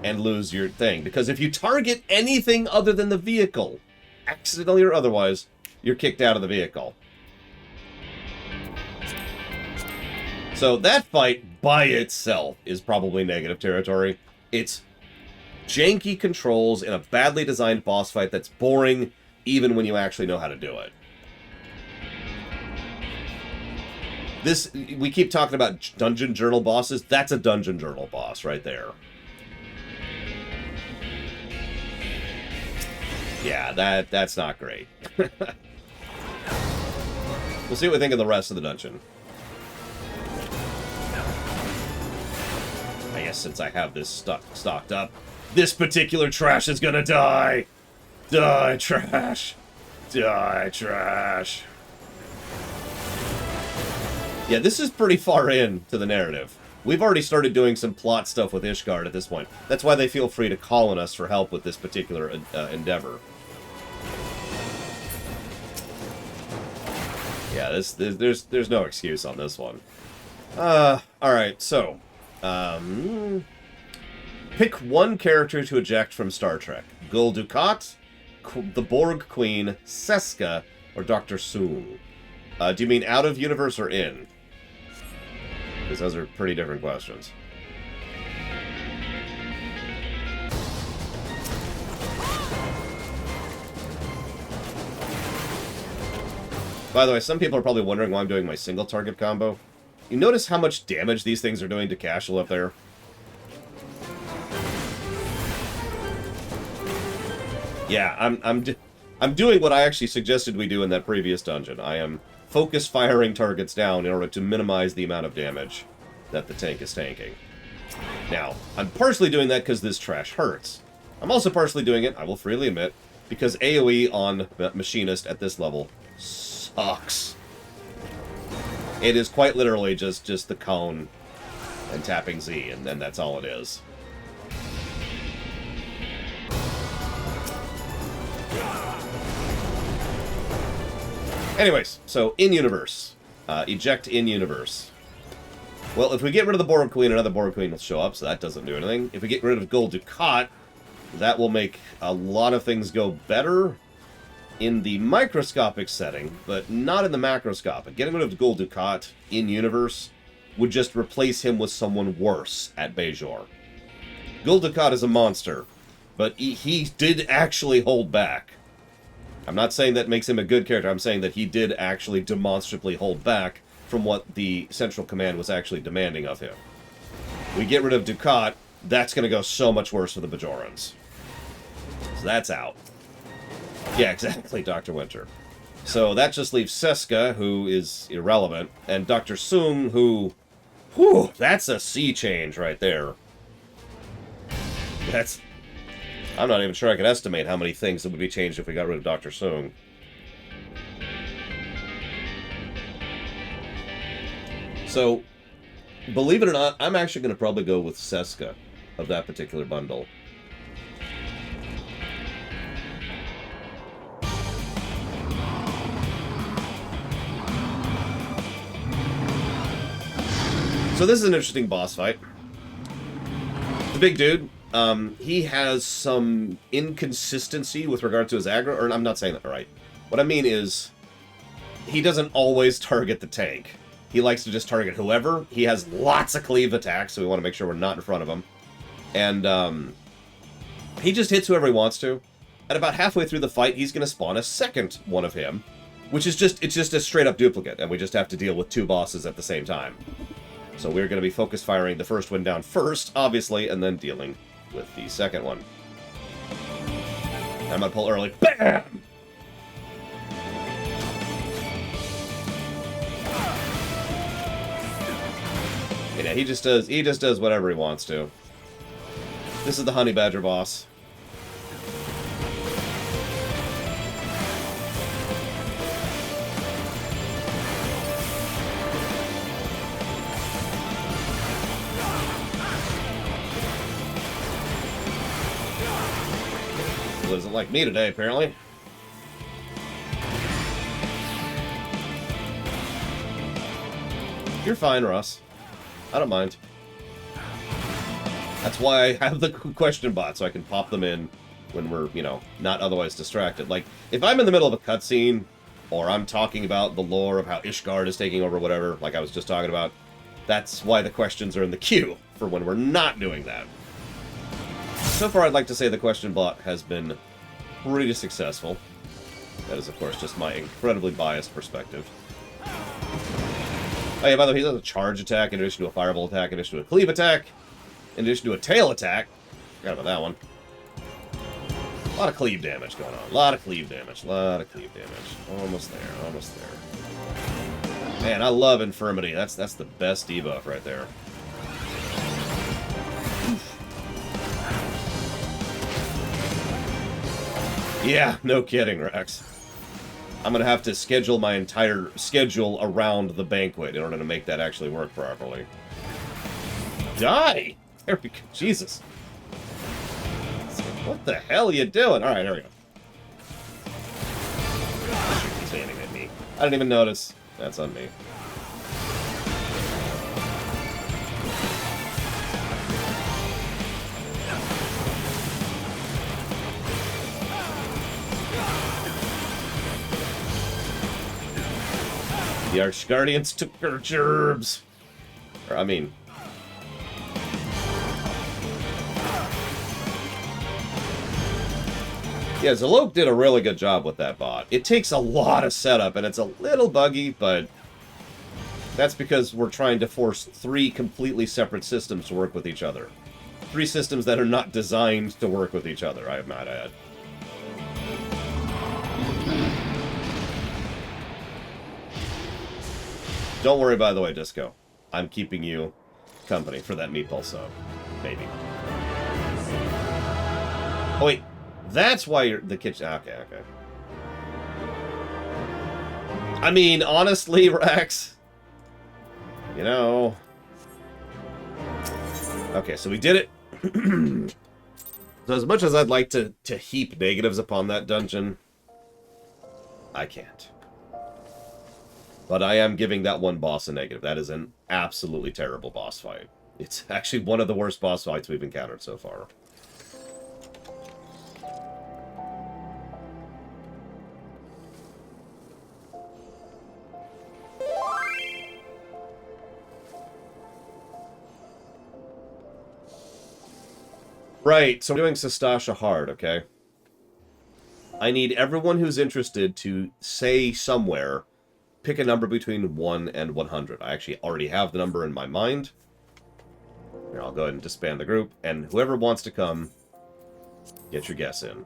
and lose your thing. Because if you target anything other than the vehicle, accidentally or otherwise, you're kicked out of the vehicle. So that fight by itself is probably negative territory. It's janky controls in a badly designed boss fight that's boring even when you actually know how to do it. We keep talking about dungeon journal bosses. That's a dungeon journal boss right there. Yeah, that's not great. We'll see what we think of the rest of the dungeon. I guess since I have this stocked up, this particular trash is gonna die! Die, trash! Die, trash! Yeah, this is pretty far in to the narrative. We've already started doing some plot stuff with Ishgard at this point. That's why they feel free to call on us for help with this particular endeavor. Yeah, there's no excuse on this one. Alright, so... pick one character to eject from Star Trek. Gul Dukat, the Borg Queen, Seska, or Dr. Soong. Do you mean out of universe or in? Because those are pretty different questions. By the way, some people are probably wondering why I'm doing my single target combo. You notice how much damage these things are doing to Cashel up there? Yeah, I'm doing what I actually suggested we do in that previous dungeon. I am focus firing targets down in order to minimize the amount of damage that the tank is tanking. Now, I'm partially doing that because this trash hurts. I'm also partially doing it, I will freely admit, because AoE on Machinist at this level sucks. It is quite literally just the cone and tapping Z, and then that's all it is. Anyways, so in-universe. Eject in-universe. Well, if we get rid of the Borg Queen, another Borg Queen will show up, so that doesn't do anything. If we get rid of Gul Dukat, that will make a lot of things go better in the microscopic setting, but not in the macroscopic. Getting rid of Gul Dukat in-universe would just replace him with someone worse at Bajor. Gul Dukat is a monster, but he did actually hold back. I'm not saying that makes him a good character. I'm saying that he did actually demonstrably hold back from what the Central Command was actually demanding of him. We get rid of Dukat, that's going to go so much worse for the Bajorans. So that's out. Yeah, exactly, Dr. Winter. So that just leaves Seska, who is irrelevant, and Dr. Soong, who... Whew, that's a sea change right there. That's... I'm not even sure I could estimate how many things that would be changed if we got rid of Dr. Soong. So, believe it or not, I'm actually going to probably go with Seska of that particular bundle. So this is an interesting boss fight. The big dude, he has some inconsistency with regard to his aggro, or I'm not saying that right. What I mean is, he doesn't always target the tank. He likes to just target whoever. He has lots of cleave attacks, so we want to make sure we're not in front of him. And he just hits whoever he wants to. And about halfway through the fight, he's going to spawn a second one of him, which is just, it's just a straight up duplicate, and we just have to deal with two bosses at the same time. So we're going to be focus firing the first one down first, obviously, and then dealing with the second one. I'm going to pull early. BAM! Yeah, he just does whatever he wants to. This is the Honey Badger boss. He doesn't like me today, apparently. You're fine, Russ. I don't mind. That's why I have the question bot, so I can pop them in when we're, you know, not otherwise distracted. Like, if I'm in the middle of a cutscene, or I'm talking about the lore of how Ishgard is taking over whatever, like I was just talking about, that's why the questions are in the queue, for when we're not doing that. So far, I'd like to say the question bot has been pretty successful. That is, of course, just my incredibly biased perspective. Oh yeah, by the way, he does a charge attack in addition to a fireball attack, in addition to a cleave attack, in addition to a tail attack. Forgot about that one. A lot of cleave damage going on. A lot of cleave damage. A lot of cleave damage. Almost there. Almost there. Man, I love Infirmity. That's the best debuff right there. Yeah, no kidding, Rex. I'm going to have to schedule my entire schedule around the banquet in order to make that actually work properly. Die! There we go. Jesus. What the hell are you doing? Alright, there we go. He's aiming at me. I didn't even notice. That's on me. The Archguardians took our gerbs. Or, I mean... Yeah, Zalok did a really good job with that bot. It takes a lot of setup, and it's a little buggy, but... That's because we're trying to force 3 completely separate systems to work with each other. 3 systems that are not designed to work with each other, I might add. Don't worry, by the way, Disco. I'm keeping you company for that meatball sub. Maybe. Oh, wait. That's why you're the kitchen. Okay, okay. I mean, honestly, Rex. You know. Okay, so we did it. So as much as I'd like to heap negatives upon that dungeon, I can't. But I am giving that one boss a negative. That is an absolutely terrible boss fight. It's actually one of the worst boss fights we've encountered so far. Right, so we're doing Sastasha hard, okay? I need everyone who's interested to say somewhere, pick a number between 1 and 100. I actually already have the number in my mind. Here, I'll go ahead and disband the group, and whoever wants to come, get your guess in.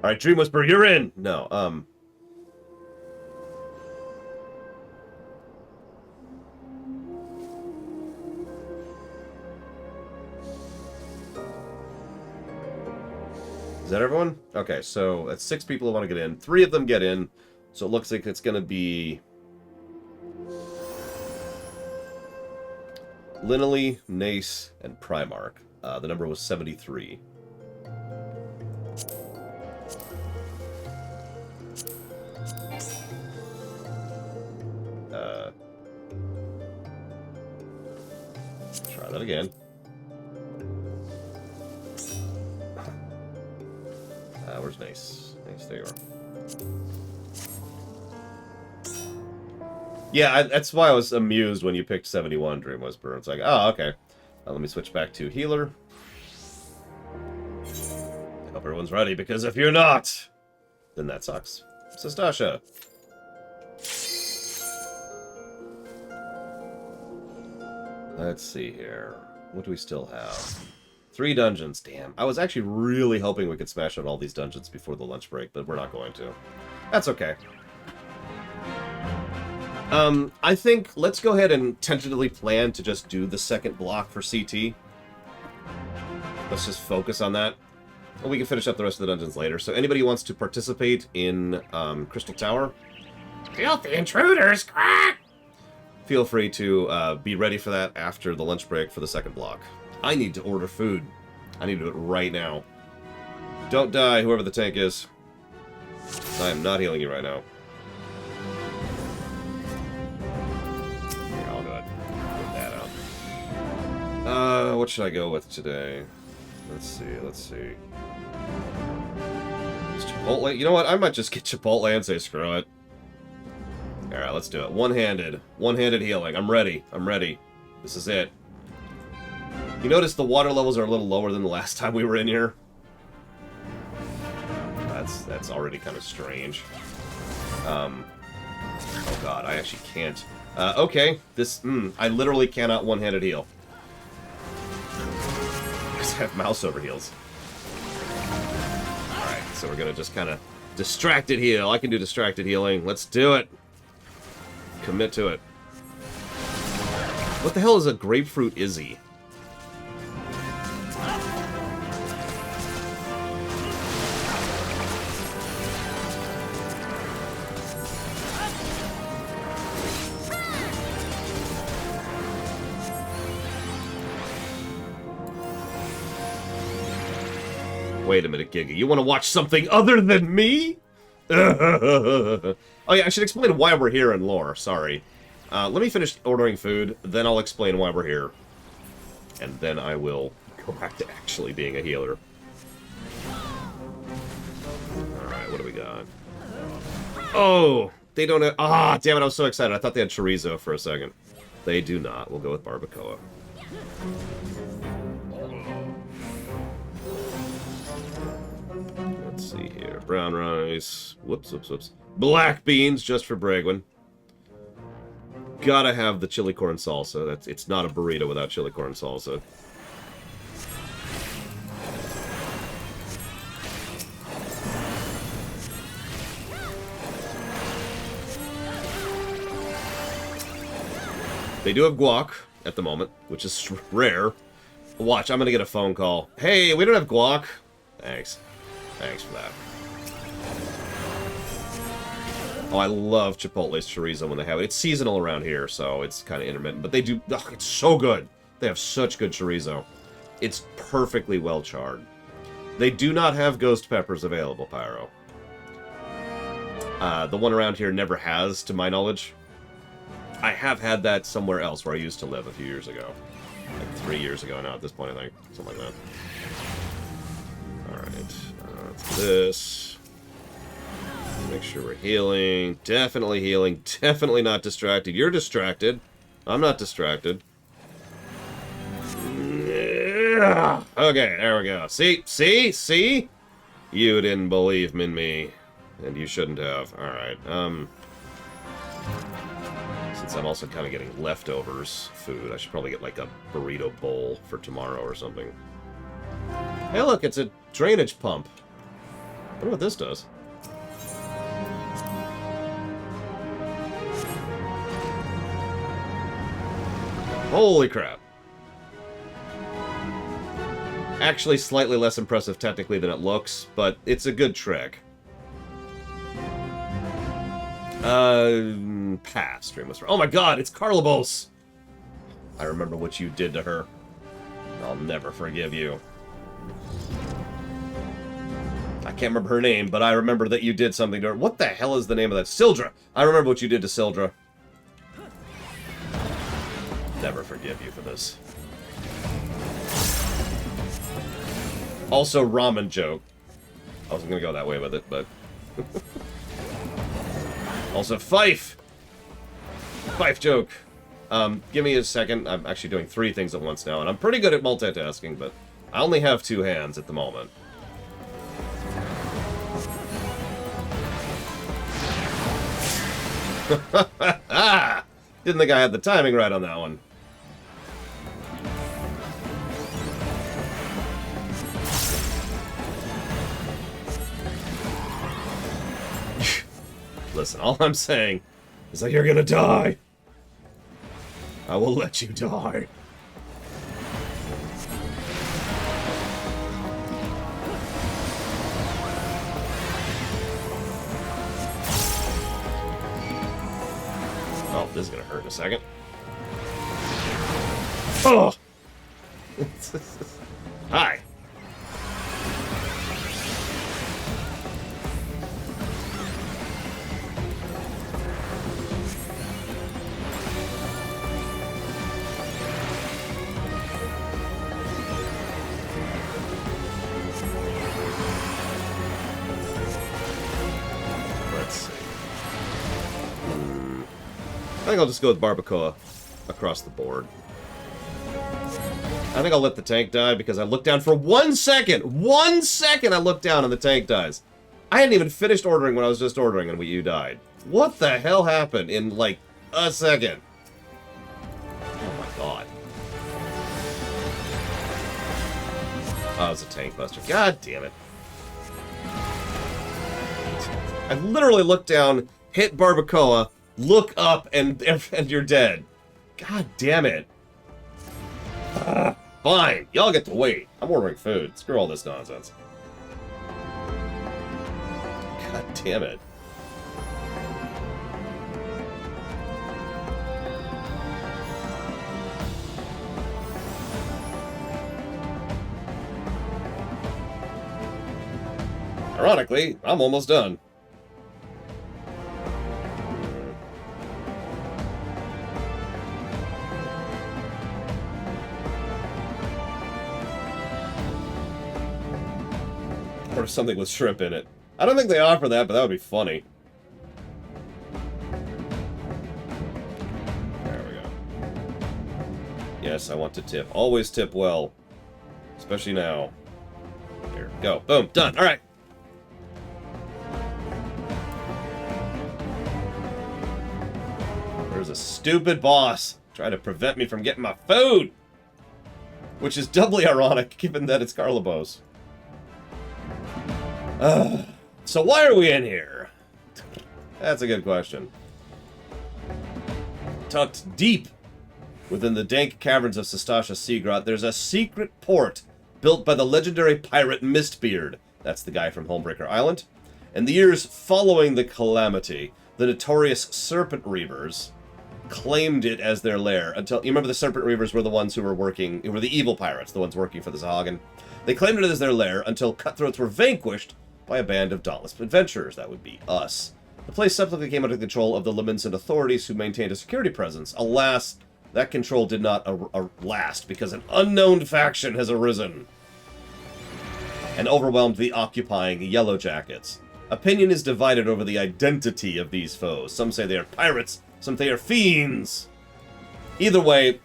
Alright, Dream Whisperer, you're in! No, Is that everyone? Okay, so that's 6 people who want to get in. 3 of them get in, so it looks like it's going to be Linley, Nace, and Primarch. The number was 73. Try that again. Where's Nace? Nace, there you are. Yeah, that's why I was amused when you picked 71, Dream Whisperer. It's like, oh, okay. Let me switch back to healer. I hope everyone's ready, because if you're not, then that sucks. Sistasha. Let's see here. What do we still have? 3 dungeons. Damn. I was actually really hoping we could smash out all these dungeons before the lunch break, but we're not going to. That's okay. I think let's go ahead and tentatively plan to just do the second block for CT. Let's just focus on that. And we can finish up the rest of the dungeons later. So anybody who wants to participate in Crystal Tower, filthy intruders, quack! Feel free to be ready for that after the lunch break for the second block. I need to order food. I need to do it right now. Don't die, whoever the tank is. I am not healing you right now. Here, I'll go ahead and put that out. What should I go with today? Let's see. Is Chipotle? You know what? I might just get Chipotle and say screw it. Alright, let's do it. One-handed. One-handed healing. I'm ready. This is it. You notice the water levels are a little lower than the last time we were in here? That's already kind of strange. Oh god, I actually can't. Okay, I literally cannot one-handed heal. I just have mouse over heals. Alright, so we're gonna just kind of distracted heal. I can do distracted healing. Let's do it. Commit to it. What the hell is a grapefruit Izzy? Wait a minute, Giga. You want to watch something other than me? Oh yeah, I should explain why we're here in lore. Sorry. Let me finish ordering food, then I'll explain why we're here. And then I will go back to actually being a healer. Alright, what do we got? Oh! They don't have... Ah, damn it, I was so excited. I thought they had chorizo for a second. They do not. We'll go with barbacoa. Let's see here. Brown rice. Whoops. Black beans, just for Bragwin. Gotta have the chili corn salsa. It's not a burrito without chili corn salsa. They do have guac at the moment, which is rare. Watch, I'm gonna get a phone call. Hey, we don't have guac. Thanks. Thanks for that. Oh, I love Chipotle's chorizo when they have it. It's seasonal around here, so it's kind of intermittent. But they do... Ugh, it's so good. They have such good chorizo. It's perfectly well charred. They do not have ghost peppers available, Pyro. The one around here never has, to my knowledge. I have had that somewhere else where I used to live a few years ago. Like 3 years ago now at this point, I think. Something like that. Alright. This. Make sure we're healing. Definitely healing. Definitely not distracted. You're distracted. I'm not distracted. Okay, there we go. See? You didn't believe in me. And you shouldn't have. Alright, since I'm also kind of getting leftovers food, I should probably get like a burrito bowl for tomorrow or something. Hey look, it's a drainage pump. wonder what this does. Holy crap. Actually slightly less impressive technically than it looks, but it's a good trick. Pass. Dreamless. Oh my god, it's Carlibos! I remember what you did to her. I'll never forgive you. I can't remember her name, but I remember that you did something to her. What the hell is the name of that? Sildra! I remember what you did to Sildra. Never forgive you for this. Also, ramen joke. I wasn't gonna go that way with it, but... Also, Fife! Fife joke. Give me a second. I'm actually doing 3 things at once now, and I'm pretty good at multitasking, but I only have 2 hands at the moment. Didn't think I had the timing right on that one. Listen, all I'm saying is that you're gonna die. I will let you die. Oh, this is gonna hurt in a second. Oh! Hi. I think I'll just go with Barbacoa across the board. I think I'll let the tank die because I looked down for 1 second! 1 second I looked down and the tank dies. I hadn't even finished ordering when I was just ordering and you died. What the hell happened in, like, a second? Oh my god. Oh, it was a tank buster. God damn it. I literally looked down, hit Barbacoa, look up, and you're dead. God damn it. Fine. Y'all get to wait. I'm ordering food. Screw all this nonsense. God damn it. Ironically, I'm almost done. Or something with shrimp in it. I don't think they offer that, but that would be funny. There we go. Yes, I want to tip. Always tip well. Especially now. Here, go. Boom. Done. Alright. There's a stupid boss trying to prevent me from getting my food! Which is doubly ironic, given that it's Carlibos. So why are we in here? That's a good question. Tucked deep within the dank caverns of Sestasha Seagrot, there's a secret port built by the legendary pirate Mistbeard. That's the guy from Homebreaker Island. In the years following the Calamity, the notorious Serpent Reavers claimed it as their lair until... You remember the Serpent Reavers were the ones who were working... who were the evil pirates, the ones working for the Zahagan. They claimed it as their lair until cutthroats were vanquished by a band of dauntless adventurers. That would be us. The place subsequently came under the control of the Leminson authorities, who maintained a security presence. Alas, that control did not last, because an unknown faction has arisen and overwhelmed the occupying Yellow Jackets. Opinion is divided over the identity of these foes. Some say they are pirates, some say they are fiends. Either way,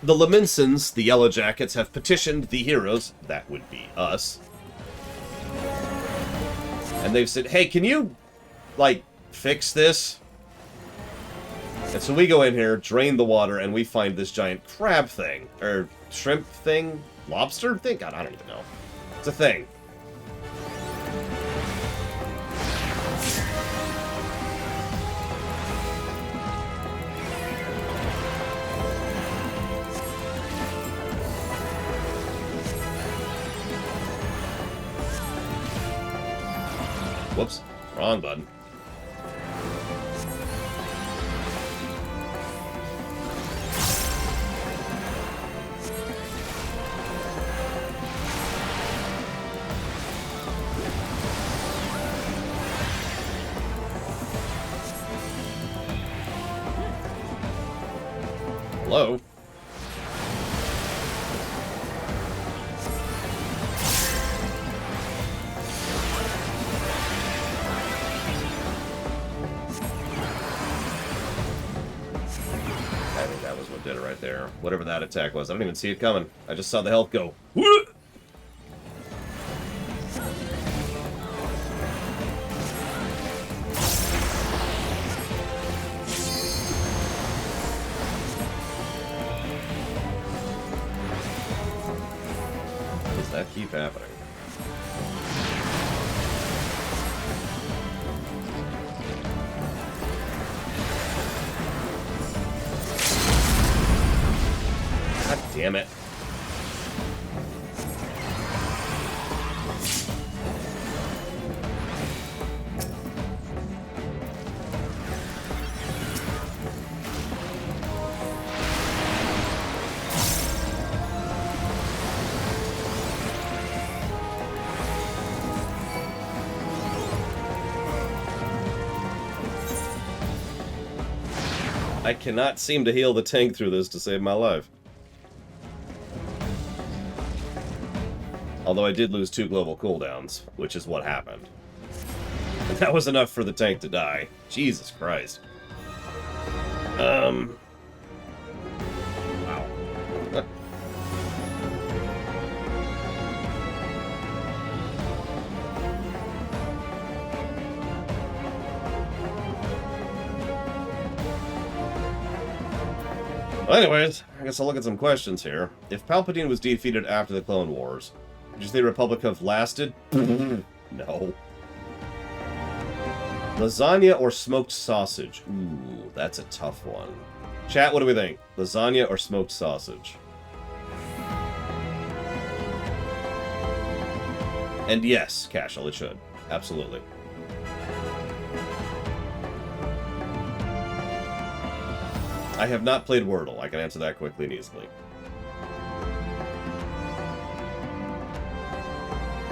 the Leminsons, the Yellow Jackets, have petitioned the heroes, that would be us, and they've said, hey, can you, like, fix this? And so we go in here, drain the water, and we find this giant crab thing. Or shrimp thing? Lobster thing? God, I don't even know. It's a thing. Whoops. Wrong button. Hello? I think that was what did it right there. Whatever that attack was. I don't even see it coming. I just saw the health go. Whoa! Does that keep happening? God damn it. I cannot seem to heal the tank through this to save my life. Although I did lose 2 global cooldowns, which is what happened. And that was enough for the tank to die. Jesus Christ. Wow. Well, anyways, I guess I'll look at some questions here. If Palpatine was defeated after the Clone Wars, would you say the Republic have lasted? No. Lasagna or smoked sausage? Ooh, that's a tough one. Chat, what do we think? Lasagna or smoked sausage? And yes, Cashel, it should. Absolutely. I have not played Wordle. I can answer that quickly and easily.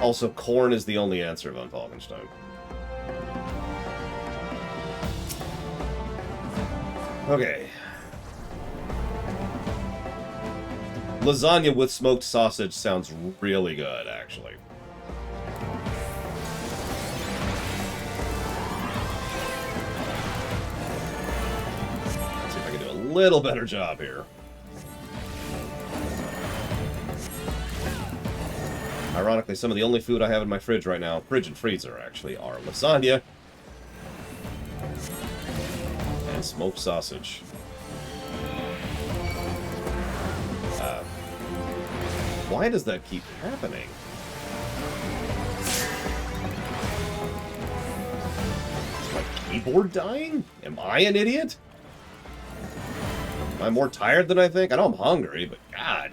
Also, corn is the only answer von Falkenstein. Okay. Lasagna with smoked sausage sounds really good, actually. Little better job here. Ironically, some of the only food I have in my fridge right now, fridge and freezer actually, are lasagna and smoked sausage. Why does that keep happening? Is my keyboard dying? Am I an idiot? Am I more tired than I think? I know I'm hungry, but God.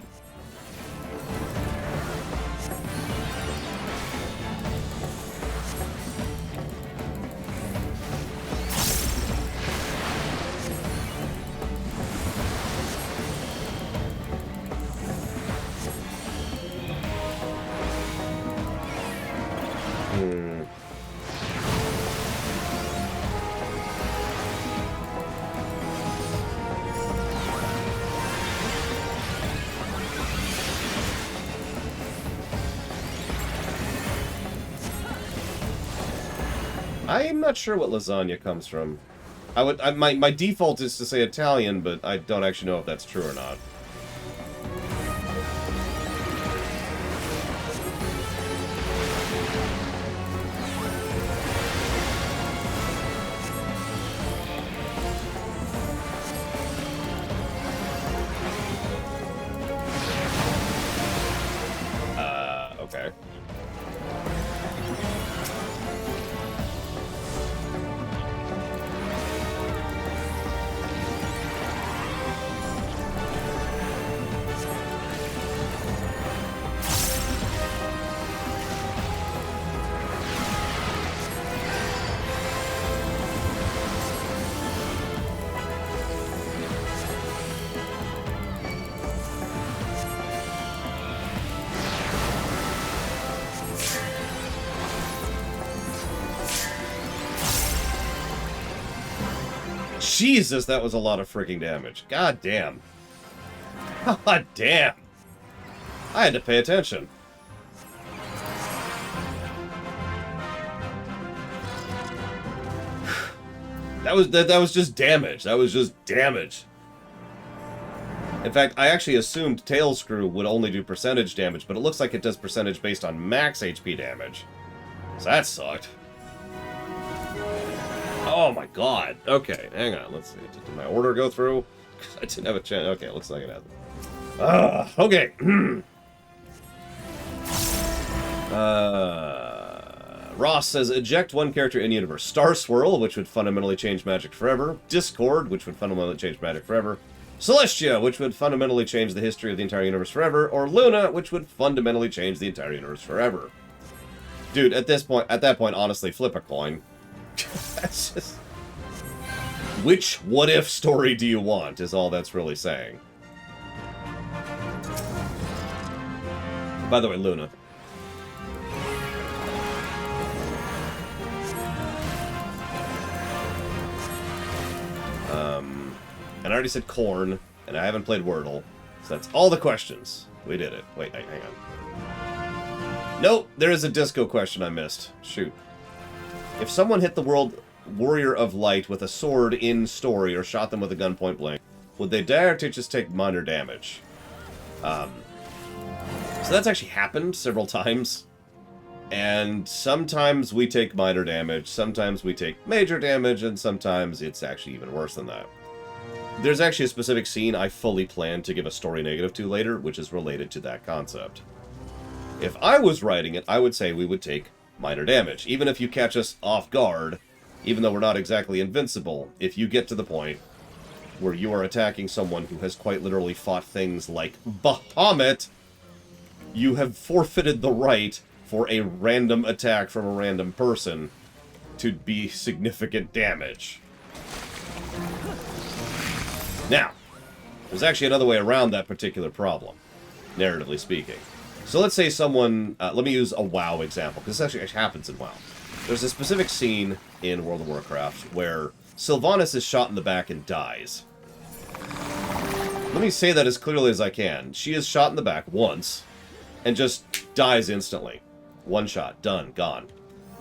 I'm not sure what lasagna comes from. My default is to say Italian, but I don't actually know if that's true or not. Okay. Jesus, that was a lot of freaking damage. God damn. God damn. I had to pay attention. That was just damage. That was just damage. In fact, I actually assumed Tail Screw would only do percentage damage, but it looks like it does percentage based on max HP damage. So that sucked. Oh my god. Okay, hang on. Let's see. Did my order go through? I didn't have a chance. Okay, looks like it has. Okay. Ross says, eject one character in universe. Star Swirl, which would fundamentally change Magic forever. Discord, which would fundamentally change Magic forever. Celestia, which would fundamentally change the history of the entire universe forever. Or Luna, which would fundamentally change the entire universe forever. Dude, at that point, honestly, flip a coin. That's just... Which what-if story do you want, is all that's really saying. By the way, Luna. And I already said corn, and I haven't played Wordle, so that's all the questions. We did it. Wait, hang on. Nope, there is a disco question I missed. Shoot. If someone hit the Warrior of Light with a sword in story or shot them with a gun point blank, would they die or just take minor damage? So that's actually happened several times. And sometimes we take minor damage, sometimes we take major damage, and sometimes it's actually even worse than that. There's actually a specific scene I fully plan to give a story negative to later, which is related to that concept. If I was writing it, I would say we would take minor damage. Even if you catch us off guard, even though we're not exactly invincible, if you get to the point where you are attacking someone who has quite literally fought things like Bahamut, you have forfeited the right for a random attack from a random person to be significant damage. Now, there's actually another way around that particular problem, narratively speaking. So let's say someone, let me use a WoW example, because this actually happens in WoW. There's a specific scene in World of Warcraft where Sylvanas is shot in the back and dies. Let me say that as clearly as I can. She is shot in the back once, and just dies instantly. One shot, done, gone.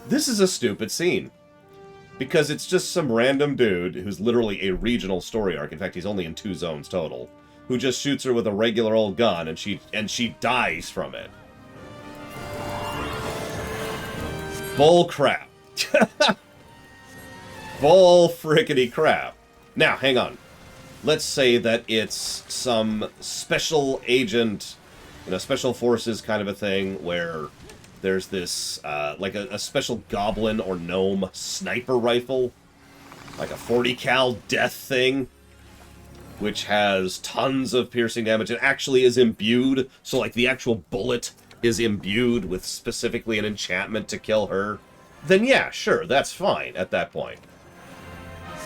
This is a stupid scene. Because it's just some random dude who's literally a regional story arc. In fact, he's only in 2 zones total. Who just shoots her with a regular old gun, and she dies from it. Bull crap. Bull frickety crap. Now, hang on. Let's say that it's some special agent, special forces kind of a thing, where there's this, like a special goblin or gnome sniper rifle, like a 40 cal death thing, which has tons of piercing damage and actually is imbued, so like the actual bullet is imbued with specifically an enchantment to kill her, then yeah, sure, that's fine at that point.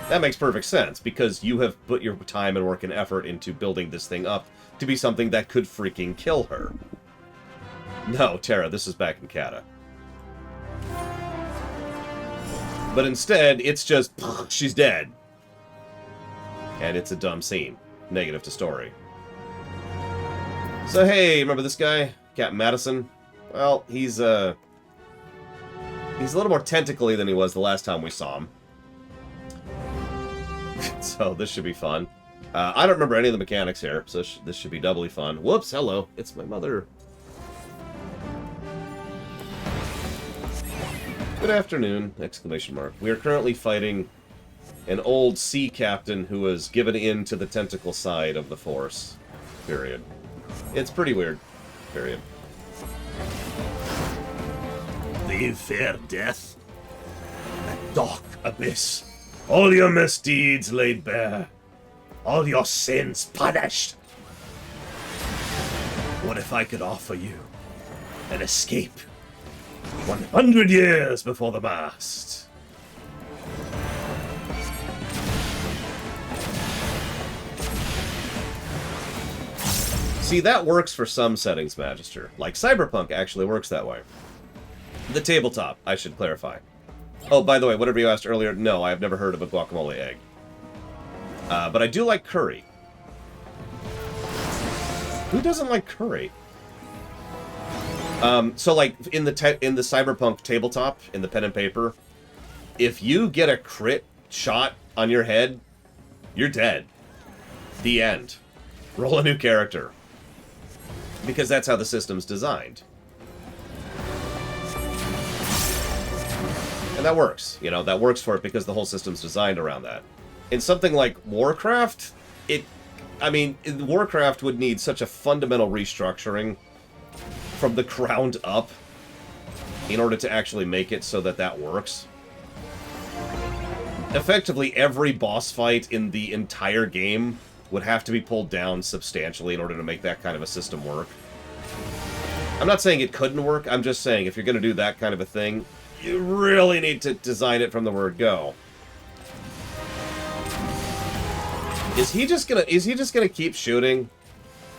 That makes perfect sense, because you have put your time and work and effort into building this thing up to be something that could freaking kill her. No, Terra, this is back in Kata. But instead, it's just, she's dead. And it's a dumb scene. Negative to story. So hey, remember this guy? Captain Madison? Well, he's a little more tentacly than he was the last time we saw him. So this should be fun. I don't remember any of the mechanics here, so this should be doubly fun. Whoops, hello. It's my mother. Good afternoon! Exclamation mark. We are currently fighting an old sea captain who has given in to the tentacle side of the Force. Period. It's pretty weird. Period. Leave fair death. A dark abyss. All your misdeeds laid bare. All your sins punished. What if I could offer you an escape? 100 years before the mast. See, that works for some settings, Magister. Like Cyberpunk actually works that way. The tabletop, I should clarify. Oh, by the way, whatever you asked earlier, no, I have never heard of a guacamole egg. But I do like curry. Who doesn't like curry? So like in the Cyberpunk tabletop, in the pen and paper, if you get a crit shot on your head, you're dead. The end. Roll a new character. Because that's how the system's designed. And that works. You know, that works for it because the whole system's designed around that. In something like Warcraft, Warcraft would need such a fundamental restructuring from the ground up in order to actually make it so that that works. Effectively, every boss fight in the entire game would have to be pulled down substantially in order to make that kind of a system work. I'm not saying it couldn't work, I'm just saying if you're going to do that kind of a thing, you really need to design it from the word go. Is he just gonna keep shooting?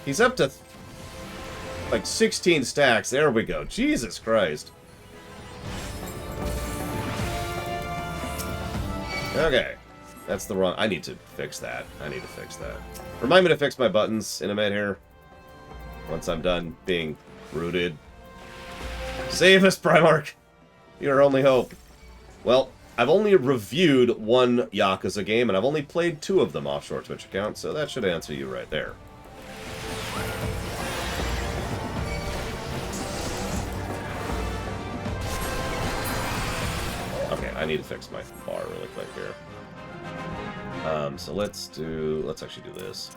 He's up to like 16 stacks. There we go. Jesus Christ. Okay. That's the wrong... I need to fix that. Remind me to fix my buttons in a minute here. Once I'm done being rooted. Save us, Primarch! Your only hope. Well, I've only reviewed one Yakuza game, and I've only played 2 of them offshore Twitch accounts, so that should answer you right there. Okay, I need to fix my bar really quick here. So let's actually do this.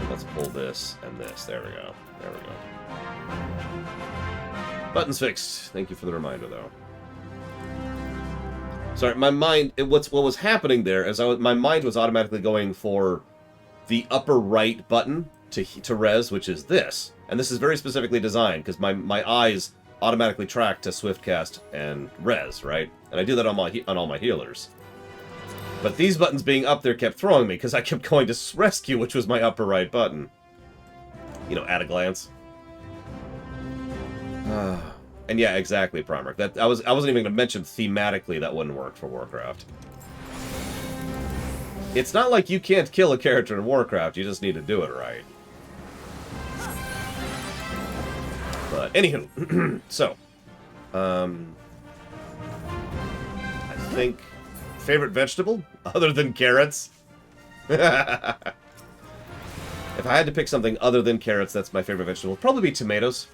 Let's pull this and this. There we go. There we go. Buttons fixed. Thank you for the reminder, though. Sorry, my mind... what was happening there is my mind was automatically going for the upper right button to res, which is this. And this is very specifically designed, because my eyes automatically track to Swiftcast and res, right? And I do that on all my healers. But these buttons being up there kept throwing me, because I kept going to rescue, which was my upper right button. You know, at a glance. And yeah, exactly, Primarch. That I wasn't even going to mention thematically that wouldn't work for Warcraft. It's not like you can't kill a character in Warcraft, you just need to do it right. But anywho, so I think favorite vegetable other than carrots. If I had to pick something other than carrots, that's my favorite vegetable. Probably be tomatoes.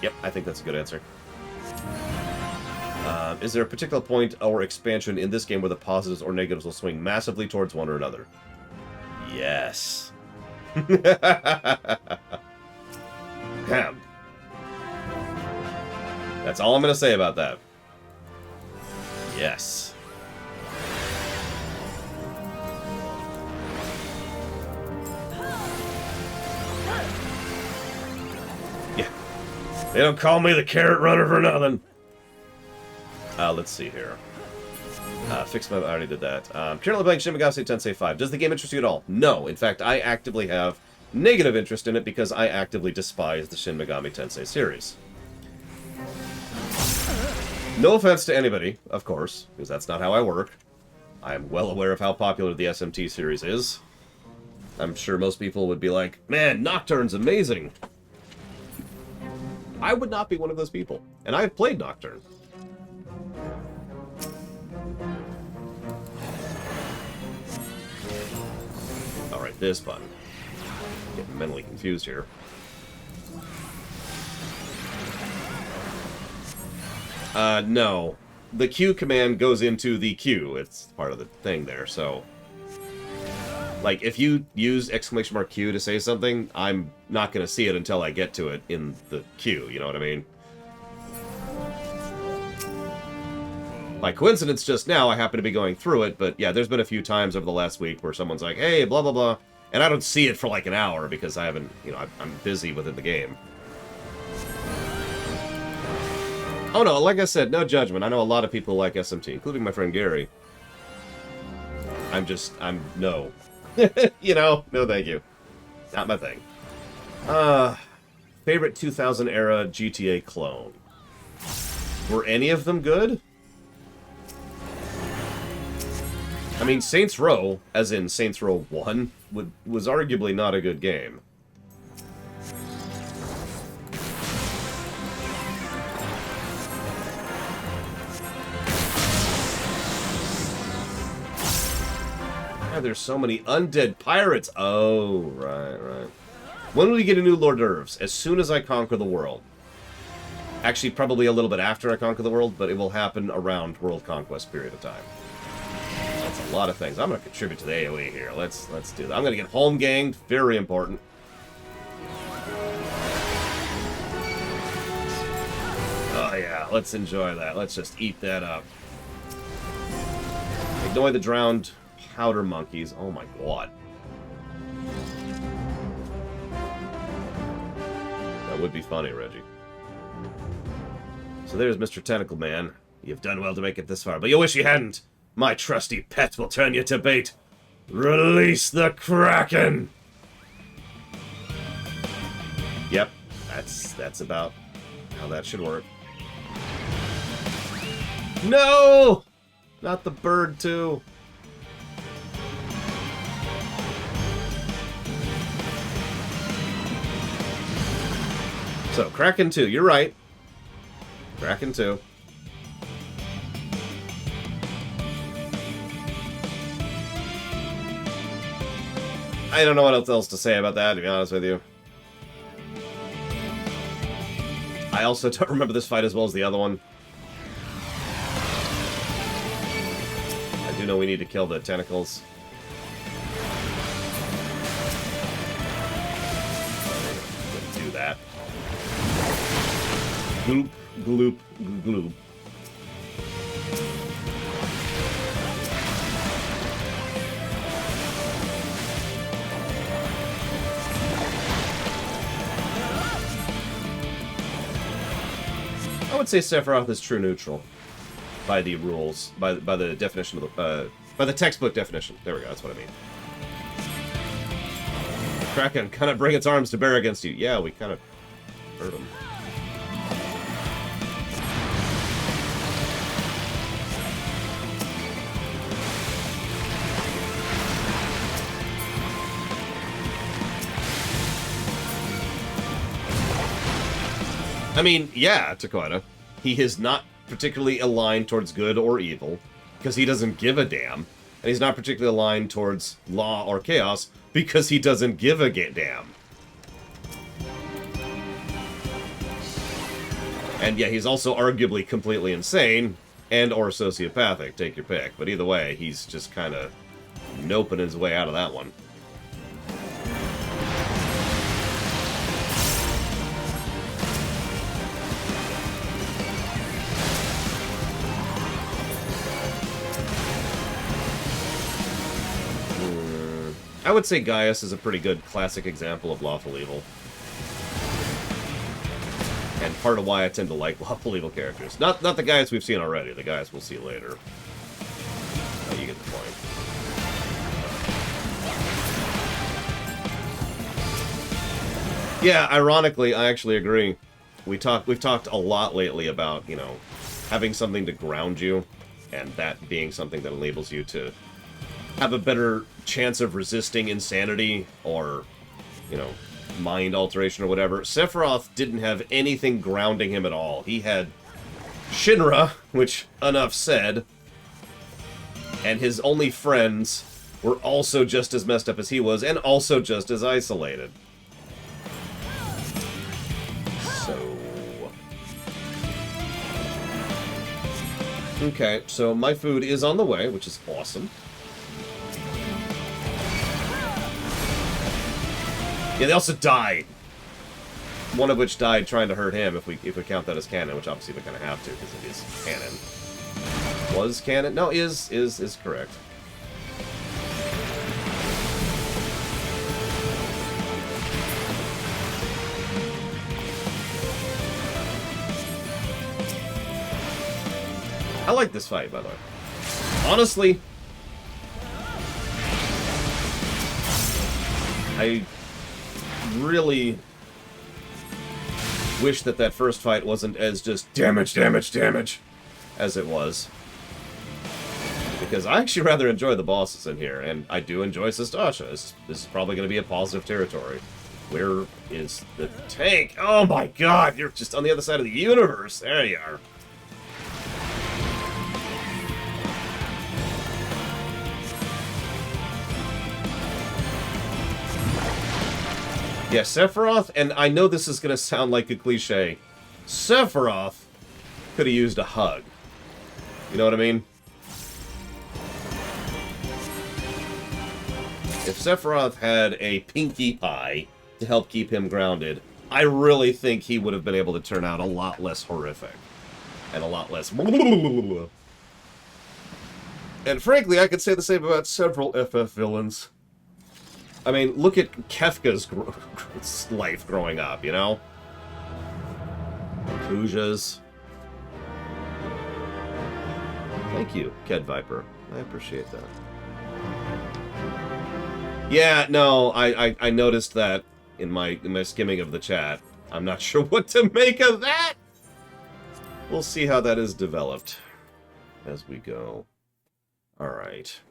Yep, I think that's a good answer. Is there a particular point or expansion in this game where the positives or negatives will swing massively towards one or another? Yes. Damn. That's all I'm going to say about that. Yes. Yeah. They don't call me the carrot runner for nothing. Let's see here. Fix my... I already did that. Currently playing Shin Megami Tensei 5. Does the game interest you at all? No. In fact, I actively have negative interest in it because I actively despise the Shin Megami Tensei series. No offense to anybody, of course, because that's not how I work. I am well aware of how popular the SMT series is. I'm sure most people would be like, man, Nocturne's amazing. I would not be one of those people. And I've played Nocturne. Alright, this button. Getting mentally confused here. No. The Q command goes into the Q. It's part of the thing there, so... Like, if you use !Q to say something, I'm not going to see it until I get to it in the Q, you know what I mean? By coincidence, just now, I happen to be going through it, but yeah, there's been a few times over the last week where someone's like, hey, blah, blah, blah, and I don't see it for like an hour because I haven't, you know, I'm busy within the game. Oh no, like I said, no judgment. I know a lot of people like SMT, including my friend Gary. No. You know, no thank you. Not my thing. Favorite 2000 era GTA clone. Were any of them good? I mean, Saints Row, as in Saints Row 1, was arguably not a good game. God, there's so many undead pirates. Oh, right. When will we get a new hors d'oeuvres? As soon as I conquer the world. Actually, probably a little bit after I conquer the world, but it will happen around World Conquest period of time. That's a lot of things. I'm going to contribute to the AoE here. Let's do that. I'm going to get home ganged. Very important. Oh, yeah. Let's enjoy that. Let's just eat that up. Ignore the drowned powder monkeys. Oh, my God. That would be funny, Reggie. So there's Mr. Tentacle Man. You've done well to make it this far, but you wish you hadn't. My trusty pet will turn you to bait. Release the Kraken! Yep, that's about how that should work. No! Not the bird, too. So, Kraken 2, you're right. Kraken 2. I don't know what else to say about that, to be honest with you. I also don't remember this fight as well as the other one. I do know we need to kill the tentacles. Do that. Gloop, gloop, gloop. I would say Sephiroth is true neutral by the rules, by the definition of the by the textbook definition. There we go. That's what I mean. The Kraken kind of bring its arms to bear against you. Yeah, we kind of hurt him. I mean, yeah, Takata. He is not particularly aligned towards good or evil, because he doesn't give a damn. And he's not particularly aligned towards law or chaos, because he doesn't give a damn. And yeah, he's also arguably completely insane, and or sociopathic, take your pick. But either way, he's just kind of noping his way out of that one. I would say Gaius is a pretty good classic example of lawful evil. And part of why I tend to like lawful evil characters. Not the Gaius we've seen already, the Gaius we'll see later. Oh, you get the point. Yeah, ironically, I actually agree. We've talked a lot lately about, you know, having something to ground you, and that being something that enables you to have a better chance of resisting insanity or, you know, mind alteration or whatever. Sephiroth didn't have anything grounding him at all. He had Shinra, which, enough said, and his only friends were also just as messed up as he was, and also just as isolated. So... okay, so my food is on the way, which is awesome. Yeah, they also died. One of which died trying to hurt him, if we count that as canon, which obviously we kind of have to, because it is canon. Was canon? No, is correct. I like this fight, by the way. Honestly, I really wish that first fight wasn't as just damage as it was. Because I actually rather enjoy the bosses in here, and I do enjoy Sistasha. This is probably going to be a positive territory. Where is the tank? Oh my god, you're just on the other side of the universe. There you are. Yeah, Sephiroth, and I know this is going to sound like a cliche, Sephiroth could have used a hug. You know what I mean? If Sephiroth had a Pinkie Pie to help keep him grounded, I really think he would have been able to turn out a lot less horrific. And a lot less... And frankly, I could say the same about several FF villains. I mean, look at Kefka's life growing up, you know? Kuja's. Thank you, Ked Viper. I appreciate that. Yeah, no, I noticed that in my skimming of the chat. I'm not sure what to make of that! We'll see how that is developed as we go. Alright.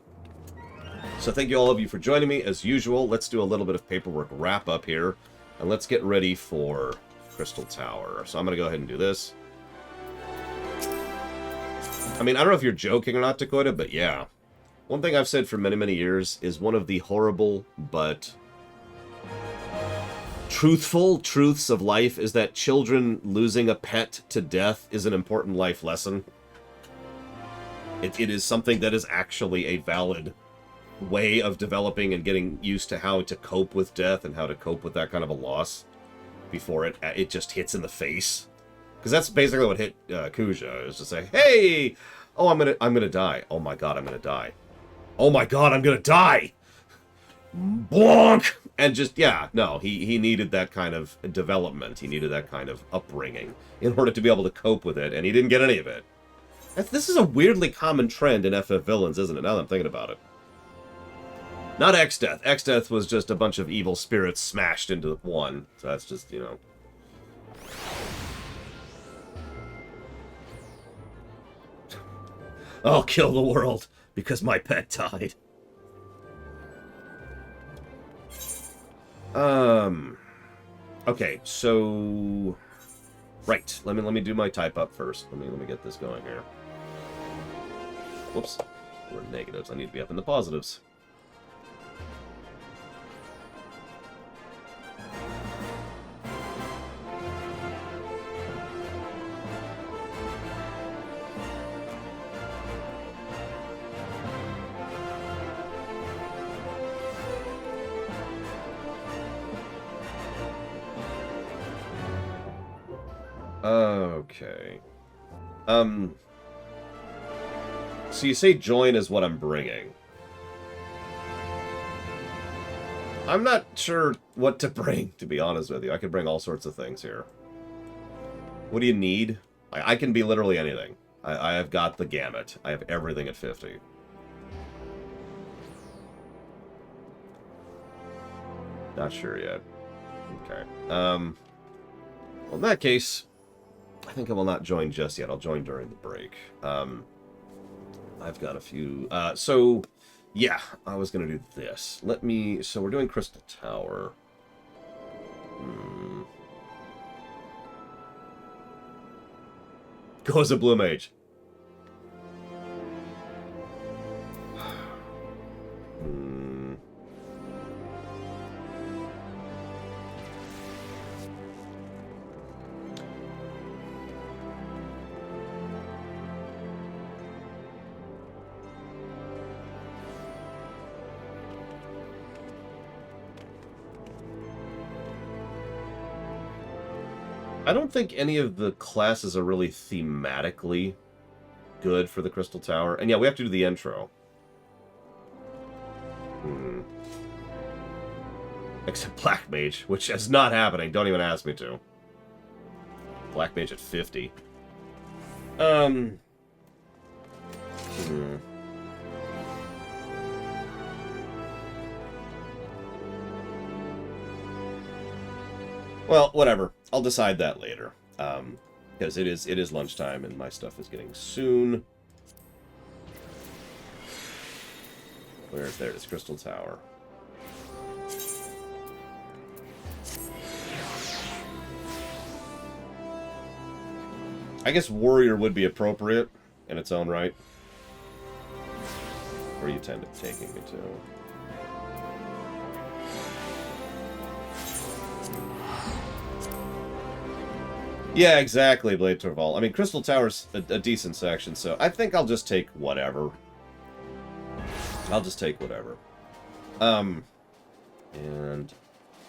So thank you all of you for joining me. As usual, let's do a little bit of paperwork wrap up here. And let's get ready for Crystal Tower. So I'm going to go ahead and do this. I mean, I don't know if you're joking or not, Dakota, but yeah. One thing I've said for many, many years is one of the horrible but truthful truths of life is that children losing a pet to death is an important life lesson. It is something that is actually a valid way of developing and getting used to how to cope with death and how to cope with that kind of a loss before it just hits in the face. Because that's basically what hit Kuja, is to say, hey, oh, I'm gonna die. Oh my god, I'm gonna die. Oh my god, I'm gonna die! Bonk! And just, yeah, no, he needed that kind of development. He needed that kind of upbringing in order to be able to cope with it, and he didn't get any of it. This is a weirdly common trend in FF villains, isn't it, now that I'm thinking about it? Not X-Death. X-Death was just a bunch of evil spirits smashed into one. So that's just, you know... I'll kill the world because my pet died. Okay, so... Right, let me do my type up first. Let me get this going here. Whoops. We're in negatives. I need to be up in the positives. Okay. So you say join is what I'm bringing. I'm not sure what to bring, to be honest with you. I could bring all sorts of things here. What do you need? I can be literally anything. I have got the gamut. I have everything at 50. Not sure yet. Okay. Well, in that case... I think I will not join just yet. I'll join during the break. I've got a few... so, yeah, I was going to do this. So we're doing Crystal Tower. Go as a Blue Mage. I don't think any of the classes are really thematically good for the Crystal Tower. And yeah, we have to do the intro. Except Black Mage, which is not happening. Don't even ask me to. Black Mage at 50. Well, whatever. I'll decide that later. Because it is lunchtime and my stuff is getting soon. Where's there? It's Crystal Tower. I guess Warrior would be appropriate in its own right. Where you tend to taking me to. Yeah, exactly, Blade Torval. I mean, Crystal Tower's a decent section, so I think I'll just take whatever. I'll just take whatever. And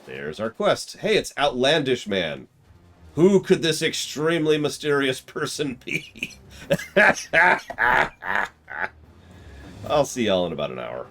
there's our quest. Hey, it's Outlandish Man. Who could this extremely mysterious person be? I'll see y'all in about an hour.